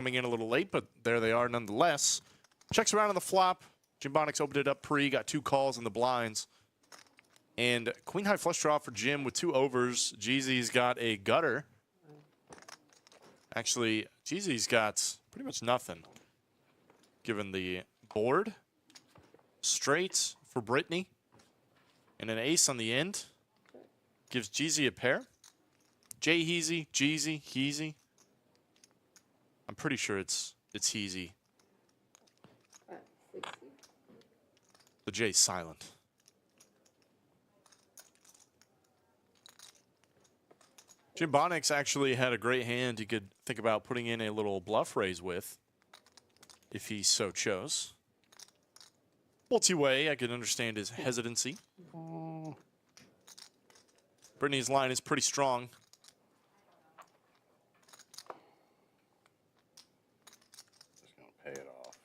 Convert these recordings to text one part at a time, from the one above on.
coming in a little late, but there they are nonetheless. Checks around on the flop. Jim Bonix opened it up pre, got 2 calls in the blinds. And queen high flush draw for Jim with 2 overs. Jeezy's got a gutter. Actually, Jeezy's got pretty much nothing, given the board. Straight for Brittany. And an ace on the end. Gives Jeezy a pair. J-Heezy, Jeezy, Heezy. I'm pretty sure it's Heezy. The J's silent. Jim Bonix actually had a great hand he could think about putting in a little bluff raise with, if he so chose. Multi-way, I could understand his hesitancy. Brittany's line is pretty strong. Just gonna pay it off.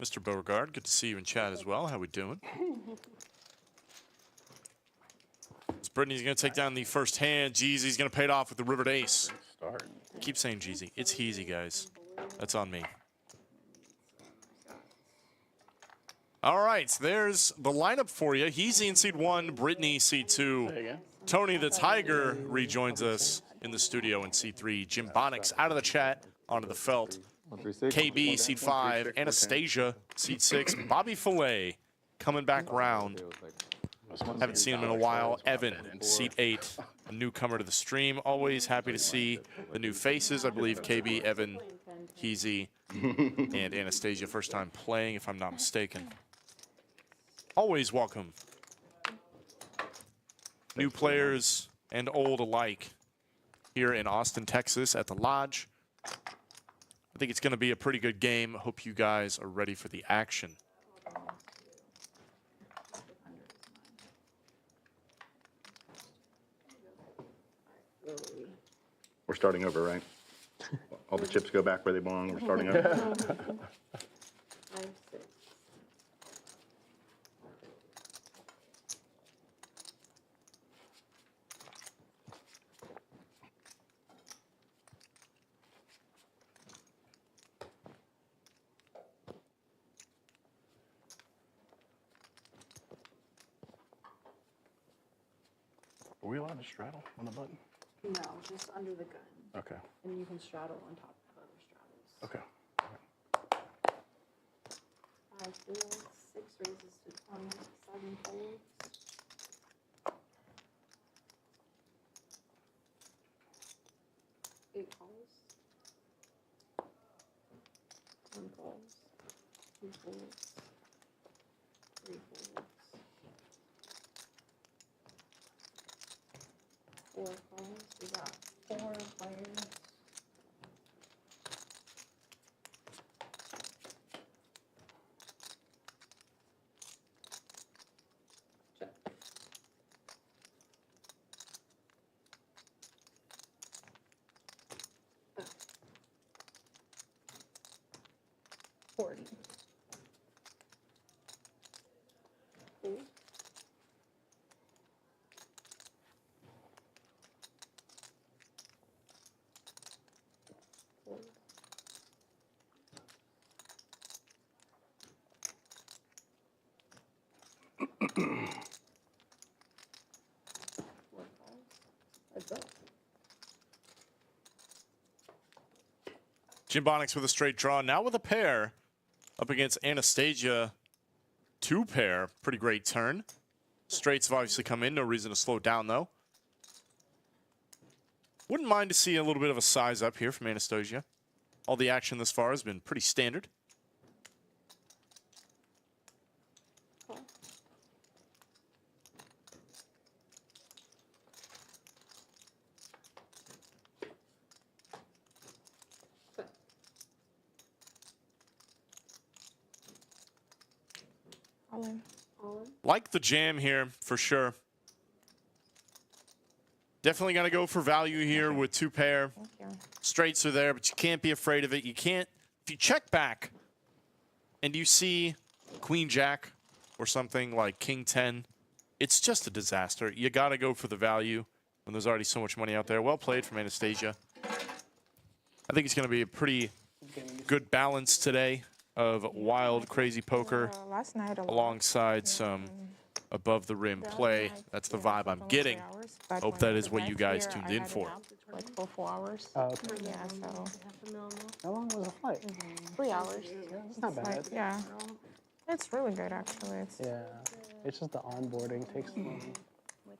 Mr. Beauregard, good to see you in chat as well. How we doing? So Brittany's going to take down the first hand. Jeezy's going to pay it off with the rivered ace. Keep saying Jeezy. It's Heezy, guys. That's on me. All right, there's the lineup for you. Heezy in seed 1, Brittany seed 2. Toni the Tiger rejoins us in the studio in seed 3. Jim Bonix out of the chat onto the felt. KB, seed 5, Anastasia, seed 6, Bobby Fillet coming back round. Haven't seen him in a while. Evan, seat 8, a newcomer to the stream. Always happy to see the new faces. I believe KB, Evan, Heezy, and Anastasia, first time playing, if I'm not mistaken. Always welcome. New players and old alike here in Austin, Texas at the Lodge. I think it's going to be a pretty good game. Hope you guys are ready for the action. We're starting over, right? All the chips go back where they belong. We're starting over. Are we allowed to straddle on the button? No, just under the gun. Okay. And you can straddle on top of other straddles. Okay. 5 folds, 6 raises to 20, 7 folds. 8 calls. 1 calls. 2 folds. 3 folds. 4 calls. We got 4 players. Check. Oh. 40. Fold. Jim Bonix with a straight draw. Now with a pair up against Anastasia. 2 pair. Pretty great turn. Straights have obviously come in. No reason to slow down, though. Wouldn't mind to see a little bit of a size up here from Anastasia. All the action thus far has been pretty standard. Like the jam here, for sure. Definitely got to go for value here with 2 pair. Straights are there, but you can't be afraid of it. You can't. If you check back and you see Queen Jack or something like King 10, it's just a disaster. You got to go for the value when there's already so much money out there. Well played from Anastasia. I think it's going to be a pretty good balance today of wild, crazy poker Last night a lot. alongside some above the rim play. That's the vibe I'm getting. Hope that is what you guys tuned in for. Like for 4 hours. Oh, okay. Yeah, so How long was the flight? 3 hours. It's not bad. Like, yeah. It's really good actually. It's, Yeah. It's just the onboarding takes long.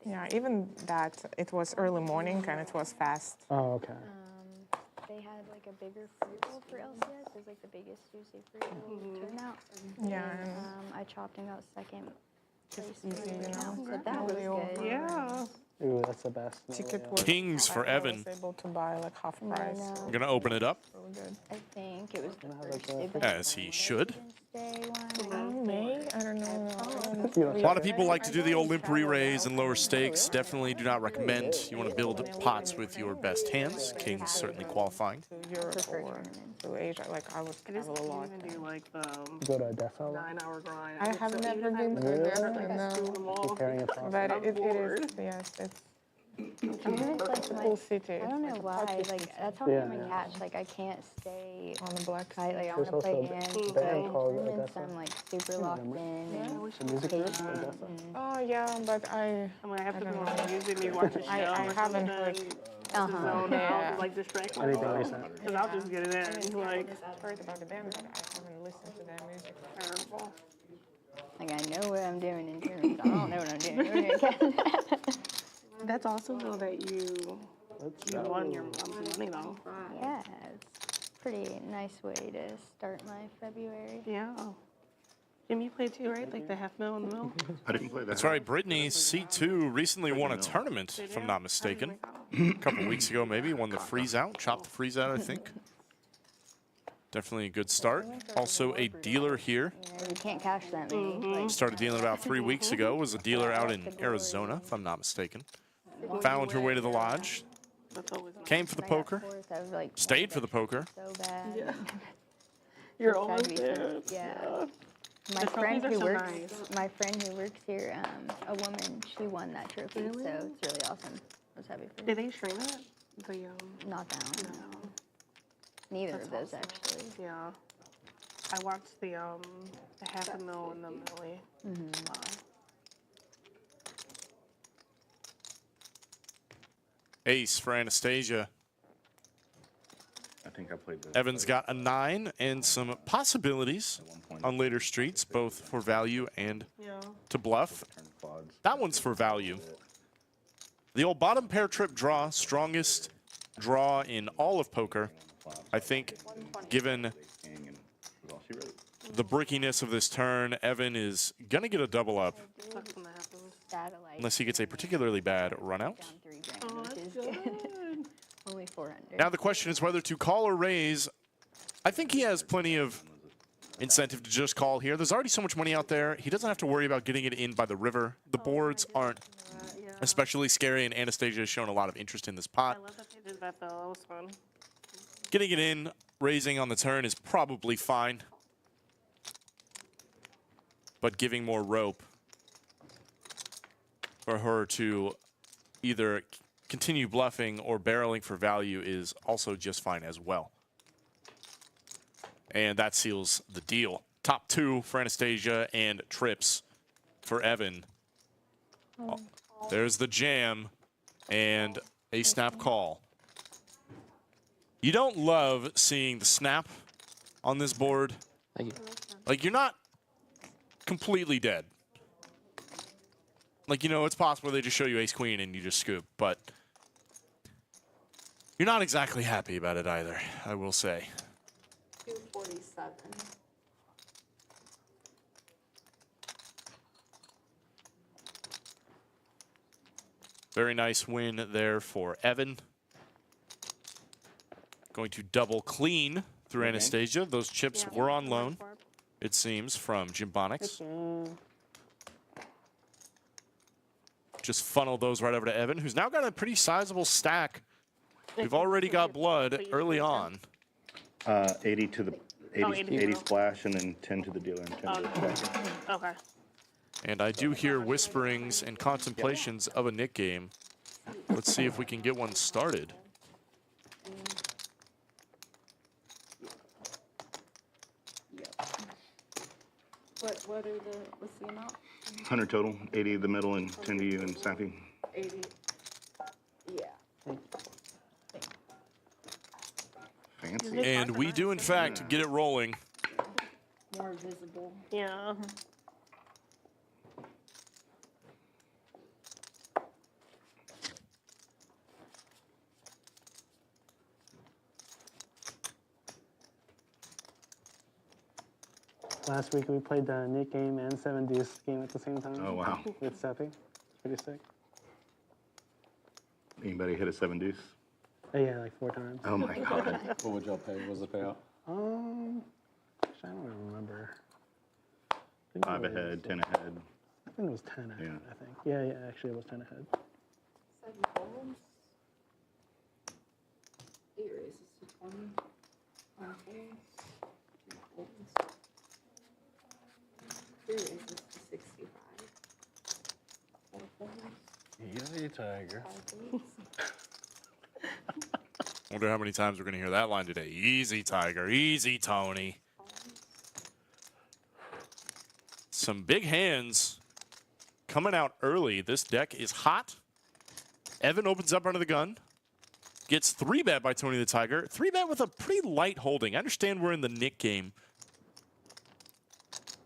yeah, even that, it was early morning and it was fast. Oh, okay. They had like a bigger free roll for LCS. It was like the biggest Tuesday free roll turnout. Yeah, and I chopped and got second place. easy, you know. So that was good. Yeah. Ooh, that's the best. No, ticket yeah. was, Kings for I Evan. was able to buy like half price. know. I'm going to open it up, Really good. I think it was the have, first. like, a- it was as he should. Wednesday one. May? I don't know. You don't A lot of people like to do the old limp re-raise and lower stakes. Definitely do not recommend. You want to build pots with your best hands. Kings certainly qualifying. To Europe or to Asia, like I would I just travel a lot. even do like the Go to a defo. 9-hour grind. I have never been through Really? there, no. Preparing a process. But I'm it is, bored. yes, it's Even like a my, cool city. I don't know why. Like that's how Yeah. I'm a catch. Like I can't stay On the black tight. side. Like I There's want to play also a hands, band but called tournaments Odessa. I'm like super locked in. And The music group, Odessa. Oh yeah, but I mean, I have I to don't go know. on YouTube, maybe watch a show I or haven't, something. like, Zone out, Yeah. like distract Anything myself. recent? Because I'll just get it in. Like, I've heard about the band, but I haven't listened to their music. terrible. like I know what I'm doing in tournaments. I don't know what I'm doing. That's also though that you won your money though. Yeah, it's a pretty nice way to start my February. Yeah. Jim, you played too, right? Like the half mil and the mil? I didn't play that. That's right. Brittany, C2, recently won a tournament, if I'm not mistaken. A couple weeks ago, maybe. Won the freeze out. Chopped the freeze out, I think. Definitely a good start. Also a dealer here. You know, you can't cash that many. Like, Started dealing about 3 weeks ago. Was a dealer out in Arizona, if I'm not mistaken. Found her way to the lodge. That's always Came for the when I got poker. fourth, I was like, Stayed for the poker. so bad. Yeah. You're Tried always to be there. first, yeah. My The friend trophies who are so works, nice. my friend who works here, a woman, she won that trophy, so it's really awesome. I was happy for her. Did they stream it? The Not that one, no. Neither of those actually. yeah. I watched the half a mil and the milli. Wow. Ace for Anastasia. I think I played the. Evan's got a 9 and some possibilities on later streets, both for value and Yeah. to bluff. Turn quads. That one's for value. The old bottom pair trip draw, strongest draw in all of poker. I think, given King and who else you wrote? the brickiness of this turn, Evan is going to get a double up Sucks when that happens. Satellite. unless he gets a particularly bad run out. Down 3 grand, which is good. Only 400. Now the question is whether to call or raise. I think he has plenty of incentive to just call here. There's already so much money out there. He doesn't have to worry about getting it in by the river. The boards aren't Yeah. especially scary, and Anastasia has shown a lot of interest in this I pot. love that they did that though. That was fun. Getting it in, raising on the turn is probably fine. But giving more rope for her to either continue bluffing or barreling for value is also just fine as well. And that seals the deal. Top 2 for Anastasia and trips for Evan. Oh, there's the jam and a snap call. You don't love seeing the snap on this board. Thank you. Like, you're not completely dead. Like, you know, it's possible they just show you ace-queen and you just scoop, but you're not exactly happy about it either, I will say. 247. Very nice win there for Evan. Going to double clean through Okay. Anastasia. Those chips Yeah. were on loan, it seems, from Jimbonics. Just funnel those right over to Evan, who's now got a pretty sizable stack. We've already got blood early on. 80 to the 80, 80 to 80 the- splash and then 10 to the dealer and 10 to the check. Okay. And I do hear whisperings and contemplations of a Nick game. Let's see if we can get one started. What's the amount? 100 total, 80 to the middle, and 10 to you and Sappy. 80. Yeah. Fancy. And we do, in fact, get it rolling. More visible. Yeah. Last week we played the Nick game and 7 Deuce game at the same time. Oh, wow. With Seppi. Pretty sick. Anybody hit a 7 deuce? Oh, yeah, like 4 times. Oh my God. What would y'all pay? What was the payout? Actually, I don't even remember. I think 5 it was- ahead, 10 ahead. I think it was 10 ahead, Yeah. I think. Yeah, actually it was 10 ahead. 7 folds. 8 raises to 20. 1 folds. 3 folds. 3 raises to 65. 4 folds. Easy, Tiger. 5 folds. Wonder how many times we're going to hear that line today. Easy, Tiger. Easy, Tony. Some big hands coming out early. This deck is hot. Evan opens up under the gun. Gets 3-bet by Tony the Tiger. 3-bet with a pretty light holding. I understand we're in the Nick game.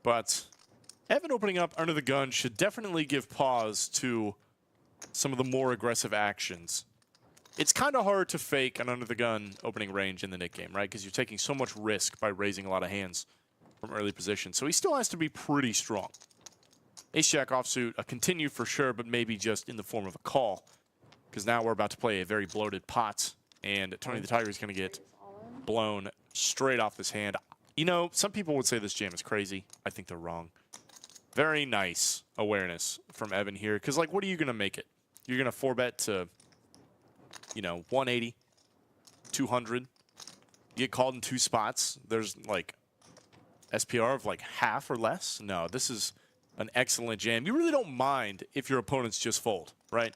But Evan opening up under the gun should definitely give pause to some of the more aggressive actions. It's kind of hard to fake an under the gun opening range in the Nick game, right? Because you're taking so much risk by raising a lot of hands from early position. So he still has to be pretty strong. Ace-Jack offsuit, a continue for sure, but maybe just in the form of a call. Because now we're about to play a very bloated pot, and Tony the Tiger is going to get blown straight off this hand. You know, some people would say this jam is crazy. I think they're wrong. Very nice awareness from Evan here. Because, like, what are you going to make it? You're going to 4-bet to, you know, 180, 200. You get called in 2 spots. There's, like, SPR of, like, half or less. No, this is an excellent jam. You really don't mind if your opponents just fold, right?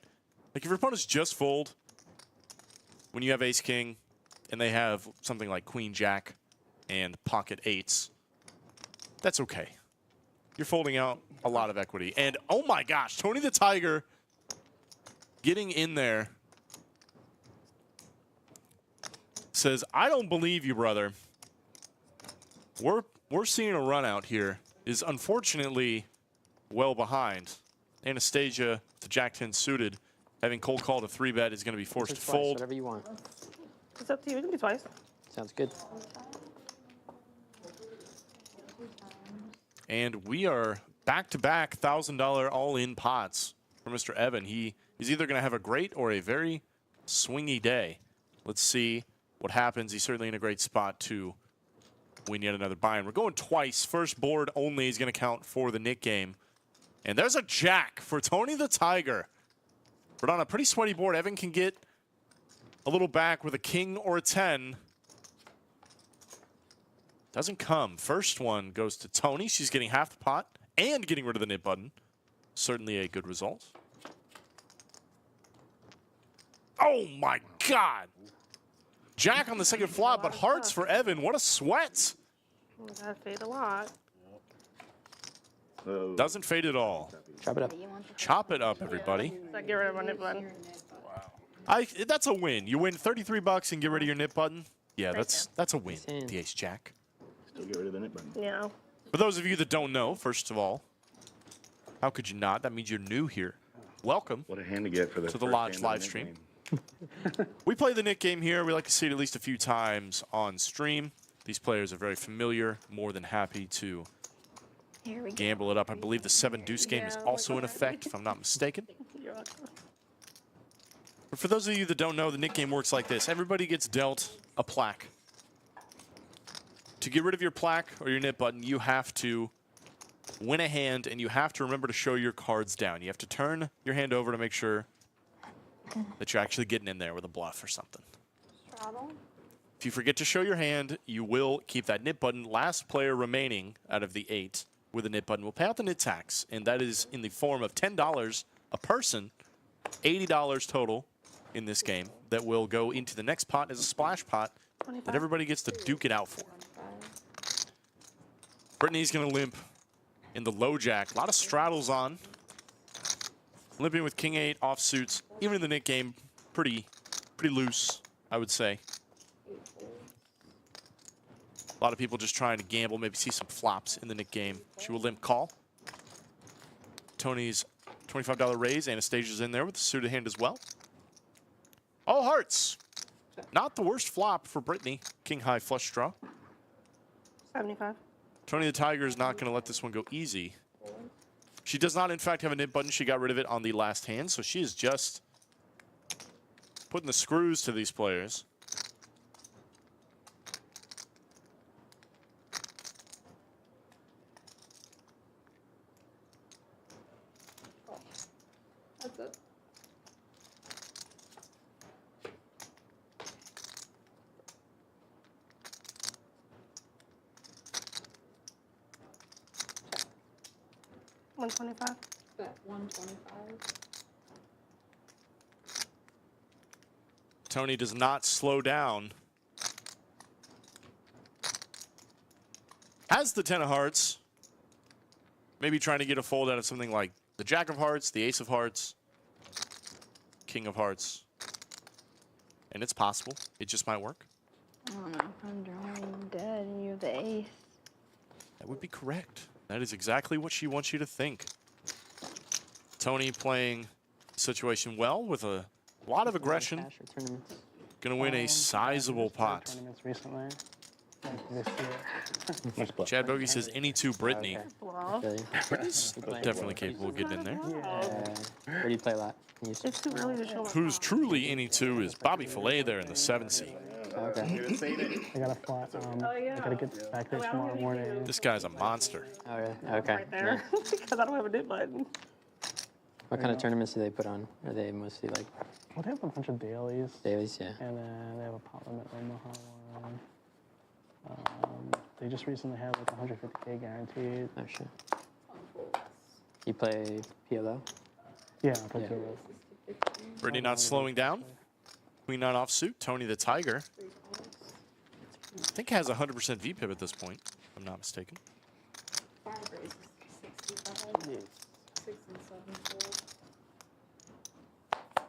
Like, if your opponents just fold when you have ace-king and they have something like queen-jack and pocket 8s, that's okay. You're folding out a lot of equity. And, oh my gosh, Tony the Tiger getting in there says, I don't believe you, brother. We're seeing a run out here. Is unfortunately well behind. Anastasia, the Jack-10 suited, having cold called a 3-bet, is going to be forced to Twice, fold. whatever you want. It's up to you. We can do twice. Sounds good. And we are back-to-back $1,000 all-in pots for Mr. Evan. He's either going to have a great or a very swingy day. Let's see what happens. He's certainly in a great spot to win yet another buy-in. We're going twice. First board only is going to count for the Nick game. And there's a jack for Tony the Tiger. But on a pretty sweaty board, Evan can get a little back with a king or a 10. Doesn't come. First one goes to Toni. She's getting half the pot and getting rid of the nip button. Certainly a good result. Oh my God. Jack on the second flop, but hearts for Evan. What a sweat. We gotta fade a lot. So, Doesn't fade at all. Chop it up. Chop it up, everybody. So I get rid of my nip button. That's a win. You win 33 bucks and get rid of your nip button. Yeah, that's a win. Nice. The ace jack. still get rid of the nip button. Yeah. For those of you that don't know, first of all, how could you not? That means you're new here. Welcome. What a hand to get for the To the first Lodge hand of the live Nick stream. game. We play the Nick game here. We like to see it at least a few times on stream. These players are very familiar, more than happy to Here we go. gamble it up. I believe the 7 deuce game is Yeah, also we're in going. effect, if I'm not mistaken. You're welcome. But for those of you that don't know, the Nick game works like this. Everybody gets dealt a plaque. To get rid of your plaque or your nip button, you have to win a hand, and you have to remember to show your cards down. You have to turn your hand over to make sure that you're actually getting in there with a bluff or something. Straddle. If you forget to show your hand, you will keep that nip button. Last player remaining out of the 8 with a nit button will pay out the nit tax, and that is in the form of $10 a person, $80 total in this game that will go into the next pot as a splash pot that everybody gets to duke it out for. Brittany's going to limp in the low jack. A lot of straddles on. Limping with king 8 offsuits. Even in the nit game, pretty loose, I would say. A lot of people just trying to gamble, maybe see some flops in the nit game. She will limp call. Tony's $25 raise. Anastasia's in there with the suited hand as well. All hearts. Not the worst flop for Brittany. King high flush draw. 75. Toni the Tiger is not going to let this one go easy. She does not, in fact, have a nit button. She got rid of it on the last hand, so she is just putting the screws to these players. That's it. $125. Bet 125. Toni does not slow down. Has the 10 of hearts. Maybe trying to get a fold out of something like the Jack of Hearts, the Ace of Hearts, King of Hearts. And it's possible. It just might work. I don't know. I'm drawing dead and you have the ace. That would be correct. That is exactly what she wants you to think. Toni playing the situation well with a lot of aggression. Cash or tournaments? Going to win a sizable pot. Tournaments recently. Like this year. Nice play. Chad Bogey says any two Brittany. Okay. Brittany's definitely capable of getting in there. Where do you play a lot? Can you It's too early to show my Who's truly any two is Bobby Fillet there in the 7C. Okay. I got a flat. I gotta get back there tomorrow morning. This guy's a monster. Oh, really? Okay. right there because I don't have a dip button. What kind of tournaments do they put on? Are they mostly like Well, they have a bunch of dailies, dailies? Yeah. and then they have a pot limit Omaha one. They just recently had like 150K guaranteed. Oh, sure. You play PLO? Yeah, I put Yeah. zero. Brittany not slowing down. Queen 9 offsuit. Toni the Tiger. I think has 100% VPIP at this point, if I'm not mistaken. 5 raises 65. 6 and 7 fold.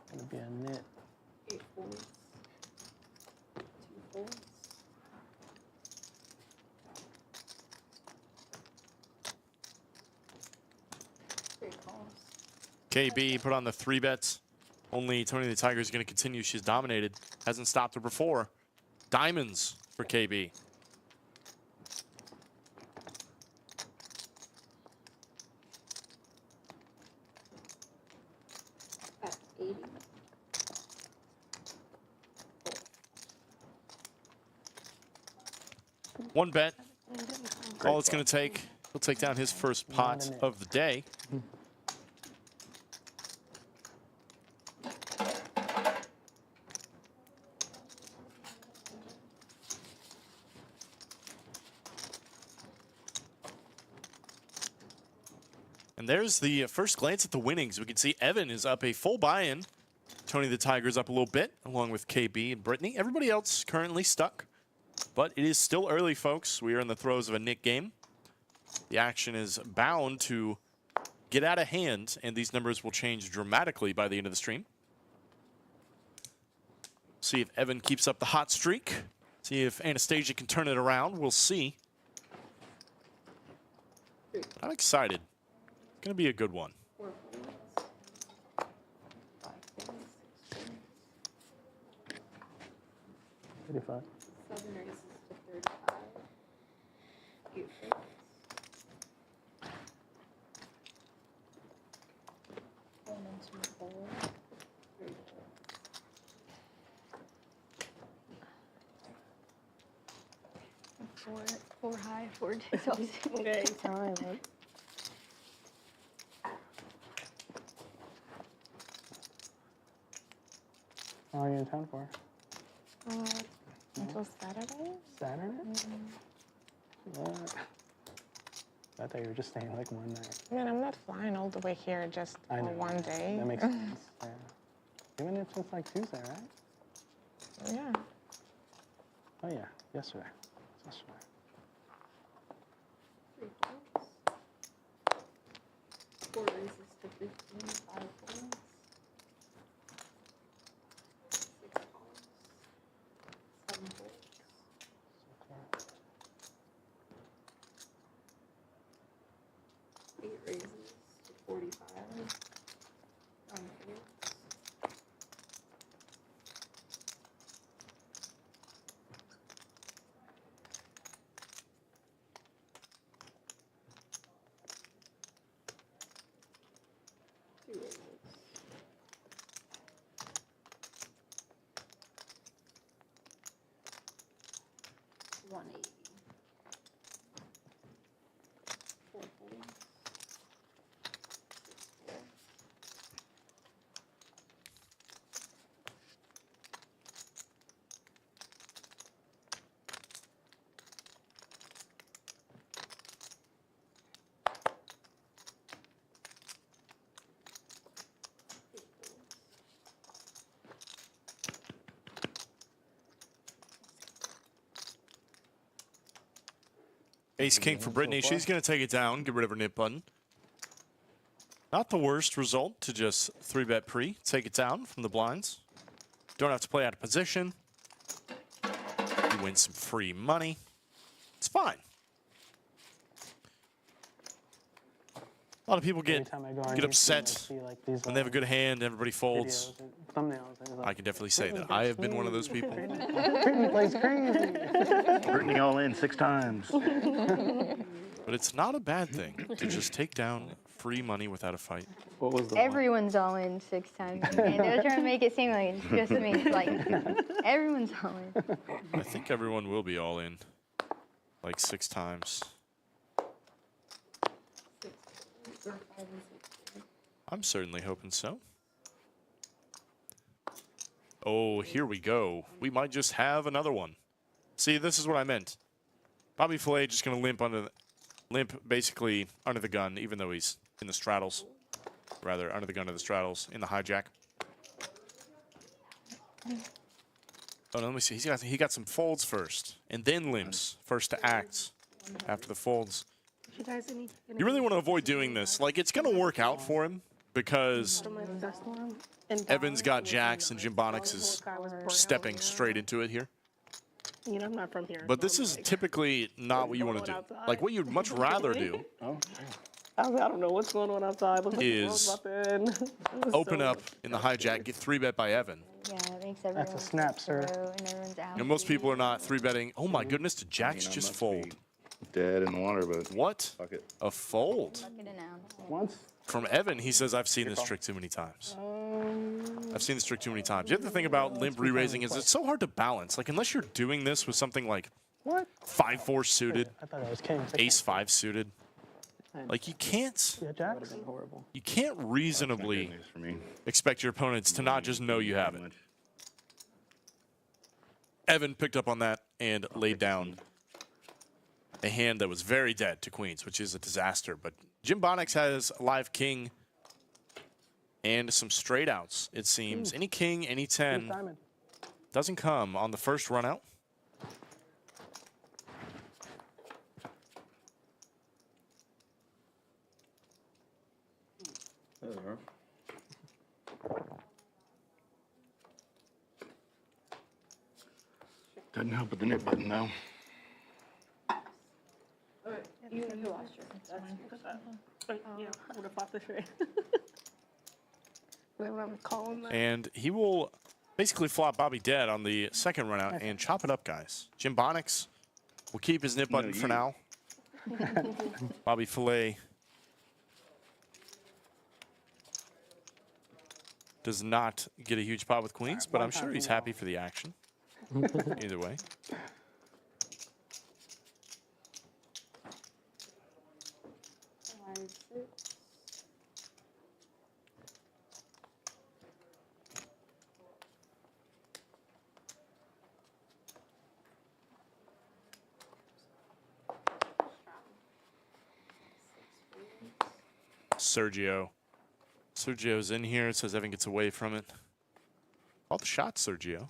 Gonna be a knit. 8 folds. 2 folds. Great calls. KB put on the 3 bets. Only Toni the Tiger is going to continue. She's dominated. Hasn't stopped her before. Diamonds for KB. At 80. One bet. All it's going to take. He'll take down his first pot of the day. And there's the first glance at the winnings. We can see Evan is up a full buy-in. Toni the Tiger's up a little bit, along with KB and Brittany. Everybody else currently stuck. But it is still early, folks. We are in the throes of a nit game. The action is bound to get out of hand, and these numbers will change dramatically by the end of the stream. See if Evan keeps up the hot streak. See if Anastasia can turn it around. We'll see. I'm excited. It's going to be a good one. 4 folds. 5 folds. 6 folds. 35. 7 raises to 35. 8 folds. 1 and 2 folds. 3 folds. 4 high, 4 tails. Okay, time. How long are you in town for? Until Saturday? Saturday? What? I thought you were just staying like one night. I mean, I'm not flying all the way here just I for know. one day. That makes sense. Yeah. Even if it's like Tuesday, right? Yeah. Oh yeah, yesterday. Yesterday. 3 points. 4 raises to 15, 5 points. 6 calls. 7 points. 8 raises to 45. 9 points. 2 raises. 180. 4 points. 6 points. Ace king for Brittany. She's going to take it down, get rid of her nip button. Not the worst result to just 3-bet pre, take it down from the blinds. Don't have to play out of position. You win some free money. It's fine. A lot of people get Anytime I go on get YouTube, upset I see, like, these, when they have a good hand, everybody folds. videos and thumbnails. And it's like, I can definitely say that. I have been one of those people. Brittany plays crazy. Brittany all in 6 times. But it's not a bad thing to just take down free money without a fight. What was the Everyone's all in 6 times. And they're trying to make it seem like it's just me. Like, everyone's all in. I think everyone will be all in like 6 times. 6 or 5 and 6. I'm certainly hoping so. Oh, here we go. We might just have another one. See, this is what I meant. Bobby Filet just going to limp basically under the gun, even though he's in the straddles. Rather, under the gun of the straddles in the hijack. Oh, no, let me see. He got some folds first, and then limps. First to act after the folds. You guys any? You really want to avoid doing this. Like, it's going to work out for him because Evan's got jacks and Jimbonix is stepping straight into it here. You know, I'm not from here. But so this I'm is like, typically not what you want to do. Like, what you'd much rather do I don't know what's going on outside. Looks like the world's is about to end. open up in the hijack, get 3-bet by Evan. Yeah, it makes everyone That's a snap, sir. throw and everyone's out. You know, most people are not 3-betting. Oh my goodness, did jacks just fold? Dead in the water, but What? fuck it. A fold? Bucket announced. Once. From Evan, he says, I've seen this trick too many times. I've seen this trick too many times. The other thing about limp re-raising is it's so hard to balance. Like, unless you're doing this with something like What? 5-4 suited, I thought I was kidding. Ace-5 suited. Like, you can't Yeah, Jacks. Horrible. reasonably Good news for me. expect your opponents to not just know you have it. Evan picked up on that and laid down a hand that was very dead to queens, which is a disaster. But Jimbonix has a live king and some straight outs, it seems. Any king, any 10 Diamond. doesn't come on the first run out. Doesn't help with the nip button, though. You lost your. Yeah, I would have fought the straight. Whatever I'm calling that. And he will basically flop Bobby dead on the second run out and chop it up, guys. Jimbonix will keep his nip button for now. Bobby Filet does not get a huge pot with queens, but I'm sure he's happy for the action. Either way. 5, 6. Sergio. Sergio's in here. It says Evan gets away from it. All the shots, Sergio.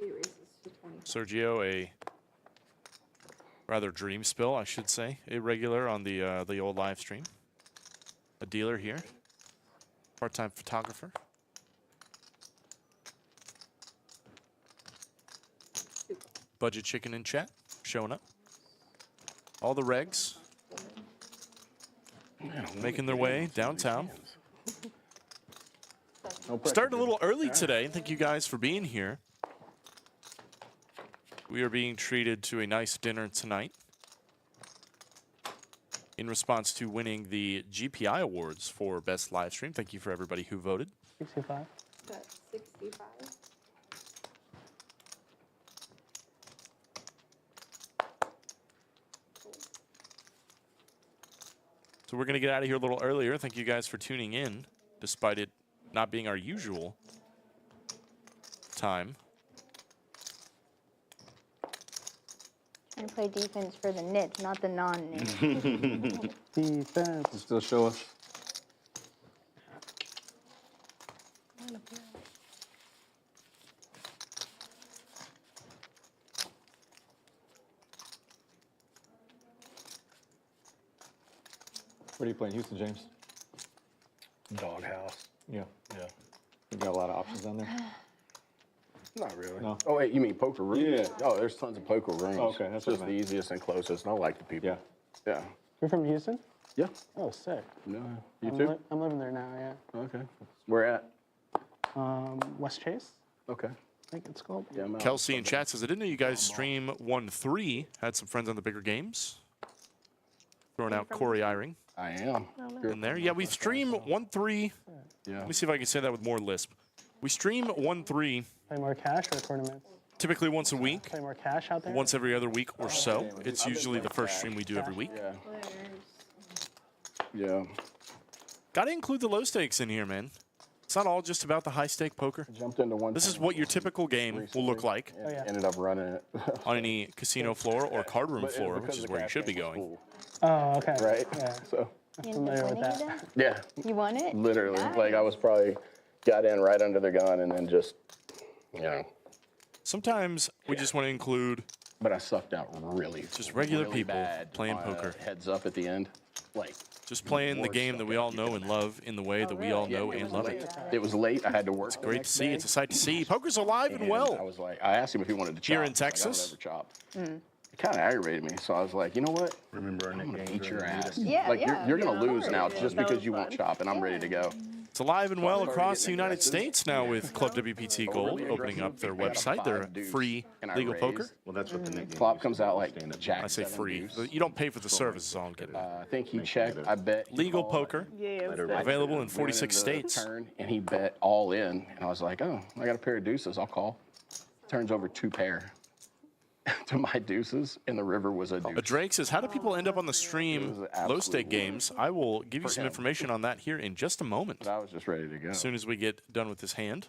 8 raises to 25. Sergio, a rather dream spill, I should say. Irregular on the old live stream. A dealer here. Part-time photographer. Budget chicken in chat, showing up. All the regs making their way downtown. Starting a little early today. Thank you guys for being here. We are being treated to a nice dinner tonight in response to winning the GPI awards for best live stream. Thank you for everybody who voted. 65. Got 65. So we're going to get out of here a little earlier. Thank you guys for tuning in, despite it not being our usual time. And play defense for the nits, not the non-nits. Defense. Still show us. What are you playing, Houston, James? Doghouse. Yeah. You got a lot of options on there. Not really. No. Oh, wait, you mean poker rooms? Yeah. Oh, there's tons of poker rooms. Oh, okay, that's what just I the meant. easiest and closest, and I like the people. Yeah. Yeah. You're from Houston? Yeah. Oh, sick. No. You I'm, too? I'm living there now, yeah. Okay. Where at? West Chase, Okay. I think it's called. Yeah, I'm out. Kelsey in chat says, I didn't know you guys stream 1-3. Had some friends on the bigger games. Throwing out Corey Eyring I am. in there. Yeah, we stream 1-3. Yeah. Let me see if I can say that with more lisp. We stream 1-3 Play more cash or tournaments? typically once a week, Play more cash out there? once every other week or so. It's usually the first stream we do every week. Yeah. Players. Yeah. Got to include the low stakes in here, man. It's not all just about the high stake poker. Jumped into one. This is what your typical game will look like Oh, yeah. Ended up running it. on any casino floor or card room But it's floor, because which is the where you cash should be game was going. cool, Oh, okay. Right? Yeah. So, You Familiar ended with up winning that. it then? yeah. You won it? Literally. Nice. Like, I was probably got in right under the gun and then just, you know. Sometimes we just want to include But I sucked out really, Just regular really people bad playing on, poker. Heads up at the end, like just playing the worst game that stuff we all you know can and love in the way that we really? all know it and was love late. it. It was late. I had to work. the Great to next see. day, It's a sight to see. Poker's alive and I well. was like, I asked him if he wanted to chop. Here in He's like, I don't Texas? ever chop. It kind of aggravated me, so I was like, you know what? Remember our I'm gonna nicknames beat your during the ass. Yeah, Like yeah. you're gonna Yeah. lose now Yeah. just That because was you won't fun. chop, and I'm ready to go. It's alive and well Already across the getting United aggressive. States now with Club WPT Gold Overly opening up aggressive. their I got a website, their 5 free and I legal raised. poker. Well, that's what the nickname Flop is. comes out like Stand-up. jack. I say 7 free. deuce. You don't pay for the service, is all I'm getting. I think he checked. I bet he Legal called. poker, Yeah, it was everybody- available in Went 46 into the states. Turn, and he bet all in, and I was like, oh, I got a pair of deuces. I'll call. Turns over 2 pair to my deuces, and the river was a deuce. Drake says, how do people end up on the It stream was an absolute low stake games? I will give you For some him. information on that here in just a moment. But I was just ready to go. As soon as we get done with this hand.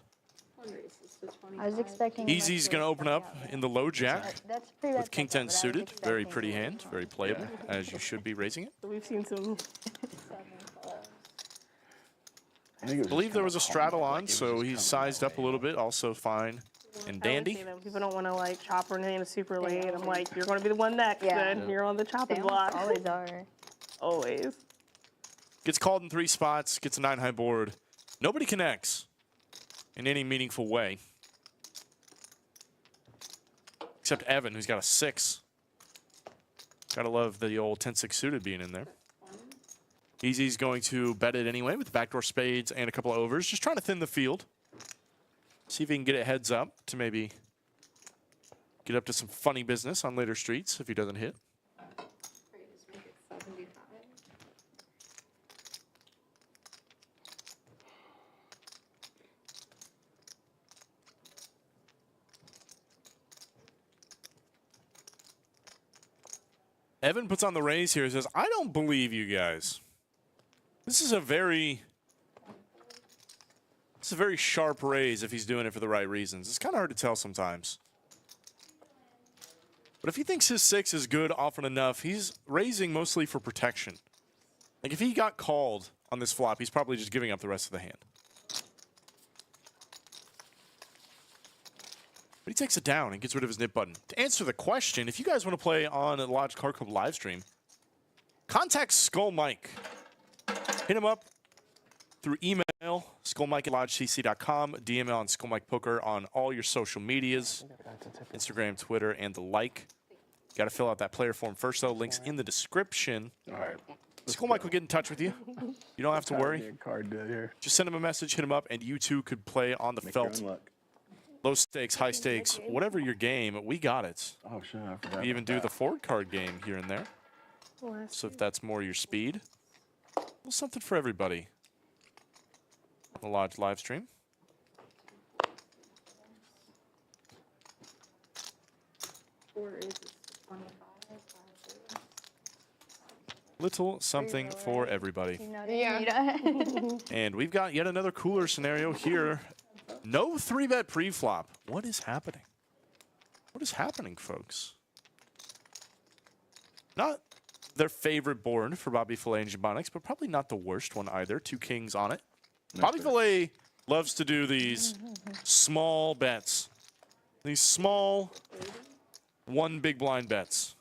1 raises to 25. I was expecting. Easy's going to open up in the low jack That's pretty bad with king setup, 10 but I was suited. Very expecting pretty like hand, very playable, as you should be raising it. We've seen some. I think it was I believe just there kinda was a calm, straddle like, on, it was so just he's kinda sized up a calm. little bit, also fine and I always dandy. say that people don't want to like chop or anything super late. I'm like, you're going to be the one next. Yeah. Then you're on the They chopping almost block. always are. Always. Gets called in 3 spots, gets a 9 high board. Nobody connects in any meaningful way. Except Evan, who's got a 6. Gotta love the old 10-6 suited being in there. Easy's going to bet it anyway with the backdoor spades and a couple of overs. Just trying to thin the field. See if he can get it heads up to maybe get up to some funny business on later streets if he doesn't hit. Raises make it 75. Evan puts on the raise here. He says, I don't believe you guys. This is a very sharp raise if he's doing it for the right reasons. It's kind of hard to tell sometimes. But if he thinks his 6 is good often enough, he's raising mostly for protection. Like, if he got called on this flop, he's probably just giving up the rest of the hand. But he takes it down and gets rid of his nip button. To answer the question, if you guys want to play on a Lodge Card Club live stream, contact Skull Mike. Hit him up through email, skullmike@lodgecc.com, DM on Skull Mike Poker on all your social medias, Instagram, Twitter, and the like. Got to fill out that player form first, though. Links in the description. All right. Skull Mike will get in touch with you. You don't have to worry. Card dead here. Just send him a message, hit him up, and you two could play on the Make your felt. own luck. Low stakes, high stakes, whatever your game, we got it. Oh, shit. I forgot. We even about do that. the forward card game here and there. So if that's more your speed, well, something for everybody. The Lodge live stream. Four raises to 25. Little something for everybody. You know what I mean? And we've got yet another cooler scenario here. No 3-bet pre-flop. What is happening? What is happening, folks? Not their favorite board for Bobby Filet and Jabonix, but probably not the worst one either. 2 kings on it. Bobby Filet loves to do these small bets. These small 1 big blind bets.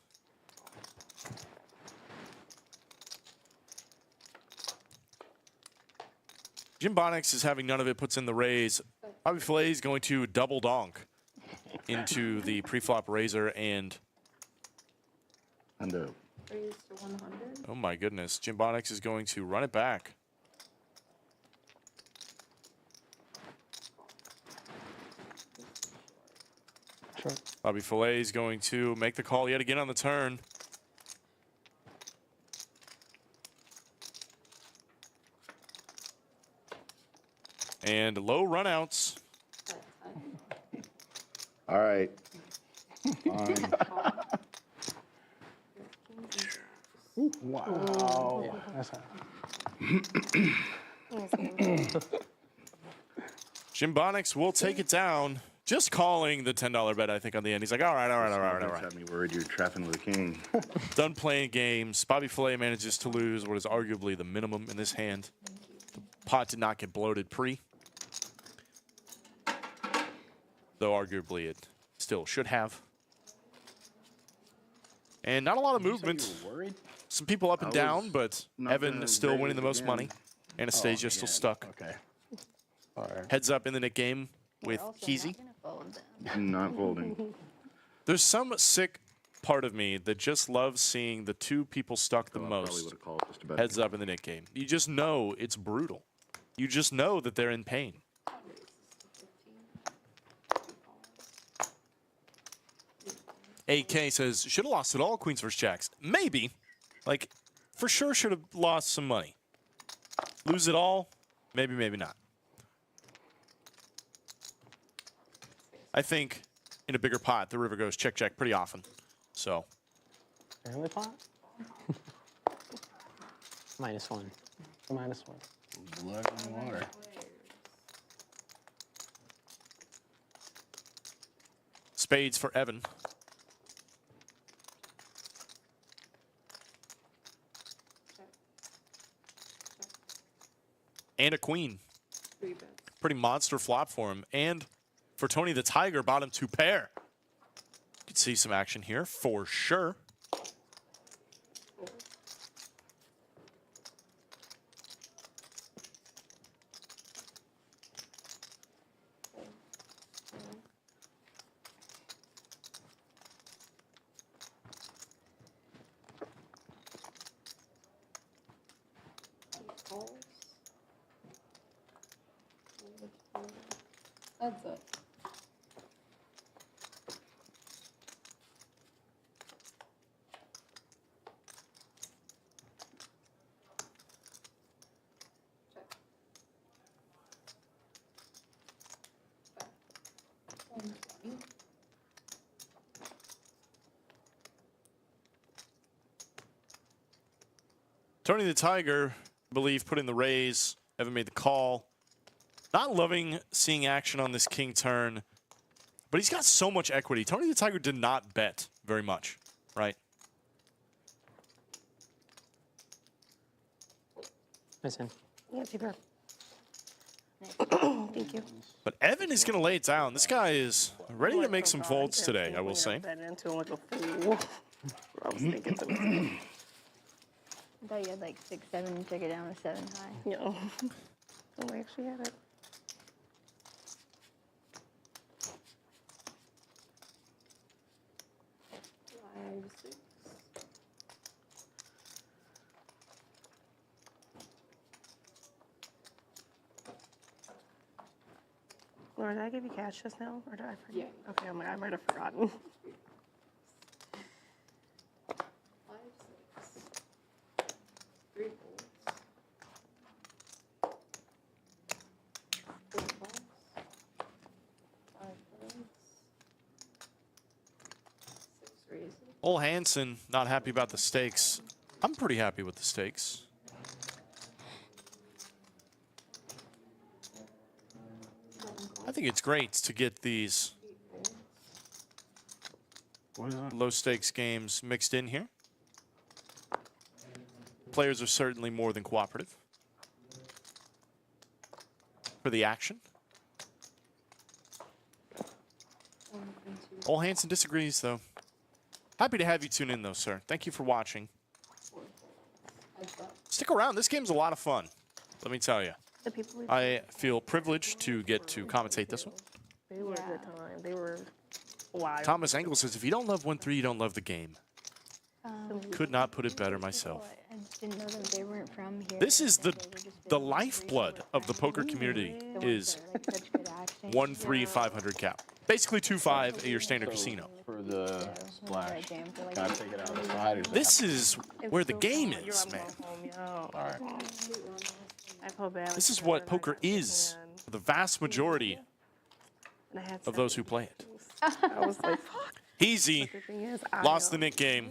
Jim Bonix is having none of it, puts in the raise. Bobby Filet is going to double donk into the pre-flop raiser, and And Raise to 100. oh my goodness, Jim Bonix is going to run it back. Sure. Bobby Filet is going to make the call yet again on the turn. And low runouts. all right. Fine. Wow. That's Jim Bonix will take it down. Just calling the $10 bet, I think, on the end. He's like, all right. That's had me worried you're trapping with a king. Done playing games. Bobby Filet manages to lose what is arguably the minimum in this hand. The pot did not get bloated pre. Though arguably it still should have. And not a lot of movement. You were worried? Some people up and down, but not Evan gonna is still raise winning the most again. money. Anastasia still Yeah. stuck. Okay. All right. Heads up in the Nick game with Also Keezy. not gonna fold them. I'm not folding. There's some sick part of me that just loves seeing the 2 people stuck the Oh, I probably most. would have called just about. Heads up in the Nick game. You just know it's brutal. You just know that they're in pain. AK says, should have lost it all, Queens vs. Jacks. Maybe. Like, for sure should have lost some money. Lose it all? Maybe, maybe not. I think in a bigger pot, the river goes check, check pretty often. So, Early pot? -1. -1. Blood in the water. spades for Evan. And a queen. Pretty monster flop for him. And for Toni the Tiger, bottom 2 pair. You can see some action here for sure. That's it. Toni the Tiger, I believe, put in the raise. Evan made the call. Not loving seeing action on this king turn, but he's got so much equity. Toni the Tiger did not bet very much, right? Missing. Yeah, super. Thank you. But Evan is going to lay it down. This guy is ready to make some folds today, I will say. Into like a fool. I was thinking to myself, I thought you had like 6-7 and took it down to 7 high. you know. Oh, I actually had it. Five, six. Laura, did I give you cash just now? Or did I forget? Yeah. Okay, I might have forgotten. 5, 6. 3 folds. 4 calls. 5 folds. 6 raises. Ole Hansen not happy about the stakes. I'm pretty happy with the stakes. I think it's great to get these 8 folds. What is that? low stakes games mixed in here. Players are certainly more than cooperative for the action. 1 and 2. Ole Hansen disagrees, though. Happy to have you tune in, though, sir. Thank you for watching. 4 folds. Heads up. Stick around. This game's a lot of fun. Let me tell you. The people we I feel privileged to get to commentate this one. they were a good time. They were wild. Thomas Engel says, if you don't love 1-3, you don't love the game. Could not put it better myself. I didn't know that they weren't from here. This is and that they were just the very lifeblood of the poker community the ones is that are, like, such good action. 1-3 500 cap. Basically 2-5 at your standard So, casino. For the splash, Jam for, like, can I take it out of the side? Or is it This is where the game You're is, on man. home, yo. All right. I feel bad. This is like, what I poker got the is hand, for the vast majority and I had of those who play it. I was like, fuck. Easy. The thing is, I Lost the know. Nick game.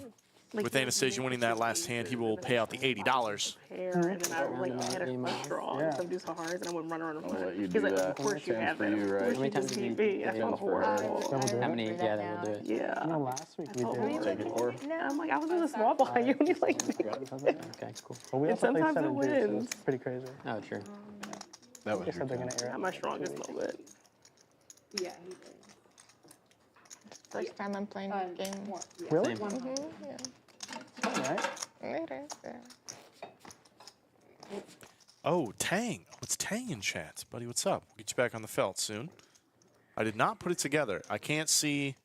Like, With you know, Anastasia you winning make that last hand, he will pay out the $80. hair, and then I like had a Yeah. draw, Yeah. and some do so hard, and I would run around. I'll let you He's do like, that. of course you Chance have for that. you, Of right? course How many you times just did you beat me. I get felt in for- horrible. How many? that Yeah, now. they will do it. Yeah. No, last week we felt did. horrible. Take it for. I'm like, I was in a small blind. You only like me. Okay, cool. Well, we And also played sometimes it 7 deuce, so wins. it's pretty crazy. Oh, true. That was They your said they're turn. gonna air Not it. my strongest moment. Yeah, he did. First time I'm playing the game. One, yeah. Really? One Mhm, time. yeah. All right. It is, yeah. Oh, Tang. What's Tang in chat? Buddy, what's up? We'll get you back on the felt soon. I did not put it together. I can't see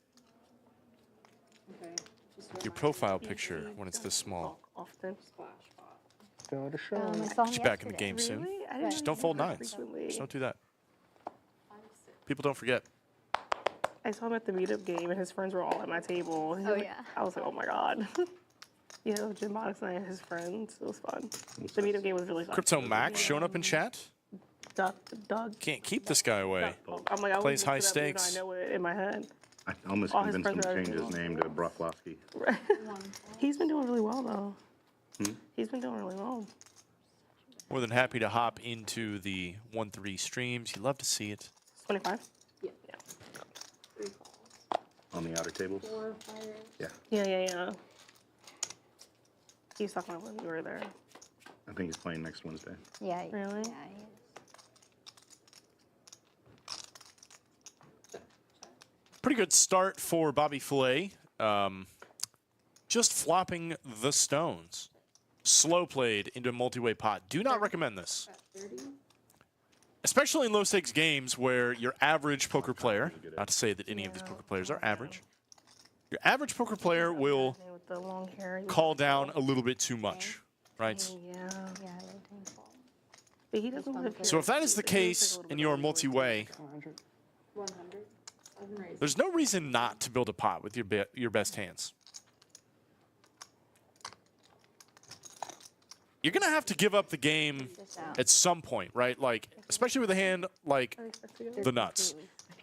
Okay. Just your remind profile picture when it's this small. Often. splash pot. Go to show. I saw him Get you back in the yesterday. game soon. Really? I didn't Just don't do fold that nines. frequently. Just don't do that. 5, 6. People don't forget. I saw him at the meetup game, and his friends were all at my table. Oh, yeah. I was like, oh my god. You know, Jim Bonix and I, his friends. It was fun. The meetup game was really fun. Crypto Max showing up in chat. Doug. Can't keep this guy away. I'm like, I was Plays high looking up, you know, stakes. I know it in my head. I almost All his convinced him friends to are change his out. name to Broflovsky. He's been doing really well, though. He's been doing really well. More than happy to hop into the 1-3 streams. You love to see it. 25? Yeah. Yeah. 3 calls. On the outer tables? 4 fires. Yeah. Yeah. He was talking about when we were there. I think he's playing next Wednesday. Yeah. Really? Yeah, he is. Pretty good start for Bobby Fillet. Just flopping the stones. Slow played into a multi-way pot. Do not recommend this. At 30. Especially in low stakes games where your average poker player, not to say that any of these poker players are average, your average poker player will With the long hair. call down a little bit too much, right? Yeah. Yeah, they do. But he doesn't live here. So if that is the It does take a case little and bit you're of multi-way, 100. 7 raises. there's no reason not to build a pot with your best hands. You're going to have to give up the game This out at some point, right? Like, especially with a hand like the nuts.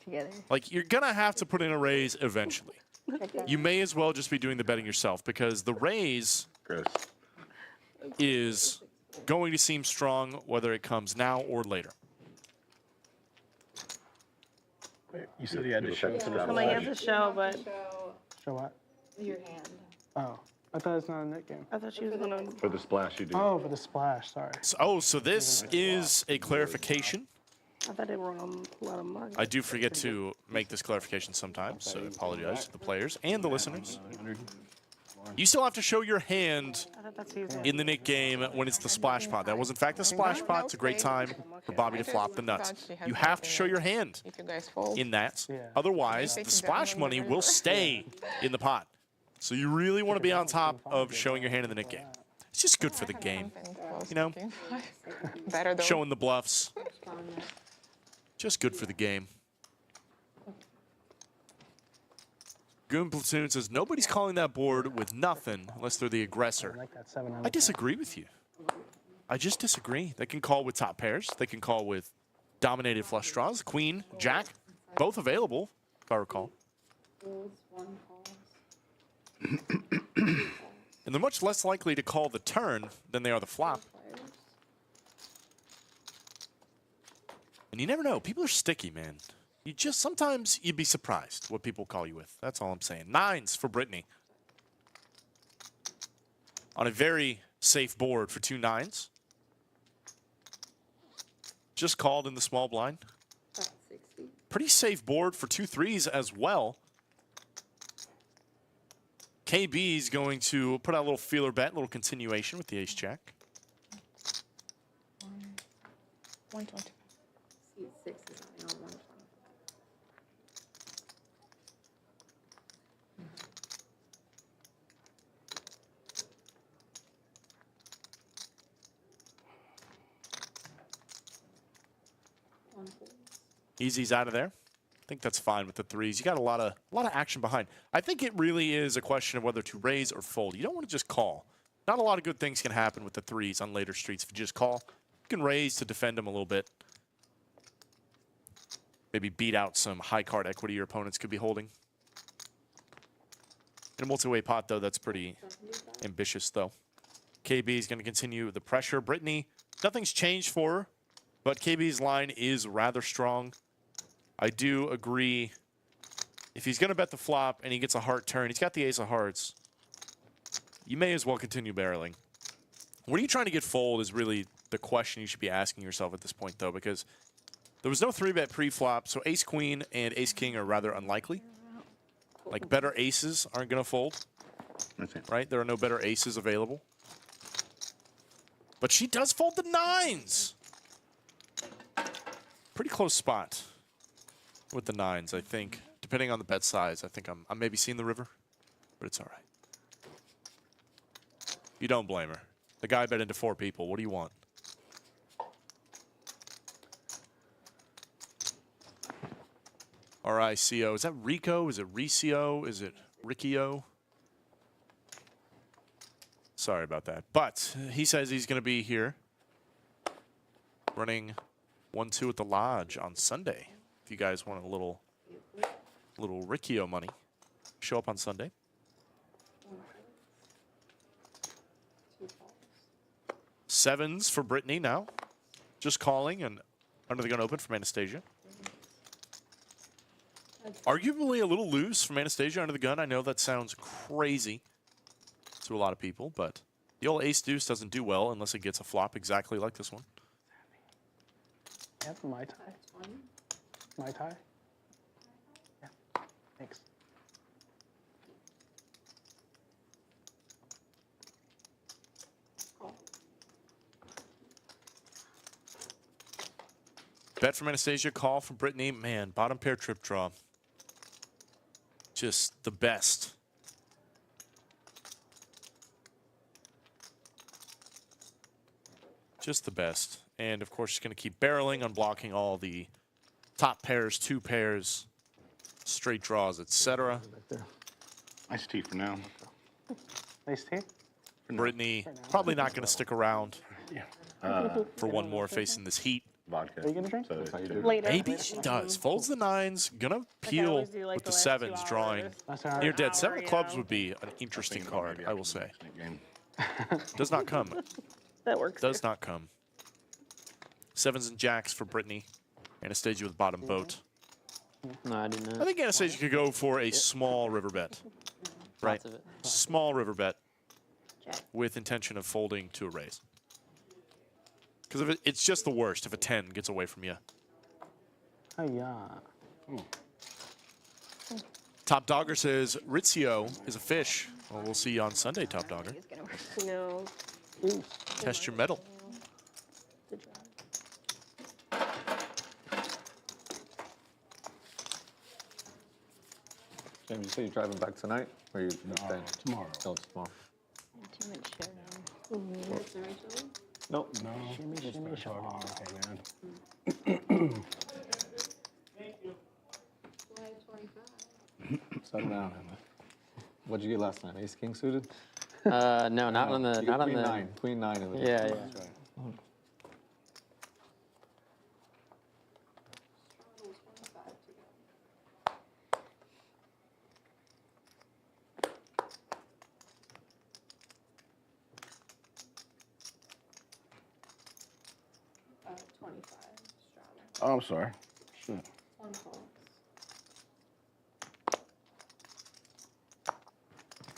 together. Like, you're going to have to put in a raise eventually. Check that You may as well just be doing the betting yourself because the raise Gross. is going to seem strong whether it comes now or later. You said he had to show Yeah. for the I'm like, you have to show, but Show Show what? your hand. Oh. I thought it's not a net game. I thought she was gonna. For the splash, you do. Oh, for the splash. Sorry. So this is a clarification. I thought they were on a lot of money. I do forget to make this clarification sometimes, so I apologize to the players and the listeners. You still have to show your hand I thought that's easy. in the Nick game when it's the splash pot. That was in fact the splash pot. It's a great time for Bobby to flop the nuts. You have to show your hand If you guys fold. in that. Yeah. Otherwise, the splash money will stay in the pot. So you really want to be on top of showing your hand in the Nick game. It's just good for the game. You know, Better though. showing the bluffs. Just good for the game. Goon Platoon says, nobody's calling that board with nothing unless they're the I aggressor. like that 7 out of I disagree with you. I just disagree. They can call with top pairs. They can call with dominated flush draws. Queen, Jack, both available, if I recall. Folds, 1 calls. And they're much less likely to call the turn than they are the flop. Players. And you never know. People are sticky, man. You just, sometimes you'd be surprised what people call you with. That's all I'm saying. 9s for Brittany. On a very safe board for 2 9s. Just called in the small blind. About 60. Pretty safe board for 2 3s as well. KB's going to put out a little feeler bet, a little continuation with the ace jack. 120. See, 6 is only on 120. One folds. Easy's out of there. I think that's fine with the 3s. You got a lot of action behind. I think it really is a question of whether to raise or fold. You don't want to just call. Not a lot of good things can happen with the 3s on later streets if you just call. You can raise to defend them a little bit. Maybe beat out some high card equity your opponents could be holding. In a multi-way pot, though, that's pretty ambitious, though. KB is going to continue the pressure. Brittany, nothing's changed for her, but KB's line is rather strong. I do agree. If he's going to bet the flop and he gets a heart turn, he's got the ace of hearts, you may as well continue barreling. What are you trying to get fold is really the question you should be asking yourself at this point, though, because there was no 3-bet pre-flop, so ace-queen and ace-king are rather unlikely. Like, better aces aren't going to fold, That's it. right? There are no better aces available. But she does fold the 9s. Pretty close spot with the 9s, I think. Depending on the bet size, I think I'm maybe seeing the river, but it's all right. You don't blame her. The guy bet into 4 people. What do you want? R-I-C-O. Is that Rico? Is it Ricio? Is it Riccio? Sorry about that. But he says he's going to be here running 1-2 at the Lodge on Sunday. If you guys want a little Riccio money, show up on Sunday. 2 calls. 7s for Brittany now. Just calling and under the gun open from Anastasia. Arguably a little loose from Anastasia under the gun. I know that sounds crazy to a lot of people, but the old ace deuce doesn't do well unless it gets a flop exactly like this one. Yep, my tie. 520. My tie. Yeah. Thanks. Call. Bet from Anastasia, call from Brittany. Man, bottom pair trip draw. Just the best. Just the best. And of course, she's going to keep barreling, unblocking all the top pairs, 2 pairs, straight draws, etc. Right there. Iced tea for now. Nice tea. Brittany probably not going to stick around Yeah. for one more facing this heat. Vodka. Are you gonna drink? So That's how you do it. Later. Maybe she does. Folds the 9s, gonna peel always do, like, with the the last 7s, 2 drawing hours. That's all right. near dead. Hour, 7 of you clubs know. would be an interesting Think about card, maybe I will say. next game. Does not come. That works. Does not come. 7s and jacks for Brittany. Anastasia with bottom boat. No, I do I not. think Anastasia could go for a small river bet. Right? Lots of it. Small river bet. with intention of folding to a raise. Because if it's just the worst if a 10 gets away from you. Hiya. Top Dogger says Rizzio is a fish. Well, we'll see you on Sunday, Top Dogger. No. Test your metal. James, you say you're driving back tonight? Or you staying? Tomorrow. Oh, it's tomorrow. Too much showdown. That's the Rachel. Nope. No. Shimmy, Just shimmy, start shaw. talking. Okay, man. July 25. Settle down. What'd you get last night? Ace King suited? No, not on the, You not got on Queen the. 9. Queen 9 in the Yeah, yeah. That's right. Straddle 25 to go. Uh, 25 straddle. Oh, I'm sorry. Shit. One false.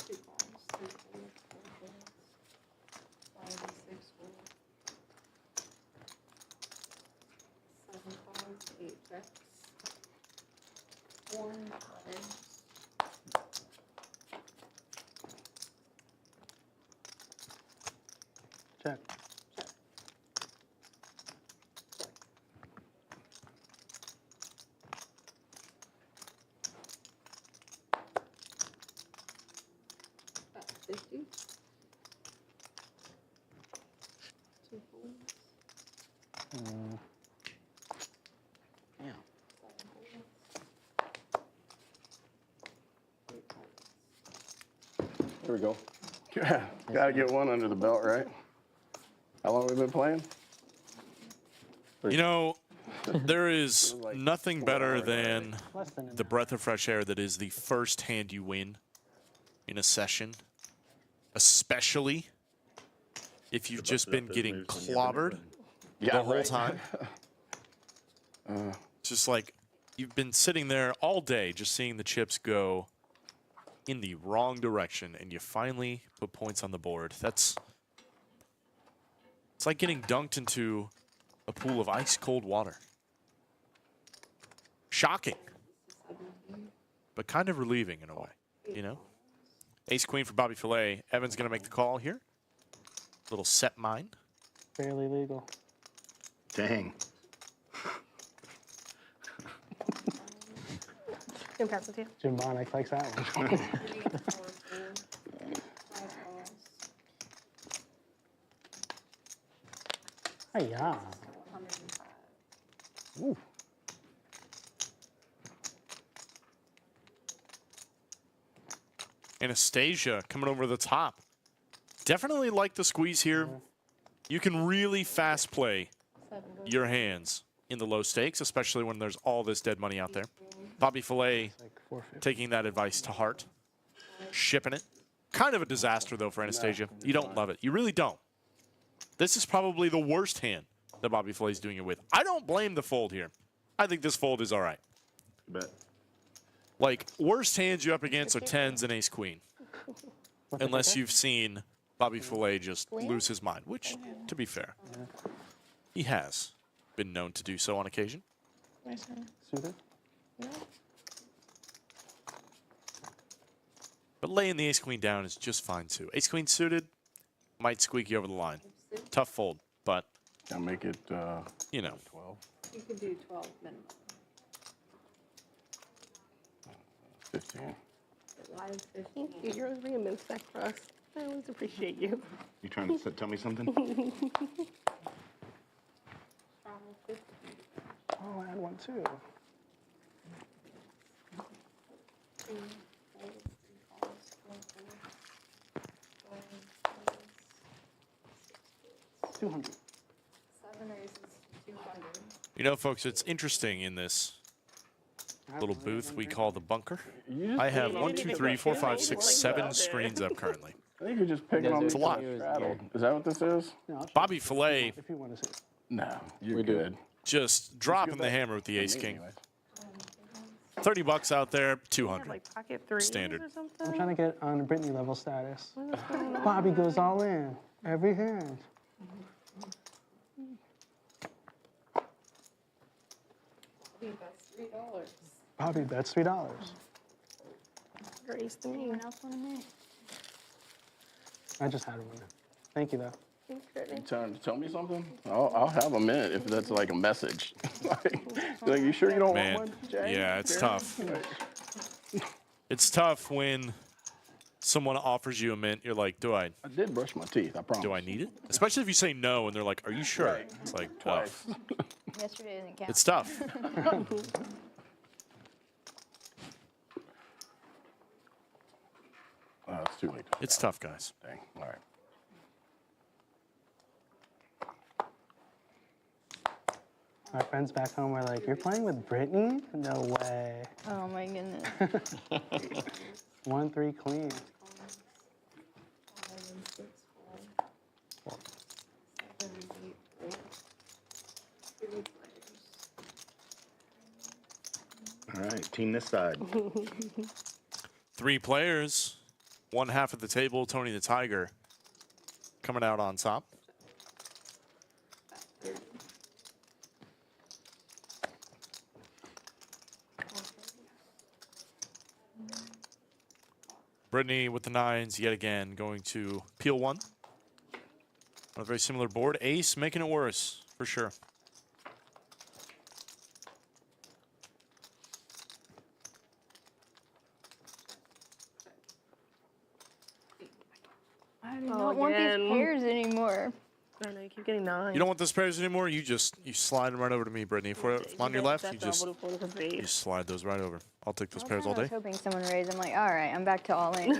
Two falls. Three folds. Four folds. 5 and 6 folds. 7 falls. 8 checks. 1 cards. Check. Check. Check. That's 50. 2 folds. Yeah. 7 folds. 8 cards. Here we go. Yeah, gotta get one under the belt, right? How long have we been playing? You know, there is nothing better than Less than an the breath of fresh air that is the first hand you win in a session, especially if you've just been getting clobbered the whole time. It's just like you've been sitting there all day just seeing the chips go in the wrong direction, and you finally put points on the board. It's like getting dunked into a pool of ice cold water. Shocking, but kind of relieving in a way, you know? Ace Queen for Bobby Filet. Evan's gonna make the call here. Little set mine. barely legal. Dang. Can pass it to you? Jim Bonick likes that one. 3, 4 folds. 5 falls. Hiya. 105. Ooh. Anastasia coming over the top. Definitely like the squeeze here. You can really fast play 7 goes. your hands in the low stakes, especially when there's all this dead money out there. Bobby Filet Like 450. taking that advice to heart, shipping it. Kind of a disaster, though, for Anastasia. You don't love it. You really don't. This is probably the worst hand that Bobby Filet is doing it with. I don't blame the fold here. I think this fold is all right. Bet. Like, worst hands you up against are 10s and ace queen. Unless you've seen Bobby Filet just lose his mind, which, to be fair, he has been known to do so on occasion. Suited? But laying the ace queen down is just fine, too. Ace queen suited might squeak you over the line. Tough fold, but, Gotta make it you know. 12, You can do 12 minimum. 15. Live 15. Thank you. You're always bringing mints back for us. I always appreciate you. You trying to tell me something? Travel 15. Oh, I had one too. 2 folds, 3 falls, 4 folds. 12 folds. 200. 7 raises, 200. You know, folks, it's interesting in this little booth we call the bunker. I have 1, 2, 3, 4, 5, 6, 7 screens up currently. I think you're just picking on me. It's a lot. Straddled. Is that what this is? Bobby Filet If you want to see. No, you're We do. good. just dropping the hammer with the ace king. Anyways. $30 out there, They 200. have, like pocket threes Standard. or I'm something. trying to get on Brittany level status. Bobby goes all in every hand. That's $3. Bobby bets $3. Grace to me. Anyone else want a mint? I just had one. Thank you though. Thanks, Brittany. Trying to tell me something? I'll have a minute if that's like a message. like, you sure you don't Man, want one, Jay? yeah, it's Jerry? tough. It's tough when someone offers you a mint. You're like, do I I did brush my teeth, I promise. need it? Especially if you say no and they're like, are you sure? Right. It's like, oh, Twice. Yesterday didn't count. it's tough. Oh, it's too late. It's tough, guys. Dang. All right. My friends back home were like, "You're playing with Brittany? No way." Oh my goodness. 1-3 clean. 5 and 6 4. 7 and 8 4. 3 players. All right, team this side. 3 players, one half of the table. Tony the Tiger coming out on top. Brittany with the 9s yet again, going to peel one. On a very similar board. Ace making it worse, for sure. I do not want these again. pairs anymore. I know you keep getting 9. You don't want those pairs anymore. You slide them right over to me, Brittany. If I'm on your left, you slide those right over. I'll take those pairs all I day. was hoping someone raised. I'm like, all right, I'm back to all in.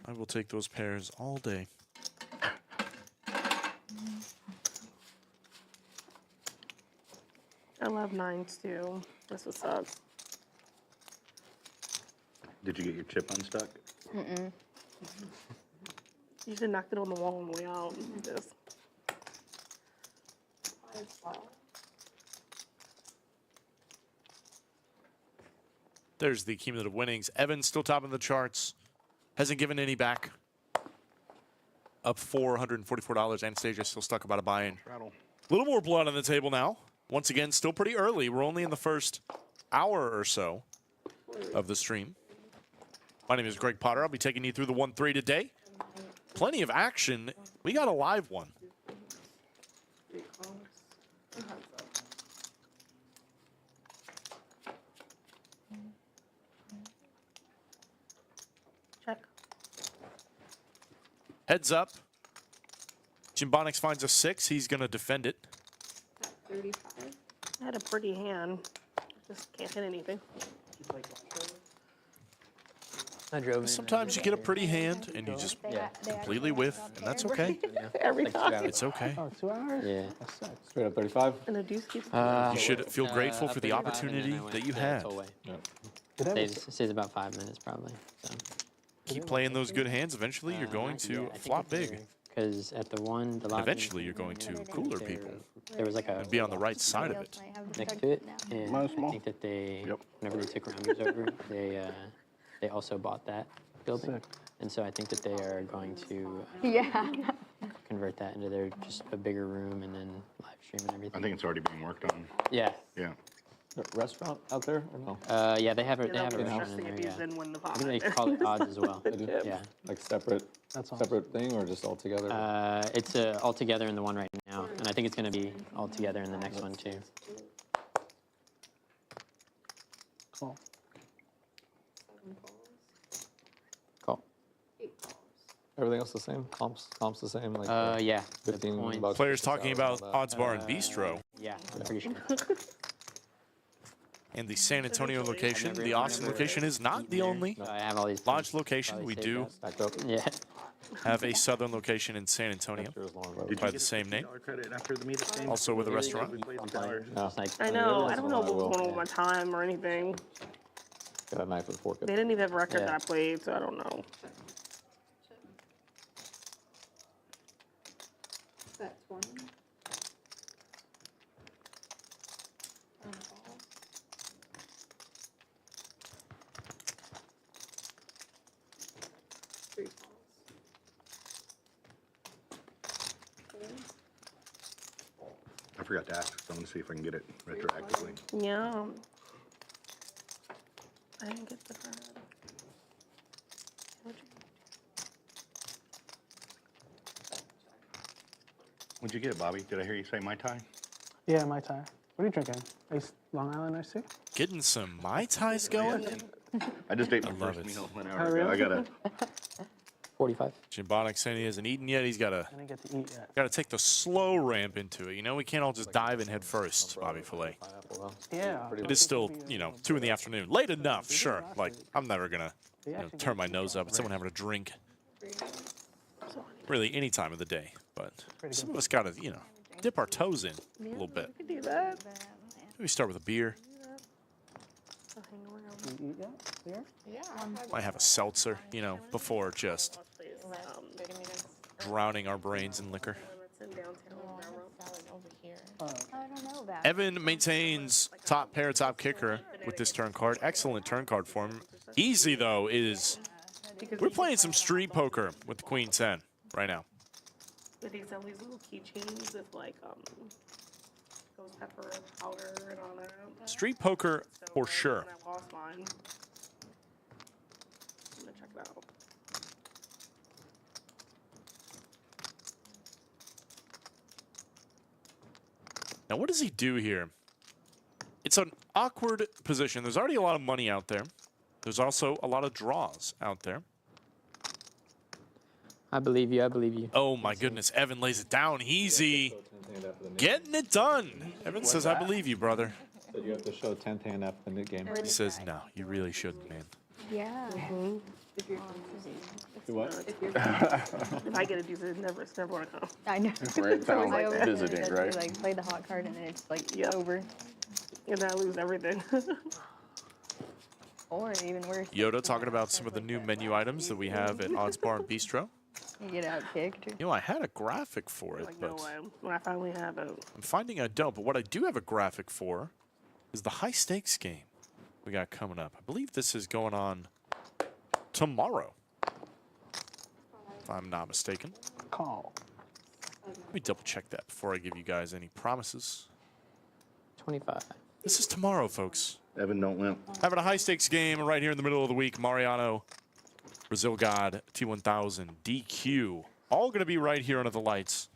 I will take those pairs all day. I love 9s too. That's what sucks. Did you get your chip unstuck? You should have knocked it on the wall on the way out. Just 5 5. There's the cumulative winnings. Evan still top of the charts. Hasn't given any back. Up $444. Anastasia still stuck about a buy-in. A little more blood on the table now. Once again, still pretty early. We're only in the first hour or so of the stream. My name is Greg Potter. I'll be taking you through the 1-3 today. Plenty of action. We got a live one. 3 calls. A heads up. check. Heads up. Jimbonix finds a 6. He's going to defend it. At 35. I had a pretty hand. Just can't hit anything. I drove in. Sometimes you get a pretty hand and you just completely whiff, and that's okay. Every time. It's okay. Oh, 2 hours? Yeah. That sucks. Straight up 35. And the deuce keeps You should feel grateful for the opportunity that you had. Did I ever Stays about 5 minutes probably. So. Keep playing those good hands. Eventually, you're going to flop big. Because at the one, the lobby, Eventually, you're going to cooler people there was like a and be on the right side of it. next to it, and I think that they, whenever they took rounders over, they also bought that building, Sick. and so I think that they are going to Yeah. convert that into their just a bigger room and then live stream and everything. I think it's already being worked on. Yeah. Yeah. Restaurant out there or no? Yeah, they have a Yeah, restaurant interesting in if there. you Yeah. didn't win the I pot. think they call it odds as well. Yeah. Like separate, That's awesome. separate thing or just all together? It's all together in the one right now, and I think it's going to be all together in the next one too. Cool. 7 calls. Cool. 8 calls. Everything else the same? Comps the same? Like Yeah. The 15 points. bucks. Players 50 talking salads, about all that. Odds Bar and Bistro Yeah, I'm pretty sure. and the San Antonio location. The Austin location is not the only So I have all these lodge points. location. Probably We saved do up. Stacked up. Yeah. have a southern location in San Antonio Extra is long, but- Did by you the get same name. $50 credit after the meetup game? Also with a restaurant. We played I'm the playing. $2. It's like, I know. I that's don't know what I what's will. going on with my time or anything. Got a knife with a fork. They didn't even have a record Yeah. that I played, so I don't know. Set 20. 10 calls. forgot to ask, so I want to see if I can get it retroactively. Yeah. I didn't get the card. What'd you get, Bobby? Did I hear you say Mai Tai? Yeah, Mai Tai. What are you drinking? Long Island iced tea? Getting some Mai Tais going. I just ate my love first it. meal 1 Oh, hour ago. really? I gotta. 45. Jimbonic saying he hasn't eaten yet. He's got to I didn't get to eat yet. take the slow ramp into it. You know, we can't all just dive in head first, Bobby Filet. Pineapple, though. Yeah. It is still, you know, 2 in the afternoon. Late enough, sure. Like, I'm never going to turn my nose up at someone having a drink. Really, any time of the day. But some of us got to, you know, dip our toes in a little bit. I can do that. Maybe start with a beer. I'll hang around. You eat yet? Here? Yeah. Might have a seltzer, you know, before just drowning our brains in liquor. It's in downtown Railroad. Salad over here. I don't know about Evan maintains top pair, top kicker with this turn card. Excellent turn card for him. Easy, though, is we're playing some street poker with the Queen 10 right now. But they sell these little keychains with like ghost pepper powder and all that. Street poker for sure. And I lost mine. I'm gonna check it out. Now, what does he do here? It's an awkward position. There's already a lot of money out there. There's also a lot of draws out there. I believe you. I believe you. Oh, my goodness. Evan lays it down easy. Getting it done. Evan says, I believe you, brother. Said you have to show 10th hand after the mid game. He says, no, you really shouldn't, man. Yeah. What? If I get a deuce, it's never gonna come. I know. Where it sounds I like always do visiting, that too, right? Like play the hot card and then it's like Yep. over. And then I lose everything. Or even worse. Yoda talking about some of the new menu items that we have at Odds Bar and Bistro. You get out kicked. You know, I had a graphic for it, Like, no but way. When I finally have it. I'm finding I don't. But what I do have a graphic for is the high stakes game we got coming up. I believe this is going on tomorrow, if I'm not mistaken. Call. Let me double check that before I give you guys any promises. 25. This is tomorrow, folks. Evan, don't limp. Having a high stakes game right here in the middle of the week. Mariano, Brazil God, T1000, DQ. All going to be right here under the lights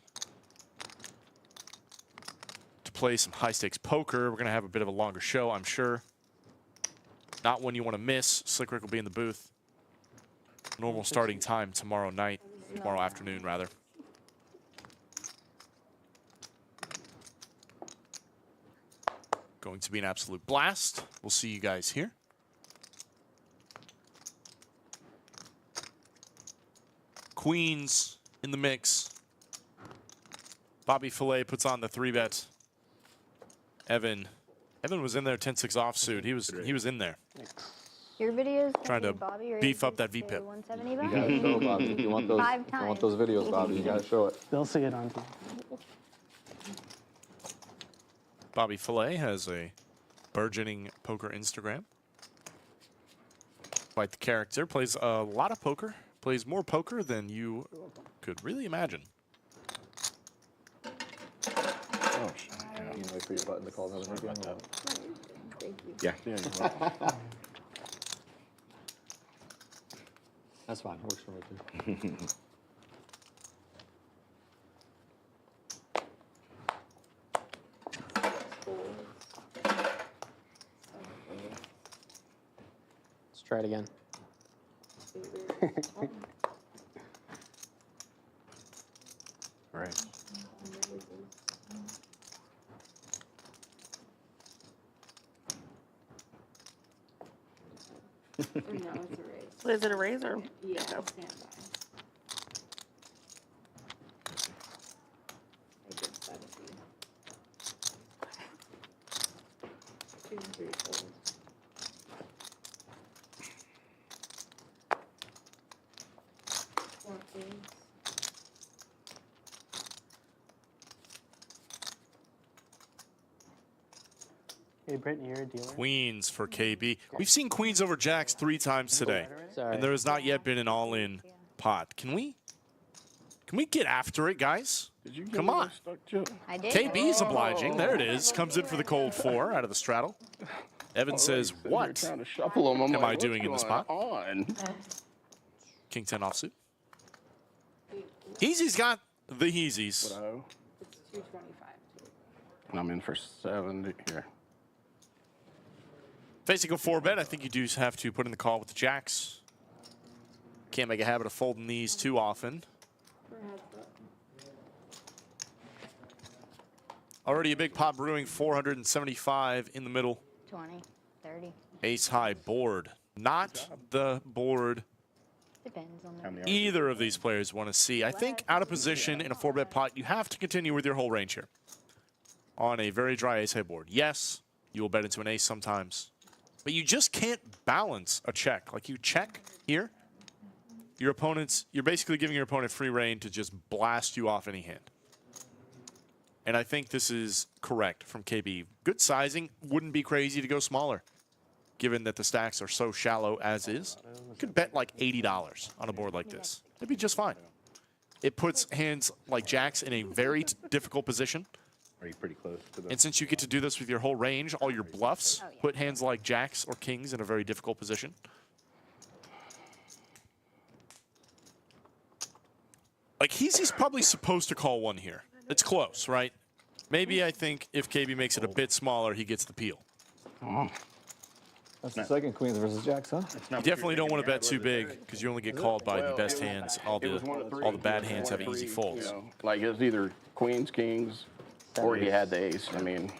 to play some high stakes poker. We're going to have a bit of a longer show, I'm sure. Not one you want to miss. Slick Rick will be in the booth. Normal starting time tomorrow night, tomorrow afternoon, rather. Going to be an absolute blast. We'll see you guys here. Queens in the mix. Bobby Filet puts on the 3-bet. Evan was in there 10-6 offsuit. He was in there. Your videos Trying to Bobby, or beef is up that this the VPIP. 170 You Bobby? gotta show, Bobby. You want those, 5 you want those videos, Bobby. You gotta show it. They'll see it on TV. Bobby Filet has a burgeoning poker Instagram. Quite the character. Plays a lot of poker. Plays more poker than you could really imagine. Oh, shit. You can wait for your button to call another mid game. or what? Yeah. Yeah, you're welcome. That's fine. Works for me too. Let's try it again. Right. Is it a razor? Yeah. Hey, Brittany, you're a dealer. Queens for KB. We've seen Queens over Jacks 3 times today. Sorry. And there has not yet been an all-in pot. Can we Can we get after it, guys? Did you Come on. Stuck chip? I did. KB's obliging. There it is. Comes in for the cold 4 out of the straddle. Evan says, Sitting here what Trying to shuffle them. I'm am like, I doing in the what's spot? going on? King 10 offsuit. Heezy's got the Heezies. What I owe? It's 225. And I'm in for 70 here. Facing a 4-bet, I think you do have to put in the call with the jacks. Can't make a habit of folding these too often. Already a big pot brewing, 475 in the middle. 20, 30. Ace high board. Not the board Depends on How the. many either of these players want to see. I think out of position in a 4-bet pot, you have to continue with your whole range here. On a very dry ace high board. Yes, you will bet into an ace sometimes. But you just can't balance a check. Like you check here, you're basically giving your opponent free reign to just blast you off any hand. And I think this is correct from KB. Good sizing, wouldn't be crazy to go smaller, given that the stacks are so shallow as is. You could bet like $80 on a board like this. It'd be just fine. It puts hands like jacks in a very difficult position. Are you pretty close to the? And since you get to do this with your whole range, all your bluffs put hands like jacks or kings in a very difficult position. Like, he's probably supposed to call one here. It's close, right? Maybe I think if KB makes it a bit smaller, he gets the peel. That's the second queens versus jacks, huh? You definitely don't want to bet too big because you only get called by the best hands. All the bad hands have easy folds. You know, like it was either queens, kings, or he had the ace. I mean,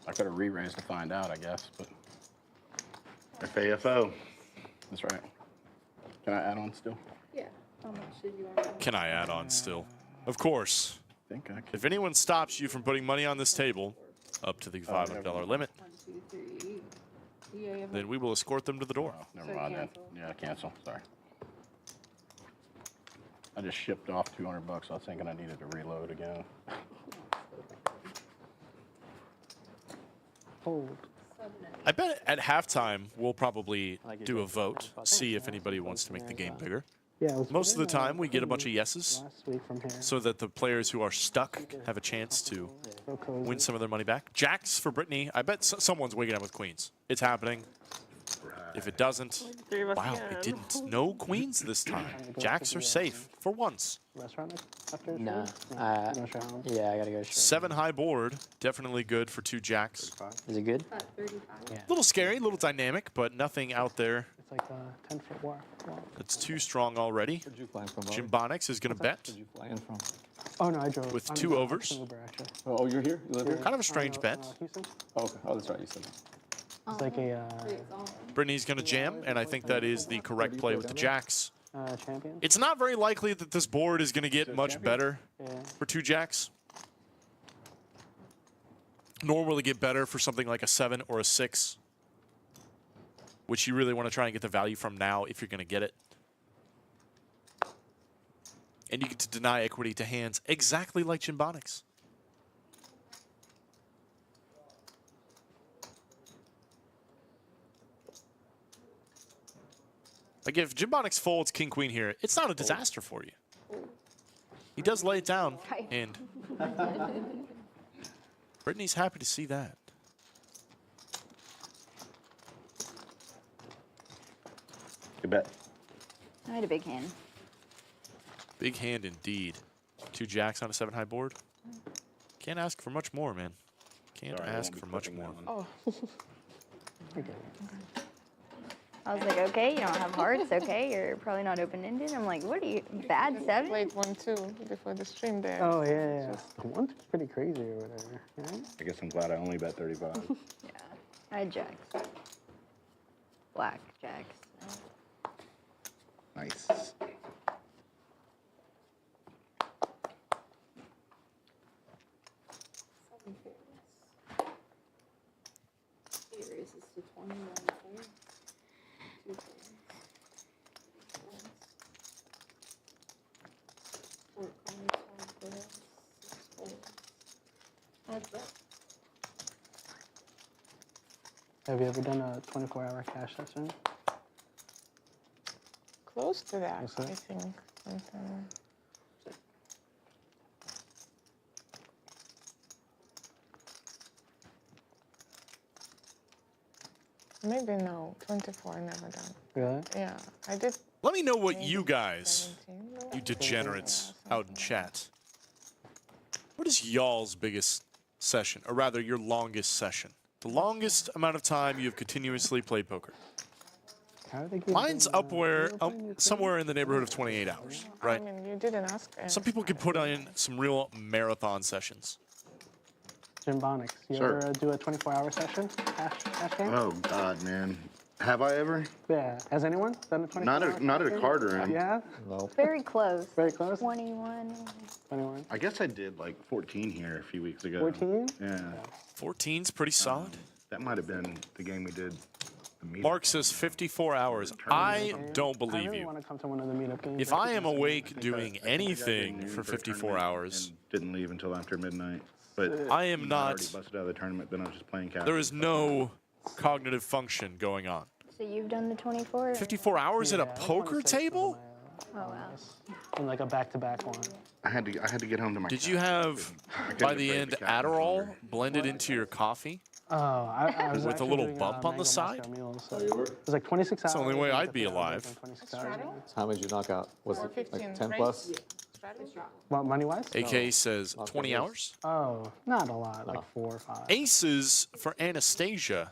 I could have re-raised to find out, I guess, but FAFO. that's right. Can I add on still? Yeah. How much did you want? Can I add on still? Of course. I think I could. If anyone stops you from putting money on this table, up to the $500 limit, 1, 2, 3. Yeah. then we will escort them to the door. Oh, never mind that. Yeah, cancel. Sorry. I just shipped off $200. I was thinking I needed to reload again. Hold. I bet at halftime we'll probably do a vote, see if anybody wants to make the game bigger. Yeah, it was Most of the playing, time we get a bunch of yeses last week from here. so that the players who are stuck have a chance to So cozy. win some of their money back. Jacks for Brittany. I bet someone's waking up with queens. It's happening. If it doesn't, Three of us wow, again. it didn't. No queens this time. Jacks are safe for once. Restaurant after Nah. show? No, you gonna show home? Yeah, I gotta go. 7 high board, definitely good for 2 jacks. Is it good? 35. Yeah. A little scary, a little dynamic, but nothing out there It's like a 10-foot walk. that's too strong already. Where'd you fly in from? Jim Bonix is going to bet. Where'd you fly in from? Oh no, I drove. With I'm 2 in overs. Uber, actually. Oh, you're here? You live here? Kind of a strange bet. Houston. Oh, okay. Oh, that's right. You said that. It's like a Brittany's going to jam, and I think that is the correct play with the jacks. champion. It's not very likely that this board is going to get much better Yeah. for 2 jacks. Nor will it get better for something like a 7 or a 6, which you really want to try and get the value from now if you're going to get it. And you get to deny equity to hands exactly like Jim Bonix. Like if Jim Bonix folds King Queen here, it's not a disaster for you. He does lay it down, and Brittany's happy to see that. Good bet. I had a big hand. Big hand indeed. 2 jacks on a 7 high board. Can't ask for much more, man. Can't Sorry, I ask won't for be much flipping more. that one. I was like, okay, you don't have hearts, okay, you're probably not open-ended. I'm like, what are you, bad 7? Played 1-2 before the stream there. Oh yeah. The one's pretty crazy or whatever. Right? I guess I'm glad I only bet 35. Yeah, I had jacks. Black jacks. Nice. It raises to 21. 2 4 cards, 5 bills, 6 folds. That's it. Have you ever done a 24-hour cash session? Close to that, Yes, I sir. think. Sometime. Maybe no, 24 I never done. Really? Yeah, I did. Let me know what maybe you guys, 17, though. you degenerates Yeah, out in chat. What is y'all's biggest session, or rather your longest session? The longest amount of time you have continuously played poker. How do they keep Mine's doing, upwhere, you playing your somewhere in the neighborhood of 28 hours, right? I mean, you didn't ask. Some people could put in some real marathon sessions. Jim Bonics, you Sir. ever do a 24-hour session? Cash game? Oh God, man. Have I ever? Yeah. Has anyone done a 24-hour? Not at a card room. Yeah? No. Very close. Very close? 21. 21. I guess I did like 14 here a few weeks ago. 14? Yeah. 14's pretty solid. That might have been the game we did. The meetup. Mark says 54 hours. I don't I believe really you. want to come to one of the meetup games. If I am awake I think doing I did anything noon for a 54 tournament hours, and didn't leave until after midnight. But I am I already not, busted out of the tournament. Then I was just playing cash. there is no cognitive function going on. So you've done the 24? 54 hours at a Yeah, I poker wanna say table? Oh, wow. In like a back-to-back one. I had to get home to my. Did couch. you have, I couldn't by the break end, couch much Adderall longer. blended into your coffee? Oh, I was With a actually little doing, bump on the mango side? Moscow Mules, so it was like 26 hours. That's the only way and I'd be I was alive. doing 26 hours. So how many did you knock out? Was Or it 15, like 10 right? plus? What, money-wise? AK says not 20 that hours. Oh, not a lot, like 4 or 5. Aces for Anastasia.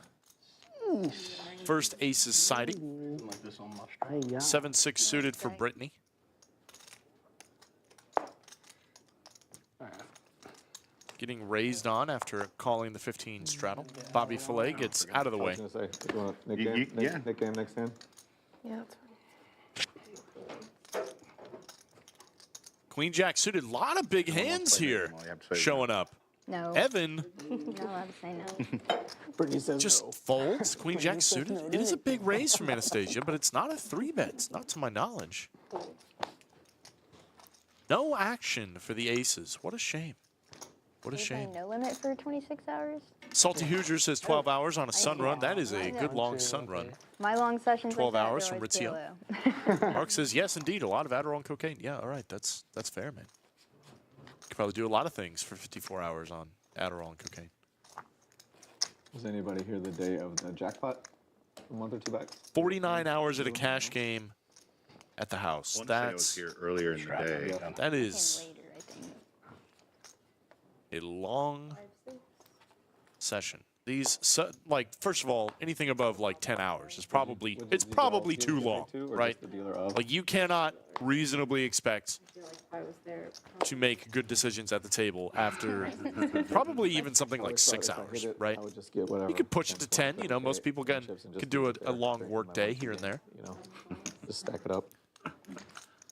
First aces sighting. Like this on my Hey, yeah. 7-6 suited for Brittany. Getting raised on after calling the 15 straddle. Bobby Fillet gets out of the I way. was gonna say, you want Nick You- game? you- yeah. Nick game next hand? Yeah, that's fine. Queen Jack suited. A lot of big hands play here them all, you have to say showing up. No. Evan Not allowed to say no. Brittany says just no. folds. Queen Jack suited. It is a big raise from Anastasia, but it's not a 3-bet. Not to my knowledge. No action for the aces. What a shame. What a Are you shame. playing no limit for 26 hours? Salty Hoosier says 12 hours on a sun run. That is a good long Too, sun run. okay. My long sessions 12 like that, hours they're from always Rizzio. PLO. Mark says, yes, indeed, a lot of Adderall and cocaine. Yeah, all right, that's fair, man. Could probably do a lot of things for 54 hours on Adderall and cocaine. Was anybody here the day of the jackpot? A month or two back? 49 hours at a cash game at the house. I wanna say I was That's here earlier in the day. that Came is later, I think. a long session. These like first of all, anything above like 10 hours is probably it's probably too long, right? The dealer of? Like you cannot reasonably expect I feel like if I was there, to make good decisions at the table after probably even something like 6 If I hours, hit it, right? I would just get whatever. You could push it to 10. You know, most 10, people can chips and just could do leave it a there, long drink work my day lunch here and there. You know, just stack it up.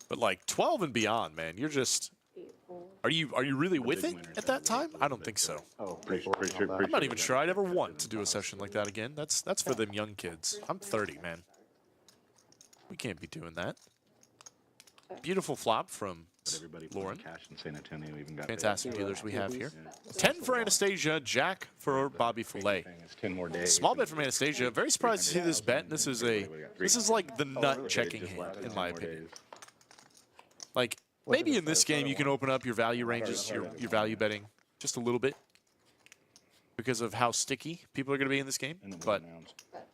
But like 12 and beyond, man, you're just. Are you really with it at that time? I don't think so. Oh, Pretty before sure- and all pretty I'm not even sure I'd ever want to do a session like that again. That's for them young kids. I'm 30, man. We can't be doing that. Beautiful flop from But everybody playing Lauren. cash in San Antonio even got Fantastic paid. dealers we have here. Yeah. 10 for Anastasia, Jack for Bobby Fillet. It's 10 more days. Small bet from Anastasia. Very surprised to see this bet. This is like the nut checking hand, in my opinion. Like maybe in this game you can open up your value ranges, your value betting just a little bit because of how sticky people are going to be in this game. But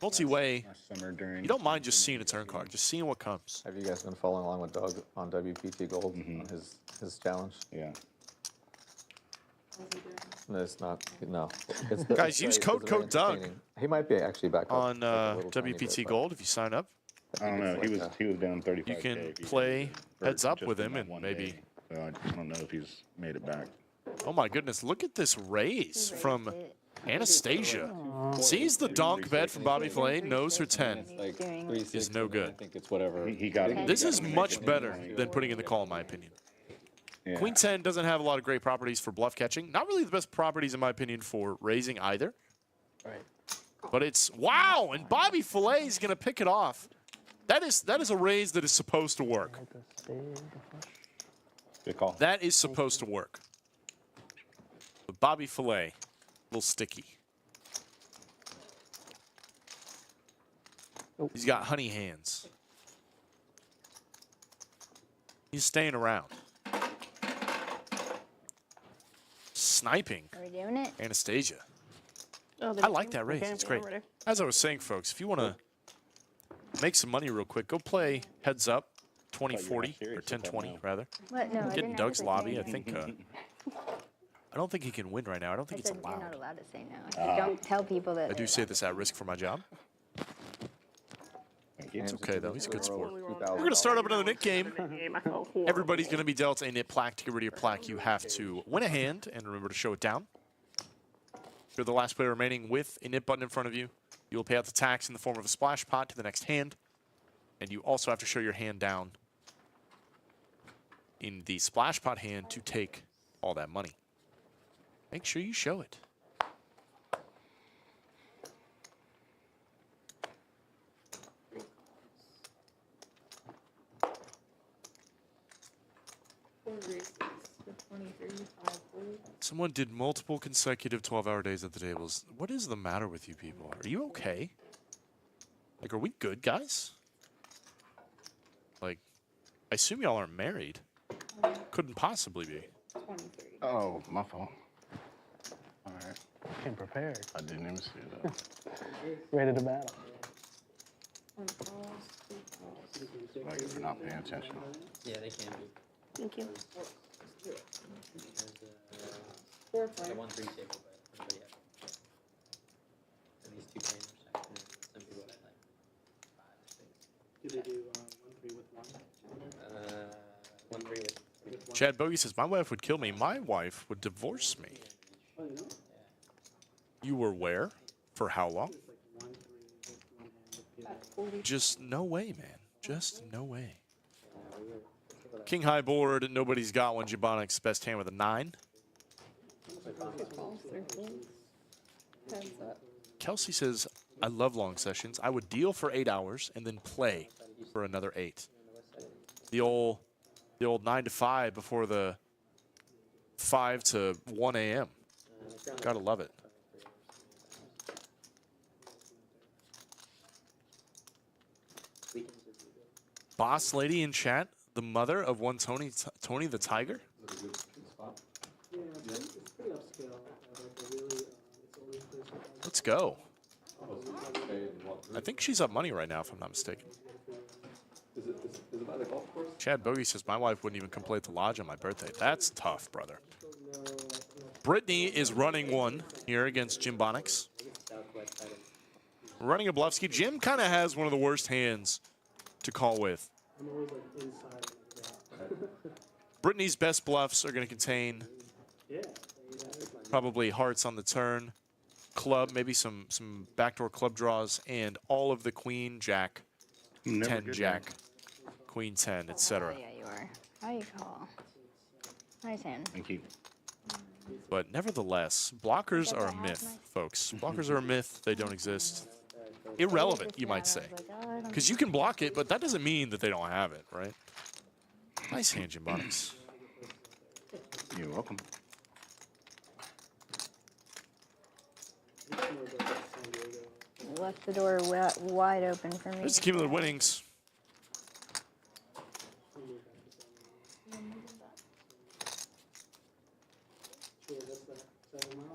multi-way, you don't mind just seeing a turn card, just seeing what comes. Have you guys been following along with Doug on WPT Gold on his challenge? Yeah. No, it's not. No. It's the, Guys, use it's code very Doug entertaining. He might be actually back up on like a little tiny WPT bit, but Gold if you sign up. I don't know. It's He was down 35K. You can if he play or heads up just with in him that and one maybe. day. So I just don't know if he's made it back. Oh my goodness! Look at this raise from It. Anastasia. Sees the donk bet from Bobby Fillet, knows her 10. like Doing- 360, Is no and then good. I think it's whatever. He got it. This is much better than putting in the call, in my opinion. Yeah. Queen 10 doesn't have a lot of great properties for bluff catching. Not really the best properties, in my opinion, for raising either. Right. But it's wow, and Bobby Fillet is going to pick it off. That is a raise that is supposed to work. Hit the spade, the flush. Good call. That is supposed to work. But Bobby Fillet, a little sticky. He's got honey hands. He's staying around. Sniping. Are we doing it? Anastasia. Oh, I like that raise. Okay, It's yeah, great. I'm ready. As I was saying, folks, if you want to make some money real quick, go play Heads Up 2040 or 1020 rather. What? No, I Get didn't in Doug's actually say lobby. I anything. think. I don't think he can win right now. I don't I think it's said you're not allowed. allowed to say no. Don't tell people that. I do say this at risk for my job. It's okay though. He's a good sport. We're gonna start up another Nick game. Everybody's gonna be dealt a Nit plaque. To get rid of your plaque, you have to win a hand and remember to show it down. If you're the last player remaining with a Nit button in front of you, you will pay out the tax in the form of a splash pot to the next hand, and you also have to show your hand down in the splash pot hand to take all that money. Make sure you show it. Someone did multiple consecutive 12-hour days at the tables. What is the matter with you people? Are you okay? Like, are we good, guys? Like, I assume y'all aren't married. Couldn't possibly be. Oh, my fault. All right. Came prepared. I didn't even see that. Ready to battle. Like if you're not paying attention. Yeah, they can be. Thank you. It's a 1-3 table, but everybody has at least 2 players. Some people have like 5 or 6. Do they do 1-3 with 1? 1-3 with. Chad Bogey says, my wife would kill me. My wife would divorce me. You were where? For how long? Just no way, man. Just no way. King high board. Nobody's got one. Jabonics best hand with a 9. Kelsey says, I love long sessions. I would deal for 8 hours and then play for another 8. The old 9 to 5 before the 5 to 1 a.m. Gotta love it. Boss lady in chat, the mother of one Toni the Tiger. Let's go. I think she's up money right now, if I'm not mistaken. Chad Bogey says, my wife wouldn't even complete the lodge on my birthday. That's tough, brother. Brittany is running one here against Jim Bonix. Running a Bluffski. Jim kind of has one of the worst hands to call with. Brittany's best bluffs are going to contain probably hearts on the turn, club, maybe some backdoor club draws, and all of the queen, jack, 10, jack, queen 10, etc. Oh, yeah, you are. How you call? Nice hand. Thank you. But nevertheless, blockers are a myth, folks. Blockers are a myth. They don't exist. Irrelevant, you might say. Because you can block it, but that doesn't mean that they don't have it, right? Nice hand, Jim Bonix. You're welcome. Left the door wide open for me. There's the cumulative winnings.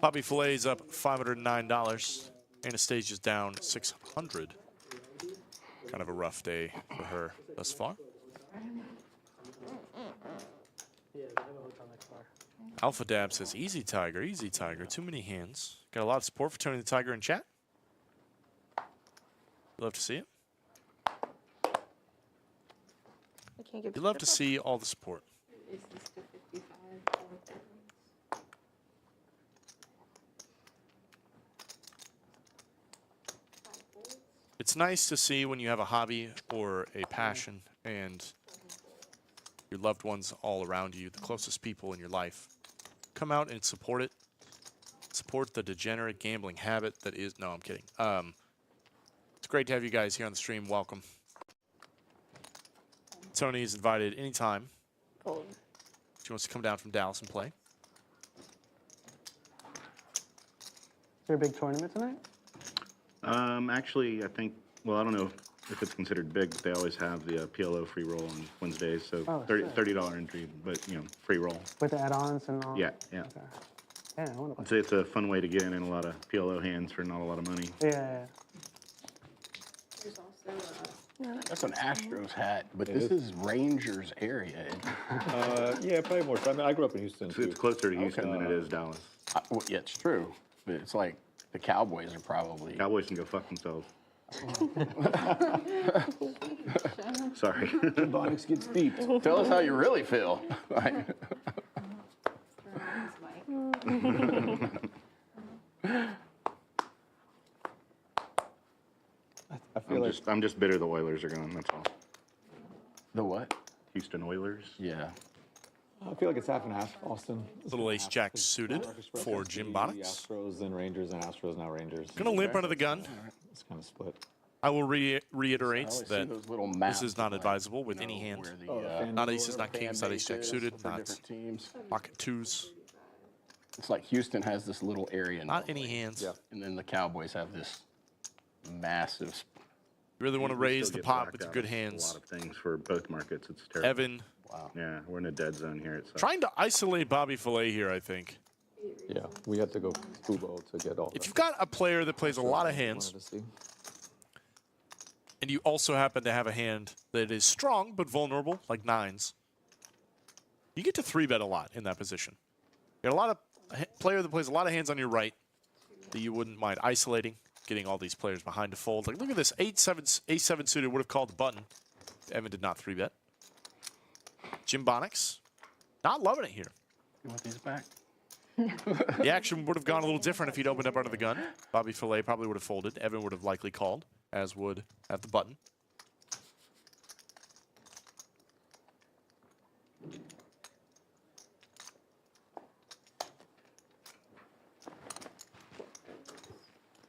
Poppy Fillet's up $509. Anastasia's down $600. Kind of a rough day for her thus far. Alpha Dab says, easy Tiger, too many hands. Got a lot of support for Toni the Tiger in chat. Love to see it. You love to see all the support. It's nice to see when you have a hobby or a passion and your loved ones all around you, the closest people in your life, come out and support it. Support the degenerate gambling habit that is... No, I'm kidding. It's great to have you guys here on the stream. Welcome. Toni is invited anytime. Cold. She wants to come down from Dallas and play. Is there a big tournament tonight? Actually, I think, well, I don't know if it's considered big, they always have the PLO free roll on Wednesdays. So Oh, $30 entry, but free roll. With the add-ons and all? Yeah, yeah. Okay. Yeah, I want to I'd say it's a fun way to get in a lot of PLO hands for not a lot of money. Yeah. There's also, That's an Astros hat, but this is Rangers area. Yeah, probably more. I mean, I grew up in Houston. It's Too. closer to Houston than it is Dallas. Well, yeah, it's true, but it's like the Cowboys are probably. Cowboys can go fuck themselves. Sorry. Bonics gets beat. Tell us how you really feel. I feel like I'm just bitter the Oilers are gone. That's all. The what? Houston Oilers. Yeah. I feel like it's half and half. Austin. Little ace jack suited for Jim Bonics. Astros, then Rangers, and Astros, now Rangers. Gonna limp under the gun. It's kind of split. I will reiterate I always see that those little this maps is not like, advisable with you any know, hand. where the, Not aces, not fan kings, not base ace jack is suited, for not different teams. pocket twos, It's like Houston has this little area. not any normally, hands. Yeah. And then the Cowboys have this massive. You really want to We raise still the get pot blacked with the out good A hands. lot of things for both markets. It's terrible. Evan Yeah, we're in a dead zone here. It's trying to isolate Bobby Fillet here, I think. Yeah, we had to go Fubo to get all If that. you've got a player that plays a lot of hands, Wanted to see. and you also happen to have a hand that is strong but vulnerable, like nines, you get to 3-bet a lot in that position. You got a lot of player that plays a lot of hands on your right that you wouldn't mind isolating, getting all these players behind to fold. Like, look at this, 8-7 suited would have called the button. Evan did not 3-bet. Jim Bonics, not loving it here. You want these back? The action would have gone a little different if he'd opened up under the gun. Bobby Fillet probably would have folded. Evan would have likely called, as would have the button.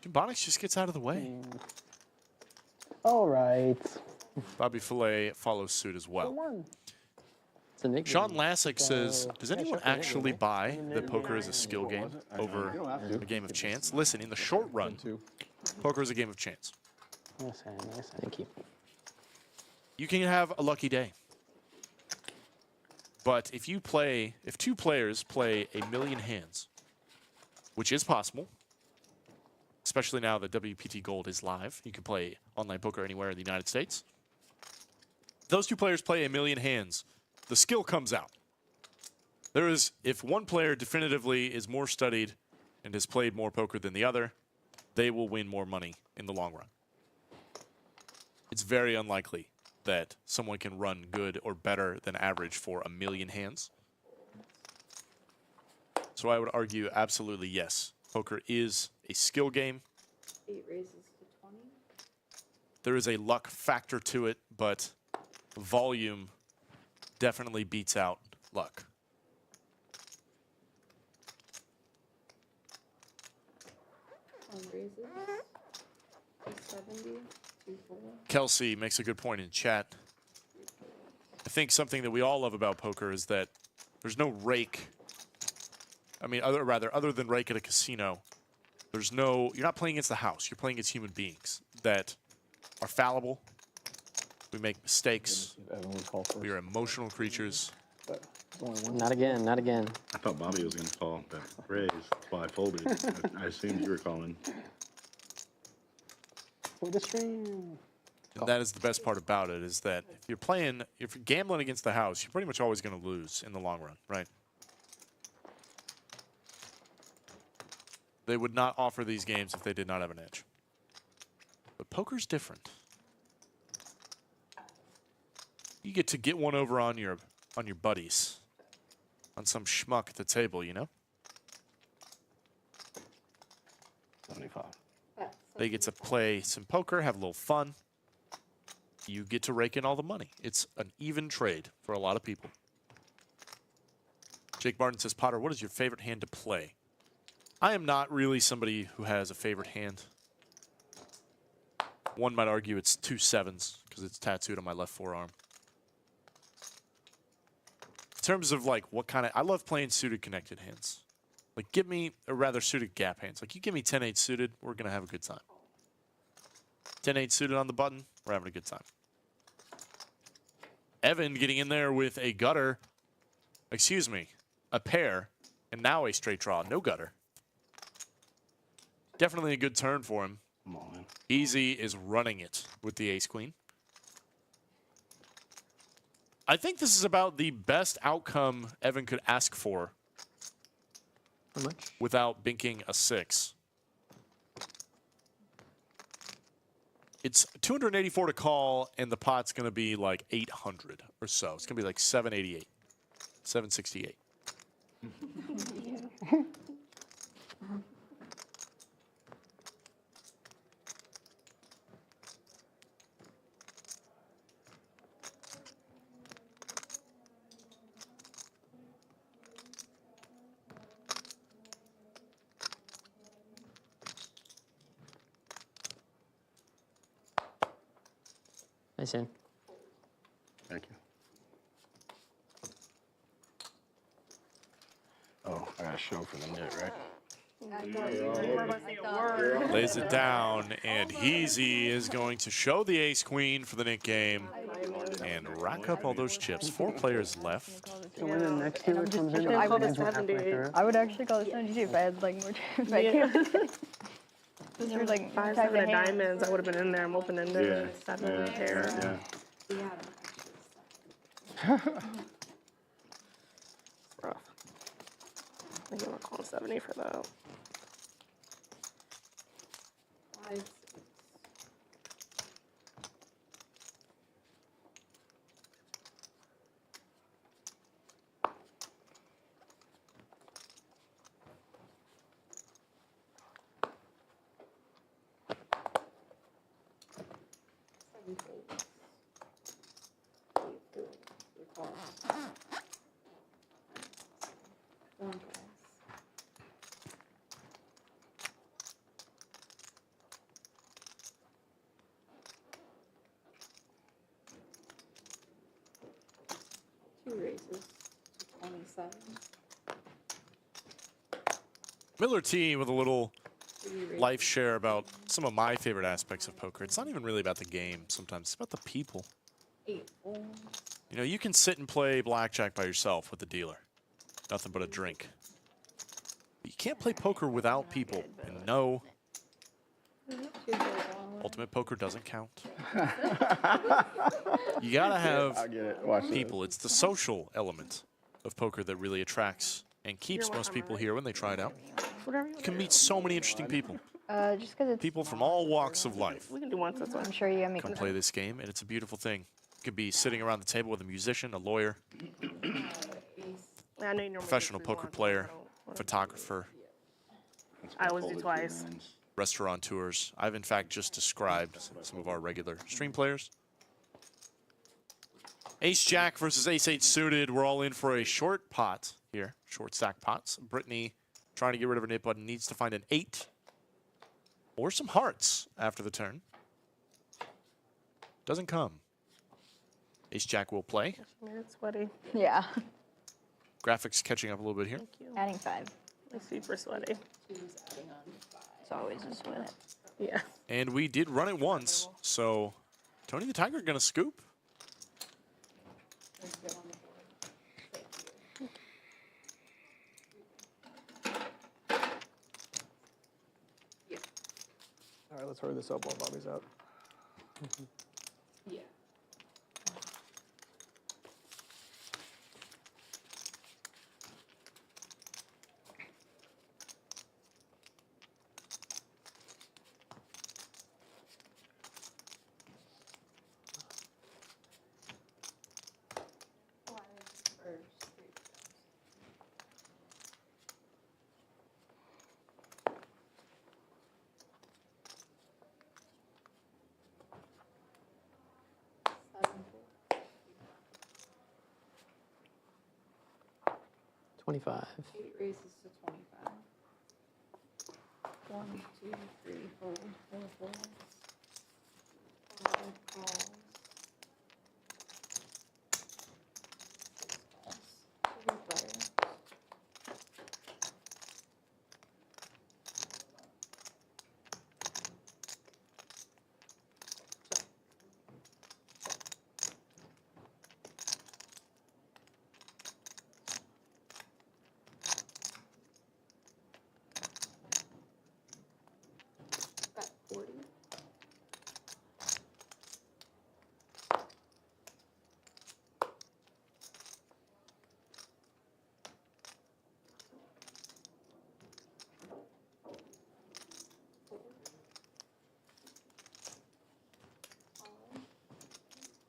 Jim Bonics just gets out of the way. All right. Bobby Fillet follows suit as well. It's a nickname. Sean Lassick says, does yeah, anyone sure. actually buy that poker is a skill game over a game of chance? Listen, in the short run, poker is a game of chance. Nice hand, nice hand. Thank you. You can have a lucky day. But if two players play a million hands, which is possible, especially now that WPT Gold is live, you can play online poker anywhere in the United States. Those two players play a million hands, the skill comes out. If one player definitively is more studied and has played more poker than the other, they will win more money in the long run. It's very unlikely that someone can run good or better than average for a million hands. So I would argue absolutely yes. Poker is a skill game. 8 raises to 20. There is a luck factor to it, but volume definitely beats out luck. Raises to 70, 2-4. Kelsey makes a good point in chat. I think something that we all love about poker is that there's no rake. I mean, other than rake at a casino, you're not playing against the house. You're playing against human beings that are fallible. We make mistakes. Evan would call first. We are emotional creatures. Not again, not again. I thought Bobby was going to call the raise. That's why I folded. I assumed you were calling. For the stream. And that is the best part about it, is that if you're gambling against the house, you're pretty much always going to lose in the long run, right? They would not offer these games if they did not have an edge. But poker's different. You get to get one over on your buddies, on some schmuck at the table, you know? 75. They get to play some poker, have a little fun. You get to rake in all the money. It's an even trade for a lot of people. Jake Barton says, Potter, what is your favorite hand to play? I am not really somebody who has a favorite hand. One might argue it's 2 7s because it's tattooed on my left forearm. In terms of like I love playing suited connected hands. Like suited gap hands. Like you give me 10-8 suited, we're going to have a good time. 10-8 suited on the button. We're having a good time. Evan getting in there with a gutter. Excuse me, a pair, and now a straight draw. No gutter. Definitely a good turn for him. Come on. Easy is running it with the ace-queen. I think this is about the best outcome Evan could ask for How much? without binking a 6. It's 284 to call, and the pot's going to be like 800 or so. It's going to be like 788, 768. Nice in. Thank you. Oh, I got a show for the knit, right? Lays it down, and Heezy is going to show the ace-queen for the knit game and rack up all those chips. 4 players left. So when the next viewer comes in, I and call hands this were halfway 78. through. I would actually call this 92 if I had like more time. If I could. Those are like 5, type 7 of of hands. diamonds. I would have been in there. I'm open-ended. Yeah. 7 pair. Yeah. Rough. I think I'm calling 70 for that. 5, 6. Two raises to 27. Miller T with a little life share about some of my favorite aspects of poker. It's not even really about the game sometimes. It's about the people. 8 folds. You know, you can sit and play blackjack by yourself with the dealer. Nothing but a drink. But you can't play poker without people. And no, ultimate poker doesn't count. You gotta I have get it. Watch people. It's the social element of poker that really attracts and keeps most people here when they try it out. Whatever you You can meet so many interesting people. Just because it's. People from all walks of life We can do once. That's I'm one. sure you gotta make come play this game, and it's a beautiful thing. You could be sitting around the table with a musician, a lawyer, I know you normally do professional 3 poker once, player, I don't- photographer, I always do twice. restaurateurs. I've in fact just described some of our regular stream players. Ace Jack versus Ace 8 suited. We're all in for a short pot here, short stack pots. Brittany, trying to get rid of her knit button, needs to find an 8 or some hearts after the turn. Doesn't come. Ace Jack will play. I mean, it's sweaty. Yeah. Graphics catching up a little bit here. Thank you. Adding 5. It's super sweaty. It's always a sweat. Yeah. And we did run it once, so Tony the Tiger gonna scoop. All right, let's hurry this up while Bobby's out. Yeah. $7. 25. 8 raises to 25. 1, 2, 3, fold, 4 folds. 5 calls. 6 calls. 3 players.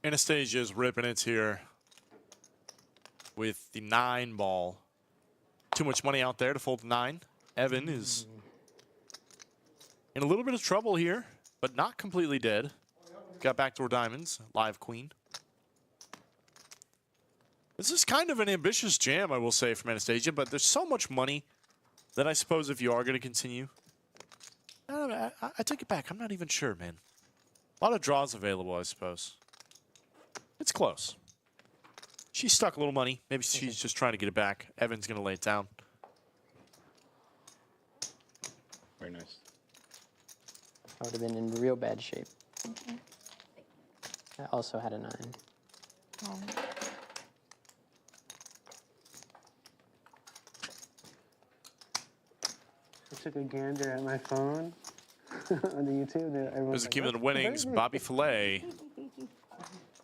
Anastasia is ripping it here with the 9 ball. Too much money out there to fold 9. Evan is in a little bit of trouble here, but not completely dead. Got backdoor diamonds, live queen. This is kind of an ambitious jam, I will say, from Anastasia, but there's so much money that I suppose if you are going to continue, I take it back. I'm not even sure, man. A lot of draws available, I suppose. It's close. She's stuck a little money. Maybe she's just trying to get it back. Evan's going to lay it down. Very nice. I would have been in real bad shape. I also had a 9. Oh. I took a gander at my phone on the YouTube. There's Everyone's the like, cumulative "What's winnings. Brittany?" Bobby Filet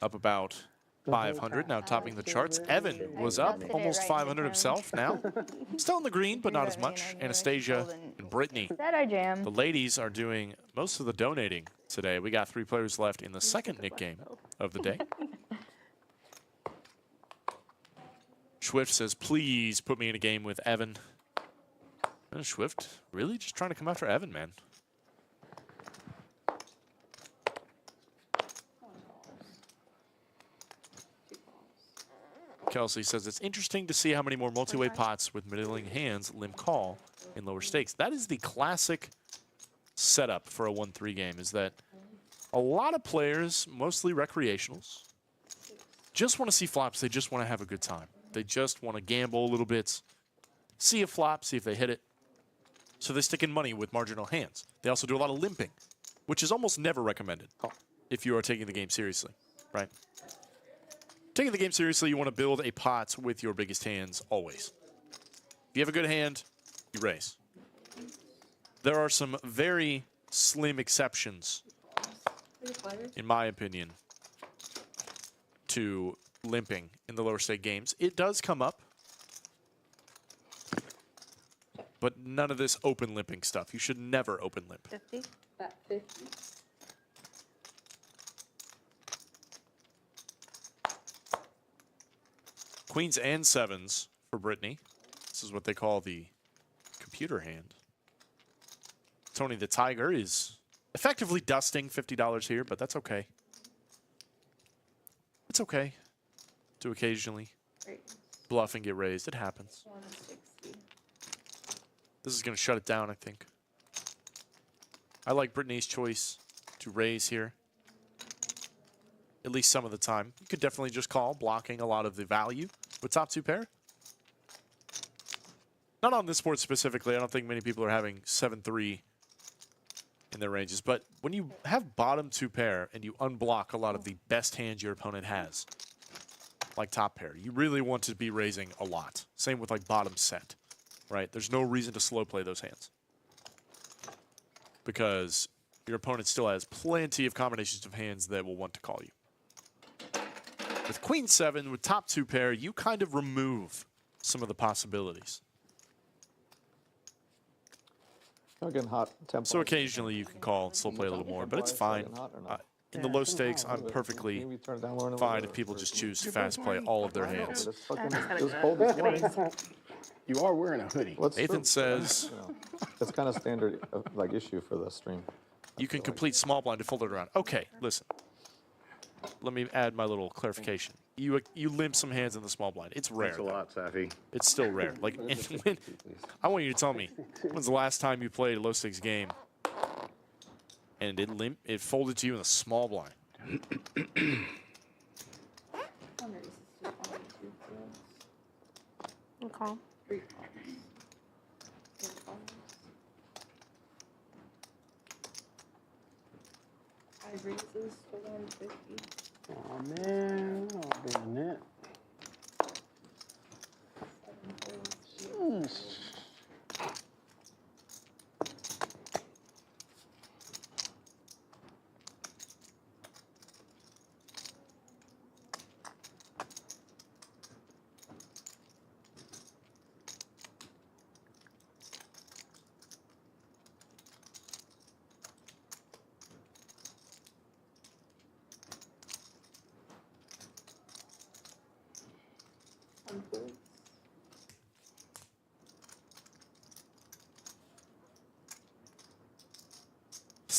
up about 500, now topping the charts. Evan was up almost 500 himself now. Still in the green, but not as much. Anastasia and Brittany. That I jam. The ladies are doing most of the donating today. We got 3 players left in the second Nick game of the day. Swift says, please put me in a game with Evan. Swift really just trying to come after Evan, man. Kelsey says, it's interesting to see how many more multi-way pots with middling hands limp call in lower stakes. That is the classic setup for a 1-3 game, is that a lot of players, mostly recreationals, just want to see flops. They just want to have a good time. They just want to gamble a little bit, see a flop, see if they hit it. So they stick in money with marginal hands. They also do a lot of limping, which is almost never recommended if you are taking the game seriously, right? Taking the game seriously, you want to build a pot with your biggest hands always. If you have a good hand, you raise. There are some very slim exceptions, in my opinion, to limping in the lower stake games. It does come up, but none of this open limping stuff. You should never open limp. 50? That 50. Queens and 7s for Brittany. This is what they call the computer hand. Toni the Tiger is effectively dusting $50 here, but that's okay. It's okay to occasionally bluff and get raised. It happens. 160. This is going to shut it down, I think. I like Brittany's choice to raise here, at least some of the time. You could definitely just call, blocking a lot of the value with top 2 pair. Not on this board specifically. I don't think many people are having 7-3 in their ranges. But when you have bottom 2 pair and you unblock a lot of the best hands your opponent has, like top pair, you really want to be raising a lot. Same with like bottom set, right? There's no reason to slow play those hands, because your opponent still has plenty of combinations of hands that will want to call you. With Queen 7, with top 2 pair, you kind of remove some of the possibilities. Still getting hot tempo. So occasionally you can call and still play a little more, but it's fine. In the low stakes, I'm perfectly fine if people just choose to fast play all of their hands. You are wearing a hoodie. Nathan says It's kind of standard like issue for the stream. you can complete small blind to fold it around. Okay, listen. Let me add my little clarification. You limp some hands in the small blind. It's rare. Thanks a lot, Safi. It's still rare. Like, I want you to tell me, when's the last time you played a low stakes game and it folded to you in the small blind? Okay. 3 calls. 4 calls. 5 raises to 150. Oh man, I'll be in it. 7 folds.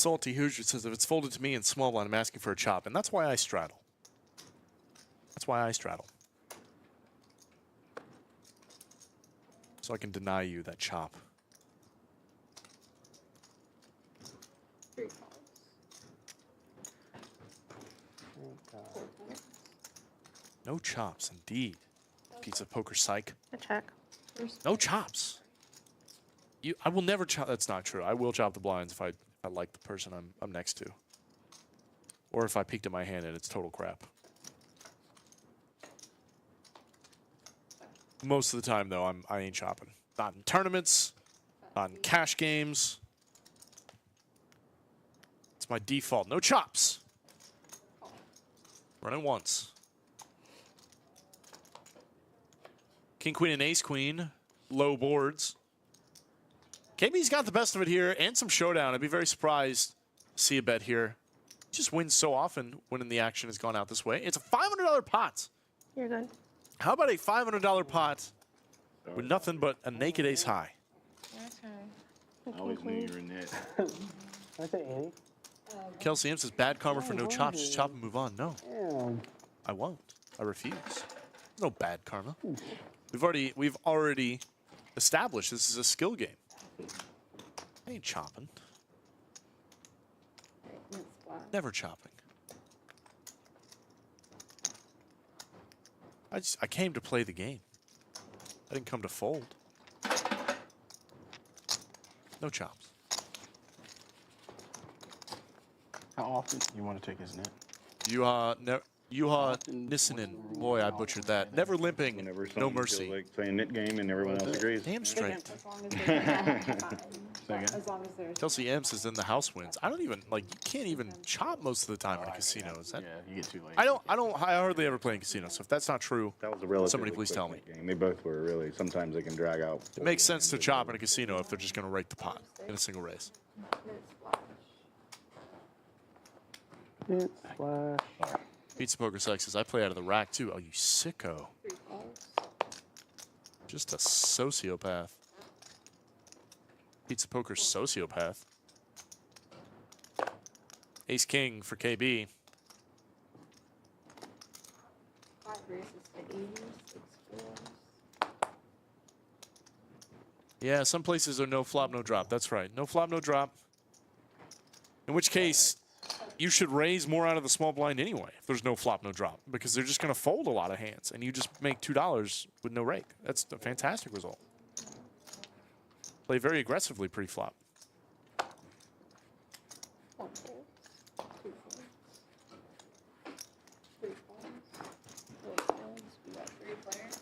Salty Hoosier says, if it's folded to me in small blind, I'm asking for a chop. And that's why I straddle. That's why I straddle. So I can deny you that chop. Three calls. No chops, indeed. Piece of poker psych. I check. No chops. I will never chop. That's not true. I will chop the blinds if I like the person I'm next to, or if I peeked at my hand and it's total crap. Most of the time, though, I ain't chopping. Not in tournaments, not in cash games. It's my default. No chops. Running once. King, queen, and ace, queen. Low boards. KB's got the best of it here and some showdown. I'd be very surprised to see a bet here. He just wins so often when the action has gone out this way. It's a $500 pot. You're good. How about a $500 pot with nothing but a naked ace high? I always knew you were in it. I say 80. Kelsey M says, bad karma for no chops. Just chop and move on. No, Damn. I won't. I refuse. No bad karma. We've already established this is a skill game. I ain't chopping. Never chopping. I came to play the game. I didn't come to fold. No chops. How often do you want to take his net? Yuha Nissinen. Boy, I butchered that. Never limping, Whenever no someone mercy. feels like saying knit game and everyone else agrees. Damn straight. As long as there's as long as there's Kelsey M says then the house wins. I don't even you can't even chop most of the time in a casino. Is that? Yeah, you get too late. I hardly ever play in casinos. So if that's not true, That was a relatively somebody please quick tell me. game. They both were really. Sometimes they can drag out. It makes sense to chop in a casino if they're just going to rake the pot in a single race. It's flash. Pizza Poker Sex says I play out of the rack too. Oh, you sicko. three calls. Just a sociopath. Pizza Poker sociopath. Ace King for KB. 5 races to 80, 6 fours. Yeah, some places are no flop, no drop. That's right. No flop, no drop. In which case, you should raise more out of the small blind anyway if there's no flop, no drop. Because they're just going to fold a lot of hands, and you just make $2 with no rake. That's a fantastic result. Play very aggressively pre-flop. 1 fold, 2 folds, 3 folds, 4 folds. We got 3 players.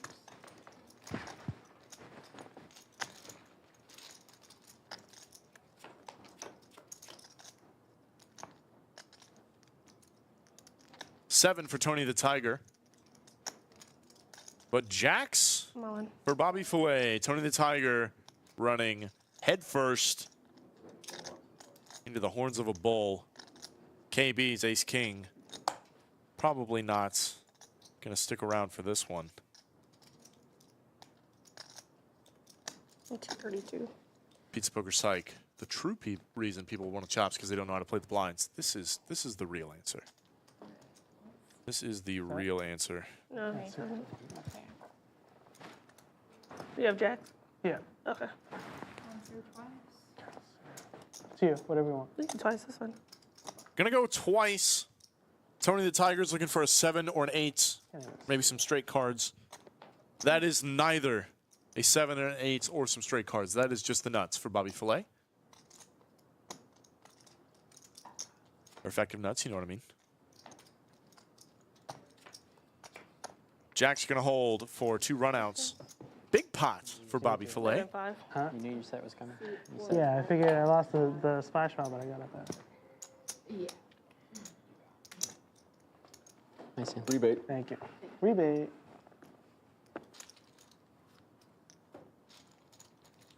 Seven for Tony the Tiger. But jacks Mullen. for Bobby Fillet. Tony the Tiger running head first into the horns of a bull. KB's ace king. Probably not going to stick around for this one. 232. Pizza Poker Psych. The true reason people want to chop is because they don't know how to play the blinds. This is the real answer. This is the real answer. No. Okay. You have jacks? Yeah. Okay. 1 through twice. It's you. Whatever you want. You can twice this one. Gonna go twice. Tony the Tiger's looking for a 7 or an 8. Maybe some straight cards. That is neither a 7 or an 8 or some straight cards. That is just the nuts for Bobby Fillet. Or effective nuts, you know what I mean. Jack's gonna hold for 2 runouts. Big pot for Bobby Fillet. 5. You knew your set was coming? Yeah, I figured I lost the splash pile, but I got it back. Yeah. Nice hand. Rebate. Thank you. Rebate.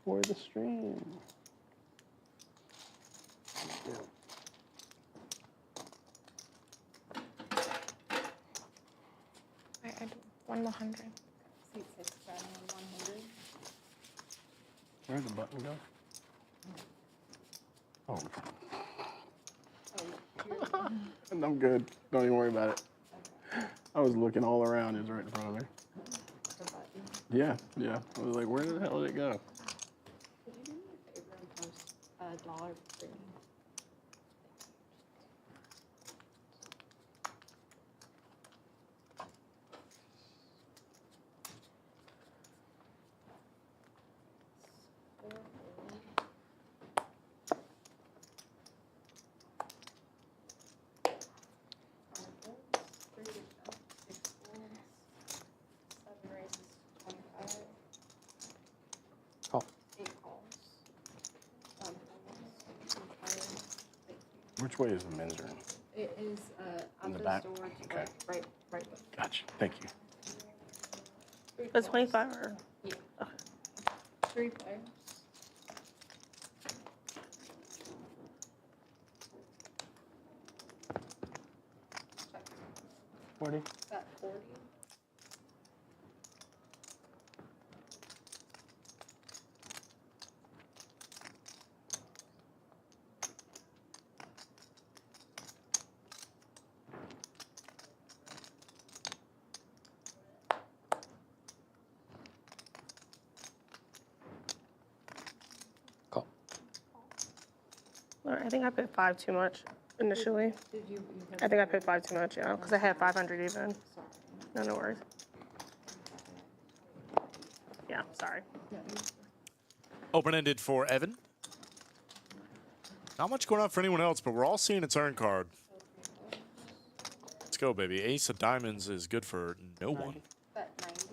For the stream. I do 1 more 100. Seat 6, starting on 100. Where'd the button go? Oh. I'm good. Don't even worry about it. I was looking all around. It was right in front of me. Yeah, yeah. I was like, where the hell did it go? Could you do me a favor and post $1 for me? Call. 8 calls. Which way is the men's room? It is In out the the back? door to Okay. right. Gotcha. Thank you. It's 25 or? Yeah. 3 players. Check. 40. Is that 40? Call. All right, I think I put 5 too much initially. Did you? I think I put 5 too much, yeah, because I had 500 even. Sorry. No, no worries. Yeah, sorry. Open-ended for Evan. Not much going on for anyone else, but we're all seeing a turn card. Let's go, baby. Ace of diamonds is good for no one. Bet 90.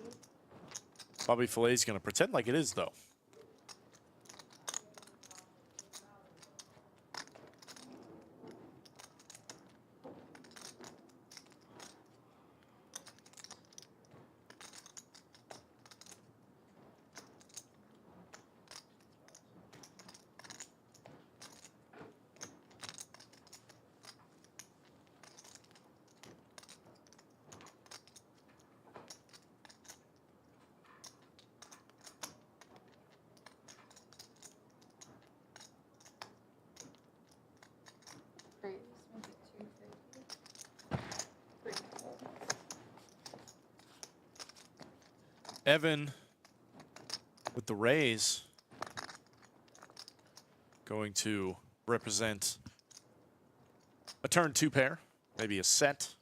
Bobby Fillet's going to pretend like it is, though. Great. Let's make it 250. 3 calls. Evan with the raise going to represent a turn 2 pair, maybe a set.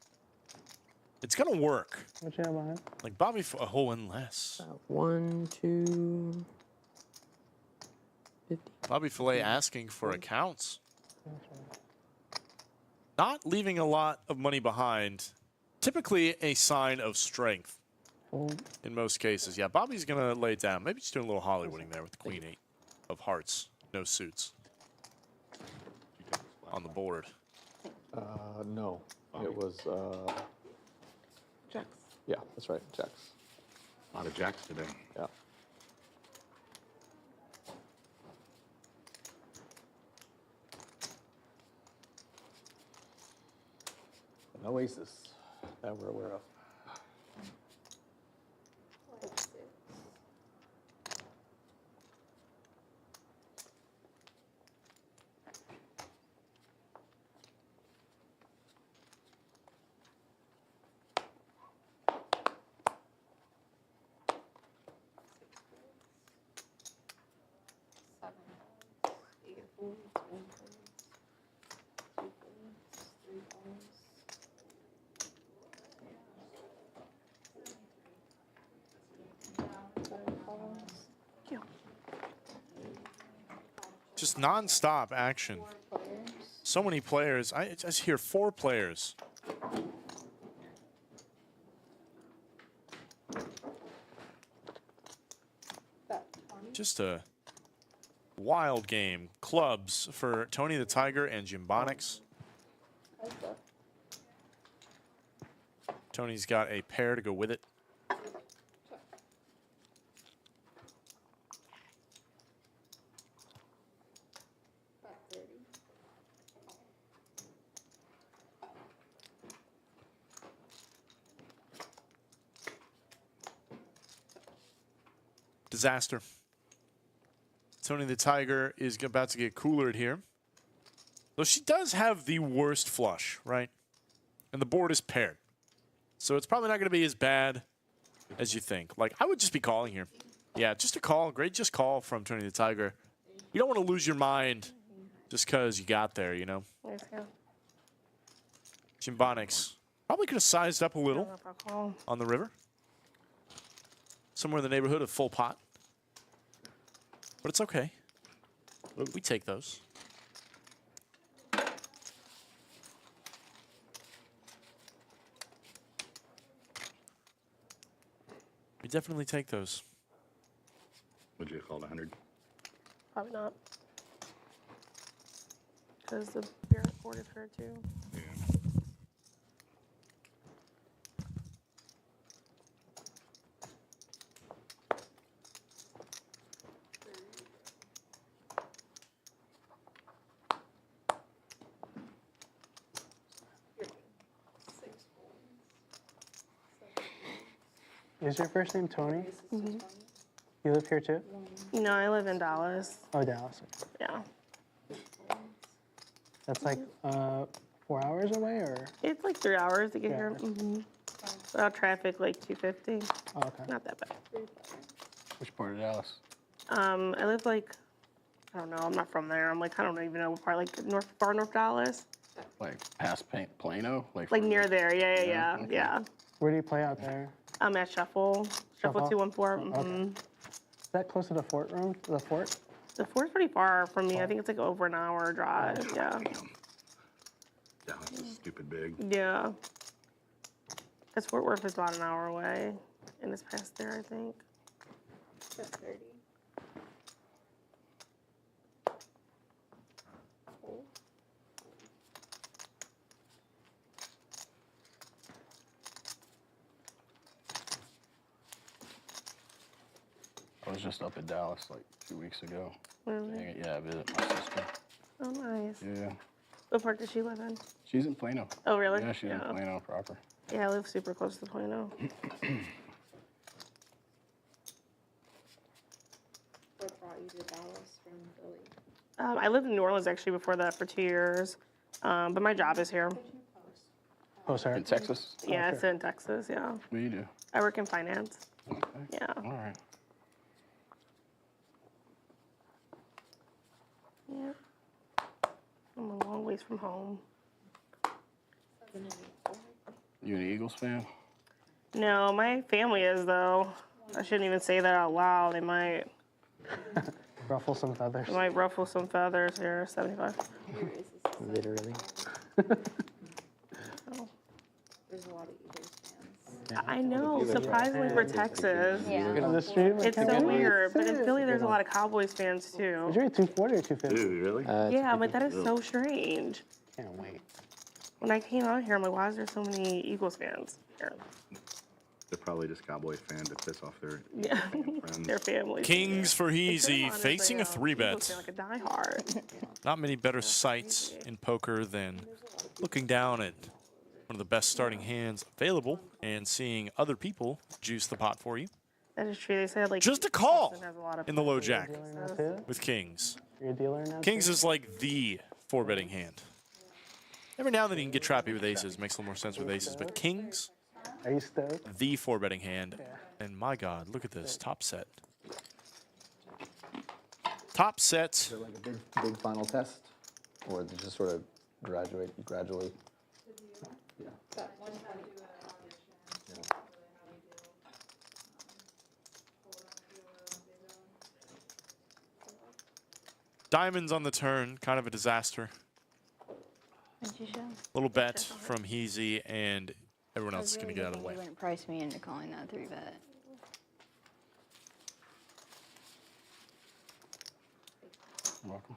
It's going to work. What you have behind? Like Bobby, a whole and less. 1, 2, 50. Bobby Fillet asking for accounts. Not leaving a lot of money behind. Typically a sign of strength Fold. in most cases. Yeah, Bobby's going to lay it down. Maybe just doing a little Hollywooding there with the Queen 8 of hearts. No suits on the board. No. It was, Jacks. yeah, that's right, Jacks. A lot of jacks today. Yeah. No aces that we're aware of. 5, 6. Just non-stop action. So many players. I just hear 4 players. Just a wild game. Clubs for Toni the Tiger and Jimbonix. Tony's got a pair to go with it. Disaster. Toni the Tiger is about to get coolered here. Though she does have the worst flush, right? And the board is paired. So it's probably not going to be as bad as you think. Like, I would just be calling here. Yeah, just a call. Great just call from Toni the Tiger. You don't want to lose your mind just because you got there, you know? Let's go. Jimbonics probably could have sized up a I don't little know if I'll call. on the river. Somewhere in the neighborhood of full pot. But it's okay. We take those. We definitely take those. Would you have called 100? Probably not. Because the Barrett board is fair too. Yeah. Is your first name Toni? Mm-hmm. You live here too? No, I live in Dallas. Oh, Dallas. Yeah. That's like 4 hours away, or? It's like 3 hours to get Yeah. here. Mm-hmm. Without traffic, like 250. Oh, okay. Not that bad. Which part of Dallas? I live like, I don't know, I'm not from there. I'm like, I don't even know what part, like far north Dallas. Like past Plano? Like further? near there, yeah. okay. Yeah. Where do you play out there? I'm at Shuffle. Shuffle Shuffle? 214. Okay. Mm-hmm. Is that close to the fort room? The fort? The fort's pretty far from me. I think it's like over an hour drive. Yeah. Dallas is stupid big. Yeah. Because Fort Worth is about an hour away. And it's past there, I think. That's 30. I was just up in Dallas like 2 weeks ago. Really? Yeah, visit my sister. Oh, nice. Yeah. What part does she live in? She's in Plano. Oh, really? Yeah, she's in Plano proper. Yeah, I live super close to Plano. What brought you to Dallas from Philly? I lived in New Orleans actually before that for 2 years. But my job is here. Oh, sorry. In Texas? Yeah, it's in Texas, yeah. What do you do? I work in finance. Okay. Yeah. All right. Yeah. I'm a long ways from home. You an Eagles fan? No, my family is though. I shouldn't even say that out loud. They might Ruffle some feathers. ruffle some feathers here. 75. Literally. Oh. There's a lot of Eagles fans. I know, surprisingly for Texas. On the stream? It's so weird, but in Philly there's a lot of Cowboys fans too. Did you get 240 or 250? Dude, really? Yeah, but that is so strange. Can't wait. When I came out here, I'm like, why is there so many Eagles fans here? They're probably just Cowboys fan to piss off their Yeah, friends. their families. Kings for They Easy, could've facing a honestly, 3-bet. Eagles fan, like a diehard. Not many better sights in poker than looking down at one of the best starting hands available and seeing other people juice the pot for you. That is true. They said like Just a call Texas has a lot of in the low jack Dealer now too? with Kings. You're a dealer now Kings too? is like the 4-betting hand. Every now and then you can get trappy with aces. Makes a little more sense with aces. But Kings, Are you stoked? the 4-betting hand. And my God, look at this. Top set. Top set. Is it like a big final test? Or is it just sort of gradually? Yeah. Diamonds on the turn. Kind of a disaster. What'd you show? Little bet from Heezy, and everyone else is going to get out of the way. You wouldn't price me into calling that 3-bet. You're welcome.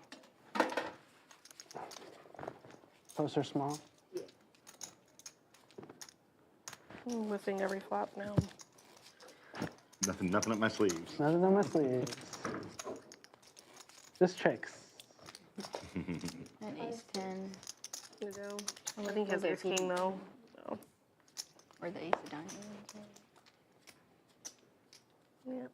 Posts are small. I'm whiffing every flop now. Nothing up my sleeves. Nothing on my sleeves. Just tricks. An ace-10 You know, I think he has ace king though. So, or the ace of diamonds. yeah.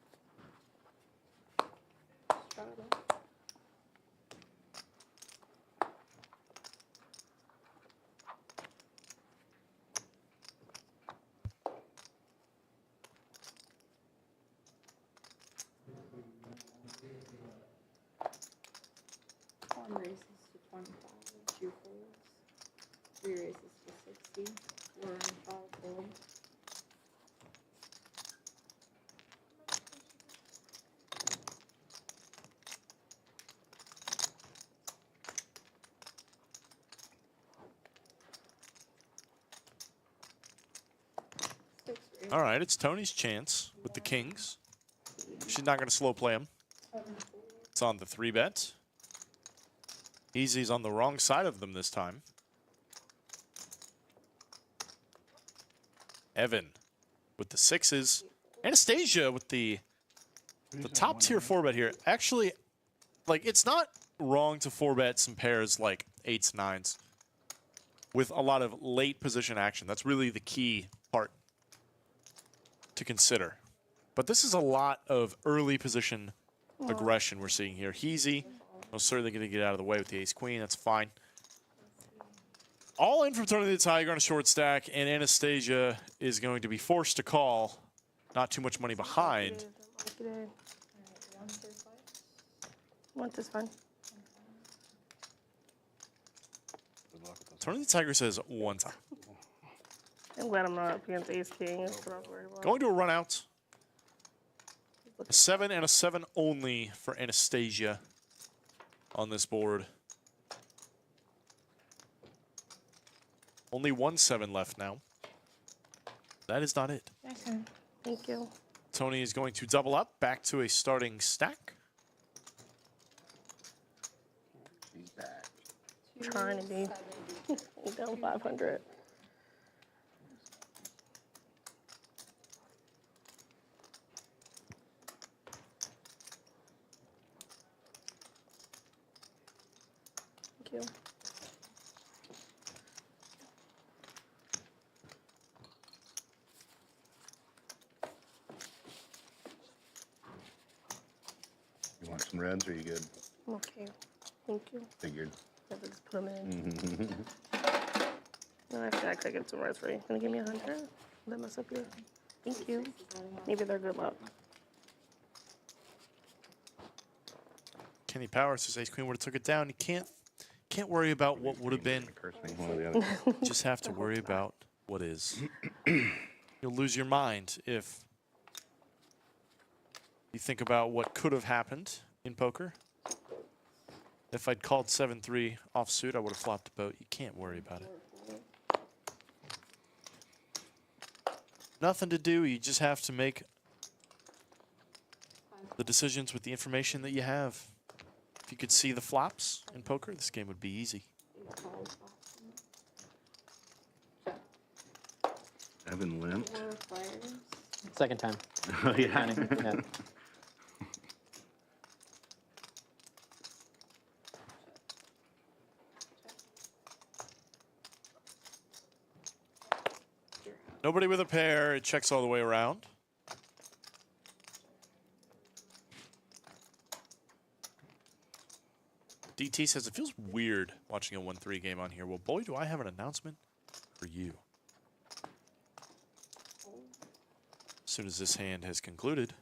All right, it's Tony's chance with the kings. She's not going to slow play him. It's on the 3-bet. Easy's on the wrong side of them this time. Evan with the 6s. Anastasia with the top tier 4-bet here. Actually, like, it's not wrong to 4-bet some pairs like 8s, 9s with a lot of late position action. That's really the key part to consider. But this is a lot of early position aggression we're seeing here. Heezy, most certainly going to get out of the way with the ace-queen. That's fine. All in from Toni the Tiger on a short stack, and Anastasia is going to be forced to call. Not too much money behind. Once is fine. Toni the Tiger says one time. I'm glad I'm not up against ace king. That's what I was worried about. Going to a run out. A 7 and a 7 only for Anastasia on this board. Only 1 7 left now. That is not it. Okay. Thank you. Toni is going to double up back to a starting stack. She's back. Trying to be down 500. Thank you. You want some reds or are you good? Okay. Thank you. Figured. I have to just put them in. No, I have to act like it's some rest for you. Gonna give me 100? That mess up here. Thank you. Maybe they're good luck. Kenny Powers says ace queen would have took it down. You can't worry about what would have been. Curse me, one or the other. You just have to worry about what is. You'll lose your mind if you think about what could have happened in poker. If I'd called 7-3 offsuit, I would have flopped a boat. You can't worry about it. Nothing to do. You just have to make the decisions with the information that you have. If you could see the flops in poker, this game would be easy. Evan limped. Second time. Oh, yeah. Counting, yeah. Nobody with a pair. It checks all the way around. DT says, it feels weird watching a 1-3 game on here. Well, boy, do I have an announcement for you. As soon as this hand has concluded.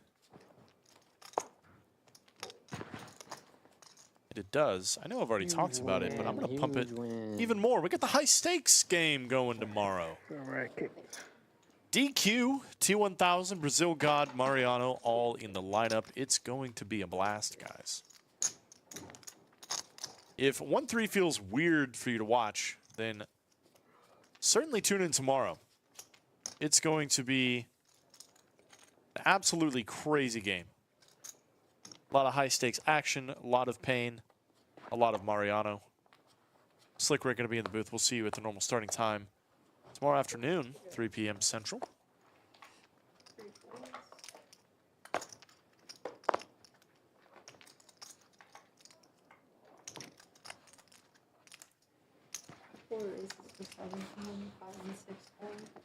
And it does. I know I've already talked about it, but I'm going to pump it even more. We got the high stakes game going tomorrow. DQ, T1000, Brazil God, Mariano, all in the lineup. It's going to be a blast, guys. If 1-3 feels weird for you to watch, then certainly tune in tomorrow. It's going to be an absolutely crazy game. A lot of high-stakes action, a lot of pain, a lot of Mariano. Slick Rick going to be in the booth. We'll see you at the normal starting time tomorrow afternoon, 3 p.m. Central.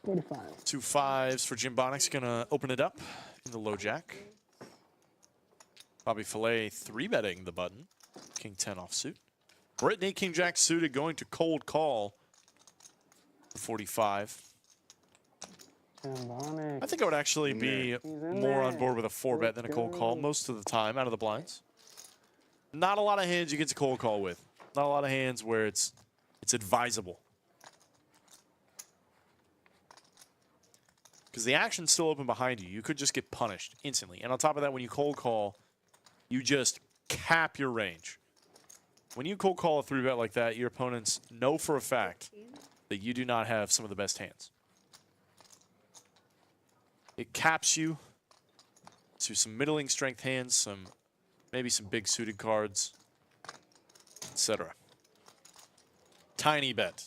$45. 2 5s for Jim Bonix. Going to open it up in the low jack. Bobby Filet 3-betting the button. King 10 offsuit. Brittney, King Jack suited, going to cold call for 45. I think I would actually be more on board with a 4-bet than a cold call most of the time out of the blinds. Not a lot of hands you get to cold call with. Not a lot of hands where it's advisable. Because the action's still open behind you. You could just get punished instantly. And on top of that, when you cold call, you just cap your range. When you cold call a 3-bet like that, your opponents know for a fact that you do not have some of the best hands. It caps you to some middling strength hands, maybe some big suited cards, etc. Tiny bet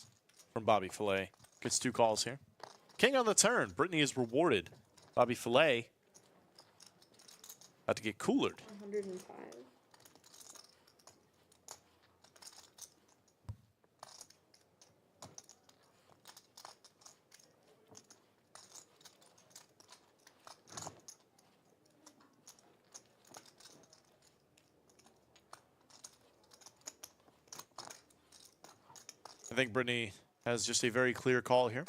from Bobby Fillet. Gets 2 calls here. King on the turn. Brittany is rewarded. Bobby Fillet about to get coolered. 105. I think Brittany has just a very clear call here.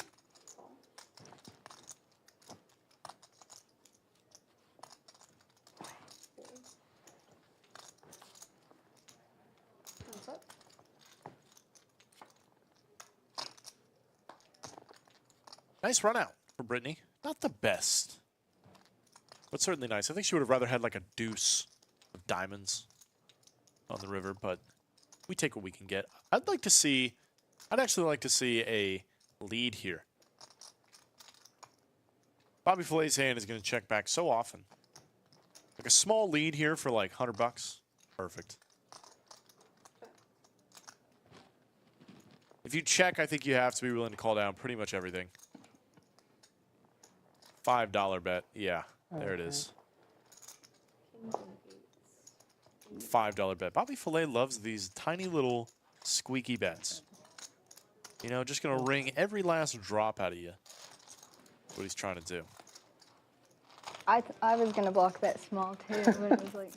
Thumbs up. Nice run out for Brittany. Not the best, but certainly nice. I think she would have rather had like a deuce of diamonds on the river, but we take what we can get. I'd actually like to see a lead here. Bobby Fillet's hand is going to check back so often. Like a small lead here for like $100. Perfect. If you check, I think you have to be willing to call down pretty much everything. $5 bet. Yeah, there it is. $5 bet. Bobby Fillet loves these tiny little squeaky bets. You know, just going to wring every last drop out of you. What he's trying to do. I was gonna block that small too, but it was like.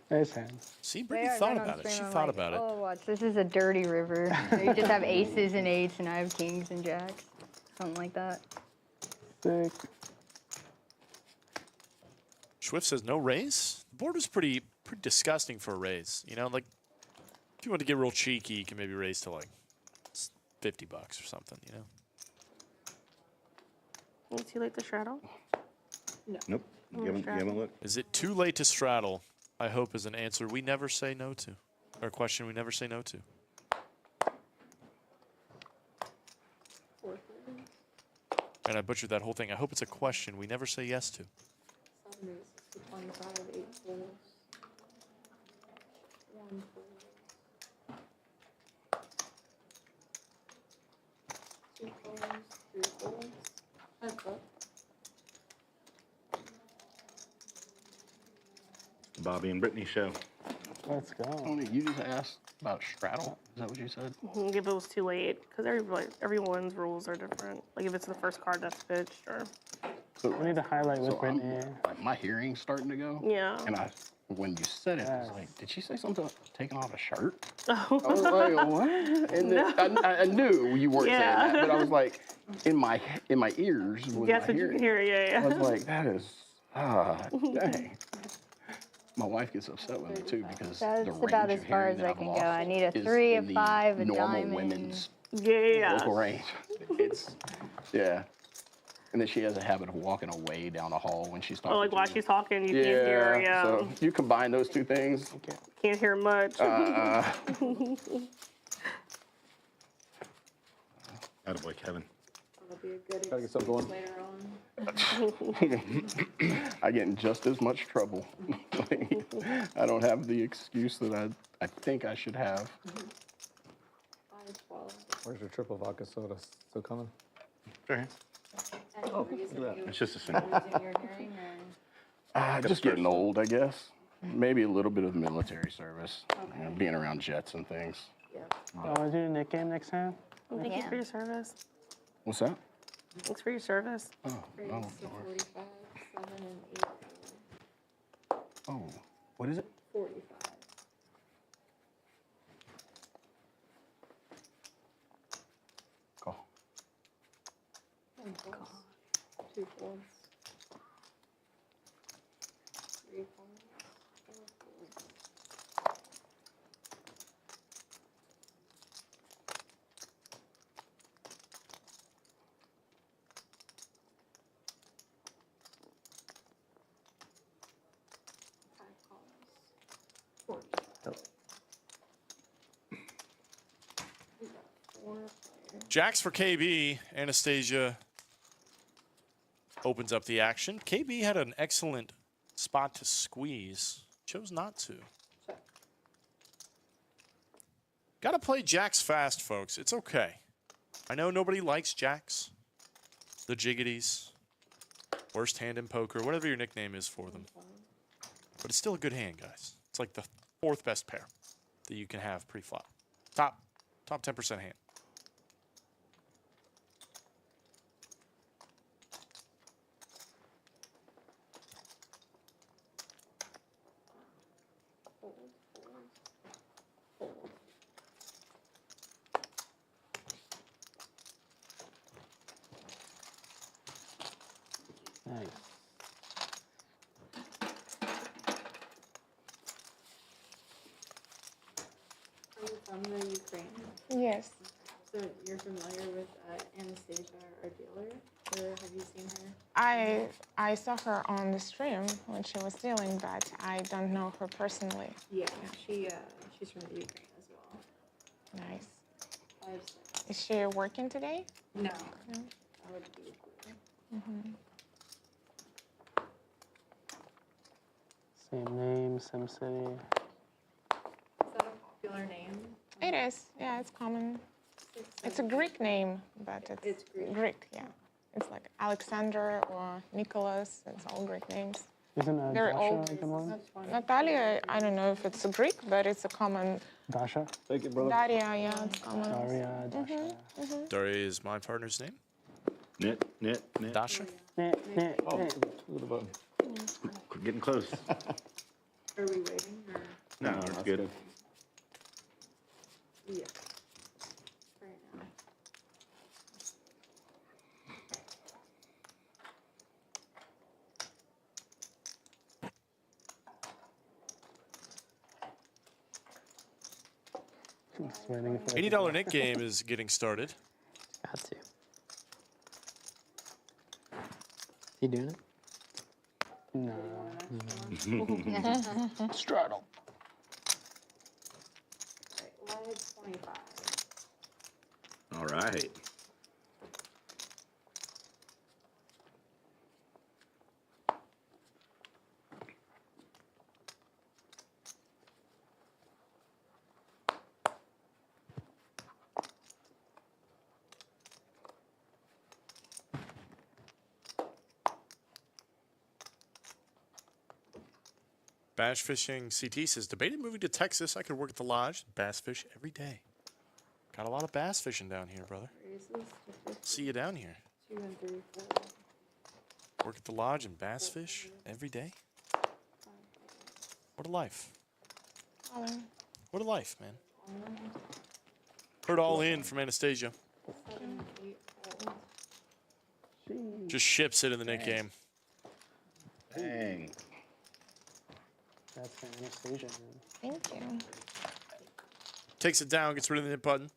Nice hands. See, Brittany thought about it. She thought about it. Oh, watch, this is a dirty river. You just have aces and eights, and I have kings and jacks, something like that. Sick. Schwift says no raise. The board was pretty disgusting for a raise. You know, like if you want to get real cheeky, you can maybe raise to like $50 or something. You know. Is it too late to straddle? Nope. You haven't looked. Is it too late to straddle? I hope is an answer we never say no to, or a question we never say no to. 430. And I butchered that whole thing. I hope it's a question we never say yes to. 7 is 25, 8 fours. 1 four. 2 fours, 3 fours. Heads up. Bobby and Brittany show. Let's go. Tony, you just asked about straddle. Is that what you said? If it was too late, because everyone's rules are different. Like if it's the first card that's pitched, or We need to highlight with Brittany. Like my hearing's starting to go. yeah. And when you said it, I was like, did she say something about taking off a shirt? Oh. I was like, what? And then I knew you weren't saying that, but I was like, in my ears was Yes, my you hearing. can hear it, yeah. I was like, that is, dang. My wife gets upset with me too because That's the about range as of far hearing as that I I'm can off go. I need a is 3, a in the 5, a normal diamond. women's Yeah. local range. It's, yeah. And then she has a habit of walking away down the hall when she's talking. Oh, like while to me. she's talking, you can't hear her, yeah. So you combine those two things. Can't hear much. Attaboy, Kevin. That'll be a good Gotta get something excuse going. later on. I get in just as much trouble. I don't have the excuse that I think I should have. 5, 12. Where's your triple vodka soda? Still coming? Sure. Any reason you It's just a single. losing your hearing or? Just getting old, I guess. Maybe a little bit of military service. You know, being around jets and things. Yeah. Oh, want to do the Nick game next time? Thank you for your service. What's that? Thanks for your service. Oh, Raise oh, to Lord. 45, 7 and 8. Oh, what is it? 45. Call. 1 fours. 2 fours. 3 fours. 4 fours. Calls. 40. We got 4 players. Jacks for KB. Anastasia opens up the action. KB had an excellent spot to squeeze. Chose not to. Got to play jacks fast, folks. It's okay. I know nobody likes jacks. The jiggities. Worst hand in poker. Whatever your nickname is for them. But it's still a good hand, guys. It's like the 4th best pair that you can have pre-flop. Top 10% hand. Nice. Are you from the Ukraine? Yes. So you're familiar with Anastasia, our dealer? Or have you seen her? I saw her on the stream when she was dealing, but I don't know her personally. Yeah, she's from the Ukraine as well. Nice. 5'6". Is she working today? No. No. That would be cool. Same name, same city. Is that a popular name? It is. Yeah, it's common. It's a Greek name, but It's Greek. Greek, yeah. It's like Alexander or Nicholas. It's all Greek names. Isn't They're Dasha all- like a mom? That's fun. Natalia, I don't know if it's a Greek, but it's a common. Dasha? Thank you, brother. Daria, yeah, it's common. Daria, Dasha. Daria is my partner's name. Knit. Dasha. Oh, look at the button. Getting close. Are we waiting or? No, it's good. Yeah. Right now. Just waiting for it to $80 Nick game is getting started. Got to. You doing it? No. Straddle. Right, live 25. All right. Bass fishing CT says, debated moving to Texas. I could work at the lodge. Bass fish every day. Got a lot of bass fishing down here, brother. Raises to 50, See you down here. 2 and 3, 4. Work at the lodge and bass fish every day. What a life. What a life, man. Heard all in from Anastasia. 7, 8, 4. Just ships it in the Nick game. Dang. That's Anastasia, man. Thank you. Takes it down, gets rid of the hit button.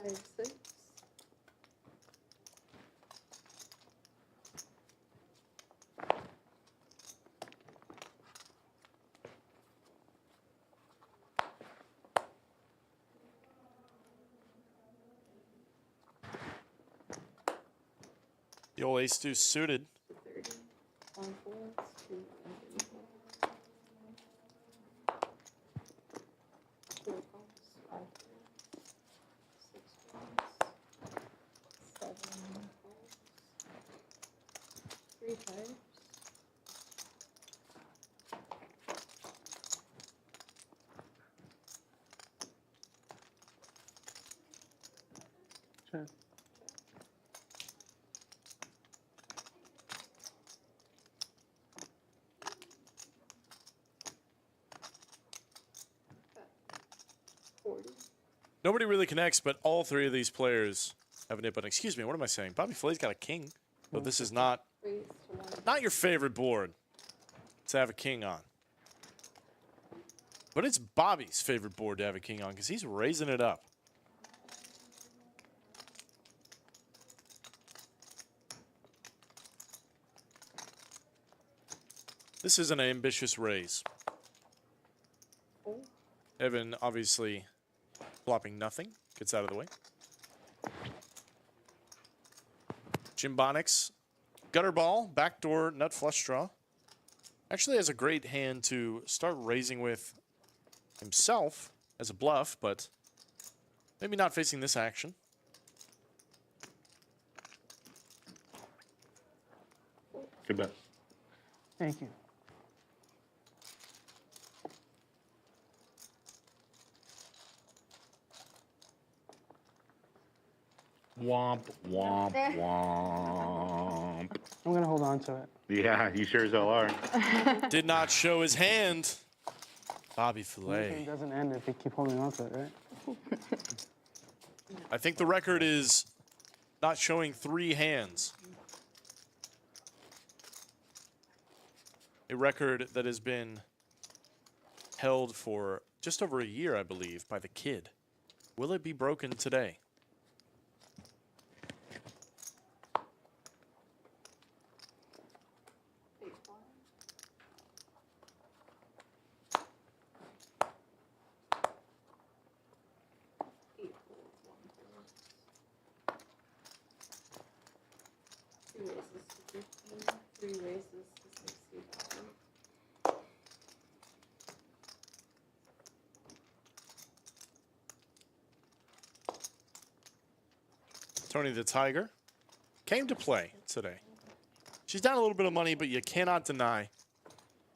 Live 6. The old ace deuce suited. 30. 1 fours, 2 and 34. 4 calls, 5 fours, 6 calls, 7 calls, 3 pipes. Sure. Nobody really connects, but all three of these players have an hit button. Excuse me, what am I saying? Bobby Flay's got a king, but this is not your favorite board to have a king on. But it's Bobby's favorite board to have a king on because he's raising it up. This is an ambitious raise. Evan obviously flopping nothing. Gets out of the way. Jim Bonix, gutter ball, backdoor nut flush draw. Actually has a great hand to start raising with himself as a bluff, but maybe not facing this action. Good bet. Thank you. Womp, womp, womp. I'm gonna hold on to it. Yeah, you sure as hell are. Did not show his hand. Bobby It Filet. doesn't end if you keep holding on to it, right? I think the record is not showing 3 hands. A record that has been held for just over a year, I believe, by the kid. Will it be broken today? Three races to 60,000. Toni the Tiger came to play today. She's down a little bit of money, but you cannot deny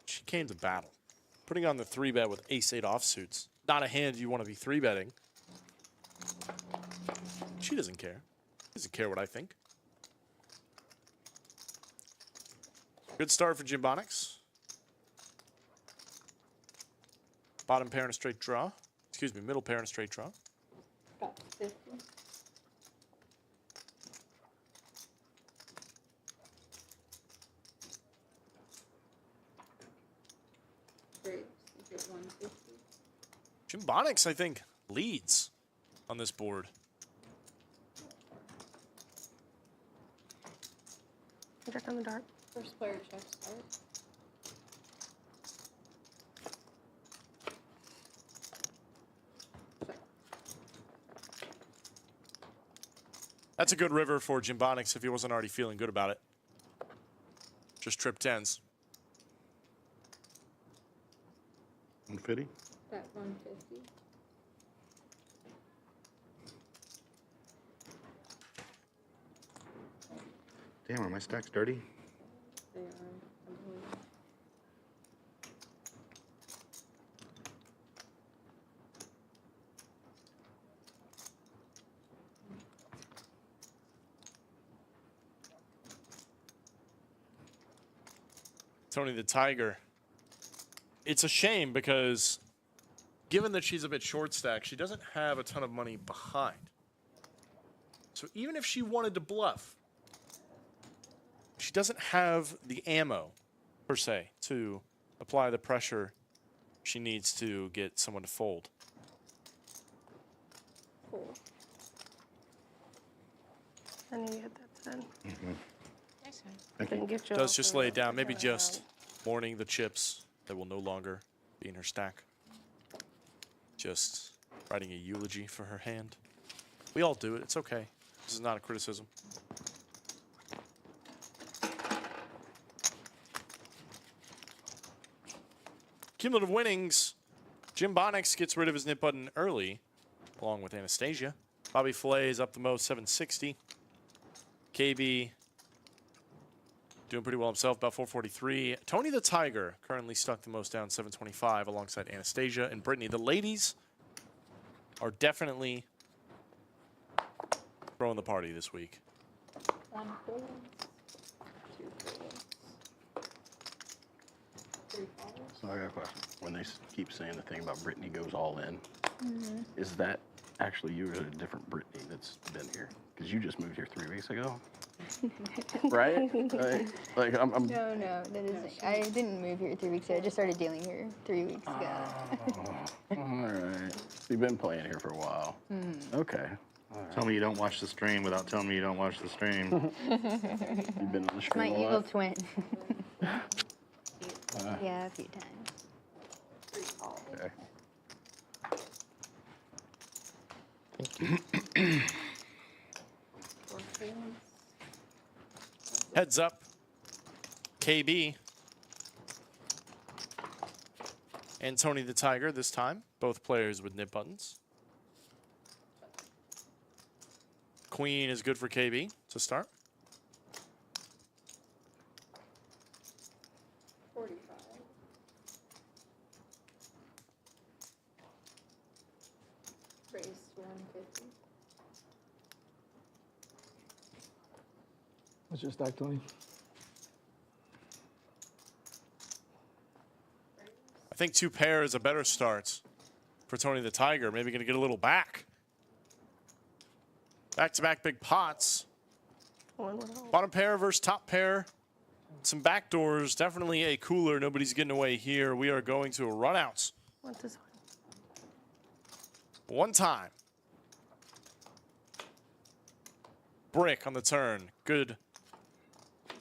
she came to battle. Putting on the 3-bet with ace-8 offsuits. Not a hand you want to be 3-betting. She doesn't care. Doesn't care what I think. Good start for Jim Bonix. Bottom pair and a straight draw. Excuse me, middle pair and a straight draw. Got 50. Great, you get 150. Jim Bonix, I think, leads on this board. Check on the dark. First player check start. That's a good river for Jim Bonix if he wasn't already feeling good about it. Just trip 10s. 150? Bet 150. Damn, are my stacks dirty? They are, I believe. Toni the Tiger. It's a shame because given that she's a bit short stacked, she doesn't have a ton of money behind. So even if she wanted to bluff, she doesn't have the ammo, per se, to apply the pressure she needs to get someone to fold. Cool. I knew you had that 10. Yes, sir. Didn't get you Does off just the- lay it down, maybe just mourning the chips that will no longer be in her stack. Just writing a eulogy for her hand. We all do it, it's okay. This is not a criticism. Cumulative winnings. Jim Bonix gets rid of his nip button early, along with Anastasia. Bobby Filet is up the most, 760. KB doing pretty well himself, about 443. Toni the Tiger currently stuck the most down, 725, alongside Anastasia and Brittany. The ladies are definitely throwing the party this week. 1 folds, 2 folds, 3 folds. So I got a question. When they keep saying the thing about Brittany goes all in, is that actually you or is it a different Brittany that's been here? Because you just moved here 3 weeks ago. Right? Like I'm No, that isn't. I didn't move here 3 weeks ago. I just started dealing here 3 weeks ago. all right. You've been playing here for a while. Okay. Tell me you don't watch the stream without telling me you don't watch the stream. You've been on the My stream a evil lot. twin. Yeah, a few times. 3 calls. Okay. 4 queens. Heads up. KB and Tony the Tiger this time. Both players with nip buttons. Queen is good for KB to start. 45. Raise to 150. What's your stack, Tony? I think 2 pair is a better start for Tony the Tiger. Maybe going to get a little back. Back-to-back big pots. Bottom pair versus top pair. Some back doors. Definitely a cooler. Nobody's getting away here. We are going to a run-outs. Want this One time. Brick on the turn. Good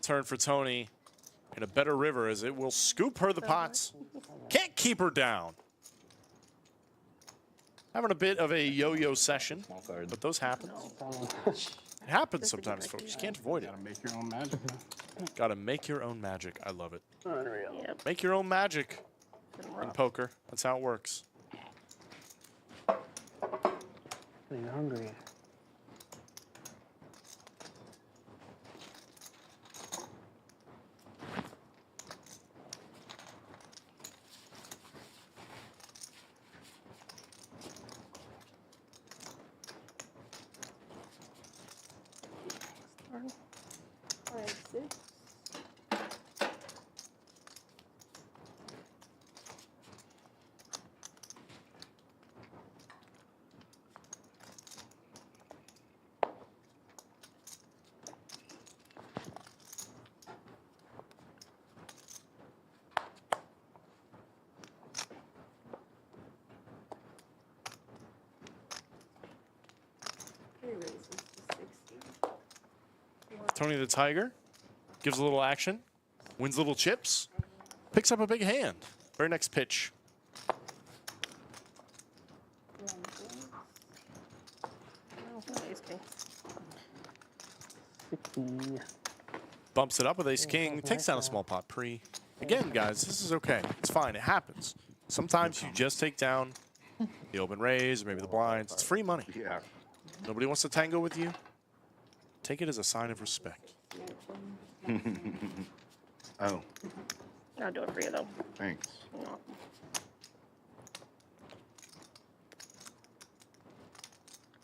turn for Tony. And a better river as it will scoop her the pots. Can't keep her down. Having a bit of a yo-yo session, but those happen. It happens sometimes, folks. You can't avoid it. Gotta make your own magic. Gotta make your own magic. I love it. Unreal. Yep. Make your own magic in poker. That's how it works. Getting hungry. Darn. 5, 6. Three raises to 60. Tony the Tiger gives a little action, wins little chips, picks up a big hand. Very next pitch. 1 queen. Oh, ace king. 60. Bumps it up with ace king, takes down a small pot pre. Again, guys, this is okay. It's fine. It happens. Sometimes you just take down the open raise, or maybe the blinds. It's free money. Yeah. Nobody wants to tango with you. Take it as a sign of respect. Oh, I'll do it for you though. thanks. No.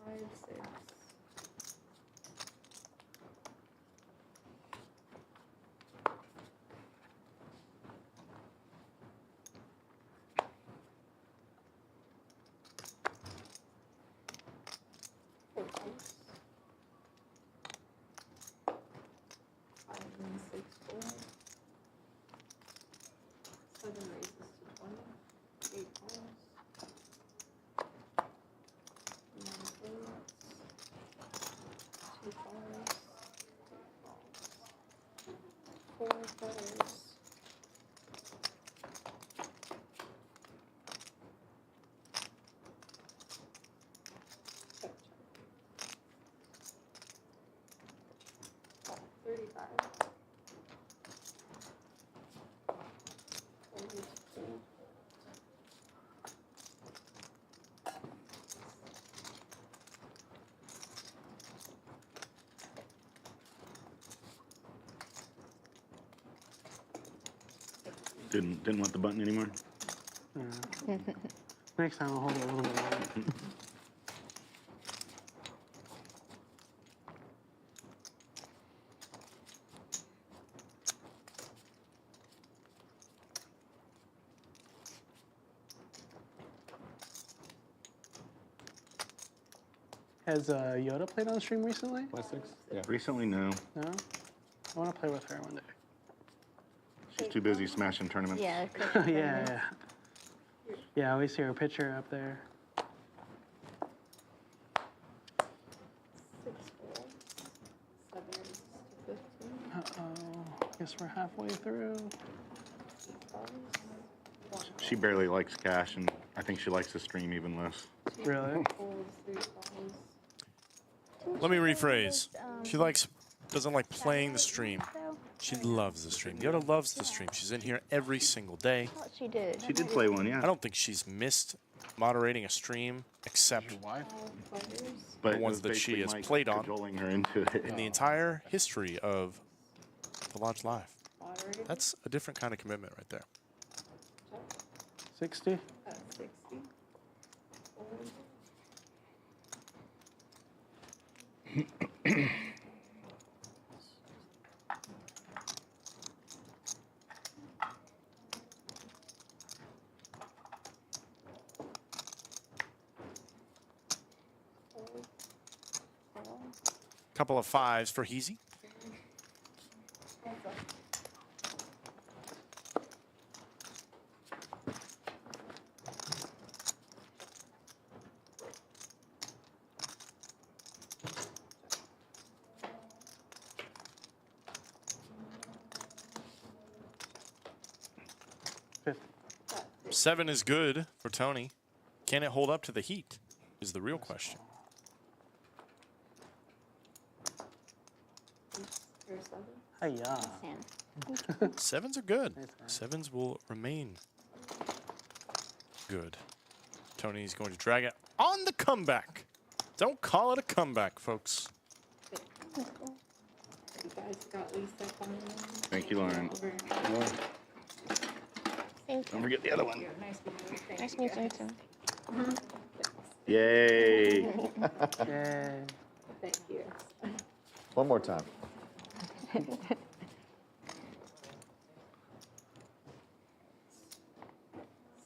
5, 6. Four queens. 5 and 6, 4. 7 raises to 20. 8 calls. 9 thirds. 2 calls. 4 cutters. Check, check. 35. 42. Didn't want the button anymore? Next time I'll hold it a little bit longer. Has Yoda played on stream recently? 5, 6? Yeah. Recently, no. No? I want to play with her one day. She's too busy smashing tournaments. Yeah. yeah, yeah. Yeah, I always see her picture up there. 6 folds. 7 raises to 15. Uh-oh. Guess we're halfway through. 2 calls. She barely likes cash, and I think she likes to stream even less. Really? Let me rephrase. She doesn't like playing the stream. She loves the stream. Yoda loves the stream. She's in here every single day. I thought she did. She did play one, yeah. I don't think she's missed moderating a stream except But the it ones was that she basically has Mike played on cajoling her into it. in the entire history of the Lodge Live. That's a different kind of commitment right there. 60? 60. Couple of fives for Heezy. Seven is good for Toni. Can it hold up to the heat is the real question. Hiya. Sevens are good. Sevens will remain good. Tony's going to drag it on the comeback. Don't call it a comeback, folks. You guys got Lisa finally. Thank you, Lauren. Thank Don't you. forget the other one. Nice to meet you. Nice meeting you too. Yay. Yay. Thank you. One more time. See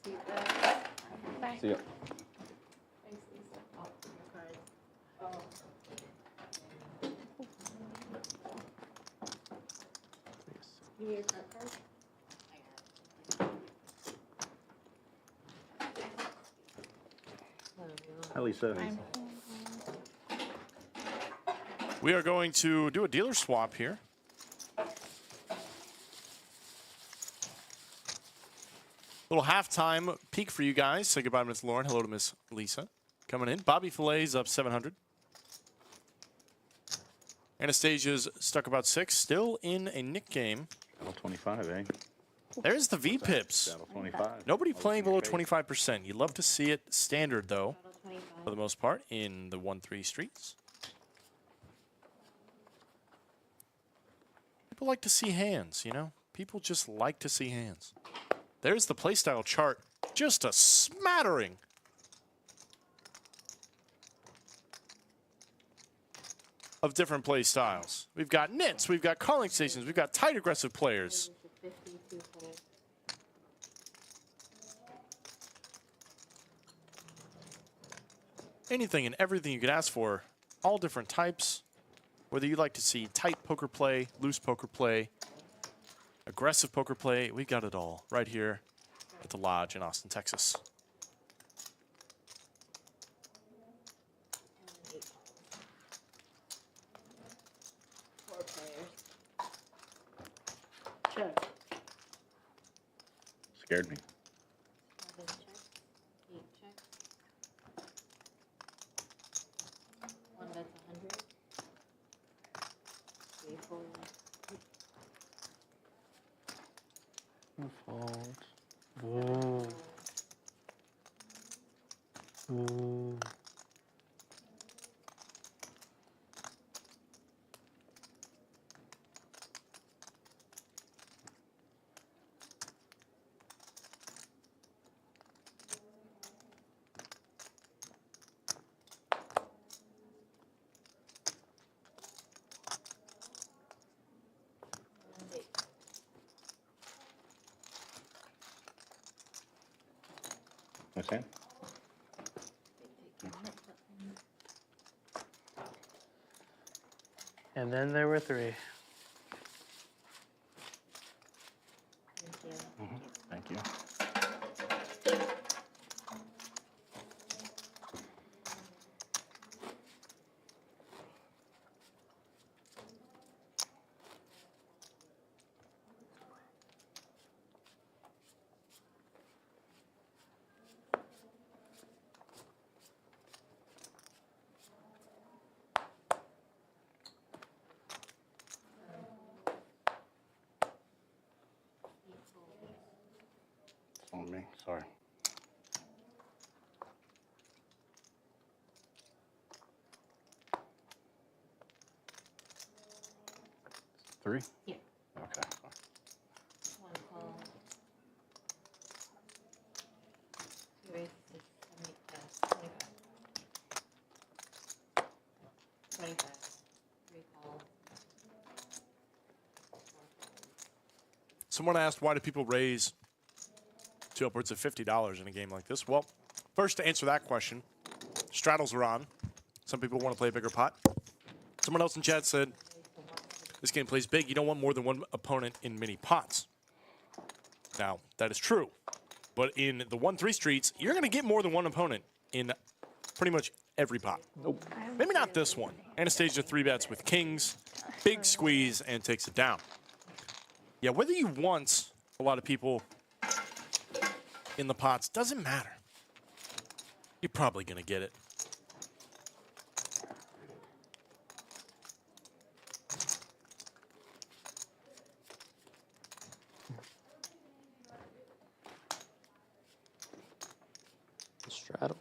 you guys. Bye. See ya. Thanks, Lisa. Oh, your cards. Oh. You need a credit card? Hi, Lisa. We are going to do a dealer swap here. Little halftime peek for you guys. Say goodbye to Miss Lauren. Hello to Miss Lisa. Coming in. Bobby Fille's up 700. Anastasia's stuck about 6. Still in a Nick game. Battle 25, eh? There's the V-Pips. Battle 25. Nobody playing below 25%. You'd love to see it standard, though, for the most part, in the 1-3 streets. People like to see hands, you know? People just like to see hands. There's the playstyle chart. Just a smattering. Of different play styles. We've got nits, we've got calling stations, we've got tight aggressive players. Anything and everything you could ask for. All different types. Whether you like to see tight poker play, loose poker play, aggressive poker play, we've got it all right here at the Lodge in Austin, Texas. Check. Scared me. 7 checks. 8 checks. 1 bet's 100. 3 fold. Fold. Ooh. Ooh. Nice hand. And then there were 3. Thank you. on me. Sorry. Three? Yeah. Okay. One call. Two raises, 25. 25. Three calls. Someone asked, why do people raise to upwards of $50 in a game like this? Well, first, to answer that question, straddles are on. Some people want to play a bigger pot. Someone else in chat said, this game plays big. You don't want more than one opponent in many pots. Now, that is true. But in the 1-3 streets, you're going to get more than one opponent in pretty much every pot. Nope. Maybe not this one. Anastasia 3-bets with kings, big squeeze, and takes it down. Yeah, whether you want a lot of people in the pots doesn't matter. You're probably going to get it. Straddle.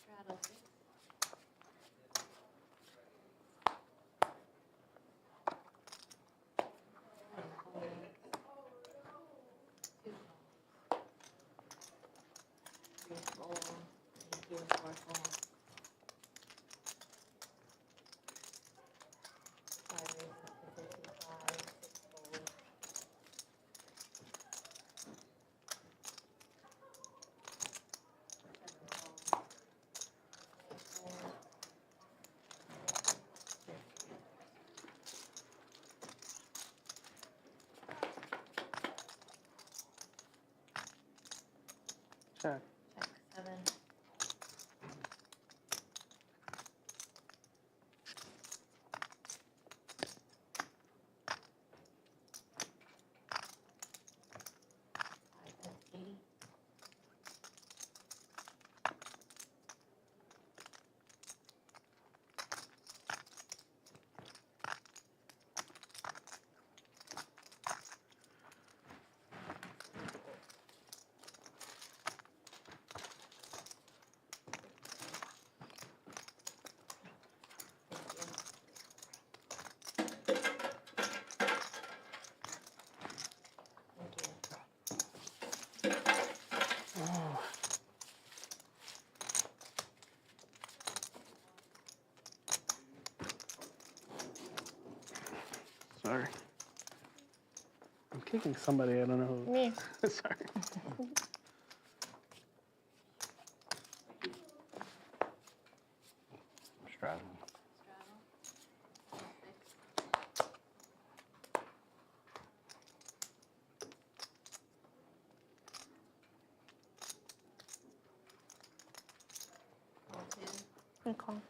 Straddle. Check. Check 7. That's 80. Sorry. I'm kicking somebody. I don't know who. Me. Sorry. Straddle. Good call.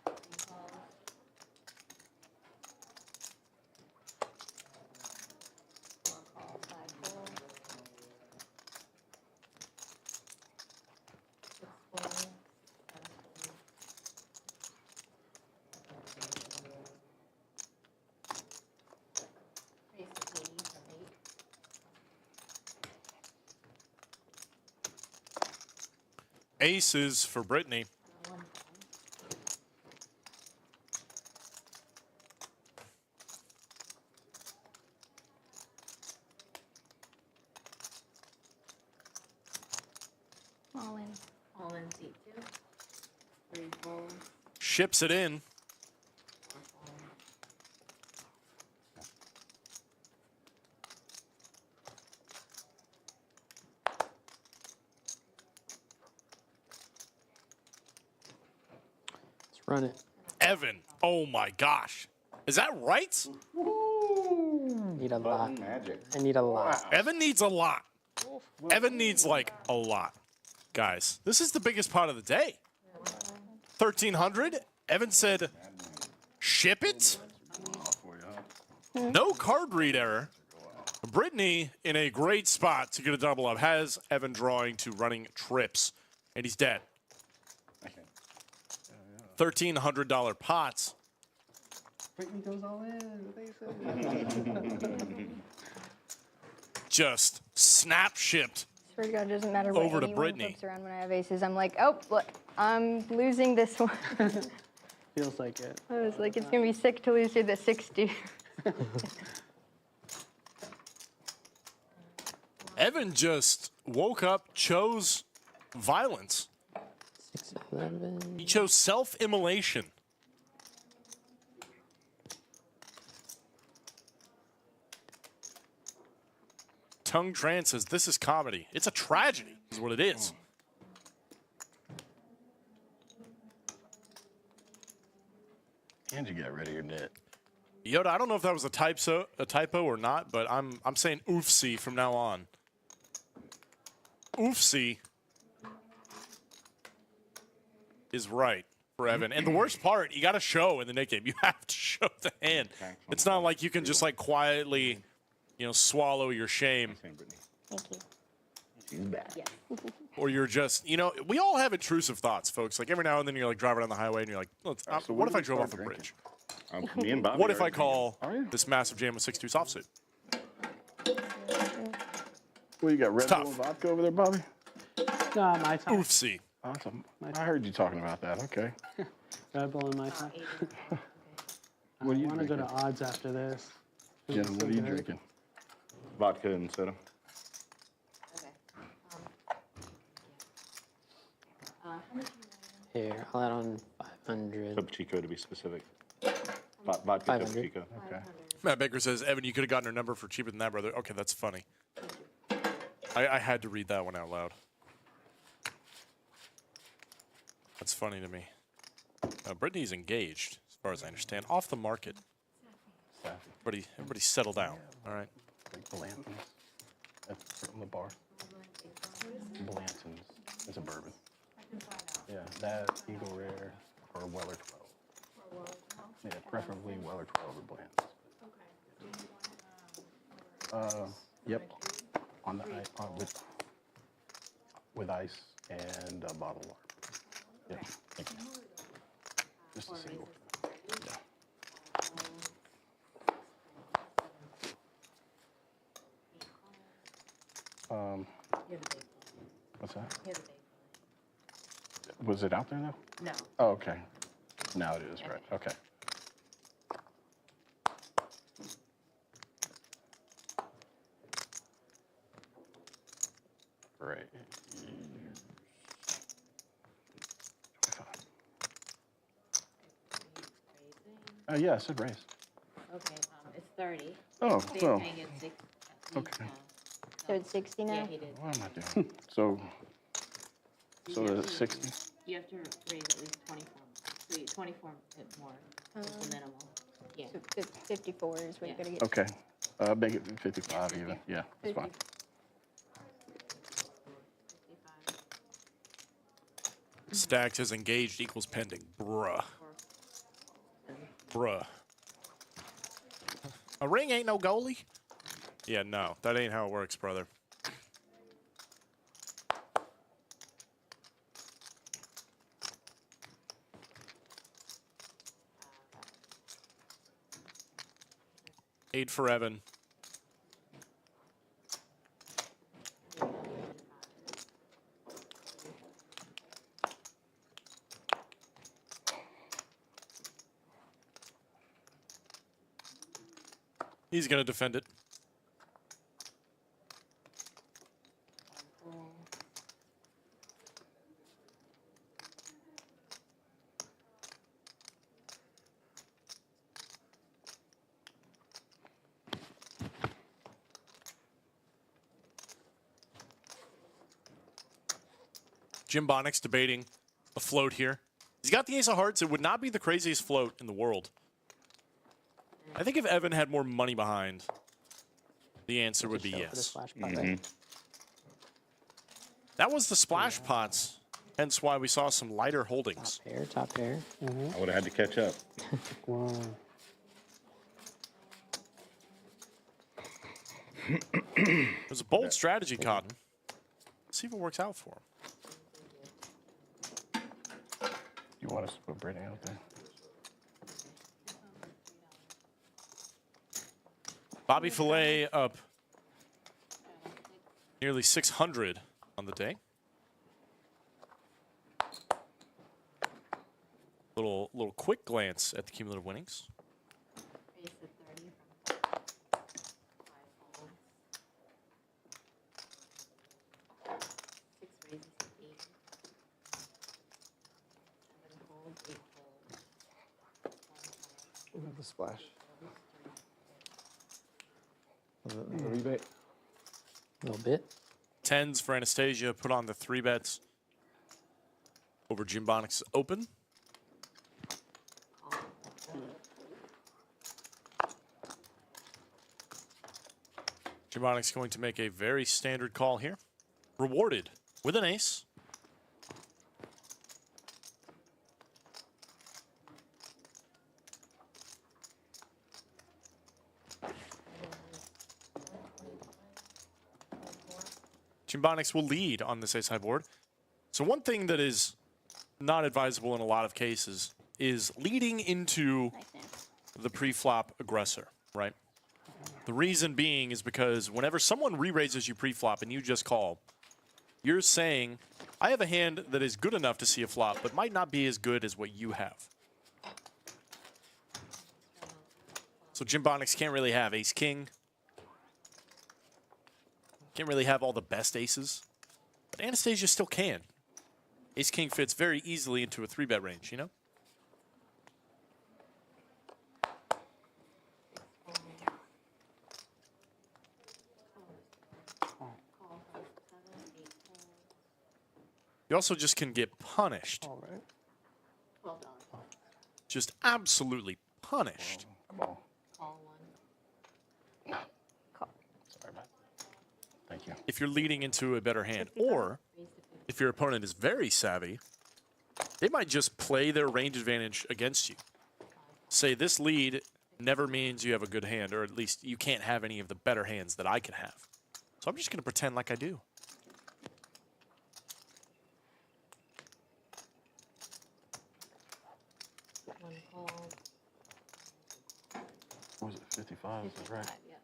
Aces for Brittany. All in. All in seat 2. 3 folds. Ships it in. Let's run it. Evan. Oh my gosh. Is that right? Need a lot. Button magic. I need a lot. Evan needs a lot. Evan needs like a lot. Guys, this is the biggest pot of the day. 1,300. Evan said, ship it? No card read error. Brittany in a great spot to get a double up. Has Evan drawing to running trips. And he's dead. $1,300 pots. Brittany goes all in. What they say? just snap shipped. Swear to God, it doesn't matter what Over to anyone Brittany. flips around when I have aces. I'm like, oh, look, I'm losing this one. Feels like it. I was like, it's gonna be sick to lose to the 60. Evan just woke up, chose violence. 6, 11. He chose self-immolation. Tongue Tran says, this is comedy. It's a tragedy, is what it is. And you got rid of your net. Yoda, I don't know if that was a typo or not, but I'm saying oofsie from now on. Oofsie is right for Evan. And the worst part, you got to show in the net game. You have to show the hand. It's not like you can just like quietly, you know, swallow your shame. Thank you. She's back. Or you're just, you know, we all have intrusive thoughts, folks. Like every now and then you're like driving down the highway and you're like, So what when if do I we drove start off the drinking? bridge? Me and Bobby What if I already call Are you? this massive jam with 6-2 soft suit? Well, you got Red Bull tough. and vodka over there, Bobby? No, my time. Oofsie. Awesome. I heard you talking about that. Okay. Red Bull in my time. What are you I want to go to drinking? odds after this. Jenna, It's what so are you good. drinking? Vodka and soda. Here, I'll add on 500. Topo Chico to be specific. Vodka Topo 500. Chico. Okay. Matt Baker says, Evan, you could have gotten her number for cheaper than that, brother. Okay, that's funny. I had to read that one out loud. That's funny to me. Brittany's engaged, as far as I understand, off the market. Everybody settle down, all right? Like Blanton's. That's from the bar. Blanton's. It's a bourbon. Yeah, that, Eagle Rare, or Weller 12. Yeah, preferably Weller 12 or Blanton's. Yep. On the ice, with ice and a bottle of water. Yeah, thank you. Just a single. Yeah. What's that? Was it out there though? No. Oh, okay. Now it is, right? Okay. Great. Yeah, I said raise. Okay, it's 30. Oh, So you're so, paying it 6. okay. So it's 60 now? Yeah, he did. What am I doing? So it's 60? You have to raise at least 24. So you 24 more is the minimal. Yeah. So 54 is what you're gonna get. Okay. Make it 55 even. Yeah, that's fine. 55. Stacked as engaged equals pending. Bruh. Bruh. A ring ain't no goalie? Yeah, no. That ain't how it works, brother. Eight for Evan. He's going to defend it. Jim Bonnick's debating a float here. He's got the ace of hearts. It would not be the craziest float in the world. I think if Evan had more money behind, the answer would be Show for the yes. splash pot, right? That was the splash pots, hence why we saw some lighter holdings. Top pair. I would have had to catch up. Wow. It was a bold strategy, Cotton. Let's see if it works out for him. You want us to put Brittany out there? Bobby Filet up Nearly 600 on the day. Little quick glance at the cumulative winnings. Raise to 30 from 5 holds. 6 raises to 8. 7 holds, 8 holds. 1 call. Look at the splash. The rebate. A little bit. Tens for Anastasia. Put on the 3 bets over Jim Bonnick's open. Jim Bonnick's going to make a very standard call here. Rewarded with an ace. Jim Bonnick's will lead on this ace-high board. So one thing that is not advisable in a lot of cases is leading into the pre-flop aggressor, right? The reason being is because whenever someone re-raises you pre-flop and you just call, you're saying, I have a hand that is good enough to see a flop, but might not be as good as what you have. So Jim Bonnick's can't really have ace-king. Can't really have all the best aces. But Anastasia still can. Ace-king fits very easily into a 3-bet range, you know? You also just can get punished. All right. Well done. Just absolutely punished. Call. Call 1. Sorry, man. Thank you. If you're leading into a better hand. Or Raise to 50. if your opponent is very savvy, they might just play their range advantage against you. Say this lead never means you have a good hand, or at least you can't have any of the better hands that I can have. So I'm just going to pretend like I do. One call. What was it, 55? Is that right? 55, yeah.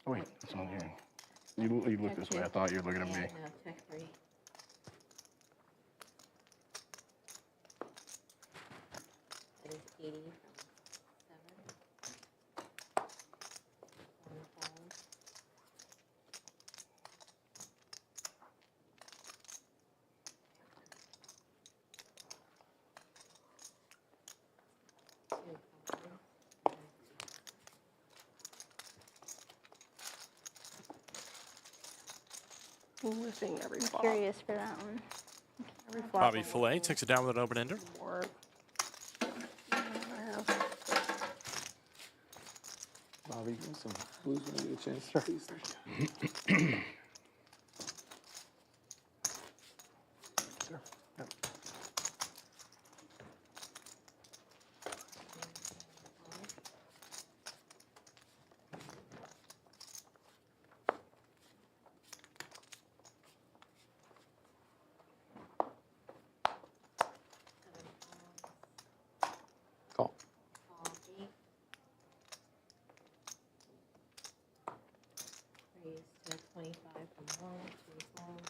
Oh, wait, it's on here. You look this way. I thought you were looking at me. No, check 3. That is 80 from 7. 1 call. Two calls. Whiffing every flop. Curious for that one. Every flop. Bobby Fillet takes it down with an open ender. Work. Bobby, get some blues when you get a chance to please. Sure. Yep. Call. Call 8. Raise to 25 from 1. 2 calls.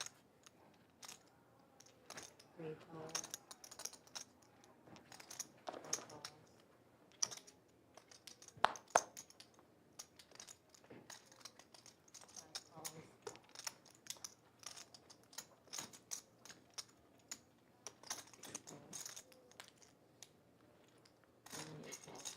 3 calls. 4 calls. 5 calls. 6 calls. And 8 calls.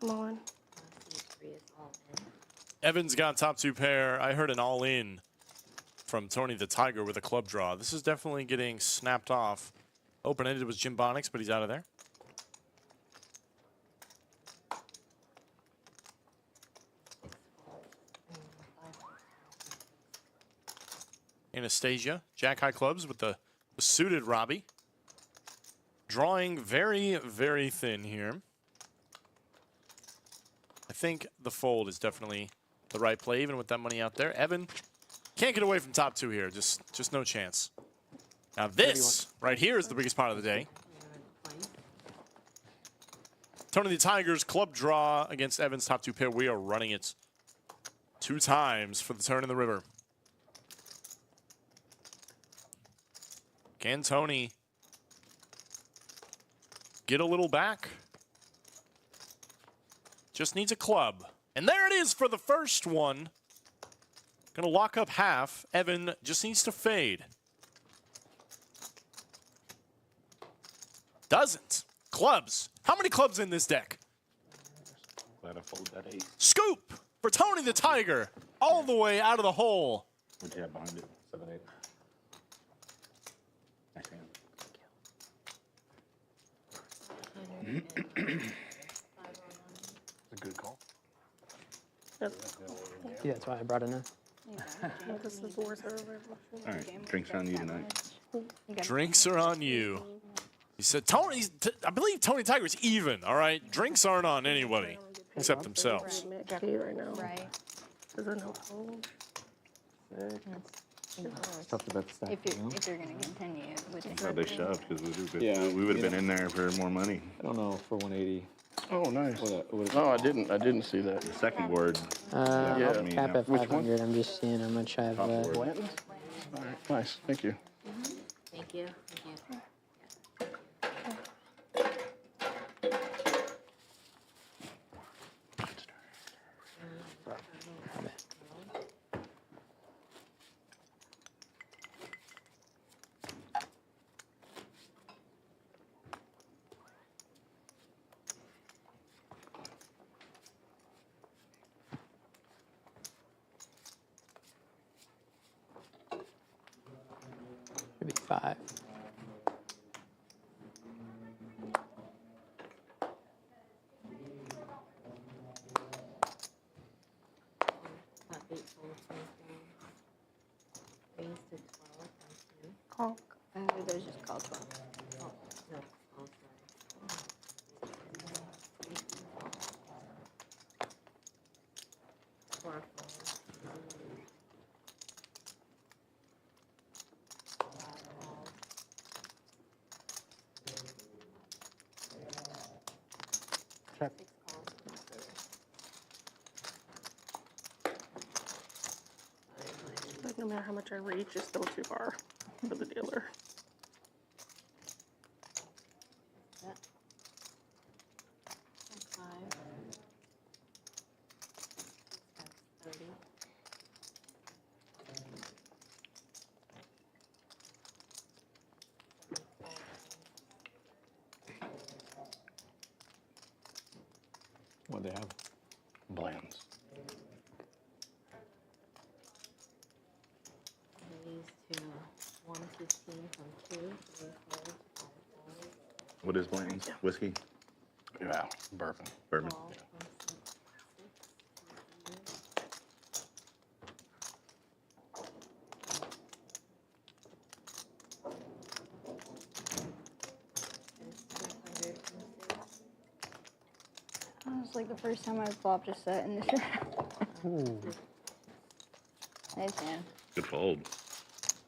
I'm all in. Evan's got top two pair. I heard an all-in from Toni the Tiger with a club draw. This is definitely getting snapped off. Open-ended was Jim Bonix, but he's out of there. Anastasia, jack high clubs with the suited Robbie. Drawing very, very thin here. I think the fold is definitely the right play, even with that money out there. Evan can't get away from top two here. Just no chance. Now this right here is the biggest part of the day. Toni the Tiger's club draw against Evan's top two pair. We are running it 2 times for the turn in the river. Can Toni get a little back? Just needs a club. And there it is for the first one. Gonna lock up half. Evan just needs to fade. Doesn't. Clubs. How many clubs in this deck? Glad I folded that 8. Scoop for Toni the Tiger. All the way out of the hole. What'd you have behind it? 7, 8. Nice hand. A good call. Yeah, that's why I brought it in. This is the worst I've ever. All right, drinks on you tonight. Drinks are on you. He said, I believe Toni Tiger's even, all right? Drinks aren't on anybody except themselves. Right now. Right. There's a no fold. It's tough to bet the stack, If you know? you're gonna continue with I'm glad they shoved because Yeah, we would have been in there for more money. I don't know, for 180. Oh, nice. What No, I didn't see that. The second board. Yeah, I I'll mean, cap at Which one? 500. I'm just seeing how much I've. Top board. Blanton's? All right, nice. Thank you. Thank you. Maybe 5. Call. Those just called 12. Check. Like no matter how much I reach, it's still too far for the dealer. What'd they have? Blands. These two, 115 from 2, 3 folds, 5 folds, What is Blanton's? Whiskey? Yeah, bourbon. Bourbon? 12, 26, 200, It was like the first time I flopped a set in this round. Nice man. Good fold.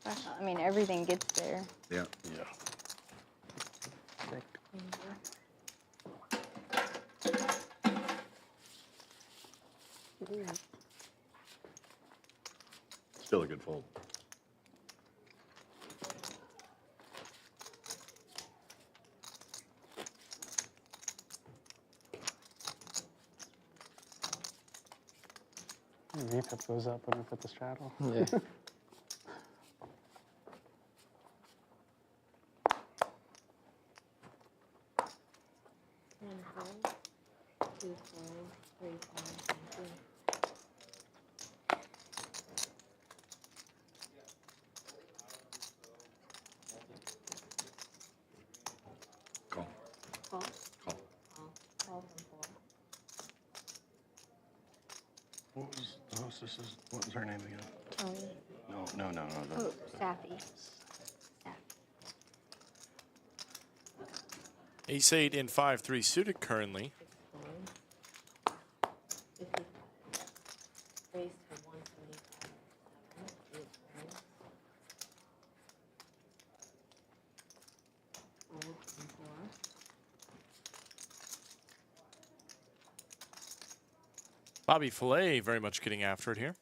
I mean, everything gets there. Yeah. Yeah. Still a good fold. VPIP goes up when we put the straddle. Yeah. Call. Call. Call. Call from 4. What was the hostess's? What was her name again? Toni. No. Oh, Sappy. Ace-8 in 5-3 suited currently. 55. Raised to 175. 8 points. Fold from 4. Bobby Fillet very much getting after it here.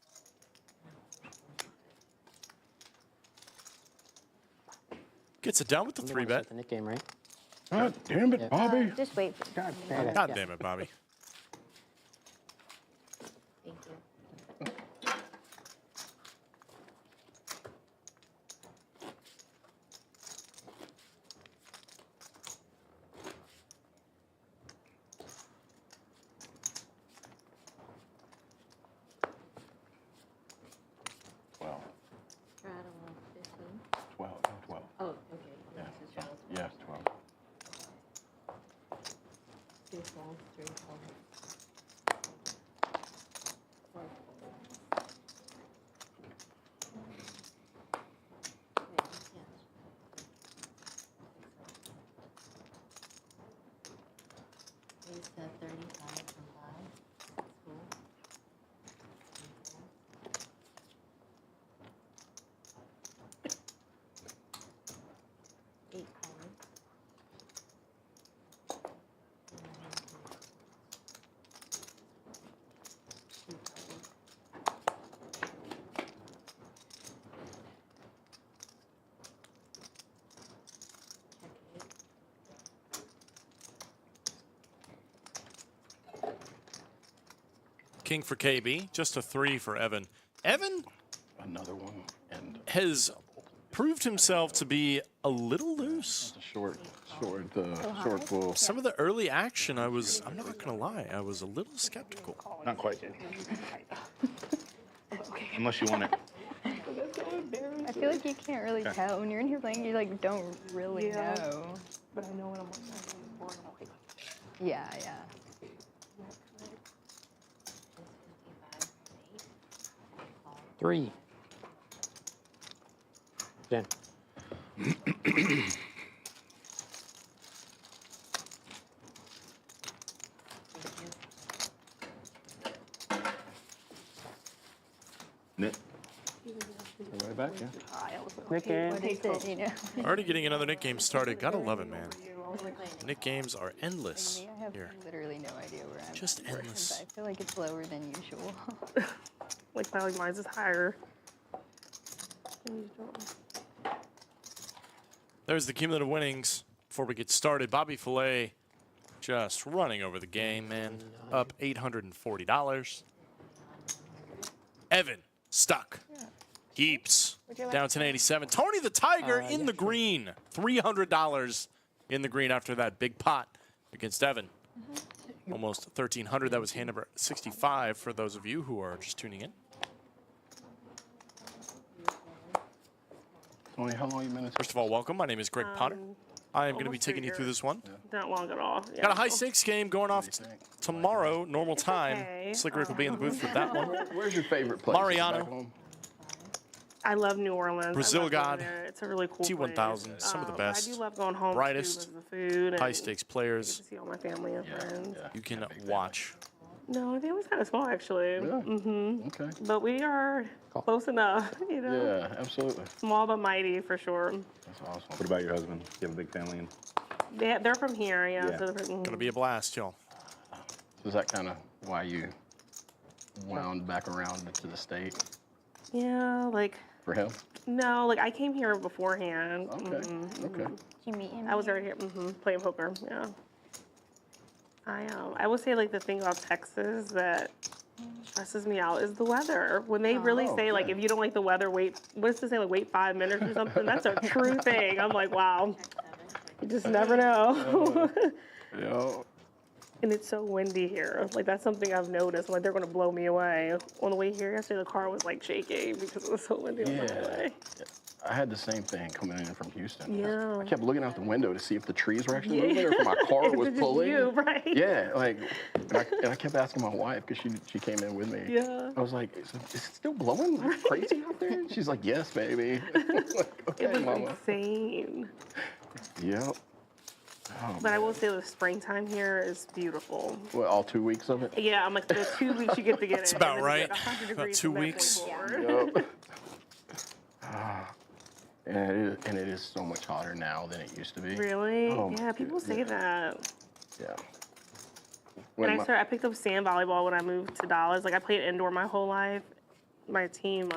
Gets it down with the 3-bet. The Nick game, right? God damn it, Bobby. Just wait for God damn it. God damn it, Bobby. Thank you. Well, Straddle 15. 12. Oh, okay. Yeah. This is straddle. Yeah, 12. 2 folds, 3 folds. 4 folds. Wait, yeah. Raise to 35 from 5. Cool. 8 cards. King for KB, just a 3 for Evan. Evan Another one. And has proved himself to be a little loose. short full. Some of the early action, I'm not gonna lie, I was a little skeptical. Not quite. Unless you want it. I feel like you can't really tell when you're in here playing. You like don't really know. But I know when I'm on board, I'm like, Yeah. 3. Jen. Nick. Right back, yeah. Nick game. What is it? You know. Already getting another Nick game started. Gotta love it, man. Nick games are endless I have here. literally no idea where I'm. Just at, endless. but I feel like it's lower than usual. like mine's is higher. than usual. There's the cumulative winnings before we get started. Bobby Fillet just running over the game, man. Up $840. Evan stuck. Heaps. Down 1087. Tony the Tiger in the green. $300 in the green after that big pot against Evan. Almost 1,300. That was hand number 65 for those of you who are just tuning in. Tony, how long you been in? First of all, welcome. My name is Greg Potter. I am going to be almost taking you through this one. Not long at all. Yeah. Got a high stakes game going off tomorrow, normal time. okay. Slick Rick will be in the booth for that one. Where's your favorite place? Mariano. Back home? I love New Orleans. Brazil I love going God. there. It's a really cool T1000, place. some of the I best, do love going home brightest, too, because of the food and high stakes get players to see all my family and friends. you can watch. No, my family's kind of small actually. Yeah. Okay. But we are close enough, you know. Yeah, absolutely. Small but mighty for sure. That's awesome. What about your husband? Do you have a big family? And They're from here, yeah. Yeah. So they're from, Gonna be a blast, y'all. So is that kind of why you wound back around to the state yeah, like for him? no, like I came here beforehand. Okay. Okay. Did you meet him? I was already here playing poker. Yeah. I would say like the thing about Texas that stresses me out is the weather. When they really Oh, say like yeah. if you don't like the weather, wait. What does it say? Like wait 5 minutes or something. That's a true thing. I'm like wow. You just never know. Yeah. And it's so windy here. Like, that's something I've noticed. Like, they're going to blow me away. On the way here yesterday, the car was, like, shaking because it was so windy on the highway. I had the same thing coming in from Houston. Yeah. I kept looking out the window to see if the trees were actually moving or if my car If was it's just pulling. you, right? Yeah, like, and I kept asking my wife because she came in with me. Yeah. I was like, is it still blowing like crazy out there? And she's like, yes, baby. Like, okay, It was mama. insane. Yep. Oh, But I will say the springtime here is beautiful. what, all 2 weeks of it? Yeah, I'm like, the 2 weeks you get to get That's it. about and then you right. get 100 About degrees 2 from that point weeks. forward. Yep. And it is so much hotter now than it used to be. Really? Oh, my Yeah, people say that. Yeah. When When I picked up sand volleyball when I moved to Dallas. Like, I played indoor my whole life. My team,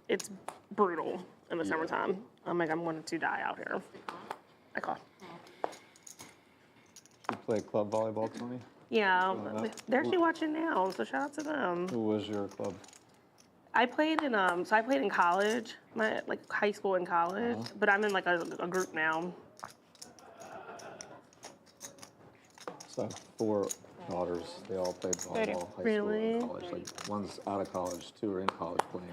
it's brutal in the summertime. I'm like, I'm going to die out here. I call. You play club volleyball, Tony? Yeah, Oh, that- they're actually watching now, so shout out to them. Who was your club? I played in college, like high school and college, but I'm in like a group now. So I have 4 daughters. They all played volleyball, high Really? school and college. Like one's out of college, 2 are in college playing,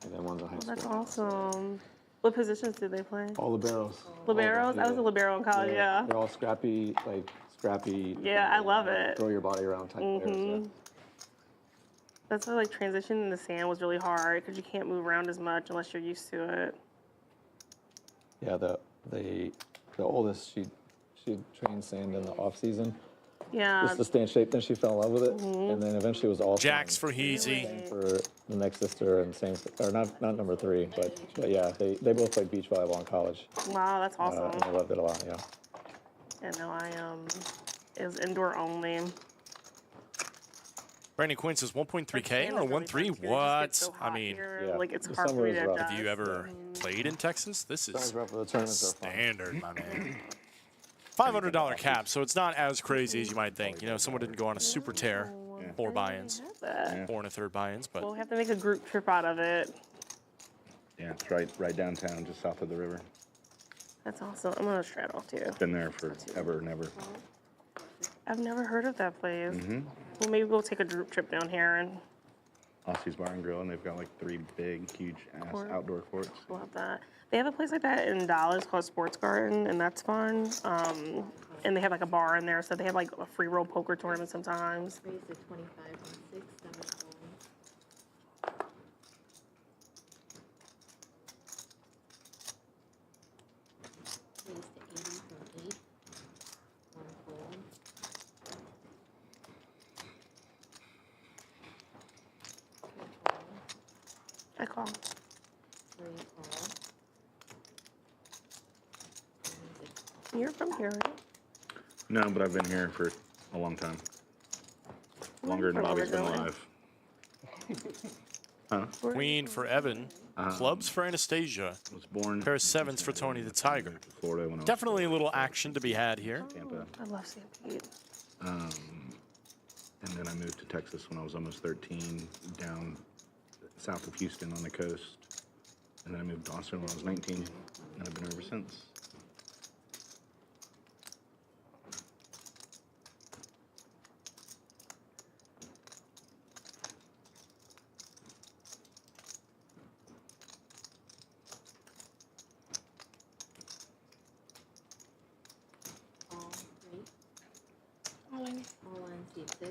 and then one's in high That's school. awesome. What positions did they play? All liberos. Liberos? I was a libero in college, yeah. They're all scrappy, Yeah, I love it. throw your body around type players. Yeah. That's why like transitioning in the sand was really hard because you can't move around as much unless you're used to it. Yeah, the oldest, she trained sand in the off season Yeah. just to stay in shape. Then she fell in love with it, and then eventually was all Jacks for Heezy. for the next sister, and same or not number 3, but yeah, they both played beach volleyball in college, Wow, that's and awesome. they loved it a lot. Yeah. And now it was indoor only. Brandon Quinn says 1.3K Sand or was really 1.3? fun, too. It just What? gets so I hot mean, here. Yeah. Like it's The hard for summer me is to rough. adjust. have you ever played in Texas? This Sounds is rough, but the tournaments are fun. standard, my man. $500 cap, so it's not as crazy as you might think. You know, someone didn't go on a super tear, 4 buy-ins, Have that. 4 1/3 buy-ins, but We'll have to make a group trip out of it. Yeah, it's right downtown, just south of the river. That's awesome. I'm gonna try it off too. Been there forever and ever. I've never heard of that place. Mm-hmm. Well, maybe we'll take a group trip down here and Aussie's Bar and Grill, and they've got like 3 big, huge ass Court. outdoor courts. love that. They have a place like that in Dallas called Sports Garden, and that's fun. And they have like a bar in there, so they have like a free roll poker tournament sometimes. Raise the 25 on 6, number 4. Raise to 80 from 8. 1 fold. I call. 3 call. You're from here, right? No, but I've been here for a long time. Longer than From Bobby's been originally. alive. Queen for Evan, clubs for Anastasia, I was born pair of 7s for Tony the Tiger. in Florida when I was Definitely a little action to be had here. Tampa. I love St. Pete. And then I moved to Texas when I was almost 13, down south of Houston on the coast. And then I moved to Austin when I was 19, and I've been here ever since. All 3. All in. All on seat 6.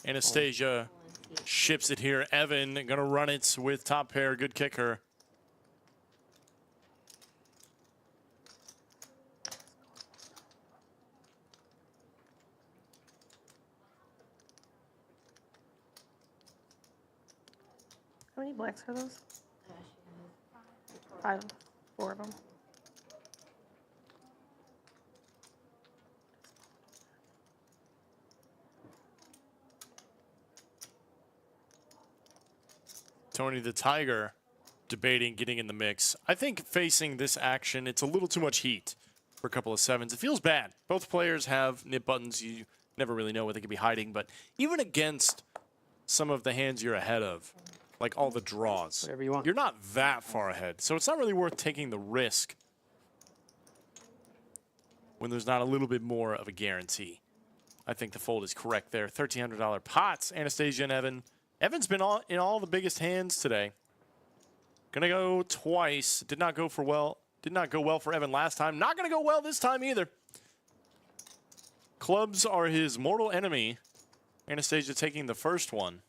Anastasia All on seat ships it here. Evan gonna run it with top pair. Good kicker. How many blacks are those? she has 5, 4 of them. Tony the Tiger debating getting in the mix. I think facing this action, it's a little too much heat for a couple of 7s. It feels bad. Both players have nip buttons. You never really know what they could be hiding, but even against some of the hands you're ahead of, like all the draws. Whatever you want. You're not that far ahead, so it's not really worth taking the risk when there's not a little bit more of a guarantee. I think the fold is correct there. $1,300 pots, Anastasia and Evan. Evan's been in all the biggest hands today. Gonna go twice. Did not go well for Evan last time. Not gonna go well this time either. Clubs are his mortal enemy. Anastasia taking the first one.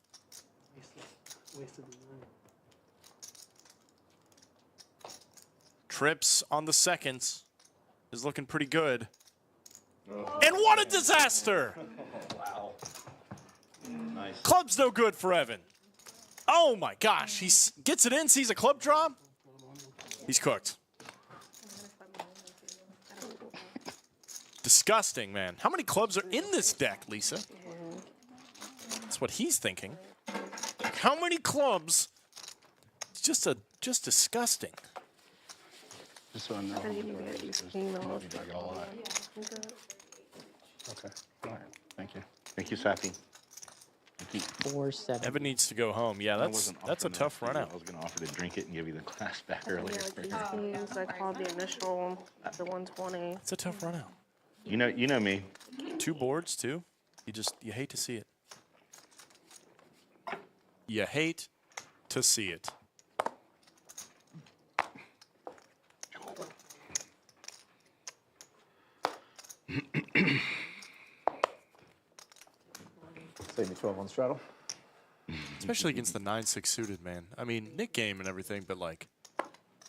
Wasted the nine. Trips on the second is looking pretty good. And what a disaster! Wow. Nice. Club's no good for Evan. Oh my gosh, he gets it in, sees a club draw. He's cooked. Disgusting, man. How many clubs are in this deck, Lisa? That's what he's thinking. How many clubs? It's just disgusting. Just so I know. I got a lot. Okay. All right. Thank you. Thank you, Safi. 4-7. Evan needs to go home. Yeah, that's a tough run out. I was going to offer to drink it and give you the glass back earlier. I called the initial, the 120. It's a tough run out. You know me. 2 boards too. You hate to see it. You hate to see it. Save me 12 on straddle. Especially against the 9-6 suited, man. I mean, Nick game and everything, but like,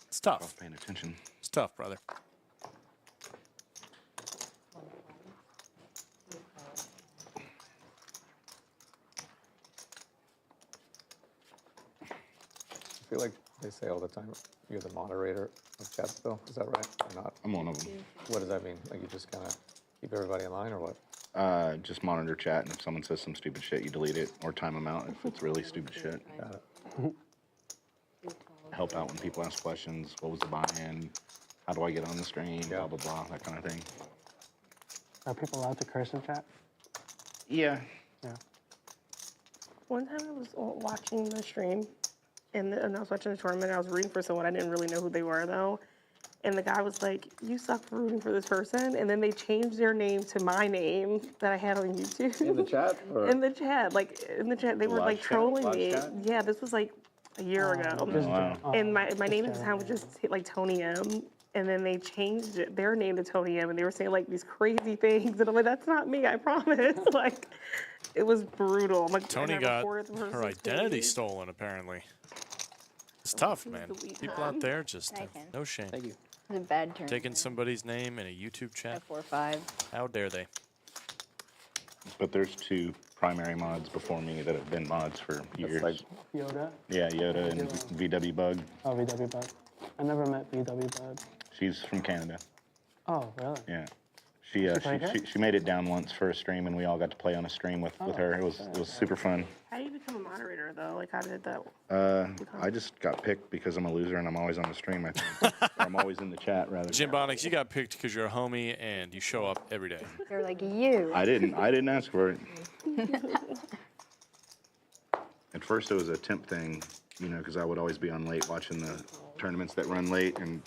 it's tough. Paying attention. It's tough, brother. I feel like they say all the time, you're the moderator of chat still. Is that right or not? I'm one of them. What does that mean? Like you just kind of keep everybody in line or what? Just monitor chat, and if someone says some stupid shit, you delete it or time them out if it's really stupid shit. Got it. Help out when people ask questions. What was the buy-in? How do I get on the stream? Blah, blah, blah, that kind of thing. Are people allowed to curse in chat? Yeah. Yeah. One time I was watching the stream, and I was watching the tournament. I was rooting for someone. I didn't really know who they were, though. And the guy was like, "You suck for rooting for this person." And then they changed their name to my name that I had on YouTube. In the chat? Or? In the chat. They were like trolling live me. chat? Yeah, this was like a year ago. Wow. And my name at the time was just like Toni M. And then they changed their name to Toni M. And they were saying like these crazy things. And I'm like, that's not me, I promise. Like, it was brutal. I'm like, Toni and I got recorded the her person's identity page. stolen, apparently. It's tough, man. People out there just have no shame. Thank you. It's a bad turn. Taking somebody's name in a YouTube chat. 4-5. How dare they? But there's 2 primary mods before me that have been mods for years. like Yoda? Yeah, Yoda and VW Bug. Oh, VW Bug. I never met VW Bug. She's from Canada. Oh, really? Yeah. played here? She made it down once for a stream, and we all got to play on a stream with her. It was super fun. How do you become a moderator, though? Like, how did that I just got picked because I'm a loser and I'm always on the stream, I think. Or I'm always in the chat, rather. Jimbonics, you got picked because you're a homie and you show up every day. They're like, you. I didn't ask for it. At first, it was a temp thing, because I would always be on late watching the tournaments that run late, and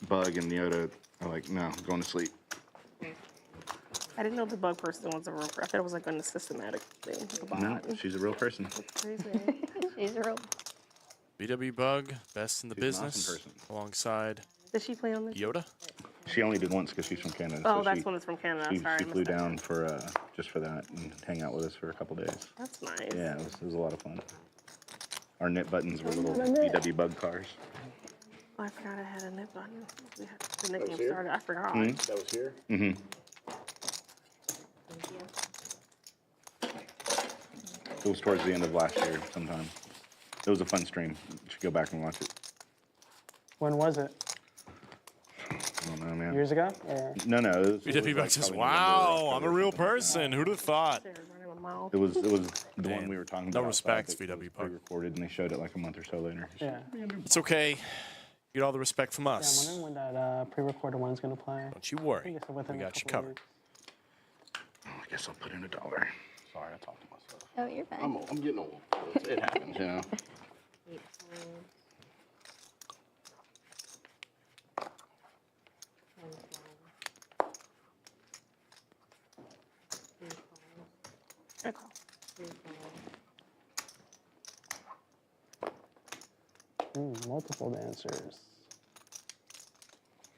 Bug and Yoda are like, no, I'm going to sleep. I didn't know the bug person was a real. I thought it was like a systematic thing. Like a bot. No, she's a real person. Crazy. She's a real. BW Bug, best in the She's an business, awesome person. alongside Did she play on this? Yoda. She only did once because she's from Canada. Oh, so that's when it's from Canada. She Sorry, I flew missed that. down for just for that and hang out with us for a couple days. That's nice. Yeah, it was a lot of fun. Our knit buttons were little VW Bug cars. Oh, I forgot I had a nip button. We had the nickname started. I forgot. That was here? Mm-hmm. It was towards the end of last year sometime. It was a fun stream. You should go back and watch it. When was it? I don't know, man. Years ago? Or? No. BW Bug says, "Wow, I'm a real person. Who'd have thought?" It was the one we were talking about. No respect, outside that VW was Bug. pre-recorded, and they showed it like a month or so later. Yeah. It's okay. You get all the respect from Yeah, I'm us. wondering when that pre-recorded one's going to play. Don't you I worry. think it's within We a got you couple covered. weeks. Oh, I guess I'll put in $1. Sorry, I talked to myself. Oh, you're fine. I'm old. I'm getting old. It happens, you know. 8 folds. 1 fold. 3 folds. I call. 3 folds. Multiple dancers.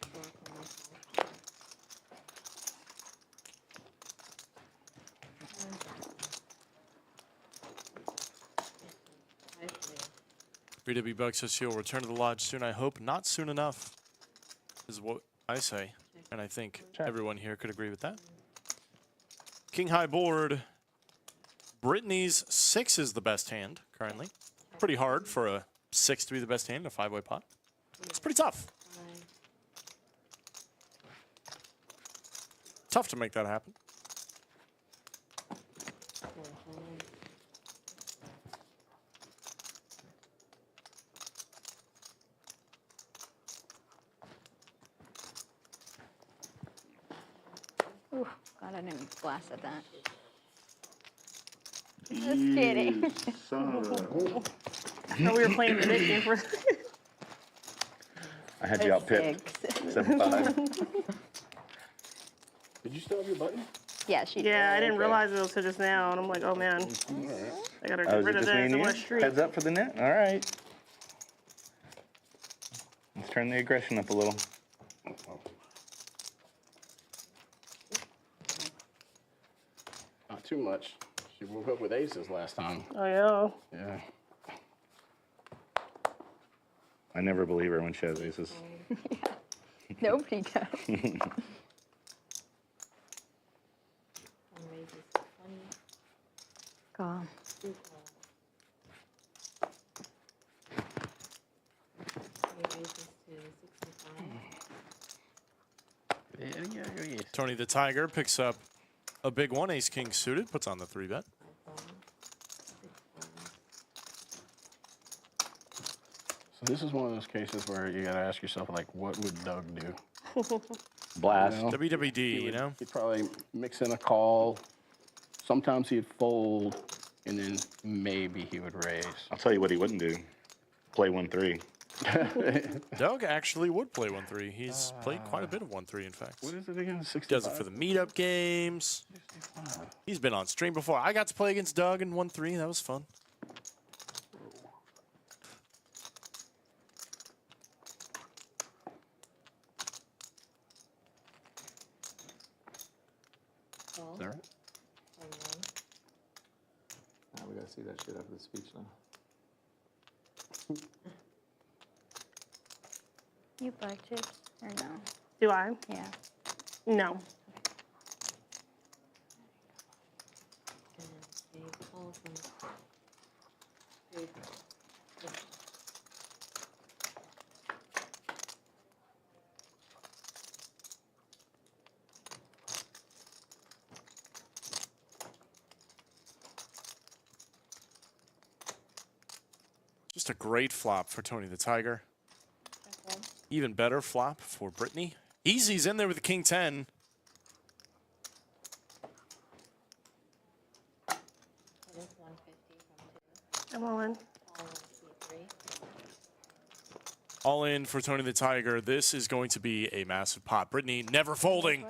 4 folds. BW Buck says he'll return to the lodge soon. I hope not soon enough, is what I say. And I think everyone here could agree with that. King high board. Brittany's 6 is the best hand currently. Pretty hard for a 6 to be the best hand in a 5-way pot. It's pretty tough. Tough to make that happen. Ooh, God, I didn't blast at that. Just kidding. No, we were playing the game for. I had you out pipped. 7-5. Did you still have your button? Yeah, she did. Yeah, I didn't realize it until just now, and I'm like, oh man, I gotta get rid of this. I want to streak. Heads up for the net? All right. Let's turn the aggression up a little. Not too much. She woke up with aces last time. Oh yeah. Yeah. I never believe her when she has aces. Nobody does. God. 2 folds. Yeah. Tony the Tiger picks up a big 1 ace king suited, puts on the 3-bet. So this is one of those cases where you gotta ask yourself, like, what would Doug do? Blast. You know? WWD, you know? He'd probably mix in a call. Sometimes he'd fold, and then maybe he would raise. I'll tell you what he wouldn't do. Play 1-3. Doug actually would play 1-3. He's played quite a bit of 1-3, in fact. What is it again? 65? Does it for the meetup games. He's been on stream before. I got to play against Doug in 1-3. That was fun. Is that right? We gotta see that shit after the speech now. You black chips or no? Do I? Yeah. No. Just a great flop for Tony the Tiger. Even better flop for Brittany. Easy's in there with the king 10. I'm all in. All in for Tony the Tiger. This is going to be a massive pot. Brittany never folding.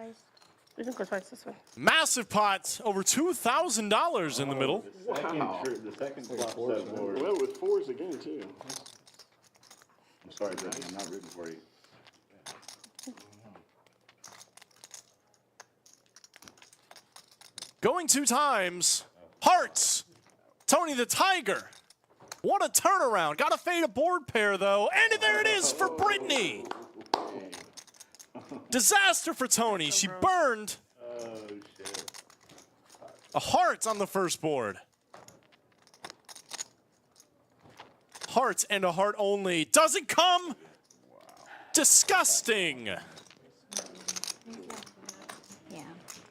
We can go twice this way. Massive pot. Over $2,000 in the middle. The second flop set board. Well, with 4s again, too. I'm sorry, Brittany. I'm not rooting for you. Going 2 times. Hearts. Tony the Tiger. What a turnaround. Got to fade a board pair, though. And there it is for Brittany. Disaster for Tony. She burned a heart on the first board. Heart and a heart only. Doesn't come. Disgusting. Yeah.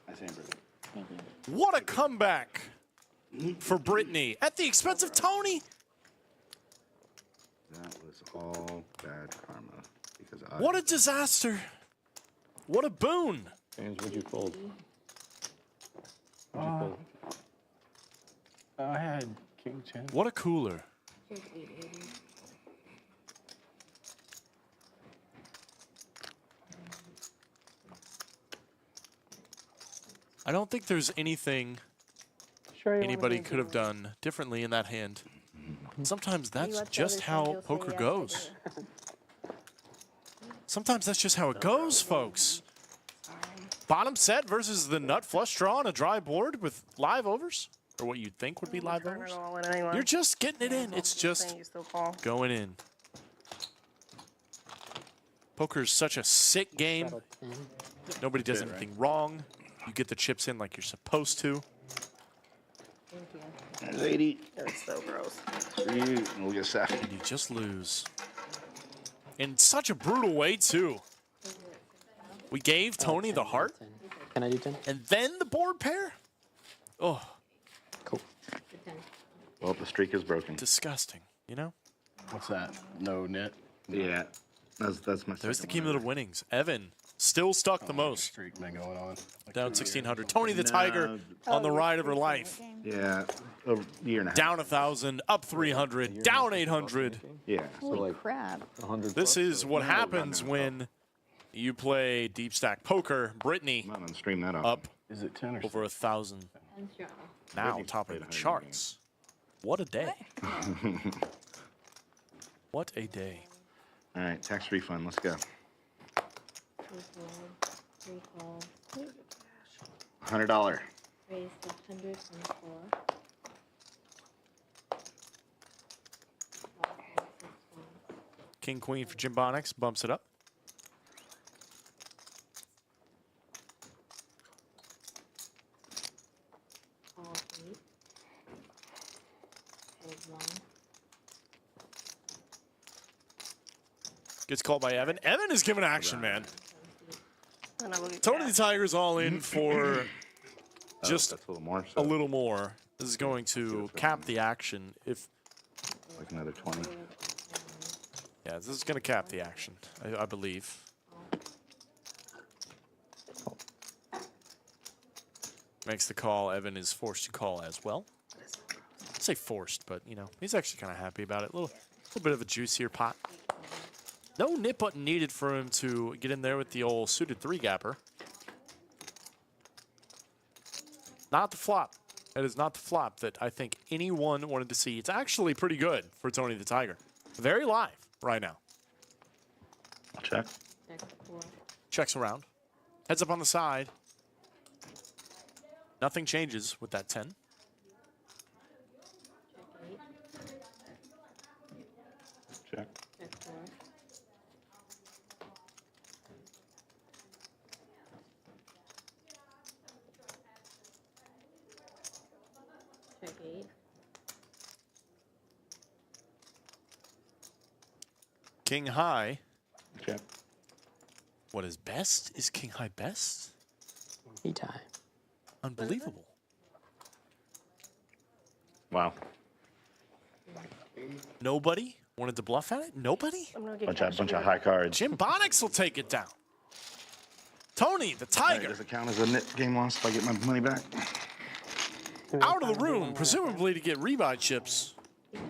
I say, Brittany. Thank you. What a comeback for Brittany at the expense of Tony. That was all bad karma. Because What a disaster. What a boon. James, would you fold? Would you fold? 10. What a cooler. Here's 880. I don't think there's anything Sure you wanna anybody go could have do it. done differently in that hand. Sometimes that's let the just other how side, you'll say poker yes, I goes. do. Sometimes that's just how it goes, folks. Bottom set versus the nut flush draw on a dry board with live overs, or what you'd think would be live Trying to overs. go all in anyway. You're just getting it in. It's just Saying you still call. going in. Poker is such a sick game. Settle 10. Nobody does anything wrong. You get the chips in like you're supposed to. Thank you. There's 80. It's so gross. And we'll get set. And you just lose. In such a brutal way, too. We gave Toni the heart, 10. Can I do 10? and then the board pair? Oh, Cool. The 10. Well, the streak is broken. disgusting, you know? What's that? No net? Yeah. That's my There's the second cumulative winnings. Evan, still stuck the most. Streak been going on. Like Down 2 years. 1,600. Toni the Tiger on Oh, the you're ride of her freezing life. the game. Yeah. A year and a half. Down 1,000, up 300, down 800. Yeah. So Holy like crap. 100. This plus, is so- what happens when you play deep stack poker. Brittany I'm not gonna stream that off. up Is it 10 or over 1,000. And draw. Now Brittany's top played of the 100 charts. What a day. What a day. All right, tax refund. Let's go. 3 fold, 3 calls. $100. Raise to 100 from the floor. 5, 6 ones. King Queen for Jim Bonix bumps it up. All 8. Hold 1. Gets called by Evan. Evan is giving action, man. And I will get Toni the cash. Tiger's all in for just That's a little more. a little more. This is going to cap the action. If Like another 20. yeah, this is going to cap the action, I believe. Makes the call. Evan is forced to call as well. I'd say forced, but you know he's actually kind of happy about it. A little bit of a juicier pot. No nip button needed for him to get in there with the old suited 3-gapper. Not the flop. That is not the flop that I think anyone wanted to see. It's actually pretty good for Toni the Tiger. Very live right now. I'll check. Check 4. Checks around. Heads up on the side. Nothing changes with that 10. Check 8. Check. Check 4. Check 8. King high. Check. What is best? Is king high best? He tie. Unbelievable. Wow. Nobody wanted to bluff at it? Nobody? I'm gonna get Bunch cash. of high cards. Jim Bonix will take it down. Toni the All right, Tiger does it count as a net game loss if I get my money back? out of the room, presumably to get rebuy chips. But,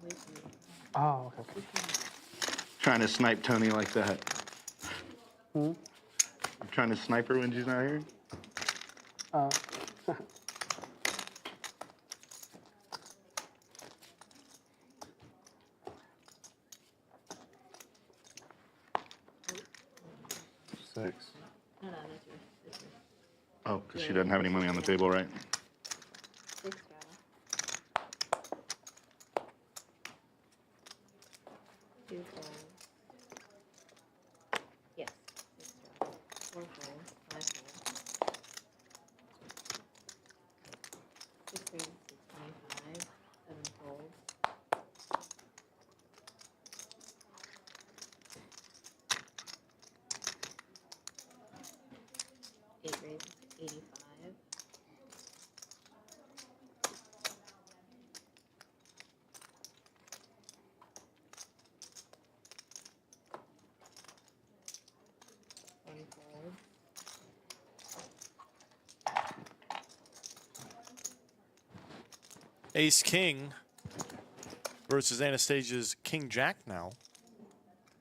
wait for me. Oh, okay. Trying to snipe Toni like that. Hmm? I'm trying to snipe her when she's not here. Oh. Six. No, that's yours. That's yours. Oh, because she doesn't have any money on the table, right? 6 draw. 2 folds. Yes. 6 draw. 4 folds. 5 folds. 6 raises to 25. 7 folds. 8 raises to 85. Ace King versus Anastasia's King Jack now.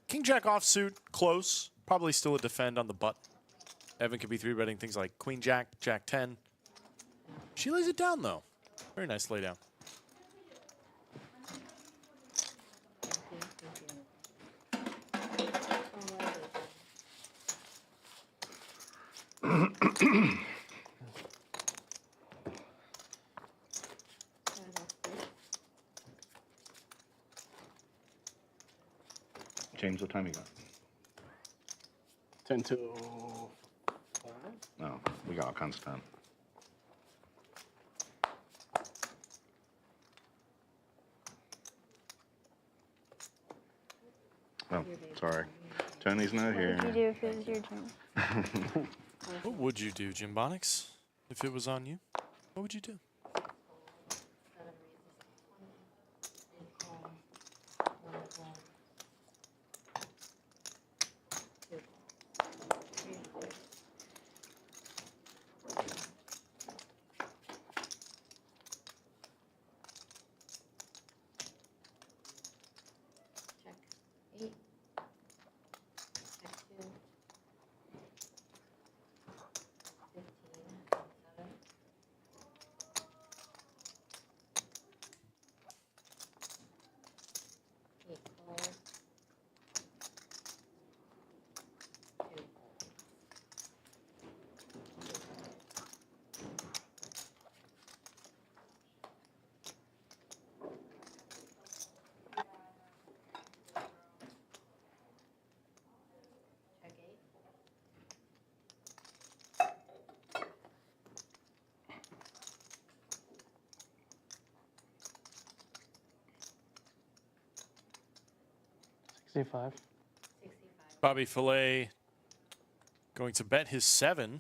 King Jack offsuit, close. Probably still a defend on the button. Evan could be 3-betting things like Queen Jack, Jack 10. She lays it down though. Very nice lay down. James, what time you got? 10 till 5. No, we got all kinds of time. Oh, sorry. Tony's not What here. would you do if it was your turn? What would you do, Jim Bonix, if it was on you? What would you do? Check 8. Check 2. 15. 7. 8 calls. 2 calls. Check 8. $65. 65. Bobby Fillet going to bet his 7.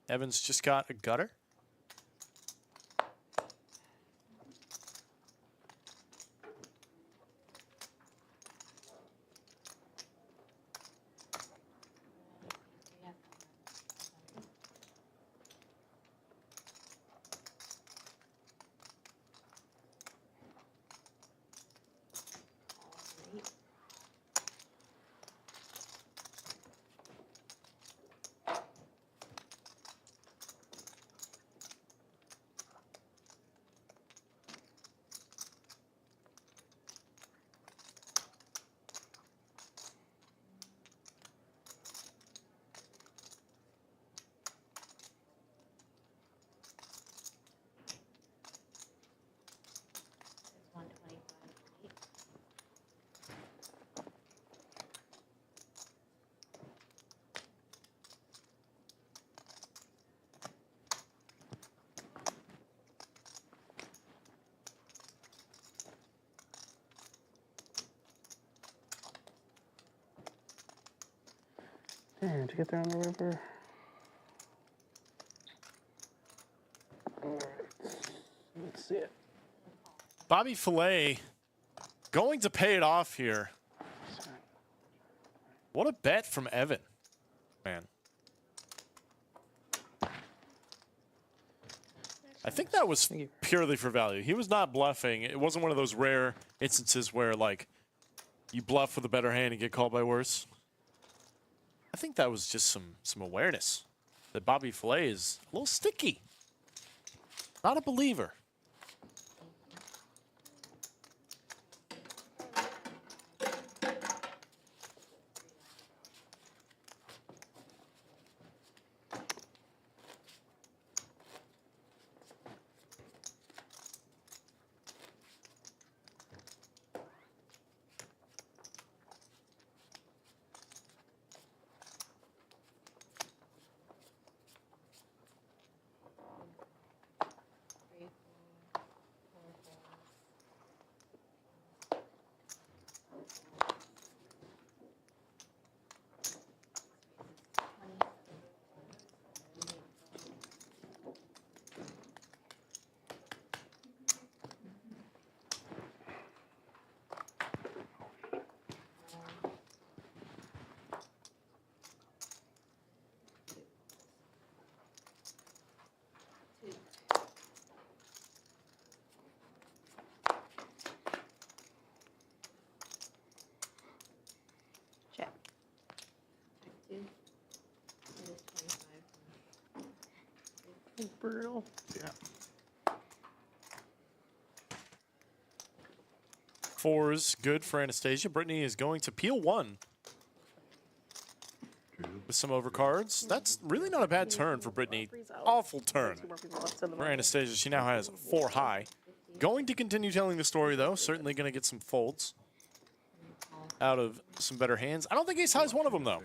Evans just got a gutter. We have some. Call 8. It's 125. 8. Damn, to get there on the river. Alright. Let's see it. Bobby Fillet going to pay it off here. What a bet from Evan, man. I think that was purely for value. He was not bluffing. It wasn't one of those rare instances where, like, you bluff with a better hand and get called by worse. I think that was just some awareness that Bobby Fillet is a little sticky. Not a believer. Brutal. Yeah. 4's good for Anastasia. Brittany is going to peel 1 with some overcards. That's really not a bad turn for Brittany. Awful turn Two more people left to the for right. Anastasia. She now has 4 high. Going to continue telling the story, though. Certainly going to get some folds out of some better hands. I don't think ace high is one of them, though.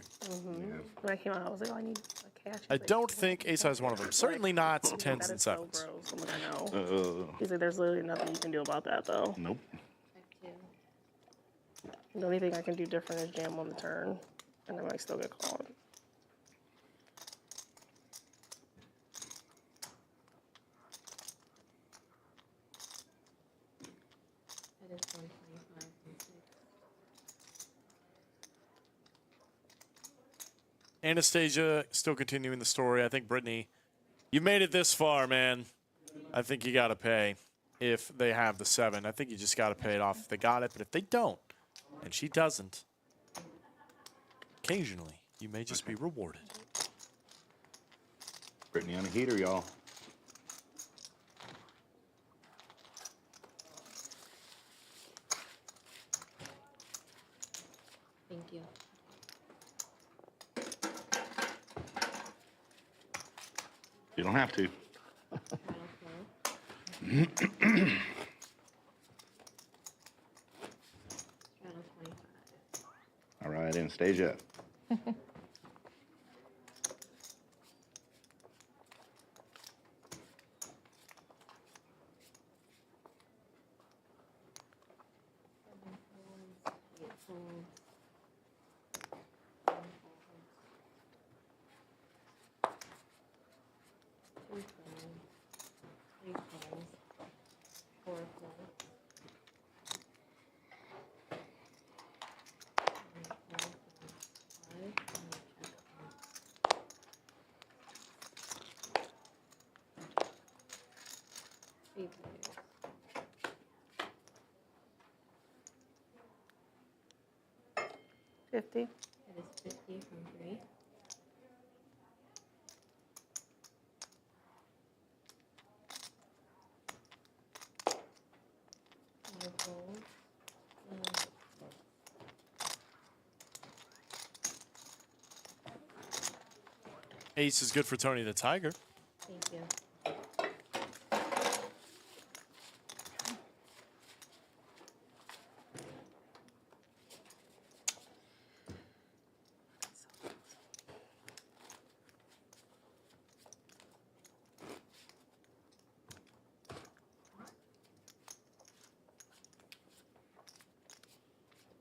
When I came out, I was like, oh, I need a cash. I don't think ace high is one of them. Certainly not That 10s is and so 7s. gross. I'm like, I know. He's like, there's literally nothing you can do about that, though. Nope. The only thing I can do different is jam on the turn, and then I still get called. That is 125 and 6. Anastasia still continuing the story. I think Brittany, you made it this far, man. I think you got to pay if they have the 7. I think you just got to pay it off if they got it. But if they don't, and she doesn't, occasionally you may just be rewarded. Brittany on a heater, y'all. Thank you. You don't have to. Straddle 4. Straddle 25. All right, Anastasia. Three 50. That is 50 from 3. Five rolls. Ace is good for Toni the Tiger. Thank you.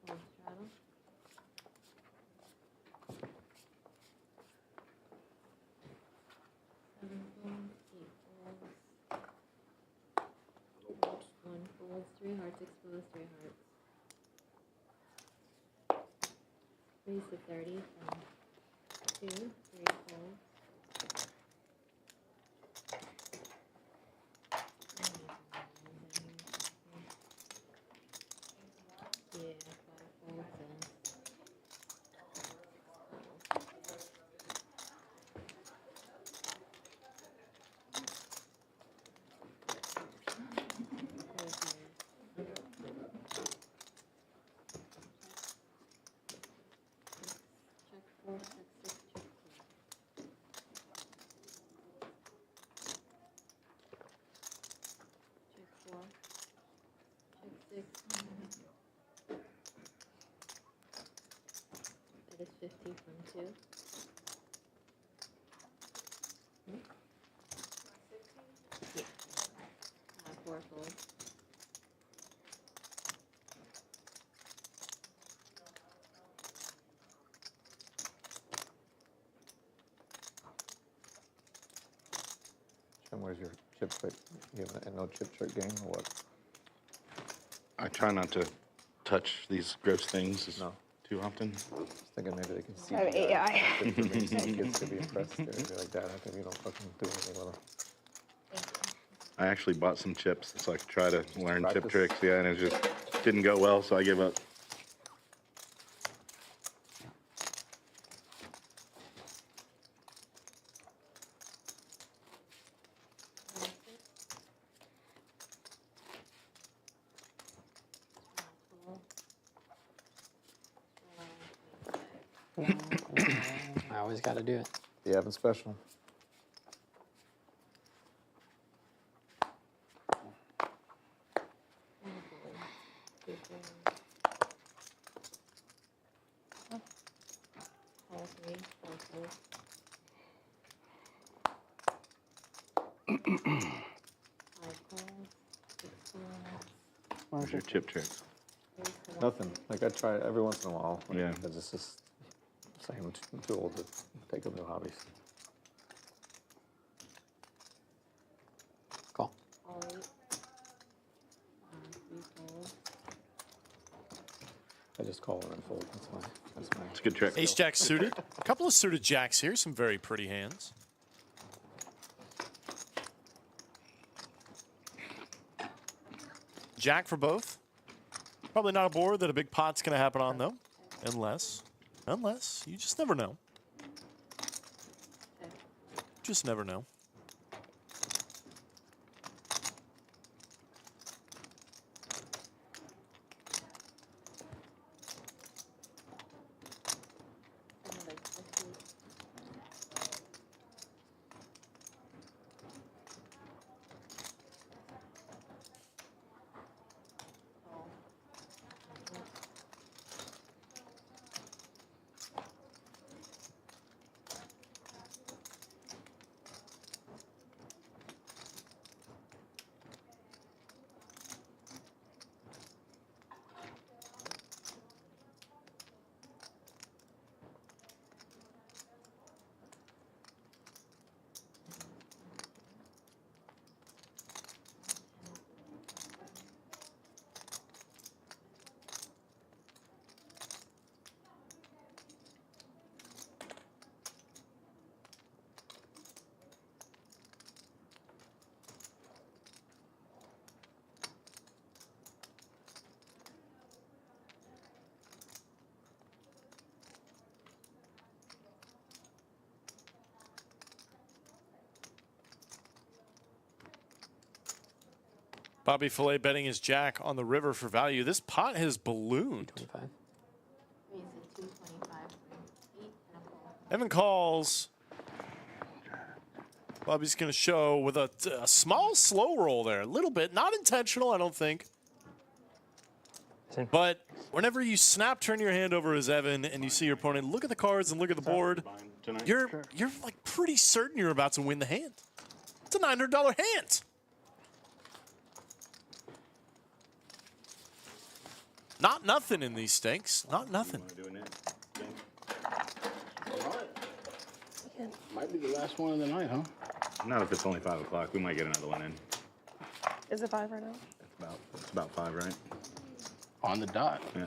Full straddle. Seven folds, 8 folds. 1 folds, 3 hearts exposed, 3 hearts. Raise to 30 from 2, 3 folds. Yeah, 5 folds and check 4, check 6, check 4. Check 4, check 6. That is 50 from 2. Yeah. 4 folds. Jim, where's your chip trick? You have a no chip trick game or what? I try not to touch these gross things No. too often. Just thinking maybe they can see. I have AI. Some kids could be impressed. They'd be like, Dad, how come you don't fucking do anything with them? I actually bought some chips so I could try to learn chip practice. tricks. Yeah, and it just didn't go well, so I gave up. I always got to do it. The Evan special. What's your chip trick? Nothing. Like I try every once in a while. Yeah. Because it's just, it's like I'm too old to take up new hobbies. Call. I just call and unfold. That's fine. That's fine. It's a good trick. Ace jack suited. A couple of suited jacks here. Some very pretty hands. Jack for both. Probably not a board that a big pot's going to happen on, though. Unless, you just never know. Just never know. Bobby Fillet betting his jack on the river for value. This pot has ballooned. 25. Evan calls. Bobby's going to show with a small slow roll there. A little bit. Not intentional, I don't think. But whenever you snap turn your hand over as Evan and you see your opponent look at the cards and look at the board, you're like pretty certain you're about to win the hand. It's a $900 hand. Not nothing in these stakes. Not nothing. Might be the last one of the night, huh? Not if it's only 5 o'clock. We might get another one in. Is it 5 right now? It's about 5, right? On the dot. Yeah.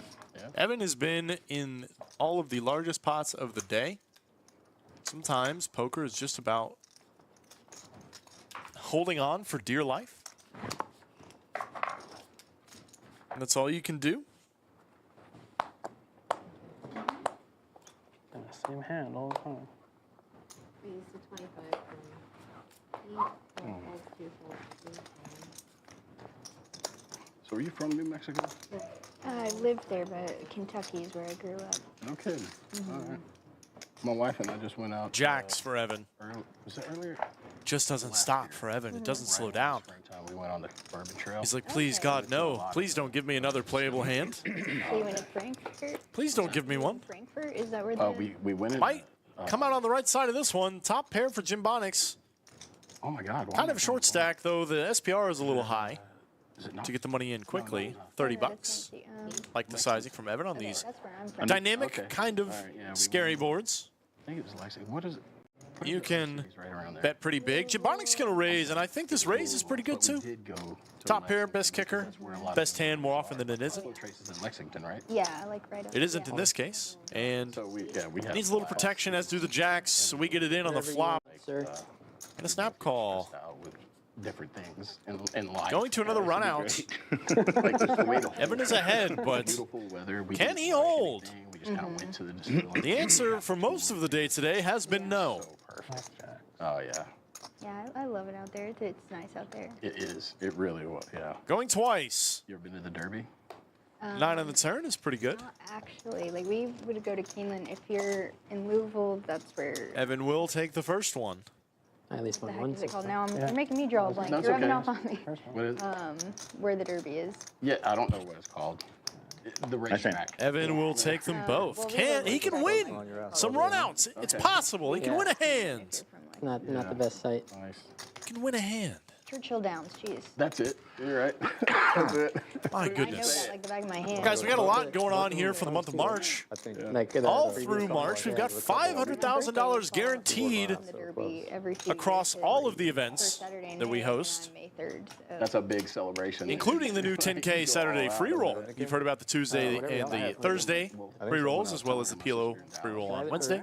Evan has been in all of the largest pots of the day. Sometimes poker is just about holding on for dear life. And that's all you can do. Same hand all the time. So are you from New Mexico? I lived there, but Kentucky is where I grew up. No kidding. All right. My wife and I just went out. Jacks for Evan. Was it earlier? Just doesn't stop for Evan. It doesn't slow down. Springtime, we went on the Bourbon Trail. He's like, please, God, no. Please don't give me another playable hand. So you went to Frankfurt? Please don't give me one. Frankfurt? Is that where the... we went in. Might come out on the right side of this one. Top pair for Jim Bonics. Oh, my God. Kind of a short stack, though. The SPR is a little high Is it not? to get the money in quickly. 30 bucks. Like the sizing from Evan on these That's where I'm from. dynamic, Okay. kind of All right, yeah, we scary went- boards. I think it was Lexington. What is it? You can He's right around there. bet pretty big. Jim Bonics going to raise, and I think this raise is pretty good, But we too. did go to Top pair, Lexington best because kicker, that's where a lot of best hand more often than it isn't. Photo traces in Lexington, right? Yeah, like right up. It isn't in this case, and So we had needs a little protection, as do the jacks, so we get it in on the flop. Sir. And a snap call. style with different things in life. Going to another run out. Like just the way to Evan is ahead, but beautiful weather. We can didn't he strike hold? anything. We just kind of went to the distillery. The answer for most of the day today has been no. So perfect. Oh yeah, Yeah, I love it out there. It's nice out there. it is. It really was. Yeah. Going twice. You ever been to the Derby? 9 on the turn is pretty good. Not actually. Like, we would go to Keeneland. If you're in Louisville, that's where. Evan will take the first one. I at least The won heck one. is it so called? far. Now you're making me draw a blank. That's You're rubbing okay. off on me. What is it? Where the Derby is. Yeah, I don't know what it's called. The racetrack. Evan will take them both. well, we Can were he can looking win at some runouts? It's possible. He can win a hand. Not the best site. Nice. He can win a hand. Churchill Downs, jeez. That's it. You're right. That's it. My I know goodness. that like the back of my hand. Guys, we got a lot going on here for the month of March. I think Like All through March, we've got $500,000 guaranteed The Derby every few across years, all like, of the events first Saturday in that we May, host, and on May 3rd. That's a big celebration. including the new 10K Saturday free roll. You've heard about the Tuesday and the Thursday free rolls, as well as the PLO free roll on Wednesday.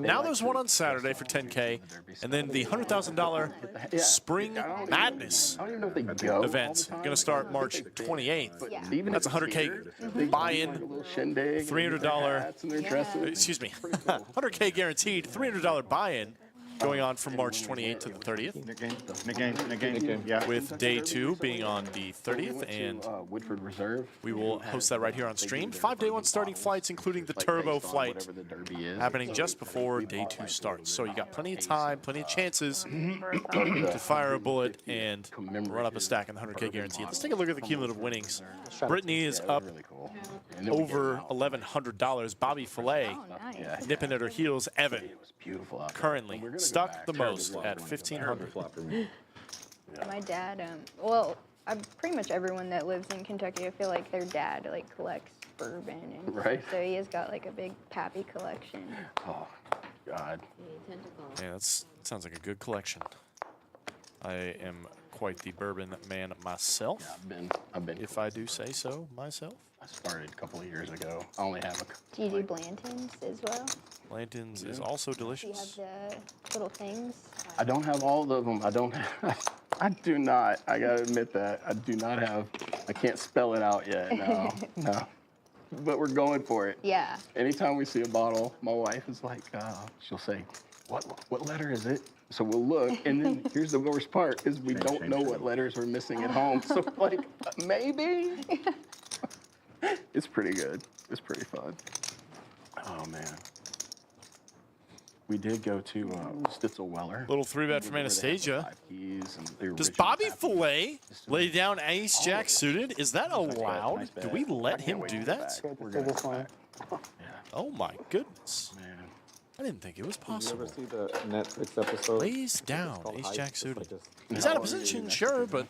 Now there's one on Saturday for 10K, and then the $100,000 Spring Madness I don't even know if they go. event going to start March 28th. Yeah. Even That's if a it's 100K here, buy-in, like a little shindig, and $300 their hats and their dresses. excuse me, 100K guaranteed, $300 buy-in going on from March 28th to the 30th, Nick game. Yeah. with day 2 being on the 30th, and Woodford Reserve. we will host that right here on stream. 5-day 1 starting flights, including the turbo flight, Whatever the Derby is. happening just before day 2 starts. So you got plenty of time, plenty of chances to fire a bullet and run up a stack in the 100K guarantee. Let's take a look at the cumulative winnings. Brittany is up Really cool. And then we over $1,100. Bobby Fillet Oh, nice. nipping at her heels. Evan It was beautiful out there. currently We're gonna go stuck back. the most at 1,500. My dad, well, pretty much everyone that lives in Kentucky, I feel like their dad like collects bourbon, and Right. so he has got like a big Pappy collection. Oh, God. Yeah, that sounds like a good collection. I am quite the bourbon man myself, I've been. if I do say so myself. I started a couple of years ago. I only have a. Do you do Blanton's as well? Lanton's is also Do you have delicious. the little things? I don't have all of them. I don't have. I do not. I gotta admit that. I do not have. I can't spell it out yet. No. No. But we're going for it. Yeah. Anytime we see a bottle, my wife is like, she'll say, what letter is it? So we'll look, and then here's the worst part, is we don't know what letters we're missing at home. So like, maybe? It's pretty good. It's pretty fun. Oh, man. We did go to Stitzel Weller. Little 3-bet from Anastasia. Does Does Bobby Fillet lay down ace jack suited? Is that allowed? Do we let him do that? We're Take gonna this one. Oh my goodness. man. I didn't think it was Did you possible. ever see the Netflix episode? Lays down Called ace Hype. jack It's suited. like just- He's out of position, sure, but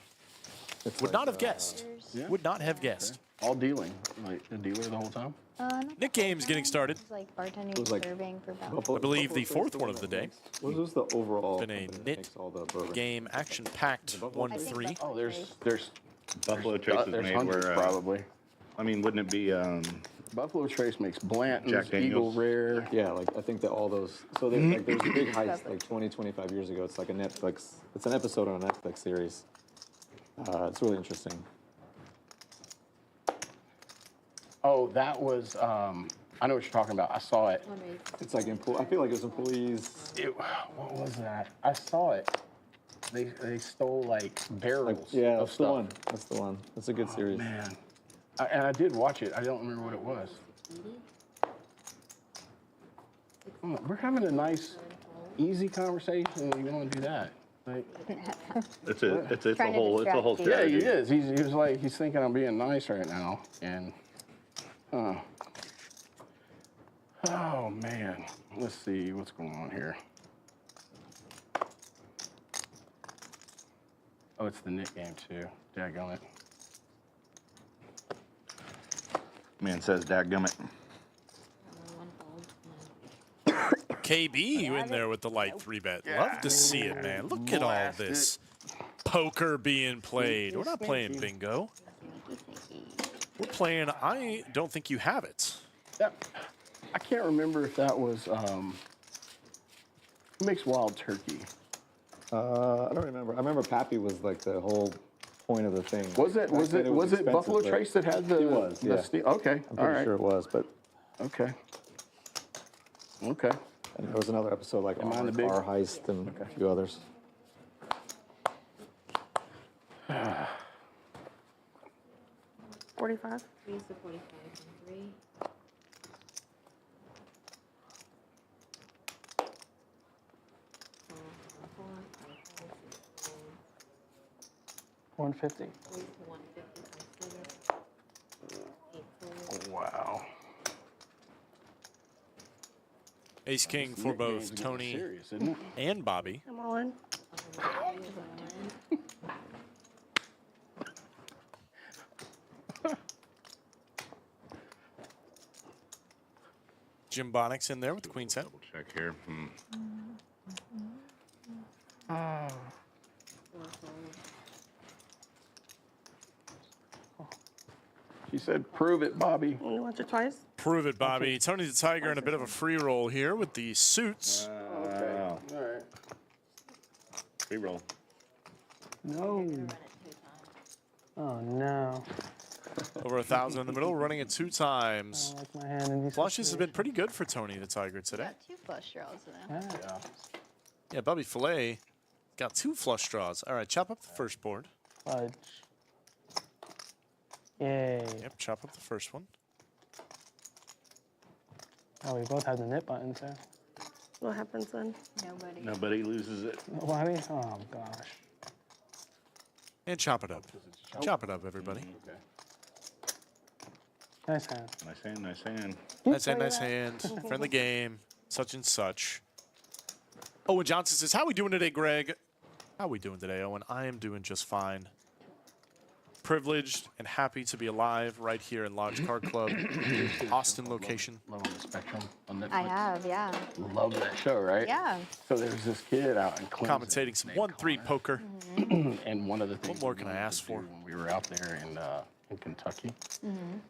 it's would like, not have guessed. Yeah. Would not have guessed. All dealing. Like a dealer the whole time? Not Nick Game's getting started. It's like bartending It was and like serving for about. Buffalo- I believe the Buffalo fourth Trace one of the day. What was the overall? Been a company that knit makes all the bourbon? Game action-packed I 1-3. think Oh, there's Buffalo Trace is there's made hundreds where, probably. I mean, wouldn't it be, Buffalo Trace makes Blanton's, Jack Eagle Daniels. Rare. Yeah, like I think that all those. So there's like there's a big heist like 20, 25 years ago. It's like a Netflix. It's an episode on a Netflix series. It's really interesting. Oh, that was, I know what you're talking about. I saw it. It's like I feel like it was employees. What was that? I saw it. They stole like barrels Like yeah, of that's the stuff. one. That's the one. That's a good series. Man. And I did watch it. I don't remember what it was. Oh, we're having a nice, easy conversation. You want to do that? Like, it's a Trying to whole distract you. yeah, strategy. he is. He was like, he's thinking I'm being nice right now. And, oh man. Let's see what's going on here. Oh, it's the Nick game too. Daggone it. Man says, dadgummit. KB in there with the light 3-bet. Love to see it, man. Look at all this poker being played. We're not playing bingo. We're playing I don't think you have it. I can't remember if that was who makes Wild Turkey. I don't remember. I remember Pappy was like the whole point of the thing. Was it expensive, Buffalo but Trace that had the It was, the yeah. steel? Okay, I'm all pretty right. sure it was, but Okay. Okay. and there was another episode like Am I in Armored the big- Car Heist and a few others. 45. 3 is the 45 and 3. Four, 150. 3 is the 150 Wow. Ace king for Nick game's both getting Tony serious, isn't it? and Bobby. I'm all in. Jim Bonix in there with the queen set. Double check here. She said, "Prove it, Bobby." Only once or twice. Prove it, Bobby. Tony the Tiger in a bit of a free roll here with the suits. Wow. All right. Free roll. No. Oh no. Over 1,000 in the middle, running it 2 I times. don't like my hand in these Flushes have been situations. pretty good for Tony the Tiger today. Got 2 flush draws though. Yeah. Yeah, Bobby Filet got 2 flush draws. All right, chop up the first board. Fudge. Yay. Yep, chop up the first one. Oh, we both have the knit buttons there. What happens then? Nobody. Nobody loses it. Nobody? Oh gosh. And chop it up. Chop it up, everybody. Okay. Nice hand. Nice hand, nice hand. Nice hand, nice hand. Friendly game. Such and such. Owen Johnson says, how we doing today, Greg? How we doing today, Owen? I am doing just fine. Privileged and happy to be alive right here in Lodge Card Club, Austin location. Love on the Spectrum on Netflix. I have, yeah. Love that show, right? Yeah. So there's this kid out in Clemson. Commentating some named 1-3 poker. And one of the things more we can I wanted ask to for? do when we were out there in Kentucky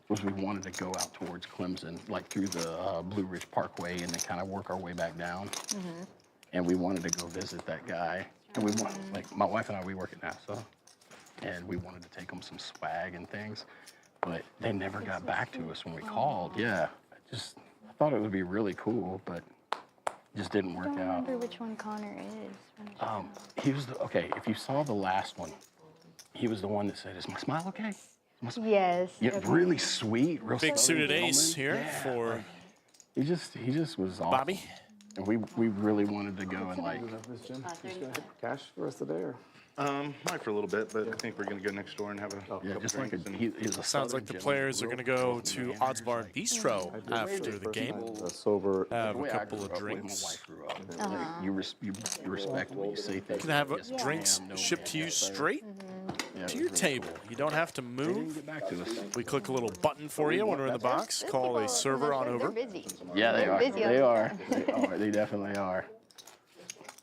was we wanted to go out towards Clemson, like through the Blue Ridge Parkway, and then kind of work our way back down. And we wanted to go visit that guy. And we wanted, like, my wife and I, we work at NASA, and we wanted to take them some swag and things, but they never got back to us when we called. Yeah, I thought it would be really cool, but just didn't I work don't out. remember which one Connor is. He was okay. If you saw the last one, he was the one that said, "Is my smile okay?" Yes. Yeah, really sweet, real Big southern suited ace gentleman. here Yeah, for like, he just was awesome. Bobby. And we really wanted to go and like. Cash for the rest of the day, or? Might for a little bit, but I think we're gonna go next door and have a Yeah, couple just like drinks. he's a Sounds like southern the gentleman, players are real going to go cool to man. Odds Bar Bistro after the game. A sober. Have The a way I couple grew of up, the way drinks. My wife grew up. Like, you respect when you say things. You can have like, "Yes, drinks ma'am, no, shipped to ma'am, you yes, sir." straight Yeah, to it your was really table. You don't have to cool. They didn't move. get back to us. We click a little button for you when we're in the box. Those Call a people, server on they're over. busy. Yeah, they They're are. busy They all are. the They are. They definitely are.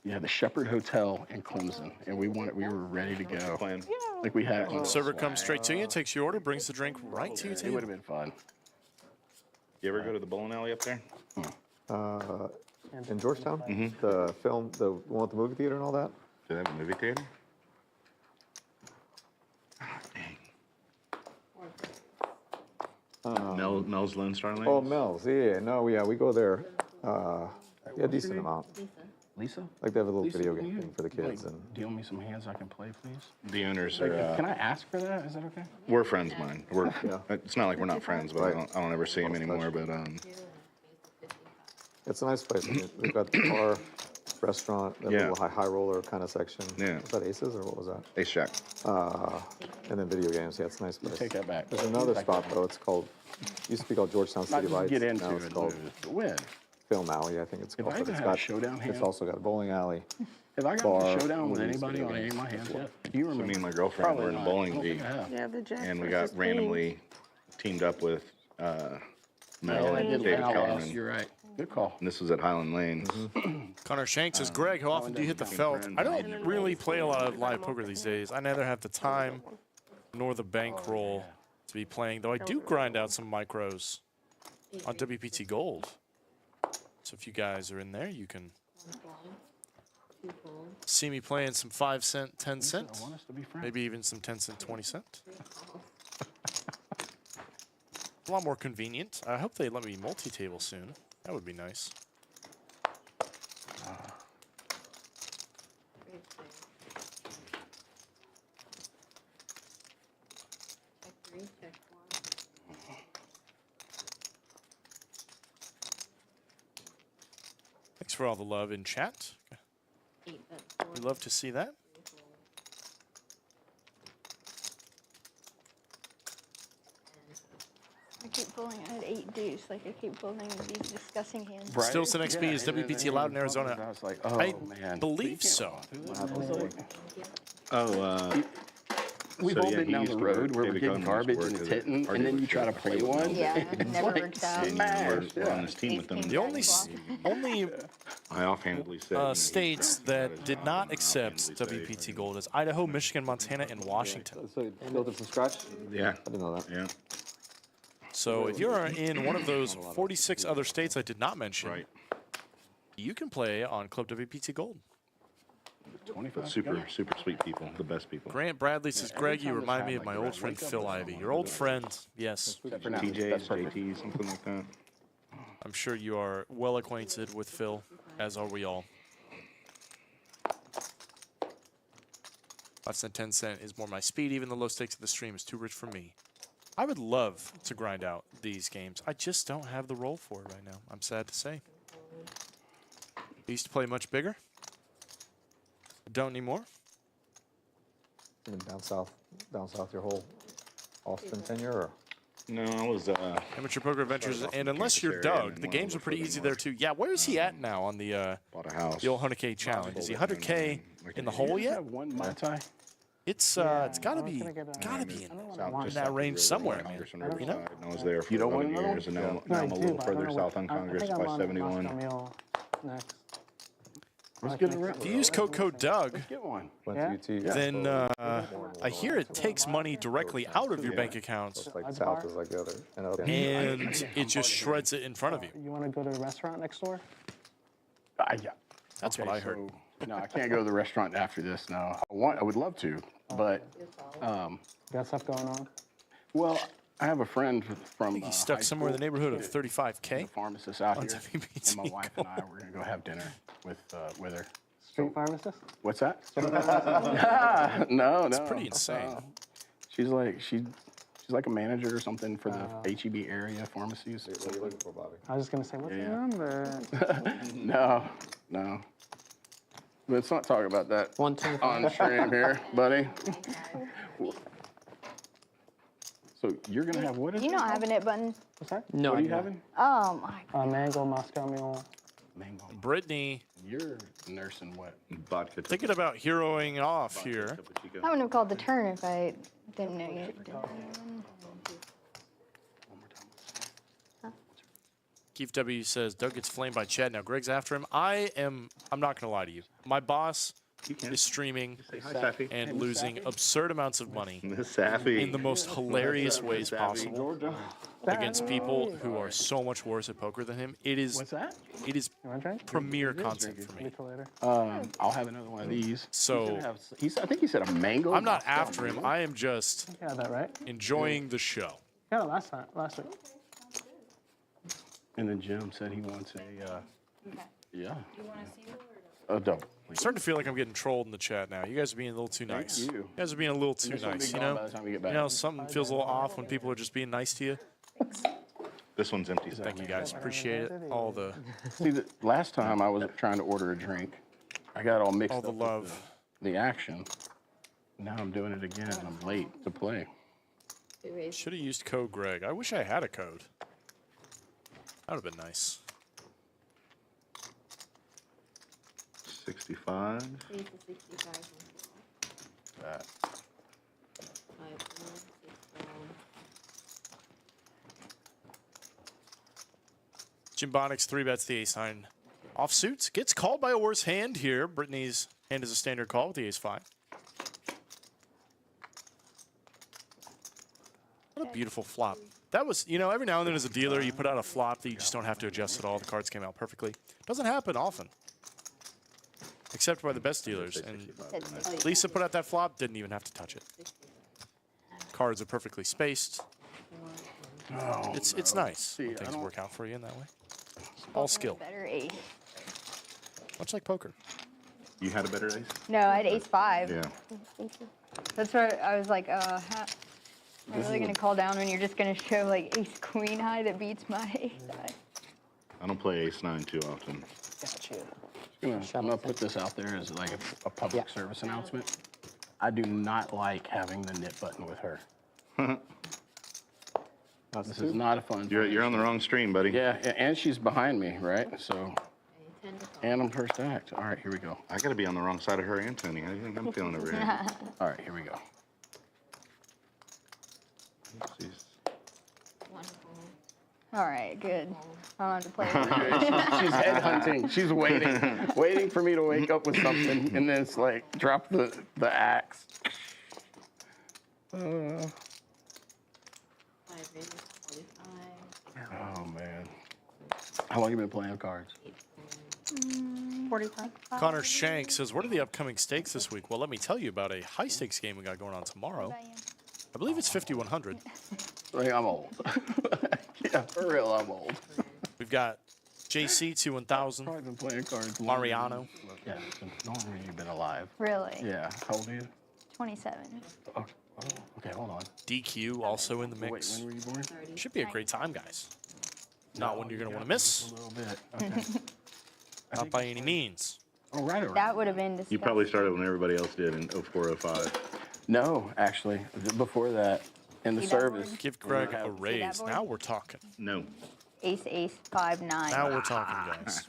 Yeah, the Shepherd Hotel in Clemson, and we were ready to go. Plan. Like we had. Server comes straight to you, takes your order, brings the drink right to your It would table. have been fun. You ever go to the bowling alley up there? In Georgetown, the film, the one with the movie theater and all that. Do they have a movie theater? Ah, dang. Mel's Lone Star Lanes? Oh, Mel's. Yeah, no, yeah, we go there. Yeah, decent amount. Lisa? Like they have a little Lisa, video can game you, thing for the kids, like, and deal me some hands I can play, please? The owners Like, are. can I ask for that? Is that okay? We're friends of mine. Yeah. It's not like we're not friends, but Right. I don't ever see him anymore. But it's a nice place. I mean, they've got the bar, restaurant, that Yeah. little high roller kind of section. Yeah. Was that Aces or what was that? Ace Jack. And then video games. Yeah, it's a nice place. Take that back. There's another spot though. It's called. Used to be called Georgetown Not City just Lights. get into now it's it, called but win. Film Alley. I think it's If called. I but even it's had a got showdown hand- It's also got a bowling alley. Have I got Bar, a showdown with movies, anybody video on any of games. my hands yet? Do you So remember? me and my girlfriend Probably were in a not. bowling I don't think league, I have. Yeah, the Jack. and we versus got randomly teamed up with Mel Yeah, I and did David Palace. Kellerman. You're right. Good call. And this was at Highland Lanes. Connor Shanks says, Greg, how often do you hit the felt? I don't really play a lot of live poker these days. I neither have the time nor the bankroll to be playing, though I do grind out some micros on WPT Gold. So if you guys are in there, you can see me playing some 5 cent, 10 cent, I want us to be friends. maybe even some 10 cent, 20 cent. A lot more convenient. I hope they let me multi-table soon. That would be nice. Check 3, check 4. Thanks for all the love in chat. We love to see that. I keep pulling at 8 deuce, like I keep pulling these disgusting hands. Stilson XP is WPT allowed in Arizona? I was like, oh, I man. believe so. We've So, all yeah, been he down used the to road work- where we're David getting Cohn garbage used and to it's work as a hitting, and then you try to play one. Yeah, it It's never like, works out. And smash. we're on this team with them. The only I offhandedly said, you know, he's states got that his did mom, not and I accept offhandedly say, WPT Gold is Idaho, Michigan, Montana, and Washington. So you built it from scratch? Yeah, I didn't know that. yeah, So if you're in one of those 46 other states I did not mention, right. you can play on Club WPT Gold. 25. But super sweet people, the best people. Grant Bradley says, Greg, you remind me of my old friend Phil Ivey. Your old friend, yes. Except for now. TJs, That's perfect. JTs, something like that. I'm sure you are well acquainted with Phil, as are we all. 5 cent, 10 cent is more my speed. Even the low stakes of the stream is too rich for me. I would love to grind out these games. I just don't have the roll for it right now. I'm sad to say. I used to play much bigger. Don't anymore. Even down south your whole Austin tenure, or? No, I was, Amateur Poker Adventures, off in and the unless Kansas you're area, Doug, and the then games are went pretty over easy to there too. Yeah, where is he at now on the bought a house. old 100K challenge? Is he 100K in the hole You yet? have one Mai Tai? It's gotta be in that range somewhere, man. You know? I was there for You don't want 11 another years, and No, now I I'm a do, little but I further don't know south on what- I Congress think I'm by on 71. Moscow Mule next. Let's get around. If you use code Doug, Get one. Went Yeah? to UT. then I hear it takes money directly out of your bank accounts, Like Odds south bar? is like the other. and it just shreds it in front of you. You want to go to the restaurant next door? Yeah. That's what I heard. So, no, I can't go to the restaurant after this. No, I would love to, but Got stuff going on? well, I have a friend from. I think he's stuck somewhere in the neighborhood of The 35K. pharmacist out on here, WPT and my wife and I were gonna go have dinner with her. Street pharmacist? What's that? No. It's pretty insane. She's like a manager or something for the HEB area pharmacies. What are you looking for, Bobby? I was just going to say, what's Yeah. the number? No. Let's not talk about that 125. on stream here, buddy. So you're gonna have what is You it not called? having it button? What's that? What are you having? Mango Moscow Mule. Mango. Brittany, You're nursing what? Vodka. thinking about heroing off here. I wouldn't have called the turn if I didn't know you. Keith W says Doug gets flamed by Chad. Now Greg's after him. I'm not gonna lie to you. My boss is streaming Hi, Safi. and losing absurd amounts of money Miss Safi. in the most hilarious ways possible against people who are so much worse at poker than him. It is What's that? it is You want to drink? premier content for me. Wait till later. I'll have another one of these. So I think he said a mango. I'm not Moscow after him. Mule. I am just You had that right? enjoying the show. Yeah, last week. And then Jim said he wants a. Yeah. A double. I'm starting to feel like I'm getting trolled in the chat now. You guys are being a little too nice. you. You guys are being a little too This will be nice. You gone know, by the time we get back. you know, something feels a little off when people are just being nice to you. This one's empty. Thank you guys. Appreciate it. All the See, the last time I was trying to order a drink, I got all mixed all the up love. with the action. Now I'm doing it again, and I'm late to play. Should have used code Greg. I wish I had a code. That would have been nice. 65. That. Jim Bonix 3-bets the ace-9 offsuits. Gets called by a worse hand here. Brittany's hand is a standard call with the ace-5. What a beautiful flop. That was, you know, every now and then as a dealer, you put out a flop that you just don't have to adjust at all. The cards came out perfectly. Doesn't happen often. Except by the best dealers. And Lisa put out that flop, didn't even have to touch it. Cards are perfectly spaced. It's nice when things work out for you in that way. All skill. Better ace. Much like poker. You had a better ace? No, I had ace 5. Yeah. That's why I was like, I'm really gonna call down when you're just gonna show like ace queen high that beats my ace high. I don't play ace-9 too often. Gotcha. I'm gonna put this out there as like a public service announcement. I do not like having the knit button with her. This is not a fun. You're on the wrong stream, buddy. Yeah, and she's behind me, right? So, and I'm her stacked. All right, here we go. I gotta be on the wrong side of her and Tony. How do you think I'm feeling over here? All right, here we go. She's- All right, good. I don't have to play with She's headhunting. She's waiting for me to wake up with something, and then it's like drop the axe. Oh man, how long you been playing cards? 45. Connor Shank says, what are the upcoming stakes this week? Well, let me tell you about a high stakes game we got going on tomorrow. I believe it's 5,100. Like, I'm old. Yeah, for real, I'm old. We've got JC 2,1,000. Probably been playing cards. longer Mariano. than- Yeah, longer than you've been alive. Really? Yeah, how old are you? 27. Oh, okay, hold on. DQ also in the Wait, mix. when were you born? Should be a great time, guys. Not one you're going to want to miss. A little bit. Okay. Not by any means. Oh, right around. That would have been disgusting. You probably started when everybody else did in 04, 05. No, actually, before that, in the See that service. board? Give Greg have- a raise. board? Now we're talking. No. Ace, 5, 9. Now we're talking, guys.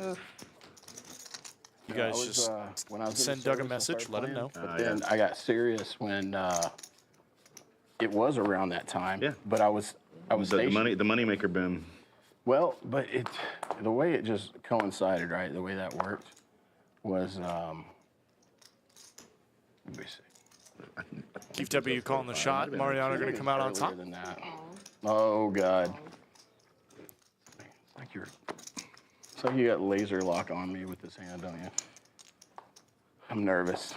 Oof. You I guys was, just when I was in the send Doug a service, I message, started let him playing, know. But then I got serious when it was around that time. Yeah. But I was The stationed. money maker boom. Well, but the way it just coincided, right? The way that worked was let me see. Keith W calling the shot. Mariano going to come out on top. Earlier than that. Oh God. It's like you got laser lock on me with this hand, don't you? I'm nervous.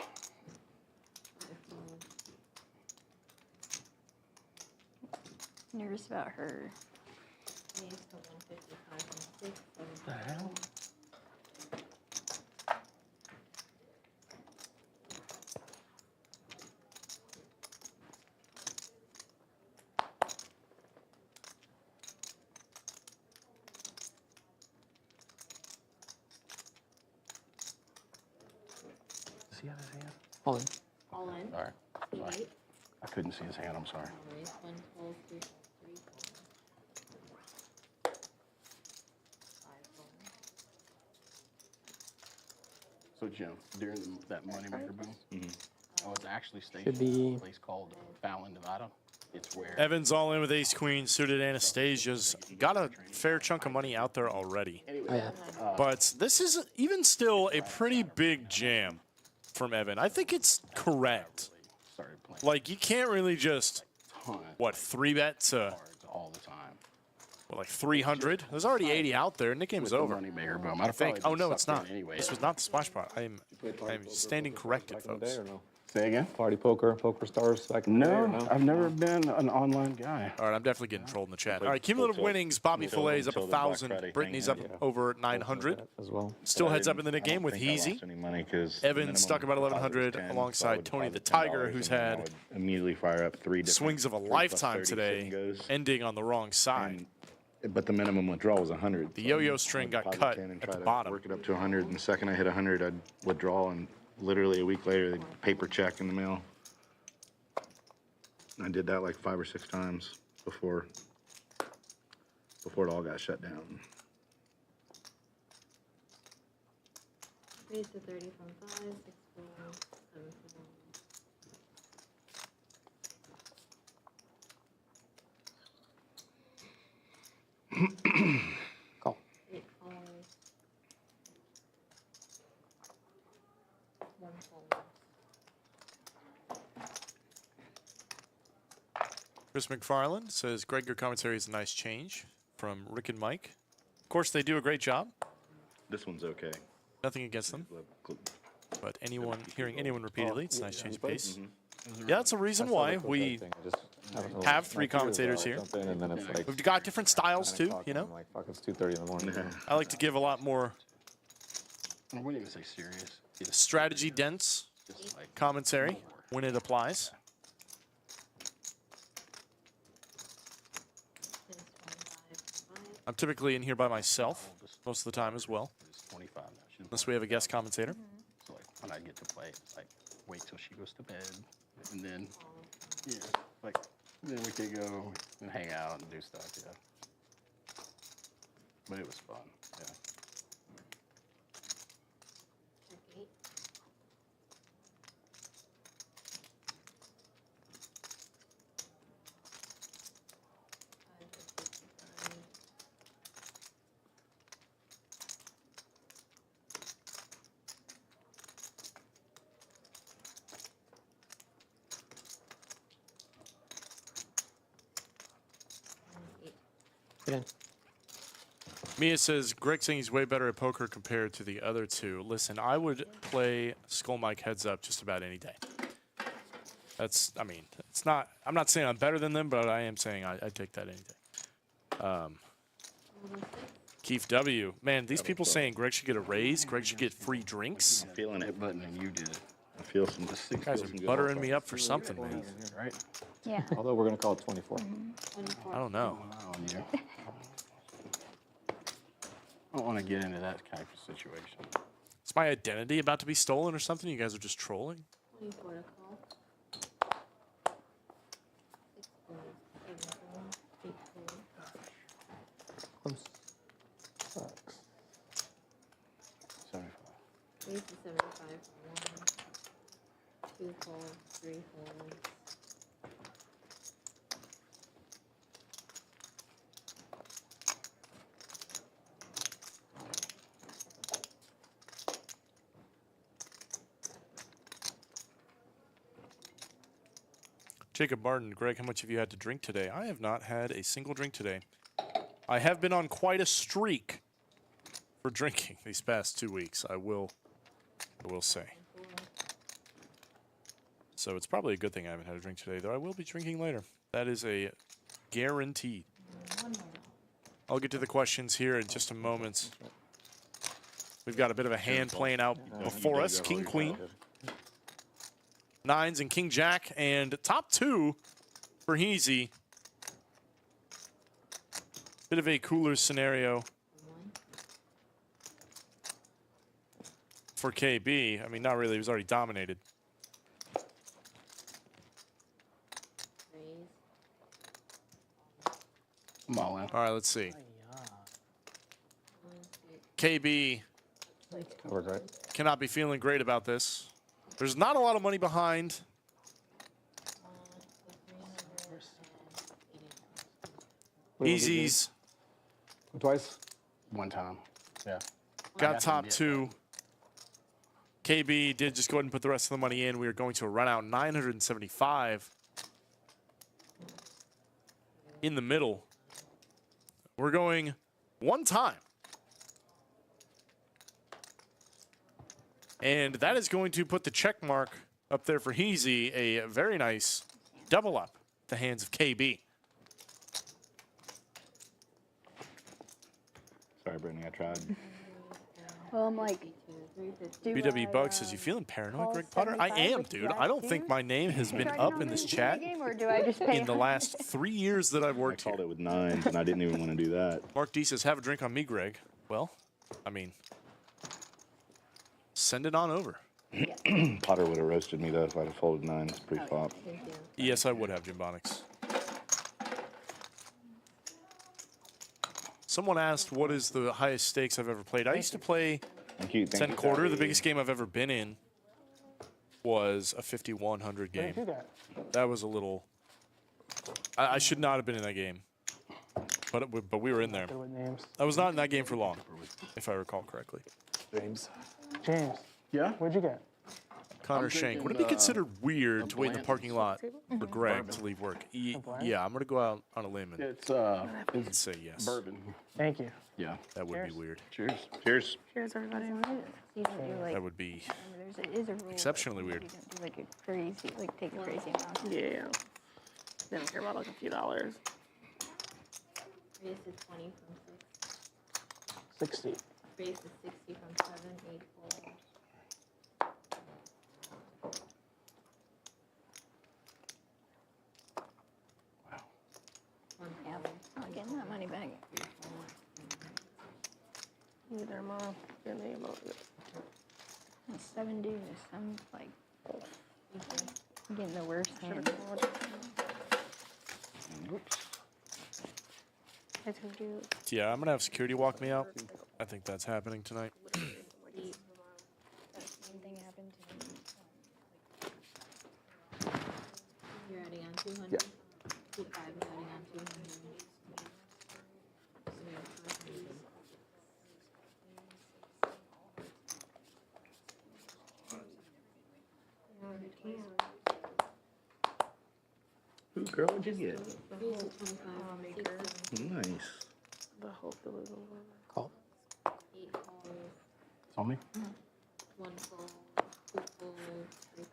Nervous about her. The hell? Does he have his hand? Hold on. All in. Sorry. Sorry. I couldn't see his hand. I'm sorry. Raise 1, 12, 3, 3, 5, So Jim, during that moneymaker boom, I was actually Should stationed be- in a place called Fallon, Nevada. It's where Evans all in with ace queen suited. Anastasia's got a fair chunk of money out there already. Oh, yeah. But this is even still a pretty big jam from Evan. I think it's correct. started playing Like, you can't really just, ton what, 3-bet to, cards all the time. what, like 300? There's already 80 out there, and the game's The over. moneymaker boom. I'd I think. probably Oh, been no, it's sucked not. in Anyway. This was not the splash pot. I'm standing corrected, Back in the day folks. or no? Say again? Party poker, poker stars back in the day or No, no? I've never been an online guy. All right, I'm definitely getting trolled in the chat. All right, cumulative winnings. Bobby Fille's up until the Black 1,000. Friday Brittany's thing, up yeah. over 900. As well. Still heads up in the net game with Heezy. Evan stuck about 1,100 alongside Tony the Tiger, who's had immediately fire up three different swings of a 3 + lifetime 30 today, sitting goes. ending on the wrong side. But the minimum withdrawal was 100. The yo-yo string got Deposit cut 10 and at try the to bottom. Work it up to 100, and the second I hit 100, I'd withdraw, and literally a week later, they'd paper check in the mail. I did that like 5 or 6 times before it all got shut down. raise to 30 from 5, 6, 4, 7, 4. Call. 8 calls. 1 call. Chris McFarland says, Greg, your commentary is a nice change from Rick and Mike. Of course, they do a great job. This one's okay. Nothing against them. But anyone hearing anyone Oh, repeatedly, it's a nice change of pace. Mm-hmm. Yeah, that's a reason why we have 3 commentators here. Jump in and then it's like We've got different styles 9 too, o'clock you and know? I'm like, fuck, it's 2:30 in the morning. I like to give a lot more I wouldn't even say serious. It's strategy dense just like commentary when it applies. Raise 1, 5, 5. I'm typically in here by myself most of the time as well, It's 25 now. She's unless we have a guest commentator. So like when I get to play, it's like wait till she goes to bed, and then yeah, like then we could go and hang out and do stuff. Yeah. But it was fun. Yeah. Again. Mia says, Greg saying he's way better at poker compared to the other two. Listen, I would play Skull Mike heads up just about any day. That's, I mean, it's not, I'm not saying I'm better than them, but I am saying I take that any day. Keith W. Man, these people saying Greg should get a raise, Greg should get free drinks. I'm feeling it. Hit button and you did it. I feel some. You guys are buttering me up for something, man. Right? Yeah. Although we're going to call it 24. I don't know. On you. I don't want to get into that type of situation. Is my identity about to be stolen or something? You guys are just trolling? 24 to call. 6 Close. Sucks. 75. Raise to 75 for 1. 2 calls, 3 folds. Jacob Martin, Greg, how much have you had to drink today? I have not had a single drink today. I have been on quite a streak for drinking these past 2 weeks, I will say. So it's probably a good thing I haven't had a drink today, though I will be drinking later. That is a guarantee. I'll get to the questions here in just a moment. We've got a bit of a hand playing out before us. King, Queen. Nines and King Jack, and top 2 for Heezy. Bit of a cooler scenario for KB. I mean, not really. He was already dominated. Raise. I'm all in. All right, let's see. 1, 6. KB Covered, right? cannot be feeling great about this. There's not a lot of money behind. Easy's Twice. One time. Yeah. got top 2. KB did just go ahead and put the rest of the money in. We are going to run out 975 in the middle. We're going one time. And that is going to put the check mark up there for Heezy. A very nice double up at the hands of KB. Sorry, Brittany, I tried. Well, I'm like, do BW I, Buck says, you feeling paranoid, call Greg Potter? I 75 am, like dude. you I don't guys think do? my name has been Try to up come in this the chat game, or do I just pay in the last 3 years that I've I worked here. called it with 9s, and I didn't even want to do that. Mark D says, have a drink on me, Greg. Well, I mean, send it on over. Potter would have roasted me, though, if I'd have folded 9s pre-flop. Thank you. Yes, I would have, Jim Bonix. Someone asked, what is the highest stakes I've ever played? I used to play Thank you. 10 quarter. The biggest game I've ever been in was a 5,100 game. Do that. That was a little... I should not have been in that game. But we were in there. Good with names. I was not in that game for long, if I recall correctly. James. James, Yeah. what'd you get? Connor Shank. Would it be thinking, considered weird to wait in the Blanton parking lot for Greg to leave work? Blanton? Yeah, I'm going to go out on a limb and It's say yes. bourbon. Thank you. Yeah. That would be Cheers. weird. Cheers. Cheers. Cheers, everybody. You don't do like, That would be... it is a rule. exceptionally weird. You don't do like a crazy, like take a crazy amount. Yeah. They don't care about like a few dollars. Raise to 20 from 6. 60. Raise to 60 from 7, 8 folds. Wow. 1 Yeah, fold. I'm not getting that money back. 3 folds. Your name on it. 7 deuce. I'm like getting the worst hand. I told you. Yeah, I'm gonna have security walk me out. I think that's happening tonight. That same thing happened to me. You're adding on 200? 5 adding on 200. So we have 500. Ooh, girl, what'd you get? Here's a 25. Nice. The hope that was Call. 8 calls, It's on me. 1 call, 2 calls, 3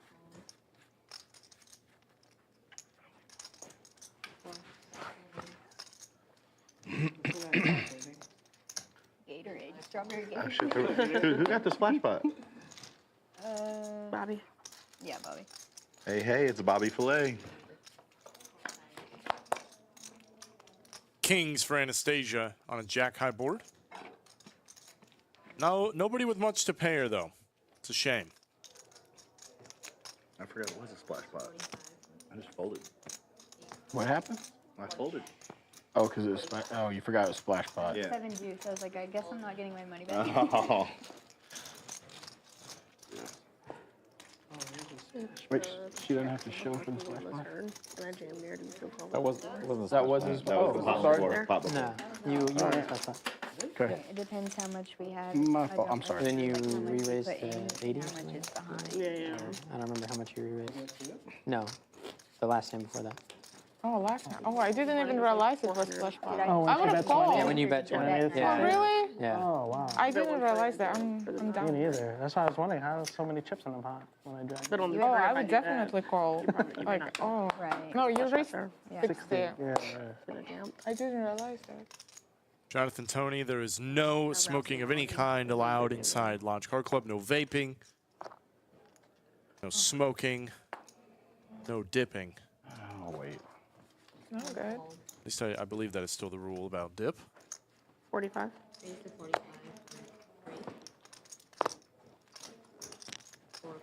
calls. 4 calls. Gatorade, strawberry Oh, Gatorade. shit. Who got the splash pot? Bobby. Yeah, Bobby. Hey, it's Bobby Filet. Kings for Anastasia on a jack high board. No, nobody with much to pay her though. It's a shame. I forgot it was a splash pot. I just folded. What happened? I folded. Oh, because it was oh, you forgot it was splash pot. Yeah. 7 deuce. I was like, I guess I'm not getting my money back. Oh. Wait, she doesn't have to show for the splash pot. And I jammed near to still call. That wasn't That was his. That was the Oh, pop sorry. before. Pop before. No, you raised that stuff. Okay. It depends how much we had. My I fault. don't I'm sorry. know, Then you like, how much we re-raised put to in, 80 How or much is behind. Yeah. I don't remember how much you re-raised. No, the last time before that. Oh, last time. Oh, I didn't even realize it was splash pot. Oh, I would have called. Yeah, when you bet 20. Yeah. Oh, really? Yeah. Oh, wow. I didn't realize that. I'm Me down. neither. That's why I was wondering how there's so many chips in the pot when I drank. But on the Oh, turn, if I would do that, definitely call. you might not Like, call. oh. Right. No, you raised Sure. 60. Yeah, right. In a jam. I didn't realize that. Jonathan Toni, there is no smoking of any kind allowed inside Lodge Car Club. No vaping. No smoking. No dipping. Oh wait. No good. At least I believe that is still the rule about dip. 45. Raise to 45. Right. 4 calls.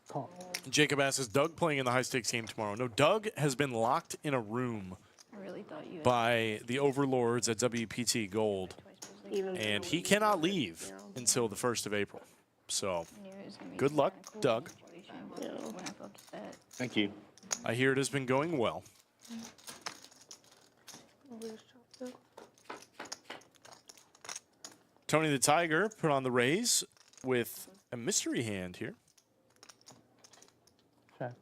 Call. Jacob asks, is Doug playing in the high stakes game tomorrow? No, Doug has been locked in a room I really thought you had by the overlords at WPT Gold, Even and he cannot leave until the 1st of April. So, knew it was gonna be good luck, kinda cool Doug. situation Yeah. when I flipped the bet. Thank you. I hear it has been going well. Tony the Tiger put on the raise with a mystery hand here. Check.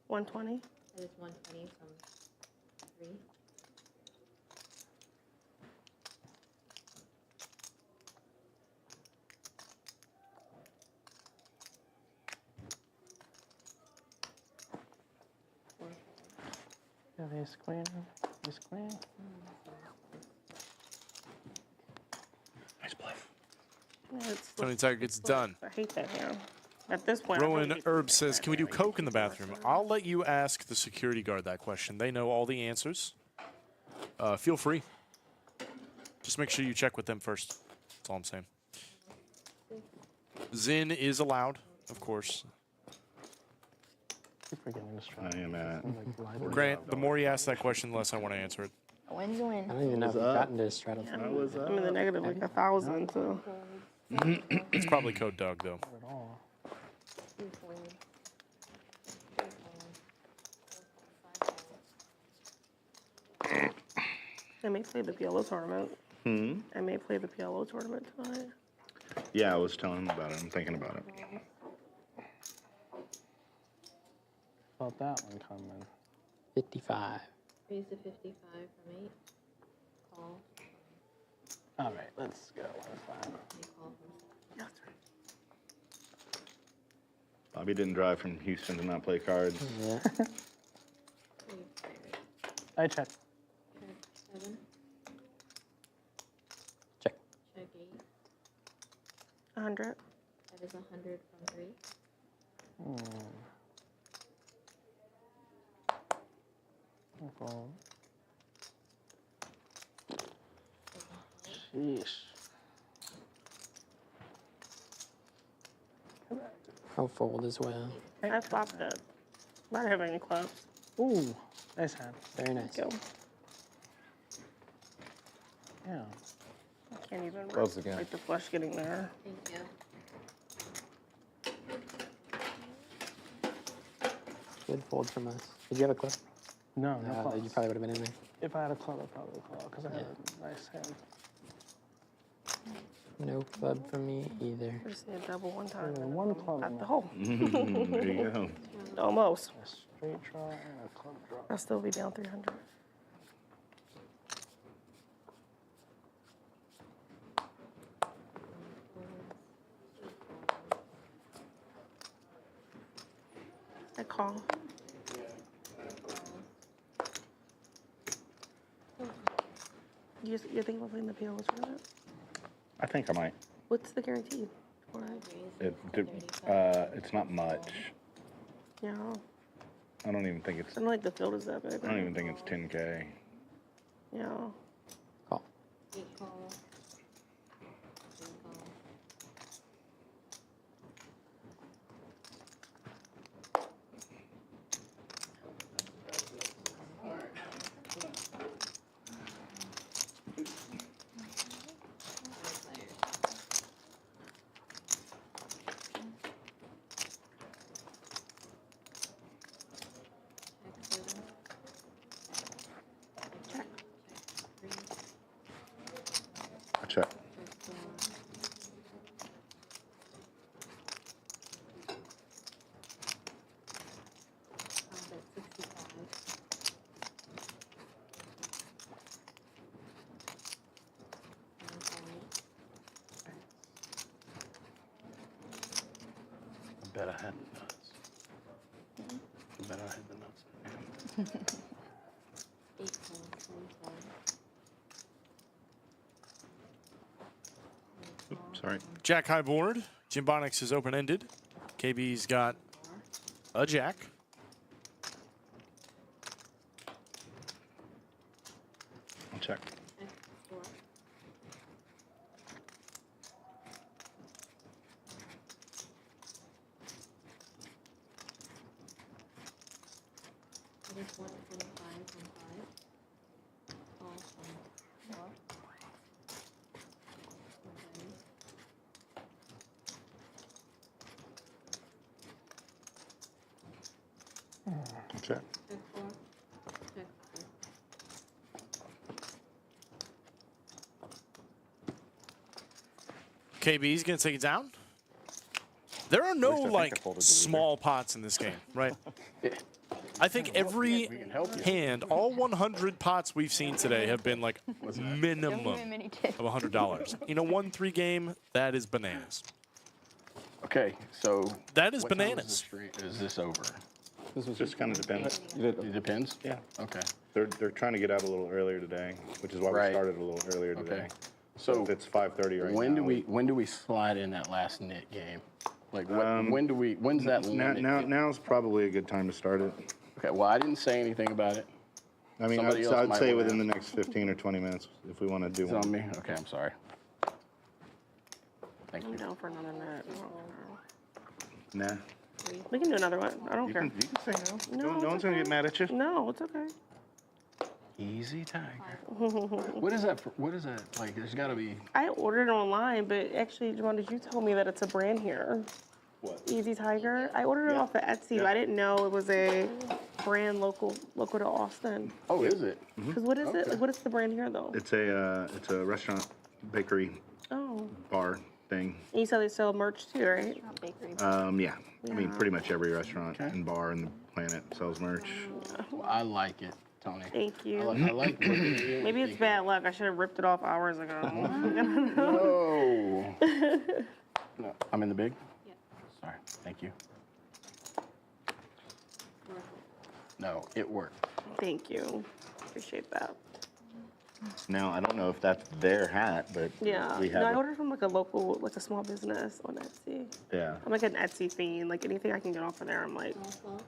120. That is 120 from 3. Yeah, ace queen. Ace queen. Nice bluff. Yeah, it's Tony the Tiger gets done. I hate that hand. At this point, I Rowan really hate Herb that says, hand. can we do coke in the bathroom? I'll let you ask the security guard that question. They know all the answers. Feel free. Just make sure you check with them first. That's all I'm saying. Zin is allowed, of course. Keep forgetting this try. I am at. Grant, the more you ask that question, the less I want to answer it. A win's a win. I don't even know if you've gotten to straddle. I was I'm in the negative like 1,000, so. It's probably code Doug, though. At all. 2 fold. 3 calls. I may play the PLO tournament. Hmm? I may play the PLO tournament tonight. Yeah, I was telling him about it. I'm thinking about it. Felt that one coming. 55. Raise to 55 from 8. Call. All right, let's go. That's fine. They call from 7. Bobby didn't drive from Houston to not play cards. Yeah. I check. Check 7. Check. Check 8. 100. That is 100 from 3. Fold. Sheesh. I'll fold as well. I flopped it. Not having any clubs. Ooh, nice hand. Very nice. Go. Yeah. I can't even Close again. like the flush getting there. Thank you. Good fold from us. Did you have a club? No, no clubs. You probably would have been in there. If I had a club, I'd probably call because I had a nice hand. No club for me either. I just need a double one time. One club. At the hole. There you go. Almost. A straight draw and a club draw. I'll still be down 300. I call. You think about playing the PLO tournament? I think I might. What's the guarantee for it? It's not much. Yeah. I don't even think it's. I don't like the field is that big. I don't even think it's 10K. Yeah. Call. Eight call. Eight call. I check. I bet I had the nuts. I bet I had the nuts. Eight call. 25. Oops, sorry. Jack high board. Jim Bonix is open-ended. KB's got a jack. I'll check. Four. I just want 25 from 5. Call from 4. I'll check. Check 4. Check 4. KB's going to take it down. There are no, least I think I like, folded the small pots in this game, right? I think every hand, all 100 pots we've seen today have been, like, minimum of $100. In a 1-3 game, that is bananas. Okay, so. That is what time bananas. Is this over? This was Just kind of depends. It depends? Yeah. Okay. They're trying to get out a little earlier today, which is why Right. we started a little earlier today. Okay. So So if it's 5:30 right when now. do we slide in that last knit game? Like when's that limit? Now's probably a good time to start it. Okay, well, I didn't say anything about it. I mean, Somebody else I'd might say wanna within the ask. next 15 or 20 minutes if we want to do It's one. on me? Okay, I'm sorry. Thank I'm you. down for another net. Nah. We can do another one. I don't You care. can say no. No, No it's one's going to okay. get mad at you. No, it's okay. Easy tiger. What is that? What is that? Like, there's got to be. I ordered it online, but actually, Javon, did you tell me that it's a brand here? What? Easy Tiger. I ordered it off of Etsy, but I didn't know it was a brand local to Austin. Oh, is it? Because what is it? Okay. Like, what is the brand here though? It's a restaurant, bakery, Oh, bar thing. and you said they sell merch too, right? Bakery. Yeah. I mean, Yeah. pretty much every restaurant Okay. and bar on the planet sells merch. Well, I like it, Tony. Thank you. I like looking at you. Maybe it's bad luck. I should have ripped it off hours ago. No. No. I'm in the big? Yeah. Sorry. Thank you. No, it worked. Thank you. Appreciate that. Now, I don't know if that's their hat, but Yeah. we No, I have. ordered from like a local, like a small business on Etsy. Yeah. I'm like an Etsy fiend. Like anything I can get off of there, I'm like, Call.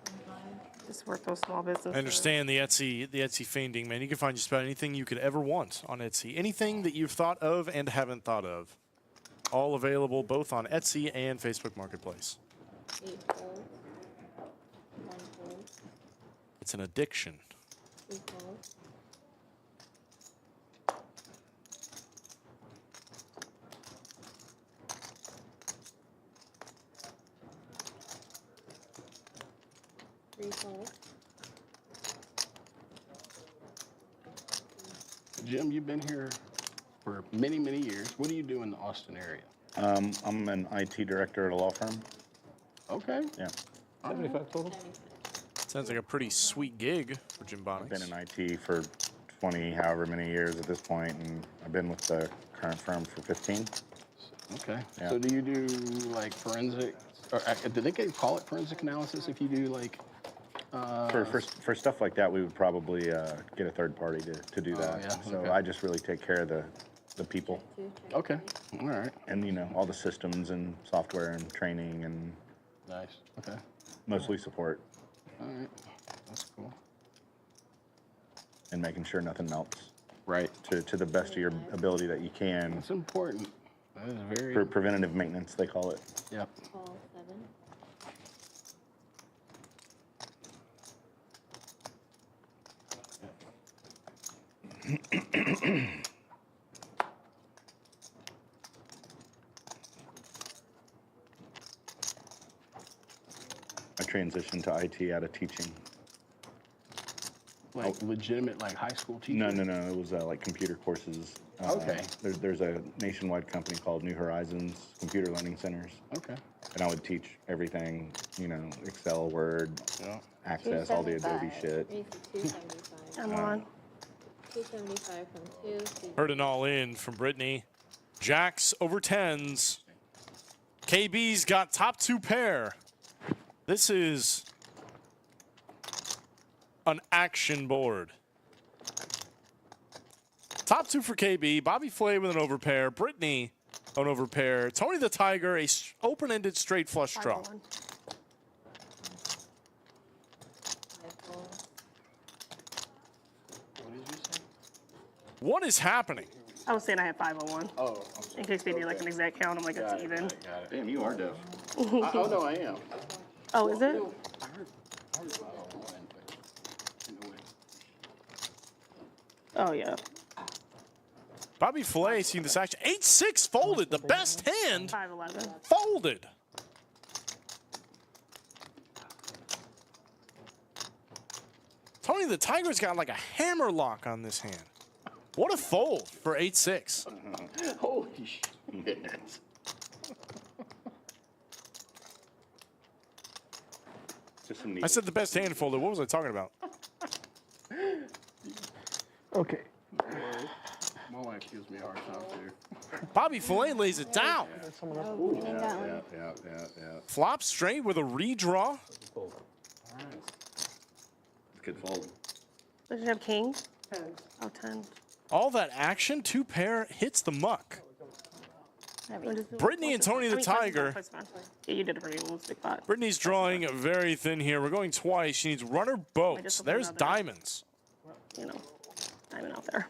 25. Just work those small businesses. I understand the Etsy fiending, man. You can find just about anything you could ever want on Etsy. Anything that you've thought of and haven't thought of. All available both on Etsy and Facebook Marketplace. 8 folds, 1 fold, It's an addiction. 2 folds, 3 folds, Jim, you've been here for many, many years. What do you do in the Austin area? I'm an IT director at a law firm. Okay. Yeah. 75 total? 75. Sounds like a pretty sweet gig for Jim I've been Bonics. in IT for 20, however many years at this point, and I've been with the current firm for 15. Okay. Yeah. So do you do like forensic, or do they call it forensic analysis if you do like? For stuff like that, we would probably get a third party to do that. yeah, So okay. I just really take care of the people, Okay. All right. and all the systems and software and training and Nice. Okay. mostly support All right. That's cool. and making sure nothing melts Right. to the best of your ability that you can. That's important. That is very. For preventative maintenance, they call it. Yep. Call 7, I transitioned to IT out of teaching. Like legitimate, like high school teacher. No. It was like computer courses. Okay. There's a nationwide company called New Horizons Computer Learning Centers, Okay. and I would teach everything, Excel, Word, Yeah. Access, all the Adobe 275. shit. 275. I'm on. 275 from 2. Heard an all in from Brittany. Jacks over 10s. KB's got top 2 pair. This is an action board. Top 2 for KB. Bobby Flay with an overpair. Brittany, an overpair. Toni the Tiger, a open-ended straight flush draw. 501. 5 folds, What did you say? What is happening? I was saying I had 501. Oh. In case they need like an exact count, I'm like, it's even. Got it. Damn, you are deaf. Oh no, I am. Oh, is it? I heard 501, but in a way. Oh, yeah. Bobby Flay seeing this action. 8-6 folded. The best hand 511. folded. Toni the Tiger's got like a hammer lock on this hand. What a fold for 8-6. Holy shit. Just some I said the best hand folded. What was I talking about? Okay. My wife gives me a hard time too. Bobby Flay lays it down. Oh, we need that one. Yeah. Flop straight with a redraw. Good fold. Did you have king? Oh, 10. All that action, 2 pair hits the muck. Brittany and Toni the Tiger. Yeah, you did it for me. We'll stick pot. Brittany's drawing very thin here. We're going twice. She needs runner boats. hope There's another- diamonds. You know, diamond out there.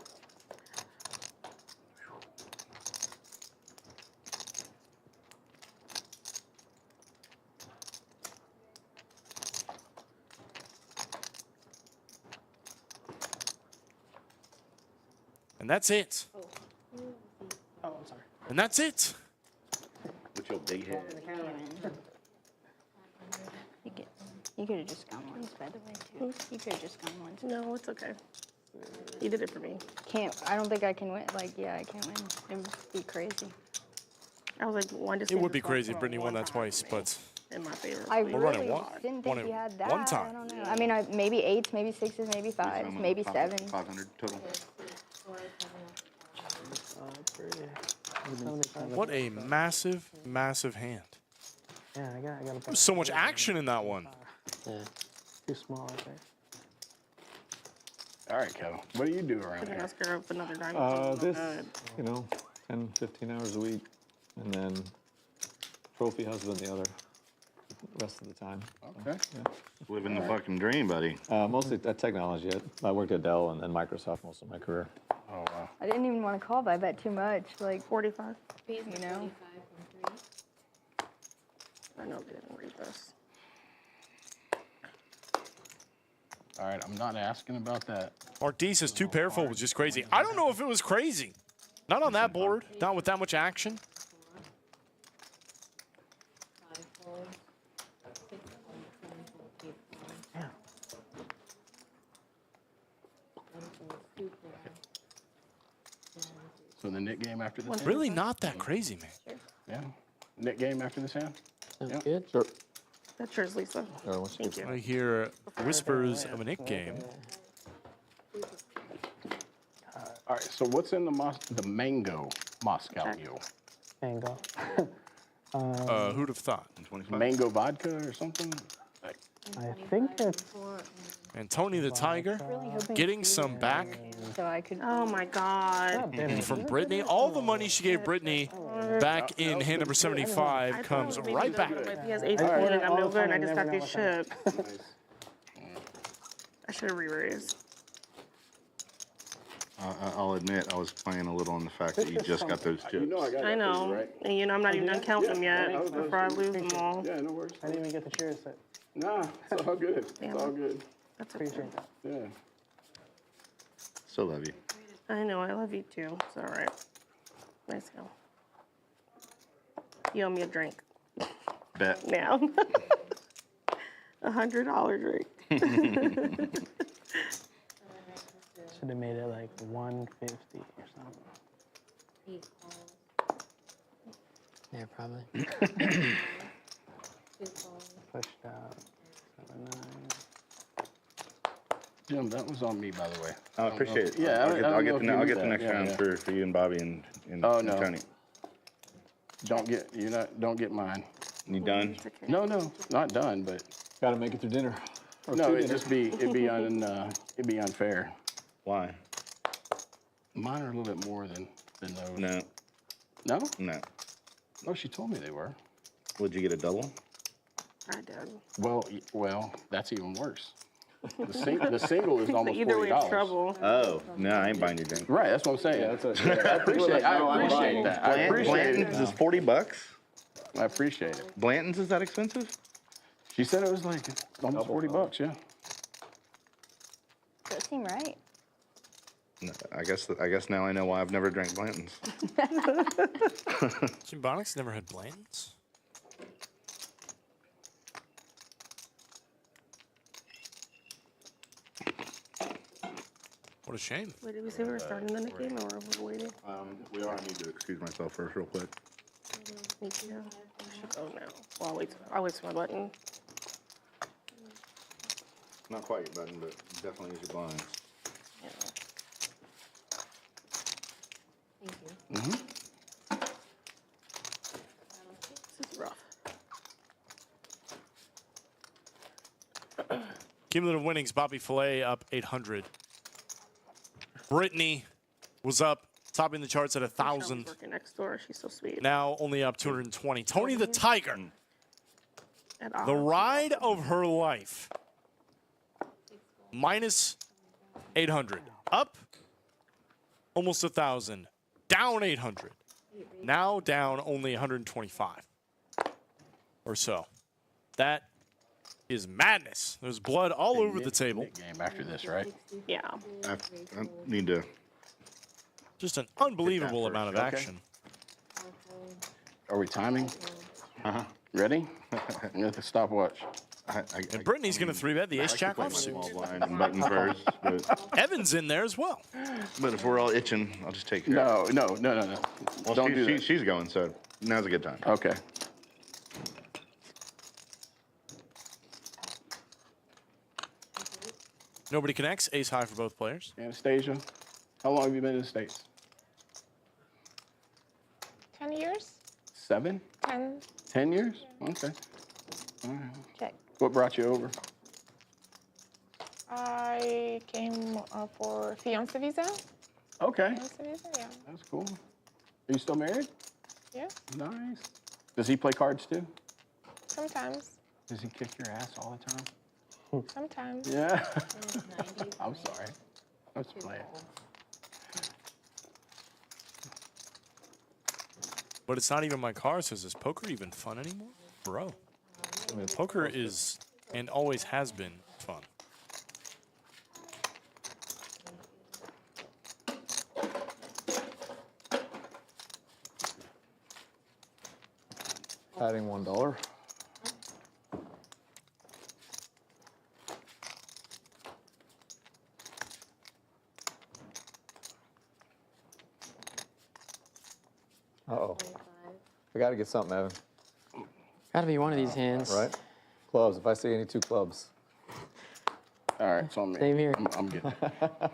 And that's it. Oh, I'm sorry. And that's it. With your big head. You could have just gone once, by the way, too. You could have just gone once. No, it's okay. You did it for me. I don't think I can win. Like, yeah, I can't win. It would be crazy. I was like, one just. It would be crazy if Brittany won that twice, but In my favor. I We're running really one- didn't one think at he had that. one time. I don't know. I mean, maybe 8s, maybe 6s, maybe 5s, maybe 7s. 500 total. 4, 7, Pretty. what a massive, massive hand. Yeah, I got a There's so much action in that one. Yeah. Too small, I think. All right, Kevin. What do you do around I can here? ask her if another diamond. This, 10, 15 hours a week. And then trophy husband the other. the rest of the time. Okay. Living the fucking dream, buddy. Mostly technology. I worked at Dell and then Microsoft most of my career. Oh, wow. I didn't even want to call, but I bet too much. Like, 45. you know. I know they didn't read this. All right, I'm not asking about that. Mark D says 2 pair fold was just crazy. I don't know if it was crazy. Not on that board. Not with that much action. So the Nick game after this hand? Really not that crazy, man. Yeah. Nick game after this hand? Sounds Yeah. good. Sure. That's yours, Lisa. Thank you. I hear whispers of a Nick game. All right, so what's in the mango Moscow Check. Mule? Mango. Who'd have thought? Mango vodka or something? I think it's And Toni the Tiger getting some back So I could. Oh my God. from Brittany. All the money she gave Brittany back in hand number 75 comes right back. He has 8 and I'm no good, and I just got these chips. I should have re-raised. I'll admit, I was playing a little on the fact that you just got those chips. You know I got I know. These, right? And you know, I'm not even done counting them yet before I lose them all. Yeah, no worries. I didn't even get the cheers set. Nah, it's all good. Damn. It's all good. That's okay. Appreciate that. Yeah. Still love you. I know, I love you too. It's all right. Nice go. You owe me a drink Bet. now. $100 drink. Should have made it like 150 or something. Yeah, probably. Pushed out 7-9. Jim, that was on me, by the way. I appreciate it. Yeah, I'll get know if you the knew next that. round Yeah. for you and Bobby and Oh, and no. Tony. Don't get mine. You done? It's okay. No, not done, but Got to make it through dinner. Or no, to it'd dinner. it'd be unfair. Why? Mine are a little bit more than those. No, No? no. No, she told me they were. Would you get a double? I did. Well, that's even worse. The single is almost Either way, it's $40. trouble. Oh, no, I ain't buying your drink. Right, that's what I'm saying. Yeah, that's I appreciate that. I appreciate it. Blanton's is $40. I appreciate it. Blanton's is that expensive? She said it was like almost $40, yeah. Does that seem right? No, I guess now I know why I've never drank Blanton's. Symbonics never had Blanton's. What a shame. Wait, did we say we were starting the Nick game or were we waiting? We are. I need to excuse myself first, real quick. Me too. Oh no. Well, I'll wait for my button. Not quite your button, but definitely use your blinds. Yeah. Thank you. This is rough. Cumulative winnings, Bobby Filet up 800. Brittany was up, topping the charts at Michelle's 1,000. working next door. She's so sweet. Now only up 220. Toni the Tiger, At the odds. ride of her life. Minus 800. Up almost 1,000. Down 800. Now down only 125 or so. That is madness. There's blood all over the table. Nick game after this, right? Yeah. I need to. Just an unbelievable first, amount of okay. action. Are we timing? Uh-huh. Ready? You have the stopwatch. And Brittany's going to 3-bet the ace-jack Play my offsuit. small blind and button first, Evan's in there as well. but if we're all itching, I'll just take care of it. No. Well, Don't do that. she's going, so now's a good time. Okay. Nobody connects. Ace high for both players. Anastasia, how long have you been in the States? 10 years? 7? 10. 10 years? Okay. All right. Check. What brought you over? I came for fiancé visa. Okay. Fiancé visa, yeah. That's cool. Are you still married? Yeah, Nice. Does he play cards too? sometimes. Does he kick your ass all the time? Sometimes. Yeah. I'm sorry. I'm just playing. But it's not even my car, so is this poker even fun anymore? Bro. I mean, poker is, and always has been, fun. Adding $1. Uh-oh. I gotta get something, Evan. Gotta be one of these hands. Right? Clubs. If I see any 2 clubs. All right, so I'm Same here. I'm getting it.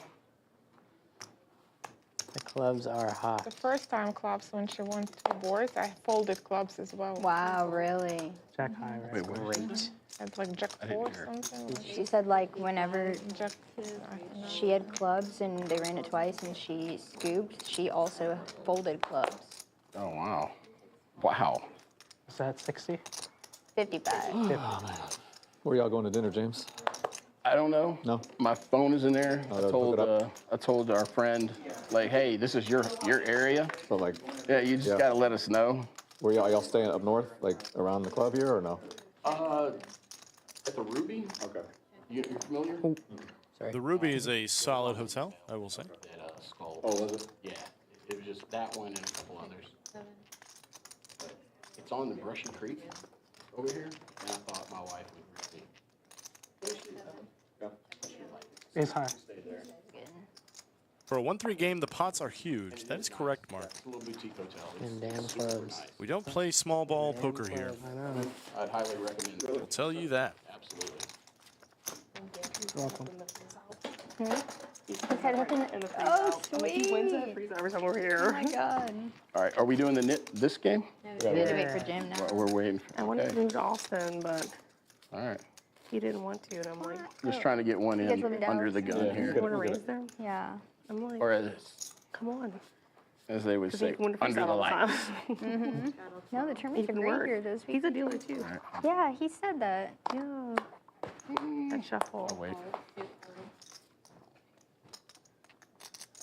The clubs are hot. The first time clubs, when she won 2 boards, I folded clubs as well. Wow, really? Jack high, right? Wait, what? Great. It's like Jack I didn't 4 hear. something. Like She said like whenever Jack, I don't know. she had clubs and they ran it twice and she scooped, she also folded clubs. Oh, wow. Wow. Is that 60? 55. Where y'all going to dinner, James? I don't know. No? My phone is in there. Oh, they'll hook it up? I told our friend, like, hey, this is your area. So like, Yeah, you just Yeah. gotta let us know. where y'all staying up north, like around the club here, or no? At the Ruby. Okay. You're familiar? The Ruby is a solid hotel, I will say. At Skull. Oh, was it? Yeah. It was just that one and a couple others. But it's on the Brushy Creek over here, and I thought my wife would really. Ace high. Stay there. For a 1-3 game, the pots are huge. That is correct, Mark. It's a little boutique hotel. And damn clubs. We don't play small ball poker here. I know. I'd highly recommend it. I'll tell you that. Absolutely. Welcome. He's in the freeze Oh, out. I'm like, he wins sweet. that freeze every time we're Oh here. my god. All right, are we doing this game? We need to wait for Jim now. We're waiting. For, I wanted to okay. move to Austin, but All right. he didn't want to, and I'm like, Just trying to get one You guys in live in under the Dallas? gun Yeah. here. you want to raise them? Yeah. I'm like, Or come on. as they would Because he say, can win the freeze under out the all the light. time. No, the He tournaments are can great work. here this He's a week. dealer too. Yeah, he said that. Yeah. I shuffle. Oh, wait.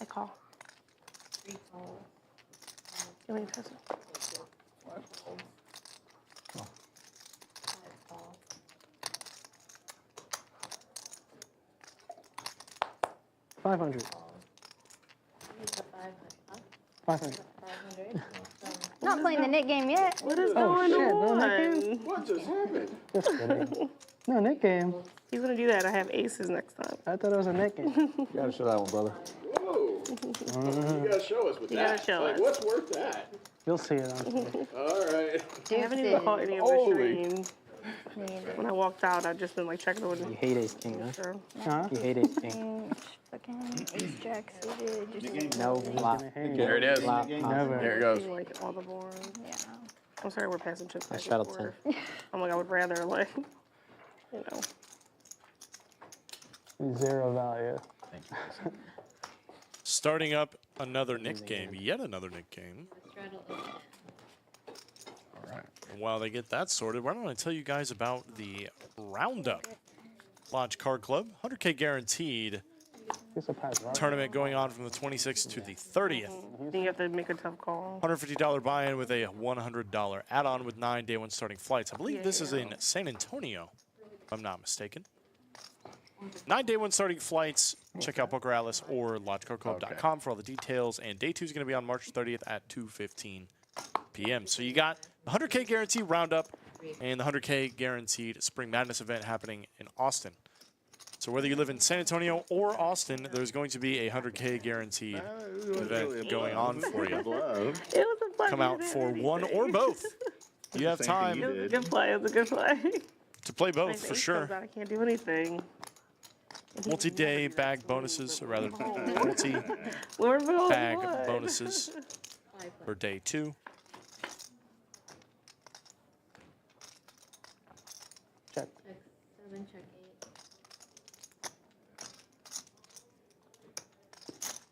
I call. You want to test it? 500. 500. Not playing the Nick game yet. What is Oh, going shit, no, on? Nick What just happened? Just kidding. No, Nick game. He's gonna do that. I have aces next time. I thought it was a Nick game. You gotta show that one, brother. Whoa. You gotta show us with You that. gotta show like, us. what's worth that? You'll see it on Twitter. All right. I haven't even caught any of the Holy. stream. When I walked out, I've just been like checking the You hate ace king, huh? Sure. Huh? You hate ace king. Fucking ace jack suited. Just No flop. There it is. Flop. Never. There it goes. Like all the boards. yeah. I'm sorry, we're passing chips back shuttle and forth. I'm like, I would rather like, you know. 0 value. Starting up another Nick game, yet another Nick game. All right. And while they get that sorted, why don't I tell you guys about the Roundup Lodge Card Club, 100K guaranteed He's a pass. tournament going on from the 26th to the 30th. Then you have to make a tough call. $150 buy-in with a $100 add-on with 9 day one starting flights. I believe this is in San Antonio, if I'm not mistaken. 9 day one starting flights. Check out Poker Atlas or lodgecardclub.com for all the details. And day 2 is going to be on March 30th at 2:15 p.m. So you got the 100K guarantee roundup and the 100K guaranteed Spring Madness event happening in Austin. So whether you live in San Antonio or Austin, there's going to be a 100K guaranteed event going on for you. It was a fun Come out for one or both. You have time It was a good play. It was a good play. to play both Nice for ace sure. comes out, I can't do anything. Multi-day bag bonuses, or rather multi-bag We're both won. bonuses for day 2. Check. Check 7, check 8.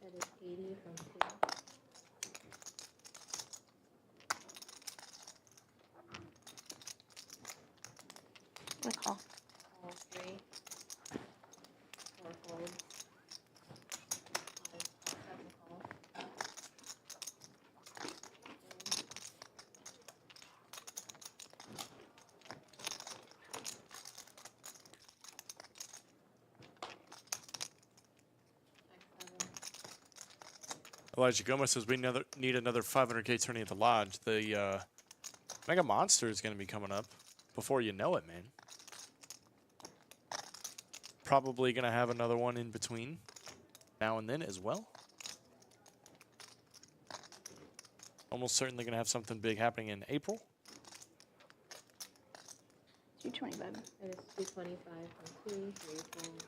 That is 80 from 2. I call. Call 3. 4 folds. 7 calls. Elijah Gomez says we need another 500K tourney at the lodge. The Mega Monster is going to be coming up before you know it, man. Probably going to have another one in between now and then as well. Almost certainly going to have something big happening in April. 225. And it's 225 from 2, 3 folds.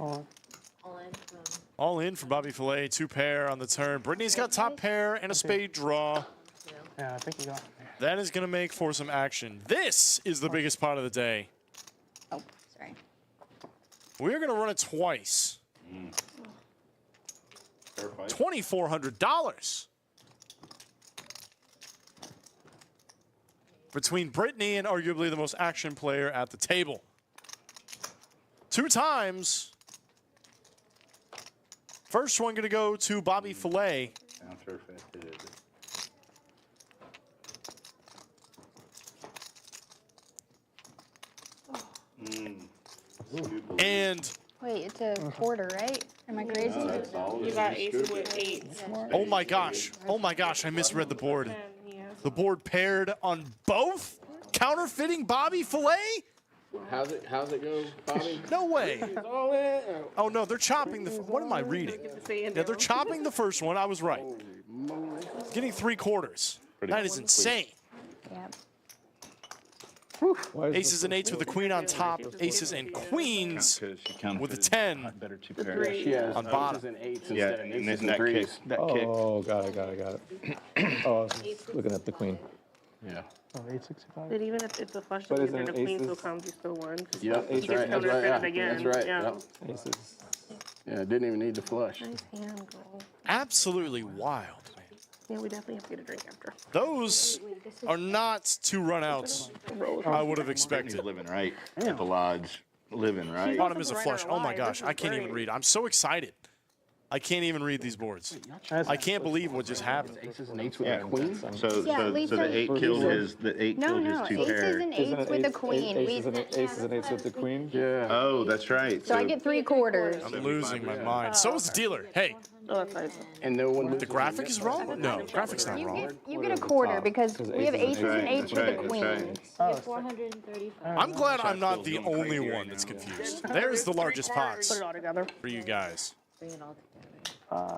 Oh, All in from All in for Bobby Filet, 2 pair on the turn. Brittany's got top pair and a spade draw. 2. yeah, I think you got it. That is going to make for some action. This is the biggest part of the day. Oh, sorry. We're going to run it twice. $2,400 between Brittany and arguably the most action player at the table. 2 times. First one going to go to Bobby Filet. Sound perfect. And Wait, it's a quarter, right? Am I crazy? You got ace with 8. oh my gosh, I misread the board. The board paired on both? Counterfeiting Bobby Filet? How's it go, Bobby? No way. All in. Oh no, they're chopping the. What am I reading? Yeah, they're chopping the first one. I was right. Getting 3/4. That is insane. Yep. Why is Aces and 8s with the queen on top. Aces and queens with a 10 Better 2 pairs. She has on aces bottom. and 8s Yeah, instead of and aces then and that kick. 3s. That kick. Oh, got it. Oh, I was just looking at the queen. Yeah. Oh, 865. But even if it's a flush, But if isn't the it queen still aces? comes, you still won. Yep, Aces that's right. and That's eights. right. Yeah. Again, That's right. yeah. Yep. Aces. Yeah, didn't even need the flush. Nice hand, girl. Absolutely wild, man. Yeah, we definitely have to get a drink after. Those are not 2 runouts I would have He's expected. living right at the lodge. Living right. Bottom is a flush. Oh my gosh, I can't even read. I'm so excited. I can't even read these boards. I can't believe what just happened. Aces and 8s with Yeah. a queen. So Yeah, so Lisa- the 8 killed his. The 8 No, killed no, his 2 aces pair. and Isn't 8s it with a ace- queen. Aces and 8s with the queen? Yeah. Oh, that's right. So I get 3/4. I'm losing my mind. So is the dealer. Hey, Oh, that's nice. And no one. the graphic is wrong? No, graphic's not wrong. You get a quarter because we have aces and 8s with a That's queen. right. you get 435. I'm glad I'm not the only one that's confused. There's the largest Put pots it all together. for you guys. Bring it all together.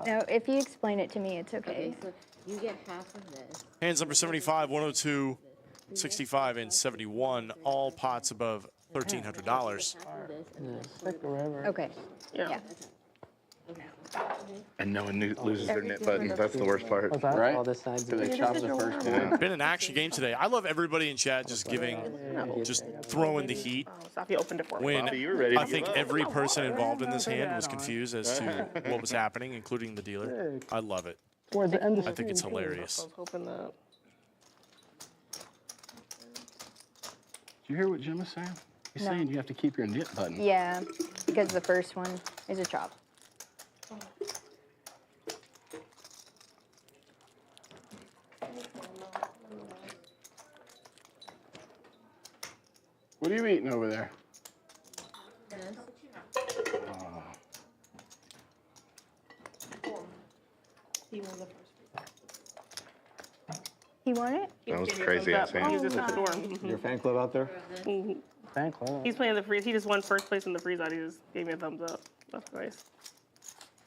No, if you explain it to me, it's okay. Okay, so you get half of this. Hands number 75, 102, 65, and 71. All pots above $1,300. Half of this and then Take forever. Okay. Yeah. Yeah. And no one loses their knit buttons. That's the worst part. What's that? Right? All this side's So they chop the first one. Been an action game today. I love everybody in chat just just throwing the heat. Oh, Safi opened it for me. When Bobby, you were ready to I think give up. every person involved in this hand was confused as to what was happening, including the dealer. I love it. Towards the end of I think it's I hilarious. was hoping that. Did you hear what Jim was saying? He's saying you have to keep your knit button. Yeah, because the first one is a chop. What are you eating over there? He won it? That was Give me a crazy thumbs ass up. hand. He's just at the door. Your fan club out there? Fan club. He's playing the freeze. He just won first place in the freeze out. He just gave me a thumbs up. That's nice.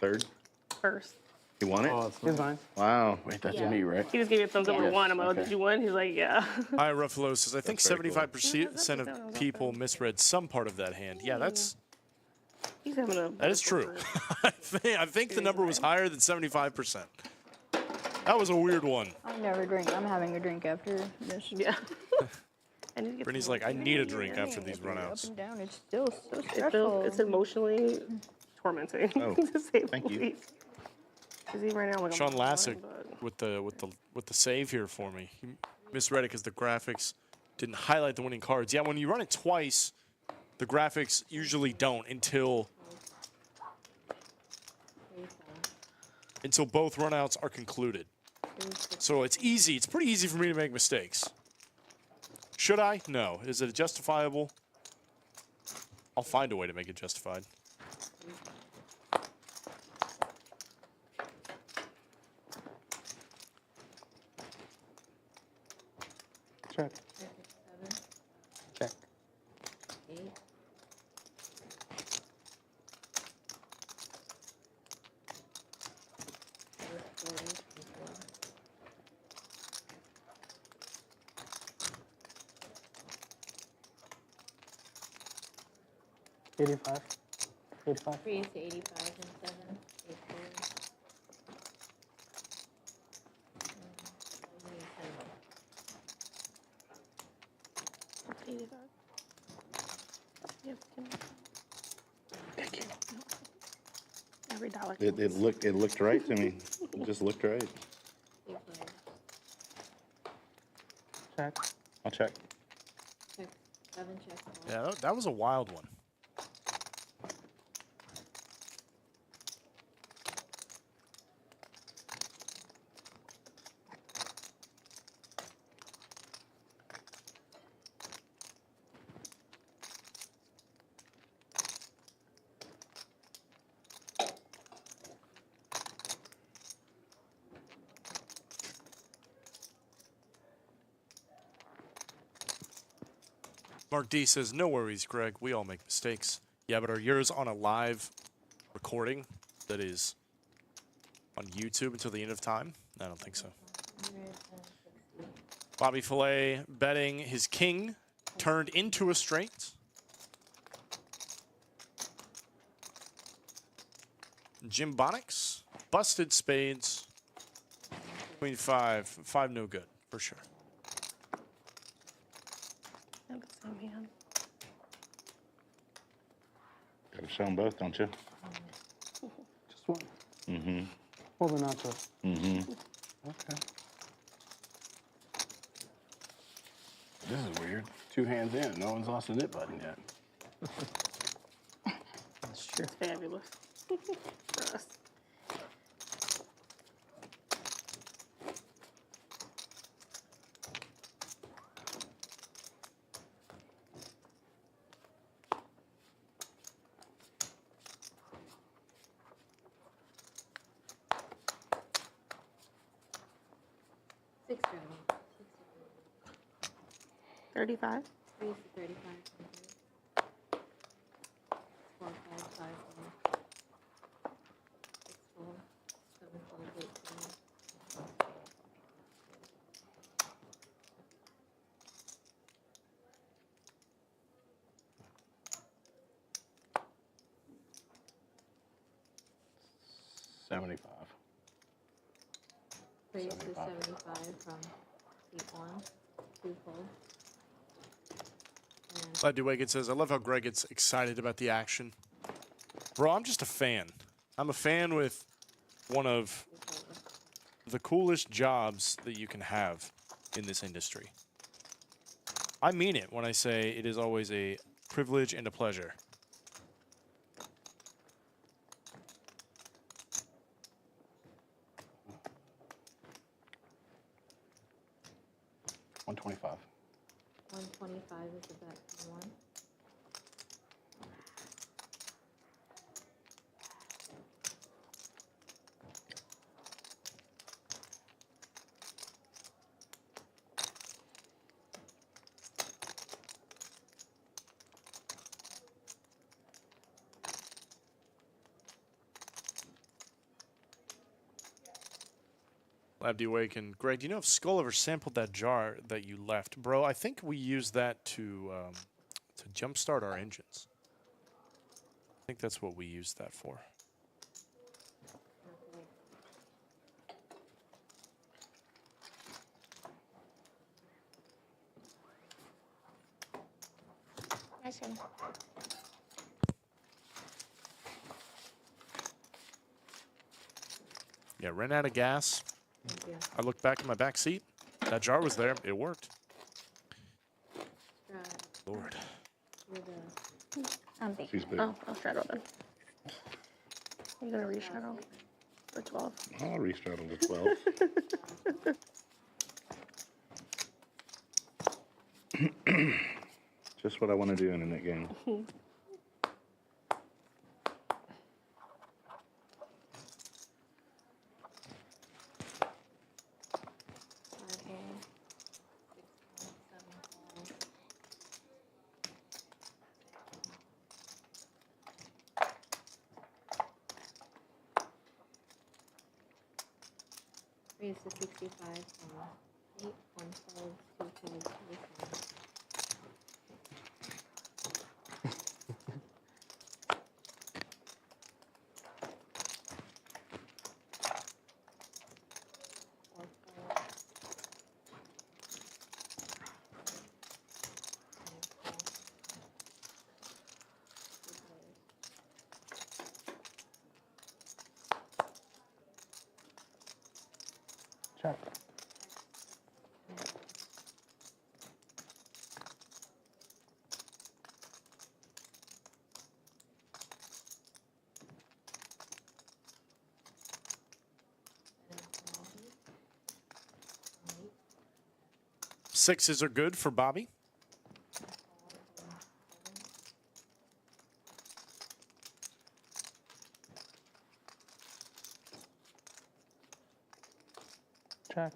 Third. First. He won it. Oh, it's He's mine. Wow. Wait, that's me, right? He just gave me a thumbs up for Yes. one. I'm like, oh, Okay. did you win? He's like, yeah. Hi, Ruffalo says, I think That's very cool. 75% of people misread some part of that hand. Yeah, He's having a. that is true. I think the number was higher than 75%. That was a weird one. I'll never drink. I'm having a drink after this. Yeah. I need to get Brittany's some like, I need a drink after these Up runouts. and down. It's still so It's, stressful. it's emotionally tormenting, Oh, to say the thank you. least. Because even right now, like, Sean I'm Lassick but with the save here for me. He misread it because the graphics didn't highlight the winning cards. Yeah, when you run it twice, the graphics usually don't until both runouts are concluded. So it's easy. It's pretty easy for me to make mistakes. Should I? No. Is it justifiable? I'll find a way to make it justified. Check. Check. 8. 85. 85. 3 to 85 and 7. 8 4. it's 85. Yep. Thank you. Every dollar. It looked right to me. It just looked right. Big player. Check. I'll check. Check. 7 check. Yeah, that was a wild one. Mark D says, no worries, Greg. We all make mistakes. Yeah, but are yours on a live recording that is on YouTube until the end of time? I don't think so. Bobby Filet betting his king turned into a straight. Jim Bonix, busted spades. Queen 5. 5 no good, for sure. I have the same hand. Gotta show them both, don't you? Just one. Mm-hmm. Well, they're not both. Mm-hmm. Okay. This is weird. 2 hands in. No one's lost a nip button yet. That's true. It's fabulous for us. Six driving. 35. 3 to 35. 4 5 5 4. 6 4. 7 4 8 7. $75. 3 to 75 from seat 1. 2 fold. And Glad Duwagan says, I love how Greg gets excited about the action. Bro, I'm just a fan. I'm a fan with one of the coolest jobs that you can have in this industry. I mean it when I say it is always a privilege and a pleasure. $125. 125 is the bet for 1. Lab Awaken. Greg, do you know if Skull ever sampled that jar that you left? Bro, I think we used that to jumpstart our engines. I think that's what we used that for. Nice one. Yeah, ran out of gas. Thank you. I looked back in my back seat. That jar was there. It worked. Right. Lord. You're the I'm big. She's big. Oh, I'll straddle then. Are you gonna restraddle? For 12. I'll restraddle to 12. Just what I want to do in a net game. Raise to 65, 8, 1 fold, 2 folds, 3 folds. Four folds. 5 folds. 2 folds. Check. Sixes are good for Bobby. Check.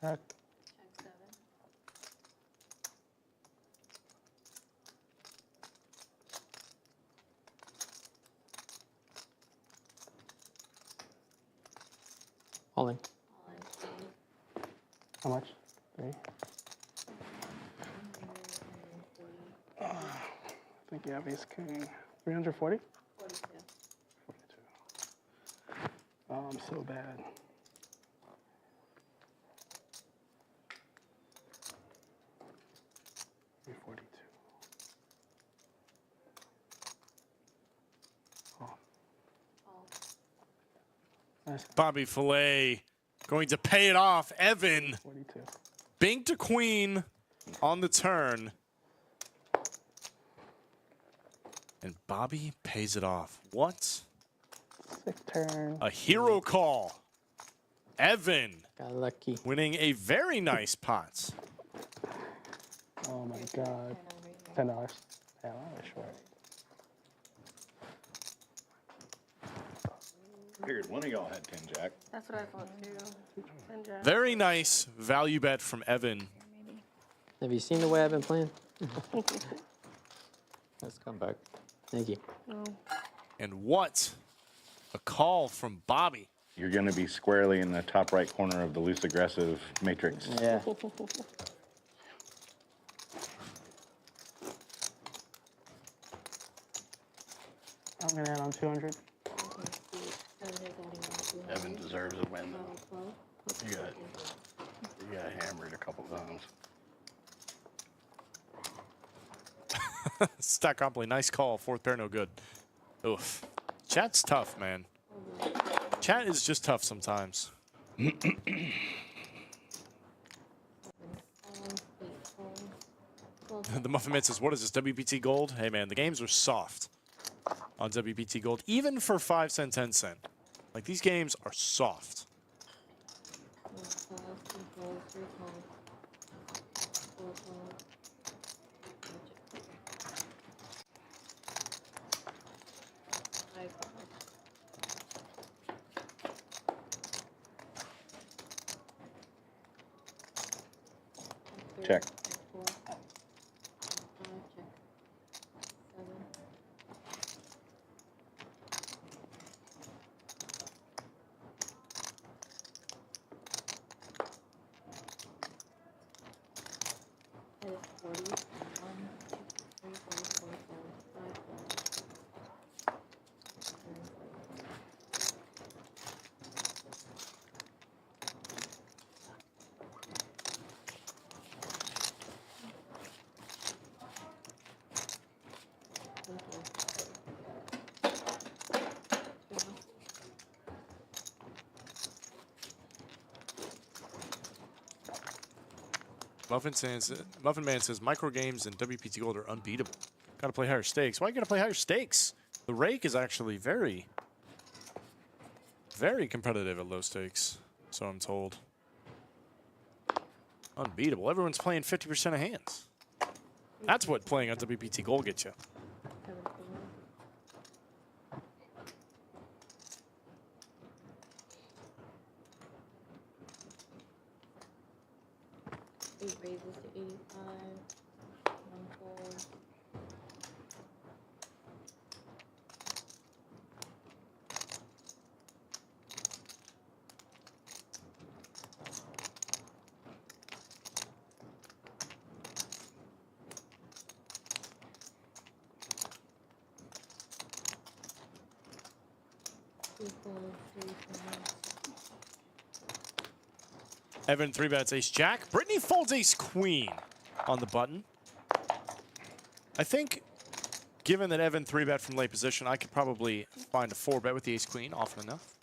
Check. Check 7. All in. All in 3. How much? 3. 140. I think you have ace king. 340? 42. 42. Oh, I'm so bad. $342. Oh, All. nice. Bobby Filet going to pay it off. Evan, 42. bink to queen on the turn. And Bobby pays it off. What? Sick turn. A hero call. Evan Got lucky. winning a very nice pot. Oh my god. $10. Yeah, I was short. Figured one of y'all had 10 jack. That's what I thought too. 10 jack. Very nice value bet from Evan. Have you seen the way I've been playing? Nice comeback. Thank you. No. And what a call from Bobby. You're going to be squarely in the top right corner of the loose aggressive matrix. Yeah. I'm gonna add on 200. Evan deserves a win, though. You got hammered a couple times. Stack Comply, nice call. Fourth pair, no good. Oof. Chat's tough, man. Chat is just tough sometimes. The Muffin Man says, what is this, WPT Gold? Hey, man, the games are soft on WPT Gold, even for 5 cent, 10 cent. Like, these games are soft. Check. Muffin Man says micro games and WPT Gold are unbeatable. Got to play higher stakes. Why you got to play higher stakes? The rake is actually very, very competitive at low stakes, so I'm told. Unbeatable. Everyone's playing 50% of hands. That's what playing on WPT Gold gets you. Eight raises to 85. One fold. Two folds, three folds. Evan 3-bets ace jack. Brittany folds ace queen on the button. I think, given that Evan 3-bet from late position, I could probably find a 4-bet with the ace queen often enough.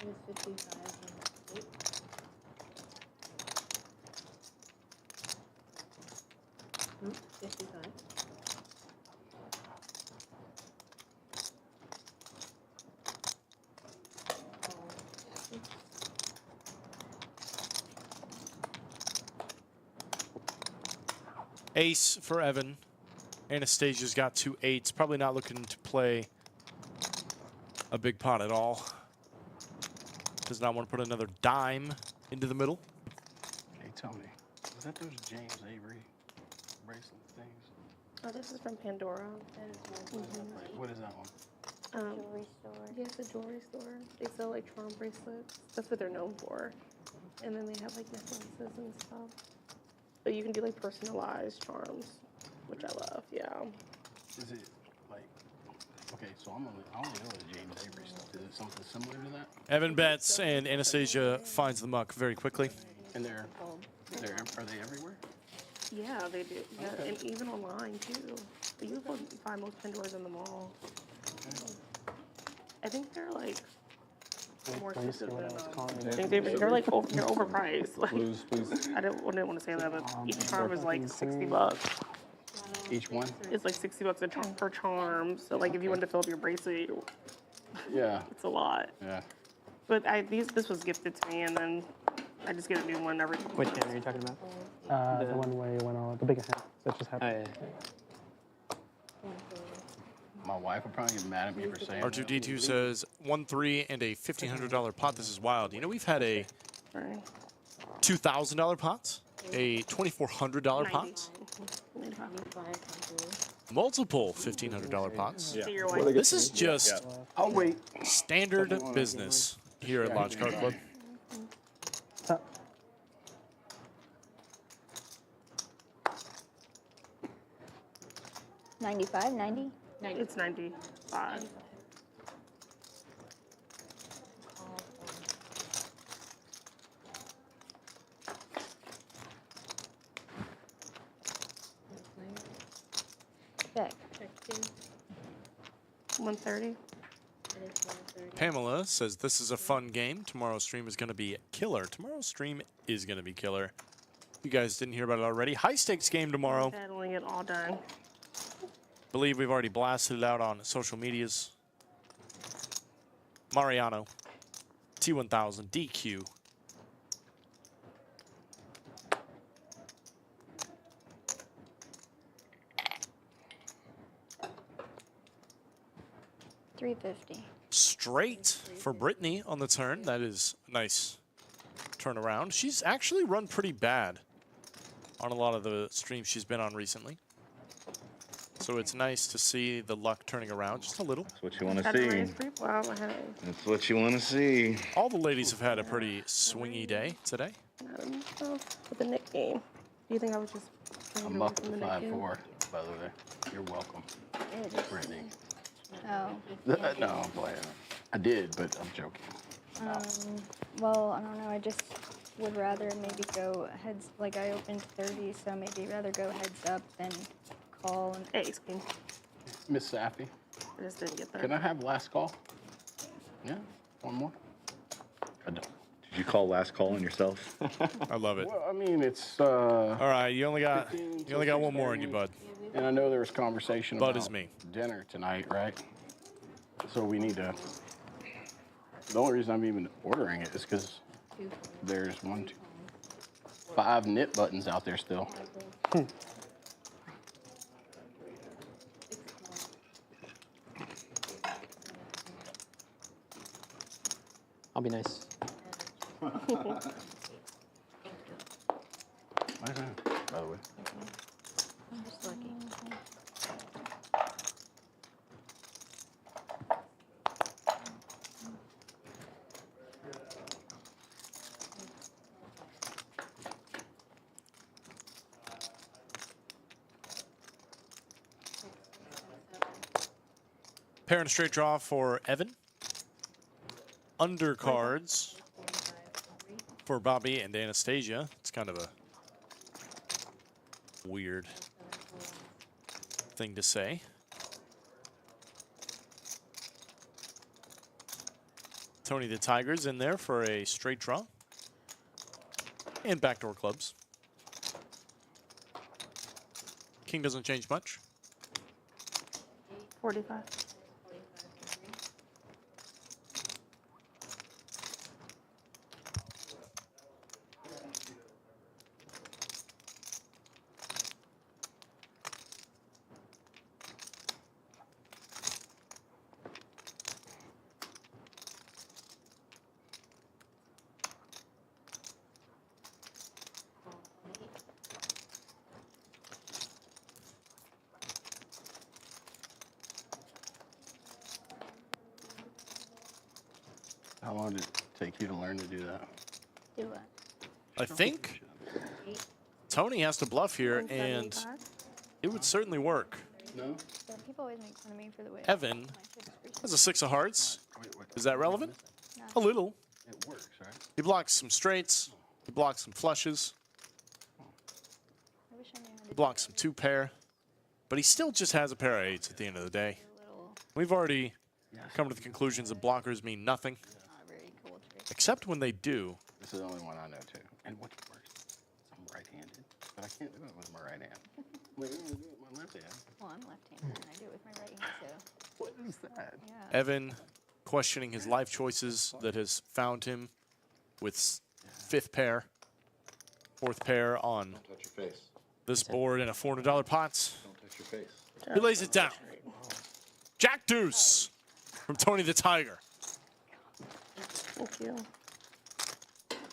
Here's 55 and 8. Hmm, 55. Ace for Evan. Anastasia's got 2 8s. Probably not looking to play a big pot at all. Does not want to put another dime into the middle. Hey, Tony, is that those James Avery bracelet things? Oh, this is from Pandora. What is that one? Jewelry store. Yeah, it's a jewelry store. They sell like charm bracelets. That's what they're known for. And then they have like necklaces and stuff. But you can do like personalized charms, which I love. Yeah. Is it like, okay, so I only know the James Avery stuff. Is it something similar to that? Evan bets, and Anastasia finds the muck very quickly. And are they everywhere? Yeah, they do. Yeah, and even online too. You can find most Pandoras in the mall. I think they're like more Let me see expensive what I than. was calling I it. think they're like they're overpriced. Like, Blues, please. I didn't want to say that, but each charm is like $60. Each one? It's like $60 a charm per charm. So like if you wanted to fill up your bracelet, Yeah. it's a lot. Yeah. But this was gifted to me, and then I just get a new one every. Which hand are you talking about? The one where you went all the biggest hand that just happened. My wife would probably get mad at me for saying R2D2 says 1-3 and a $1,500 pot. This is wild. You know, we've had a $2,000 pot, a $2,400 pot, multiple $1,500 pots. Yeah. This is just I'll wait. standard business here at Lodge Card Club. 95, 90? It's 95. Check. 130. Pamela says this is a fun game. Tomorrow's stream is going to be killer. Tomorrow's stream is going to be killer. You guys didn't hear about it already. High stakes game tomorrow. Battling it all done. Believe we've already blasted it out on social medias. Mariano, T1000, DQ. $350. Straight for Brittany on the turn. That is a nice turnaround. She's actually run pretty bad on a lot of the streams she's been on recently. So it's nice to see the luck turning around just a little. That's what you want to Had to see. raise pretty well. I had That's what you want to see. All the ladies have had a pretty swingy day today. with the Nick game. Do you think I was just I'm up to 5-4, by the way. You're welcome, Brittany. Oh. No, I'm playing. I did, but I'm joking. Well, I don't know. I just would rather maybe go heads. Like I opened 30, so maybe rather go heads up than call. And Ace king. Miss Safi, I just didn't get there. can I have last call? Yeah, one more. I don't. Did you call last call on yourself? I love it. Well, I mean, it's. All right, you only got one more in you, bud. And I know there was conversation Bud about is me. dinner tonight, right? So we need to. The only reason I'm even ordering it is because there's 5 knit buttons out there still. I'll be nice. Why is that, by the way? I'm just lucky. Pair and straight draw for Evan. Undercards for Bobby and Anastasia. It's kind of a weird thing to say. Toni the Tiger's in there for a straight draw. And backdoor clubs. King doesn't change much. 45. How long did it take you to learn to do that? Do what? I think Toni has to bluff here, and 175. it would certainly work. No? Yeah, people always make fun of me for the way. Evan my chips are has a 6 of hearts. Wait. Is that relevant? No. A little. It works, right? He blocks some straights. He blocks some flushes. I wish I knew how to He blocks some 2-pair. But he still just has a pair of 8s at the end of the day. do a little We've already come to the conclusions that blockers mean nothing, not very cool trick. except when they do. This is the only one I know, too. And what's worse, I'm right-handed, but I can't do it with my right hand. Wait, I'm going to do it with my left hand. Well, I'm left-handed and I do it with my right hand, so What is that? yeah. Evan questioning his life choices that has found him with 5th pair, 4th pair on Touch your face. this board in a $400 pot. Don't touch your face. He lays it down. Jack Deuce from Toni the Tiger. Thank you.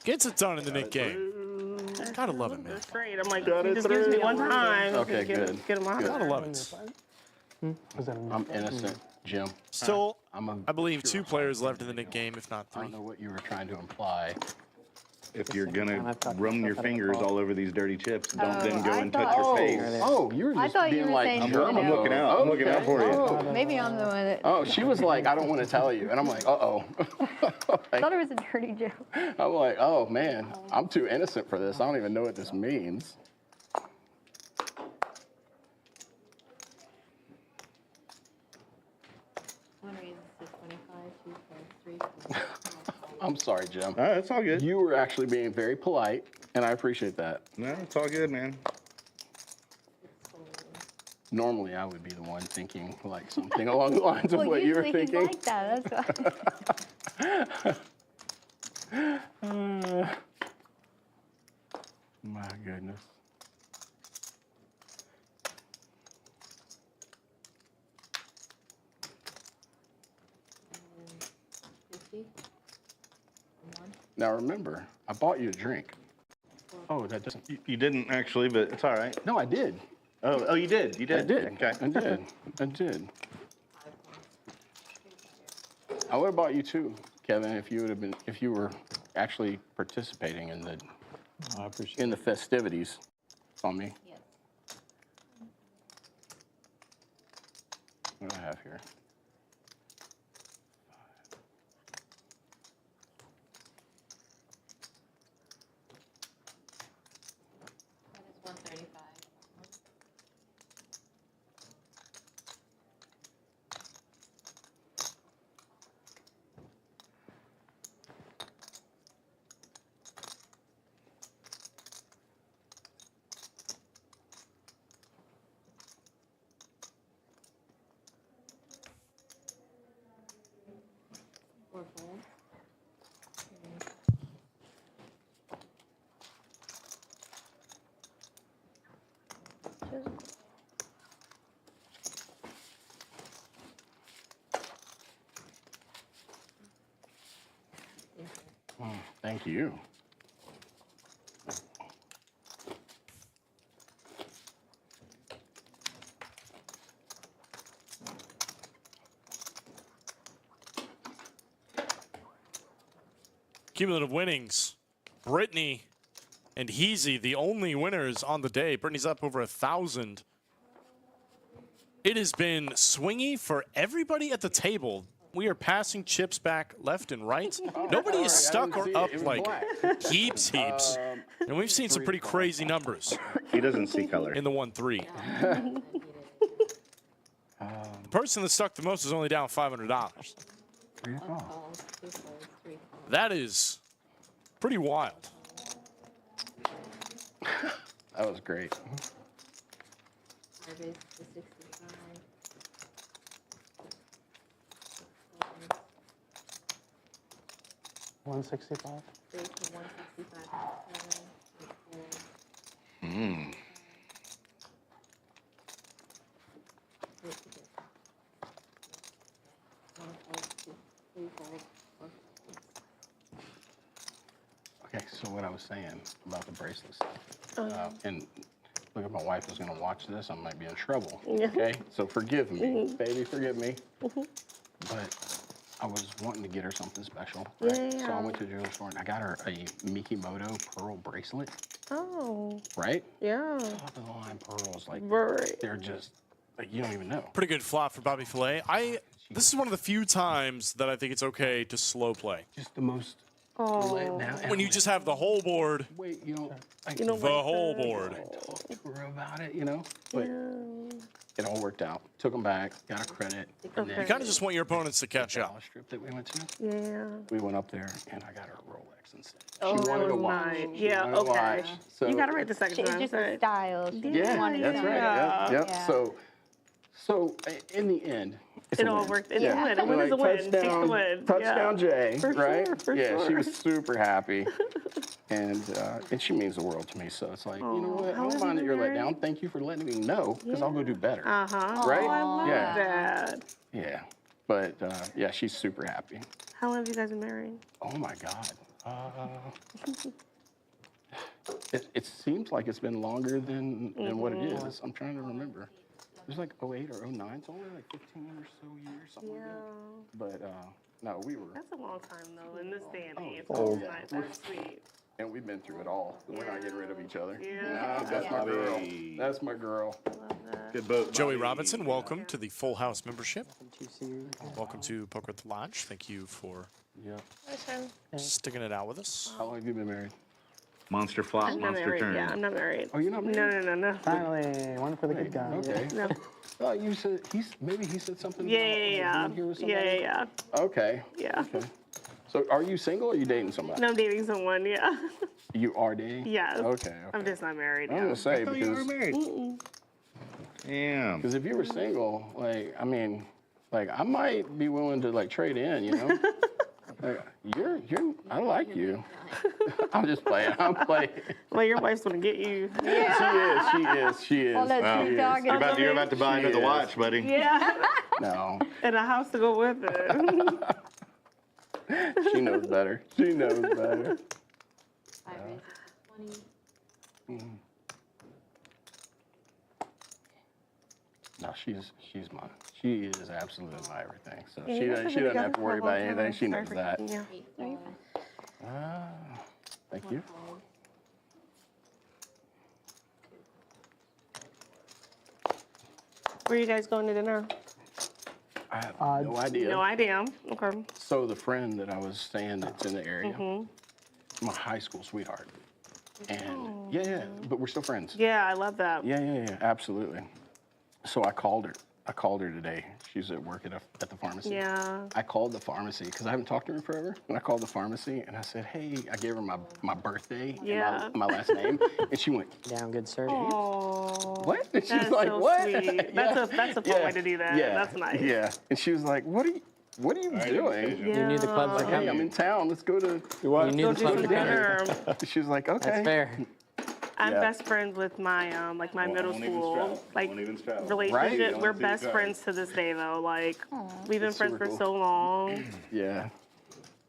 Gets it done in the Nick game. Gotta love it, man. That's great. I'm like, he just gives me one time. Okay, to good. Get him out. Gotta love it. Was that a I'm innocent, Jim. Still, I'm a I believe pure 2 players left in the Nick game, if not I 3. don't know what you were trying to imply. If you're going And I've to got run stuff your that I fingers call. all over these dirty chips, don't then go I and thought- touch your face. Oh, you were I just thought you being were like saying germaphobe. I'm looking out. I'm looking out for you. Oh. Maybe I'm the one that. Oh, she was like, I don't want to tell you. And I'm like, uh-oh. I thought it was a dirty joke. I'm like, oh, man, I'm too innocent for this. I don't even know what this means. I'm sorry, Jim. All right, it's all good. You were actually being very polite, and I appreciate that. No, it's all good, man. Normally, I would be the one thinking like something along the lines of what you were usually he's thinking. like that. That's why. My goodness. Now remember, I bought you a drink. Oh, that doesn't. You didn't actually, but it's all right. No, I did. Oh, you did. You did. I did. Okay. I did. I did. I would have bought you too, Kevin, if you would have been, if you were actually participating in the I appreciate in the festivities. On me. Yes. What do I have here? That is 135. Four folds. Thank you. Cumulative winnings. Brittany and Heezy, the only winners on the day. Brittany's up over 1,000. It has been swingy for everybody at the table. We are passing chips back left and right. Nobody is stuck or up like heaps. And we've seen some pretty crazy numbers He doesn't see color. in the 1-3. The person that stuck the most is only down $500. Calls, 2 folds, 3 folds. That is pretty wild. That was great. Five is to 65. 165. 3 to 165. 7. Mm. Okay, so what I was saying about the bracelets, and look, if my wife is going to watch this, I might be in trouble. Okay, so forgive me, baby, forgive me. But I was wanting to get her something special, right? So I went to the jewelry store and I got her a Mikimoto pearl bracelet, Oh, right? yeah. Top of the line pearls, like Right. they're just like you don't even know. Pretty good flop for Bobby Filet. This is one of the few times that I think it's okay to slow play. Just the most Oh. let down. When you just have the whole board, wait, you know, like, You know, the like whole that. board. talk to her about it, you know. But it all worked out. Took them back, got a credit. And Okay. You kind of just want your opponents to catch up. dollar strip that we went to. Yeah. We went up there and I got her a Rolex instead. Oh, She that wanted to was watch. nice. She Yeah, wanted to okay. watch. So, You got it right the second It's time. just Sorry. a style. She Yeah, wanted that's to- right. Yeah. Yep. Yeah. So in the end, it's It a all win. worked. It's Yeah. a win. A win is a win. Take the Touchdown, win. touchdown, Jay. For right? sure, for yeah, she sure. was super happy, and she means the world to me. So it's like, you know what? I how don't long mind have that you you're been let married? down. Thank you for letting me know, because I'll go do better. Uh-huh. Right? Oh, I love Yeah. that. Yeah. But yeah, she's super happy. How long have you guys been married? Oh my God. It seems like it's been longer than what it is. I'm trying to remember. It was like 08 or 09, so only like 15 or so years, something like that. But no, we were, That's a long time, though, in this day and age. Oh, That's yeah. nice. That's sweet. and we've been through it all. We're not getting rid of each other. Yeah. No, that's my girl. That's my girl. Love that. Good boat. Joey Bobby. Robinson, welcome to the Full House membership. Too serious. Welcome to Poker at the Lodge. Thank you for Yeah. sticking it out with us. How long have you been married? Monster flop, I'm not monster married. turn. Yeah, I'm not married. Oh, you're not married? No. Finally, one for the good guy. Okay. No. Oh, you said maybe he said something. Yeah, about yeah, being here with yeah. somebody? Yeah. Okay. Yeah. Okay. So are you single or are you dating somebody? No, I'm dating someone, yeah. You are dating? Yes. Okay. I'm just not married I'm yet. gonna say I thought you were because married. Damn. if you were single, like I mean, like I might be willing to like trade in, you know. Like, you're I like you. I'm just playing. I'm playing. Well, your wife's gonna get you. She is. All that sweet talking. You're about to buy She another is. watch, buddy. Yeah. No, And a house to go with it. she knows better. She knows better. I raised it to 20. No, she's mine. She is absolutely my everything. So Yeah, she you guys doesn't have been have to together worry for a about long anything. time. She knows Sorry that. for- Yeah. No, you're fine. Thank you. Where are you guys going to dinner? I have no idea. No idea. Okay. So the friend that I was saying that's in the area, my high school sweetheart, and yeah, but we're still friends. Yeah, I love that. Yeah, absolutely. So I called her today. She's at work at the pharmacy. Yeah. I called the pharmacy because I haven't talked to her in forever. And I called the pharmacy and I said, hey, I gave her my birthday Yeah. and my last name. And she went, Down good surgery. Oh. what? And she That was is like, so what? sweet. That's a fun way to do that. Yeah. That's nice. Yeah. And she was like, what are you doing? Yeah. You knew the clubs are Hey, coming. I'm in town. Let's go to. You knew Go the do clubs some are coming. dinner. She was like, okay. That's fair. I'm Yeah. best friends with my my middle won't even school straddle. like Won't even straddle. relationship. Right? We're See best the friends to this day though. Like we've been That's friends super for cool. so long, Yeah.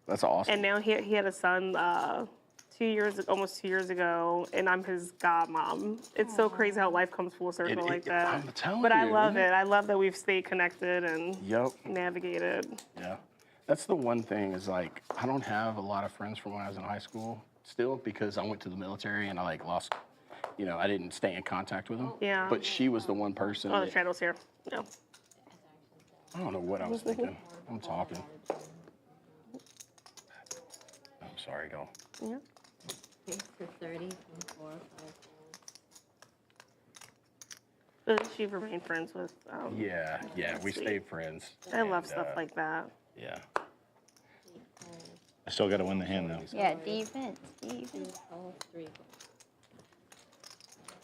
That's awesome. and now he had a son almost 2 years ago, and I'm his godmom. It's so crazy how life comes full circle like that. I'm telling But I you. love it. I love that we've stayed connected and Yep. navigated. Yeah. That's the one thing is like, I don't have a lot of friends from when I was in high school still because I went to the military and I like lost, I didn't stay in contact with them. Yeah. But she was the one person Oh, the that, shadow's here. No. I don't know what I was thinking. I'm talking. I'm sorry, y'all. Yeah. Okay, for 30, 24, 5 But at least you've remained friends with. Yeah, we sweet. stayed friends. I love And, stuff like that. Yeah. I still got to win the hand though. Yeah, defense. 3 calls, 3 goals.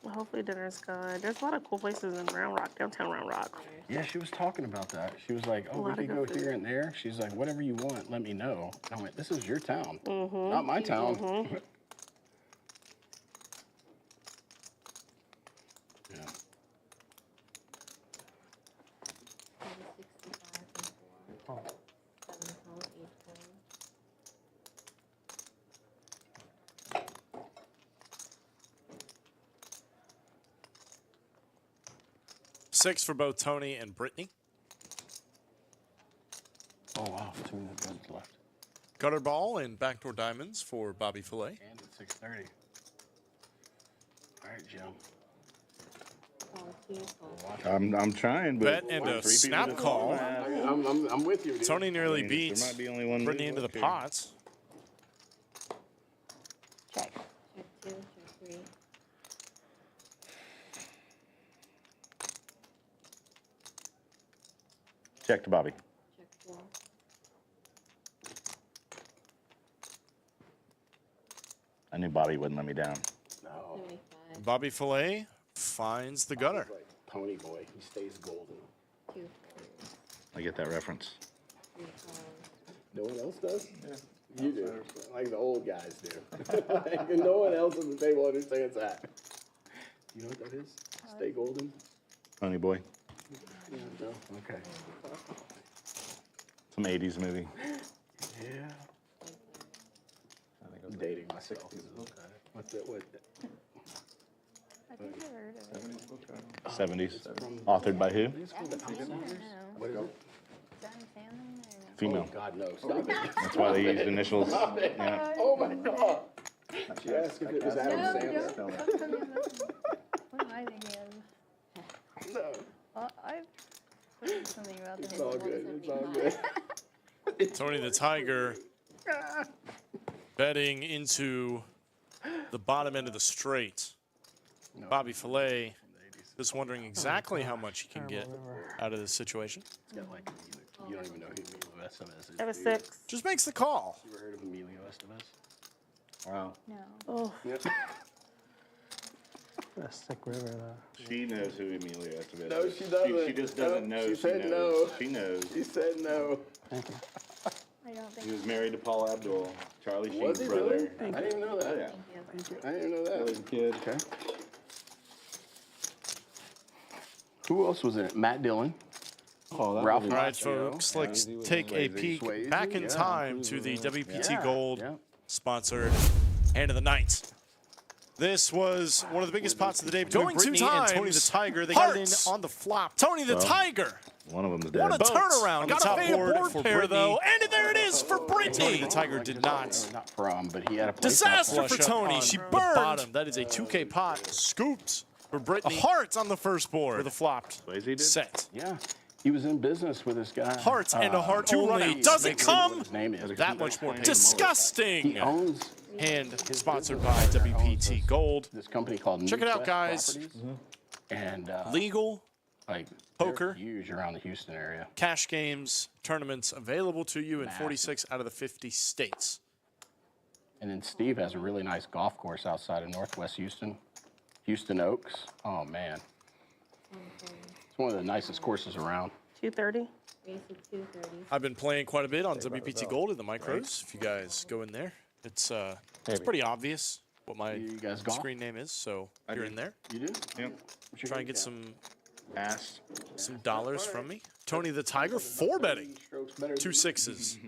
Well, hopefully dinner's good. There's a lot of cool places in Round Rock, downtown Round Rock. Yeah, she was talking about that. She was like, oh, we lot of could go good food. here and there. She's like, whatever you want, let me know. And I went, this is your town, not my town. Yeah. 65 and 4. 7 calls, 8 calls. Six for both Toni and Brittney. Oh, wow, 2 minutes left. Gutter ball and backdoor diamonds for Bobby Fillet. And at 6:30. All right, Jim. Call 2, call I'm trying, but Bet and a 3 people snap just call. won. I'm with you. Dude. Toni nearly I mean, there beats might be only one Brittney move into the left here. pot. Check. check 2, check 3. Check to Bobby. Check 4. I knew Bobby wouldn't let me down. No. 75. Bobby Fillet finds the gutter. Like Tony boy, he stays golden. 2 calls, I get that reference. 3 calls. No one else does? Yeah. You do. Like the old guys do. Like, no one else at the table understands that. You know what that is? Stay golden? Funny boy. No? Okay. Some 80s movie. Yeah. I'm dating myself. What's that? What? I think I heard of it. 70s. Authored by who? What is it? John Salmon or Female. Oh, God, no. Stop it. That's why they used initials. Stop it. Yeah. Oh, my God. She asked if it was Adam no? Sandler. What am I thinking of? No. Well, I've heard something about It's this. all good. It's all good. Toni the Tiger betting into the bottom end of the straight. Bobby Fillet just wondering exactly how much he can get out of this situation. It's got like You don't even know who Emilio Estevez is. I have a do you? 6. Just makes the call. You ever heard of Emilio Estevez? Wow. No. Oh, Yep. What a sick river, though. She knows who Amelia Estevez is. No, she doesn't. She just doesn't No, know. she said no. She knows. He said no. Thank you. I don't He think. was married to Paul Abdul, Charlie Was Sheen's he brother. really? I didn't even know that. Oh, yeah. I didn't even know that. As a kid. Okay. Who else was in it? Matt Dillon. Oh, that Ralph would be- All right, Macchio. folks, Yeah. let's Swayze was take a Swayze. peek Swayze, back in yeah. time to the WPT Yeah, Gold yeah. sponsored Hand of the Night. This was one of the biggest spots of the day between Going two Brittany and Toni the times. Tiger. They got it in Hearts. on the flop. Toni the Tiger. One of them's dead. What a turnaround. on Got the a top fade board board for pair, Brittany. though, And there it is for Brittany. Toni the Tiger did not. Not from, but he had a place Disaster out for flush up Toni. on She the burned. Bottom. That is a 2K pot. Scooped for Brittany. A heart on the first board for the flopped Swayze did? set. Yeah. He was in business with this guy. Hearts and a heart Two only. runouts. Doesn't Makes come. what his name is. That much more He disgusting. owns And sponsored by WPT Gold. this company called Check it out, Newquest guys. Properties. And Legal like poker. they're huge around the Houston area. cash games, tournaments available to you in 46 out of the 50 states. And then Steve has a really nice golf course outside of Northwest Houston, Houston Oaks. Oh man, it's one of the nicest courses around. 2:30. I've been playing quite a bit on WPT Gold in the micros. If you guys go in there, it's pretty obvious what my You guys golf? screen name is. So if you're in there, You do? Yep. What's your try and get handicap? some dollars from me. Toni the Tiger, 4 betting, Strokes better 2 than 6s.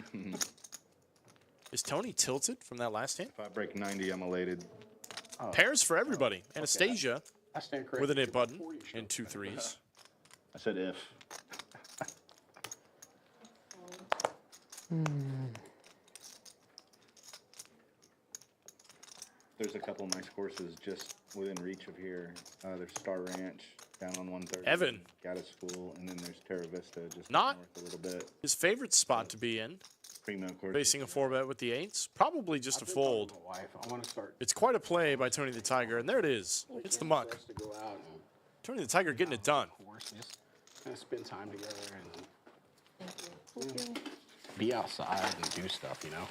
Is Toni tilted from that last hand? If I break 90, I'm elated. Pairs for everybody. Anastasia I stand corrected. with an 8 button 40 and 2 3s. I said if. There's a couple nice courses just within reach of here. There's Star Ranch down on 130. Evan. Gaddis School, and then there's Terra Vista just Not north a little bit. his favorite spot to be in. Primo course. Facing a 4-bet with the 8s. Probably just a fold. My wife, I want to start. It's quite a play by Toni the Tiger, and there it is. It's the muck. For us to go out and Toni the Tiger getting it done. course, just kind of spend time together and be outside and do stuff. You know,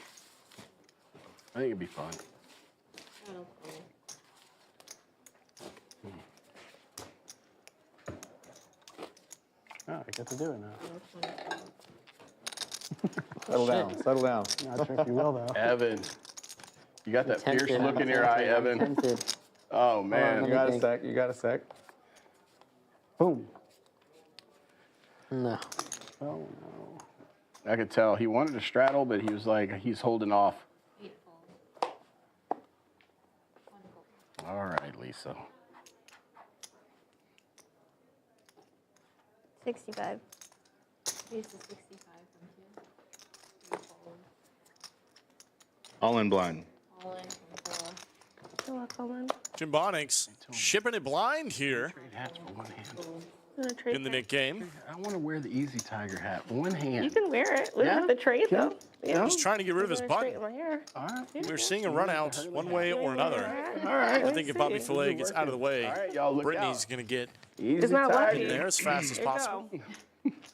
I think it'd be fun. Oh, I get to do it now. Settle down. Settle down. Not sure if you will, though. Evan, you got that fierce Tempted, look I'm in your eye, tempted, I'm Evan. tempted. Oh man, You got a sec. You got a sec. Boom. No. Oh, no. I could tell he wanted to straddle, but he was like, he's holding off. All right, Lisa. 65. All in blind. You're welcome. Jim Bonix shipping it blind here Trade hats for one hand. Gonna trade in the it. Nick game. I want to wear the Easy Tiger hat. One hand. You can wear it. We Yeah? don't have to trade though. Yeah. He's trying to get rid of his I'm gonna button. straighten my hair. All right. We're seeing a run out one way or another. All right. I think if Bobby Filet gets out of the way, All right, y'all look Brittany's out. going to get Easy It's not Tiger. lucky. in there as fast as There you possible. go.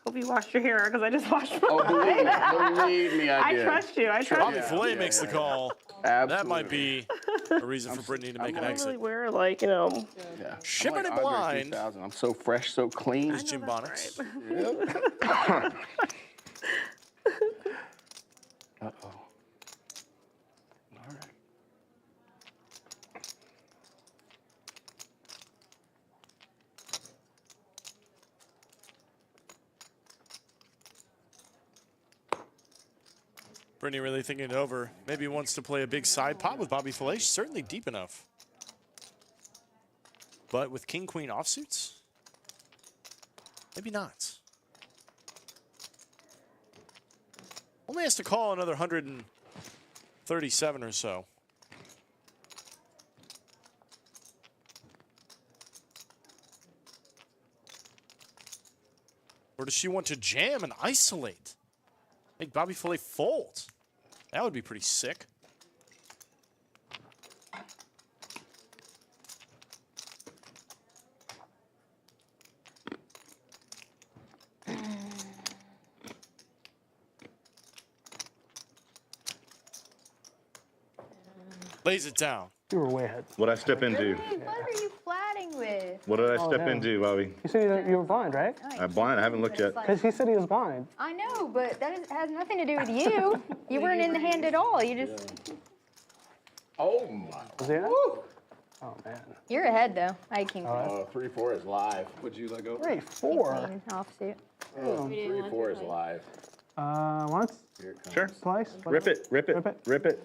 Hope you washed your hair because I just washed mine. Oh, believe me, I I did. trust you. I trust Bobby you. Filet makes the call. Absolutely. That might be a reason for Brittany to make an I really exit. wear like, you know. Yeah. Shipping I'm it like Andre blind. 3000. I'm so fresh, so clean. Is Jim Bonix. Uh-oh. All right. Brittany really thinking it over. Maybe wants to play a big side pot with Bobby Filet. She's certainly deep enough. But with King Queen offsuits, maybe not. Only has to call another 137 or so. Or does she want to jam and isolate? Make Bobby Filet fold. That would be pretty sick. Lays it down. You were way ahead. What'd I step into? What are you flatting with? What did I step no. into, Bobby? You said you were blind, right? I'm blind. I haven't looked yet. Because he said he was blind. I know, but that has nothing to do with you. You weren't in the hand at all. You just. Oh my. Was he ahead? Oh, man. You're ahead though. I king. Oh, 3-4 is live. Would you let go? 3-4. Offsuit. Oh, 3-4 is live. Once? Here it comes. Sure. Twice? Rip it. Rip it. Rip it. Rip it.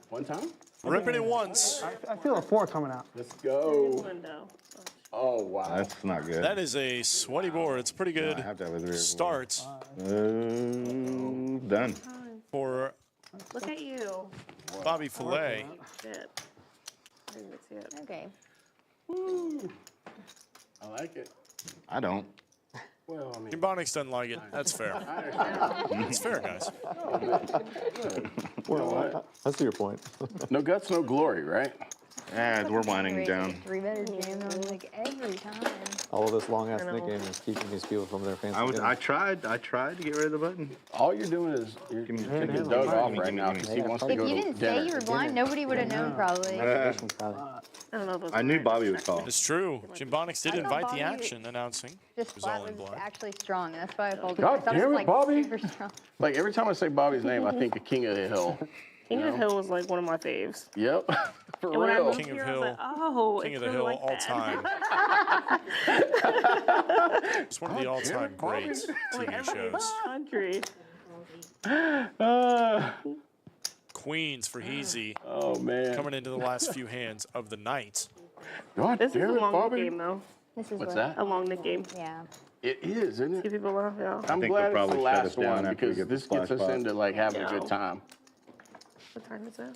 One time? Ripping it once. I feel a 4 coming out. Let's go. Window. Oh, wow. That's not good. That is a sweaty board. It's a pretty good I have to have a 3 or 4. start Done. for Look at you. Bobby Filet. Shit. I didn't even see it. Okay. Woo. I like it. I don't. Well, I mean, Jambonix doesn't like it. That's fair. That's fair, guys. Well, I see your point. no guts, no glory, right? Yeah, we're winding down. 3-better jam on like every time. All of this long ass nickname is keeping these people from their fancy dinner. I tried to get rid of the button. All you're doing is you're Give me- taking give me- Doug give off me- right give me- now give me- because he wants to If go you to didn't dinner. say you were blind, nobody would have known probably. I don't know. Those I knew Bobby would call. It's true. Jambonix did I thought invite the Bobby- action, announcing This he was flat all in was blind. actually strong. That's why I pulled it. God I thought damn was it, like Bobby. super strong. Like every time I say Bobby's name, I think of King of the Hill. King of the Hill was like one of my faves. Yep. For And when I real. moved King of here, Hill. I was like, oh, King of it's the really Hill, like all that. time. It's one of the all-time great Like TV everybody in the shows. country. Queens for Heezy Oh man. coming into the last few hands of the night. God This is damn a it, long Bobby. game, though. This is What's what- that? A long Nick game. Yeah. It is, isn't See it? people laugh, yeah. I'm think glad they'll it's the probably shut us last down one after we because get the this gets splash us pad. into like having a Yeah. good time. What time is it?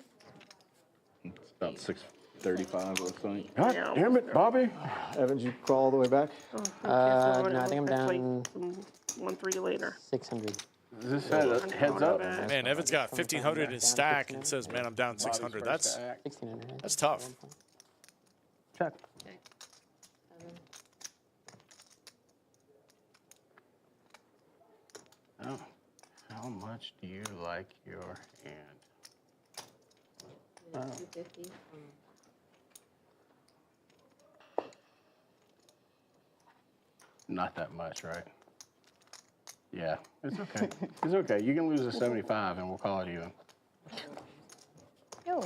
It's about 6:35, looks like. God Yeah. damn it, Bobby. Evan, did you crawl all the way back? Oh, okay, so No, I think I'm let's wait down some 1-3 later. 600. Is this heads up? Man, Evan's got 1,500 in stack and says, man, I'm down 600. That's 1600. that's tough. Check. Oh. How much do you like your hand? 250. Not that much, right? Yeah, it's okay. It's okay. You can lose a 75 and we'll call it even. Yo.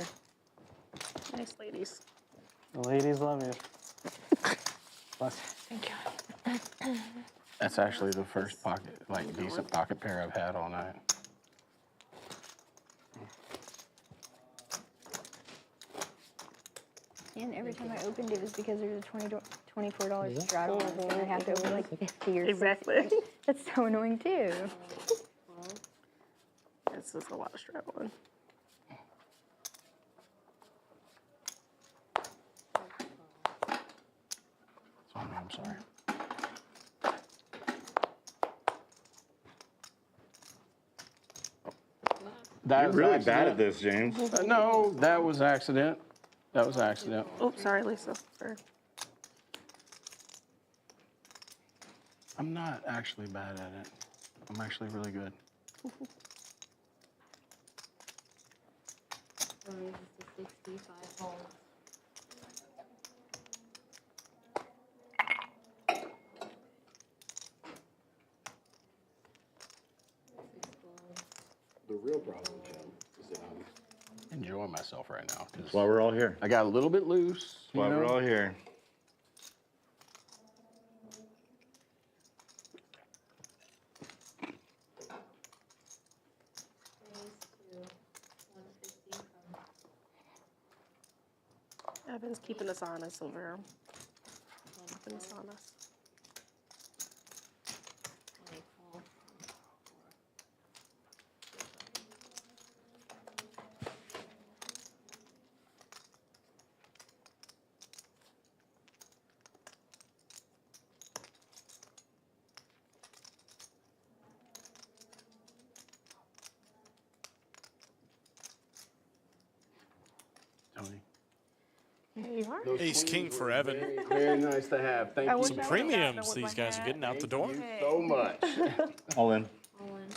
Nice ladies. The ladies love you. Bless you. That's actually the first pocket, like decent pocket pair I've had all night. And every time I opened it was because there was a $24 strap on it, and I have to open like 50 or Exactly. 60. That's so annoying too. This is a lot of struggling. I'm sorry. That You're was really accident. bad at this, James. No, that was accident. That was accident. Oh, sorry, Lisa. Sorry. I'm not actually bad at it. I'm actually really good. So raises to 65 holes. The real problem, Jim, is that I'm enjoying myself right now. That's why we're all here. I got a little bit loose. That's why we're all here. Evan's keeping us honest over here. Keeping us honest. Tony. There you are. Ace King for Evan. Very nice to have. Thank you. Some premiums these guys are getting out the door. Thank you so much. All in. All in.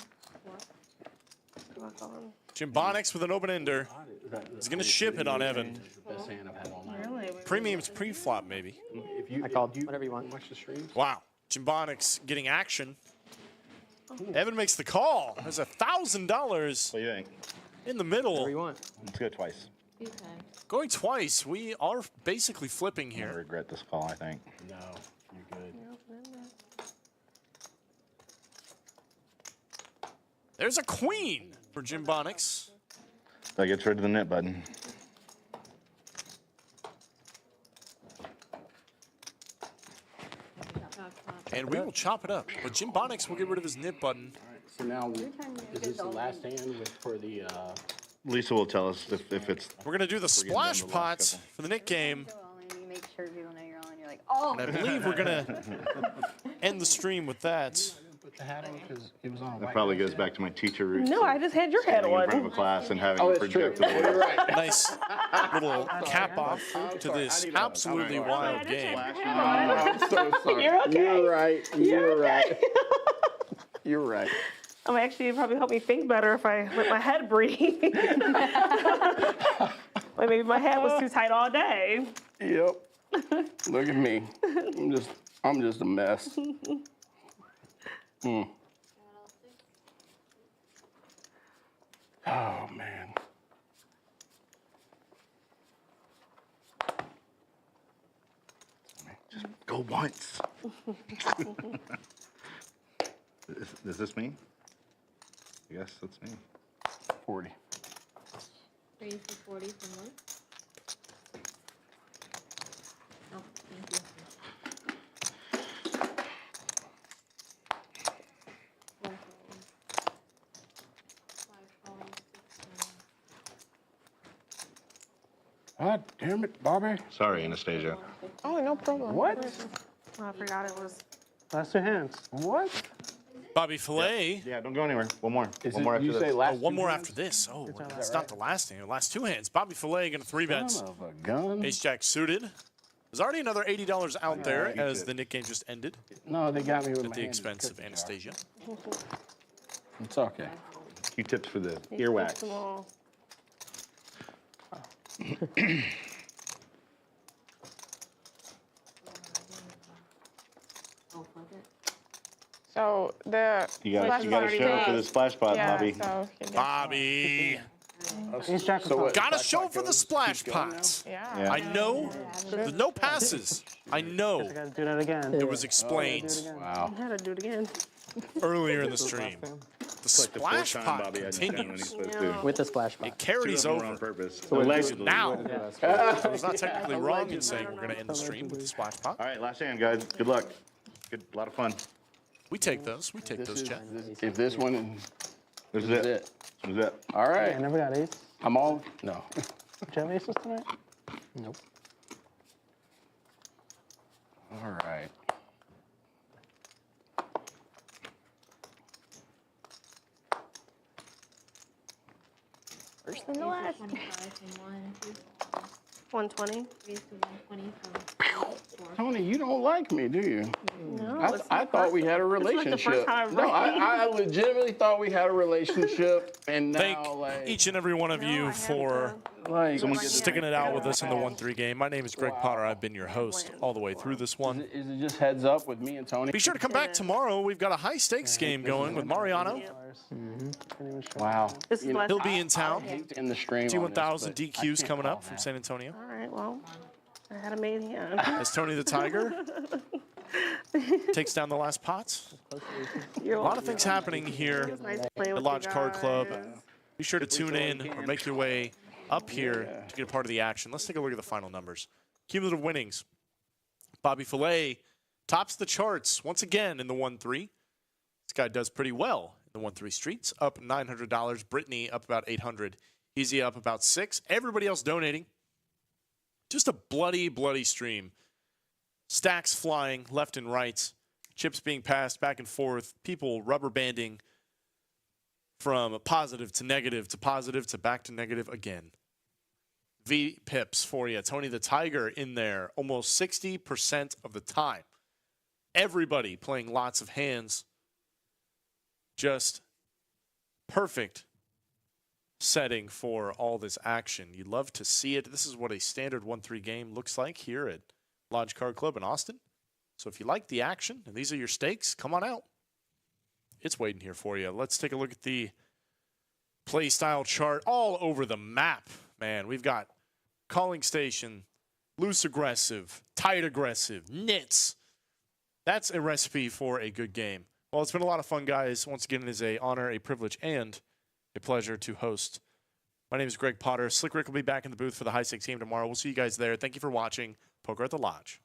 Jambonix with an open ender. He's going to ship it on Evan. Best hand I've had all night. Really? Premium's pre-flop, maybe. If you, I called. Whatever you want. watch the streams. Wow. Jimbonics getting action. Evan makes the call. There's $1,000 What do you think? in the Whatever you middle. want. Let's go twice. Going twice. We are basically flipping I here. regret this call, I think. No, you're good. There's a queen for Jimbonics. That gets rid of the net button. And we will chop it up. But Jimbonics will get rid of his nip button. So now, is this the last hand for the? Lisa will tell us if it's. We're going to do the splash the last pot couple. for the Nick game. Go all in, you make sure people know you're on. You're like, oh. And I believe we're going to end the stream with that. Put the hat on because it was on a That white. probably goes back to my teacher roots. No, I just had your head standing in front of on. a class and having Oh, it that's true. projected. You're right. Nice little cap off to this absolutely wild game. I'm so sorry. You're okay. You're right. You're right. You're right. Actually, it probably helped me think better if I let my head breathe. Like maybe my head was too tight all day. Yep. Look at me. I'm just a mess. Oh man. Just go once. Is this me? Yes, that's me. 40. 3 for 40 from Luke. Oh, thank you. God damn it, Bobby. Sorry, Anastasia. Oh, no problem. What? Oh, I forgot it was. Last two hands. What? Bobby Filet. Yeah, don't go anywhere. One more. Is One it, more after you this. say Oh, last one two more hands? after this. Oh, It's that's all not the last hand. Last two hands. Bobby Filet going to 3-bet. Son of a gun. Ace Jack suited. There's already another $80 out there as the Nick game just ended No, they got me with at my the hand in expense of cookie jar. Anastasia. It's okay. Q-tips for the earwax. Small. Oh, flip it. So the You got splash to pot show for the goes- splash pot, yeah, Bobby. So he gets Bobby. Ace jack of So what? clubs. Got to Splash show pot for the goes, splash keep going now? pot. Yeah. Yeah. I know. There's no passes. I know. I gotta do that again. It was Do explained it again. Wow. I had to do it again. earlier in the stream. The Like the fourth splash time pot Bobby hasn't done what he's continues. supposed to. With the splash It pot. carries Two of them were over. on purpose. we're Allegedly. Now, Yeah. so it's not technically wrong in saying we're going to end the stream with the splash pot. All right, last hand, guys. Good luck. Good, a lot of fun. We take those. We take This those, is, Chet. if this one This is is it. it. This is it. All I right. never got ace. I'm all, no. Do you have aces tonight? Nope. All right. First and the last. 25 from 1, 2, 120. 3 to 120 from 4. Tony, you don't like me, do you? No, I thought we had a This is like the relationship. first time I've No, played. I legitimately thought we had a relationship, and Thank now like, each and every one of you for like sticking it out with us in the 1-3 game. My name is Greg Potter. I've been your host all the way through this one. Is it just heads up with me and Tony? Be sure to come back tomorrow. We've got a high stakes game going with Mariano. Can't even show. Wow. This is You know, last. He'll be in town. I hate to end the stream. T1000 on this, but I DQs can't coming call up from that. San Antonio. All right, well, I had a made hand. As Tony the Tiger takes down the last pots. You're A lot of things happening here It was nice playing at with Lodge you Card Club. guys. Be sure to tune in or make your way up here to get a part of the action. Let's take a look at the final numbers. Cumulative winnings. Bobby Filet tops the charts once again in the 1-3. This guy does pretty well in the 1-3 streets, up $900. Brittany up about $800. Easy up about $600. Everybody else donating. Just a bloody, bloody stream. Stacks flying left and right. Chips being passed back and forth. People rubber banding from positive to back to negative again. V pips for you. Tony the Tiger in there almost 60% of the time. Everybody playing lots of hands. Just perfect setting for all this action. You'd love to see it. This is what a standard 1-3 game looks like here at Lodge Card Club in Austin. So if you like the action and these are your stakes, come on out. It's waiting here for you. Let's take a look at the play style chart all over the map. Man, we've got calling station, loose aggressive, tight aggressive, nits. That's a recipe for a good game. Well, it's been a lot of fun, guys. Once again, it is an honor, a privilege, and a pleasure to host. My name is Greg Potter. Slick Rick will be back in the booth for the high stakes game tomorrow. We'll see you guys there. Thank you for watching Poker at the Lodge.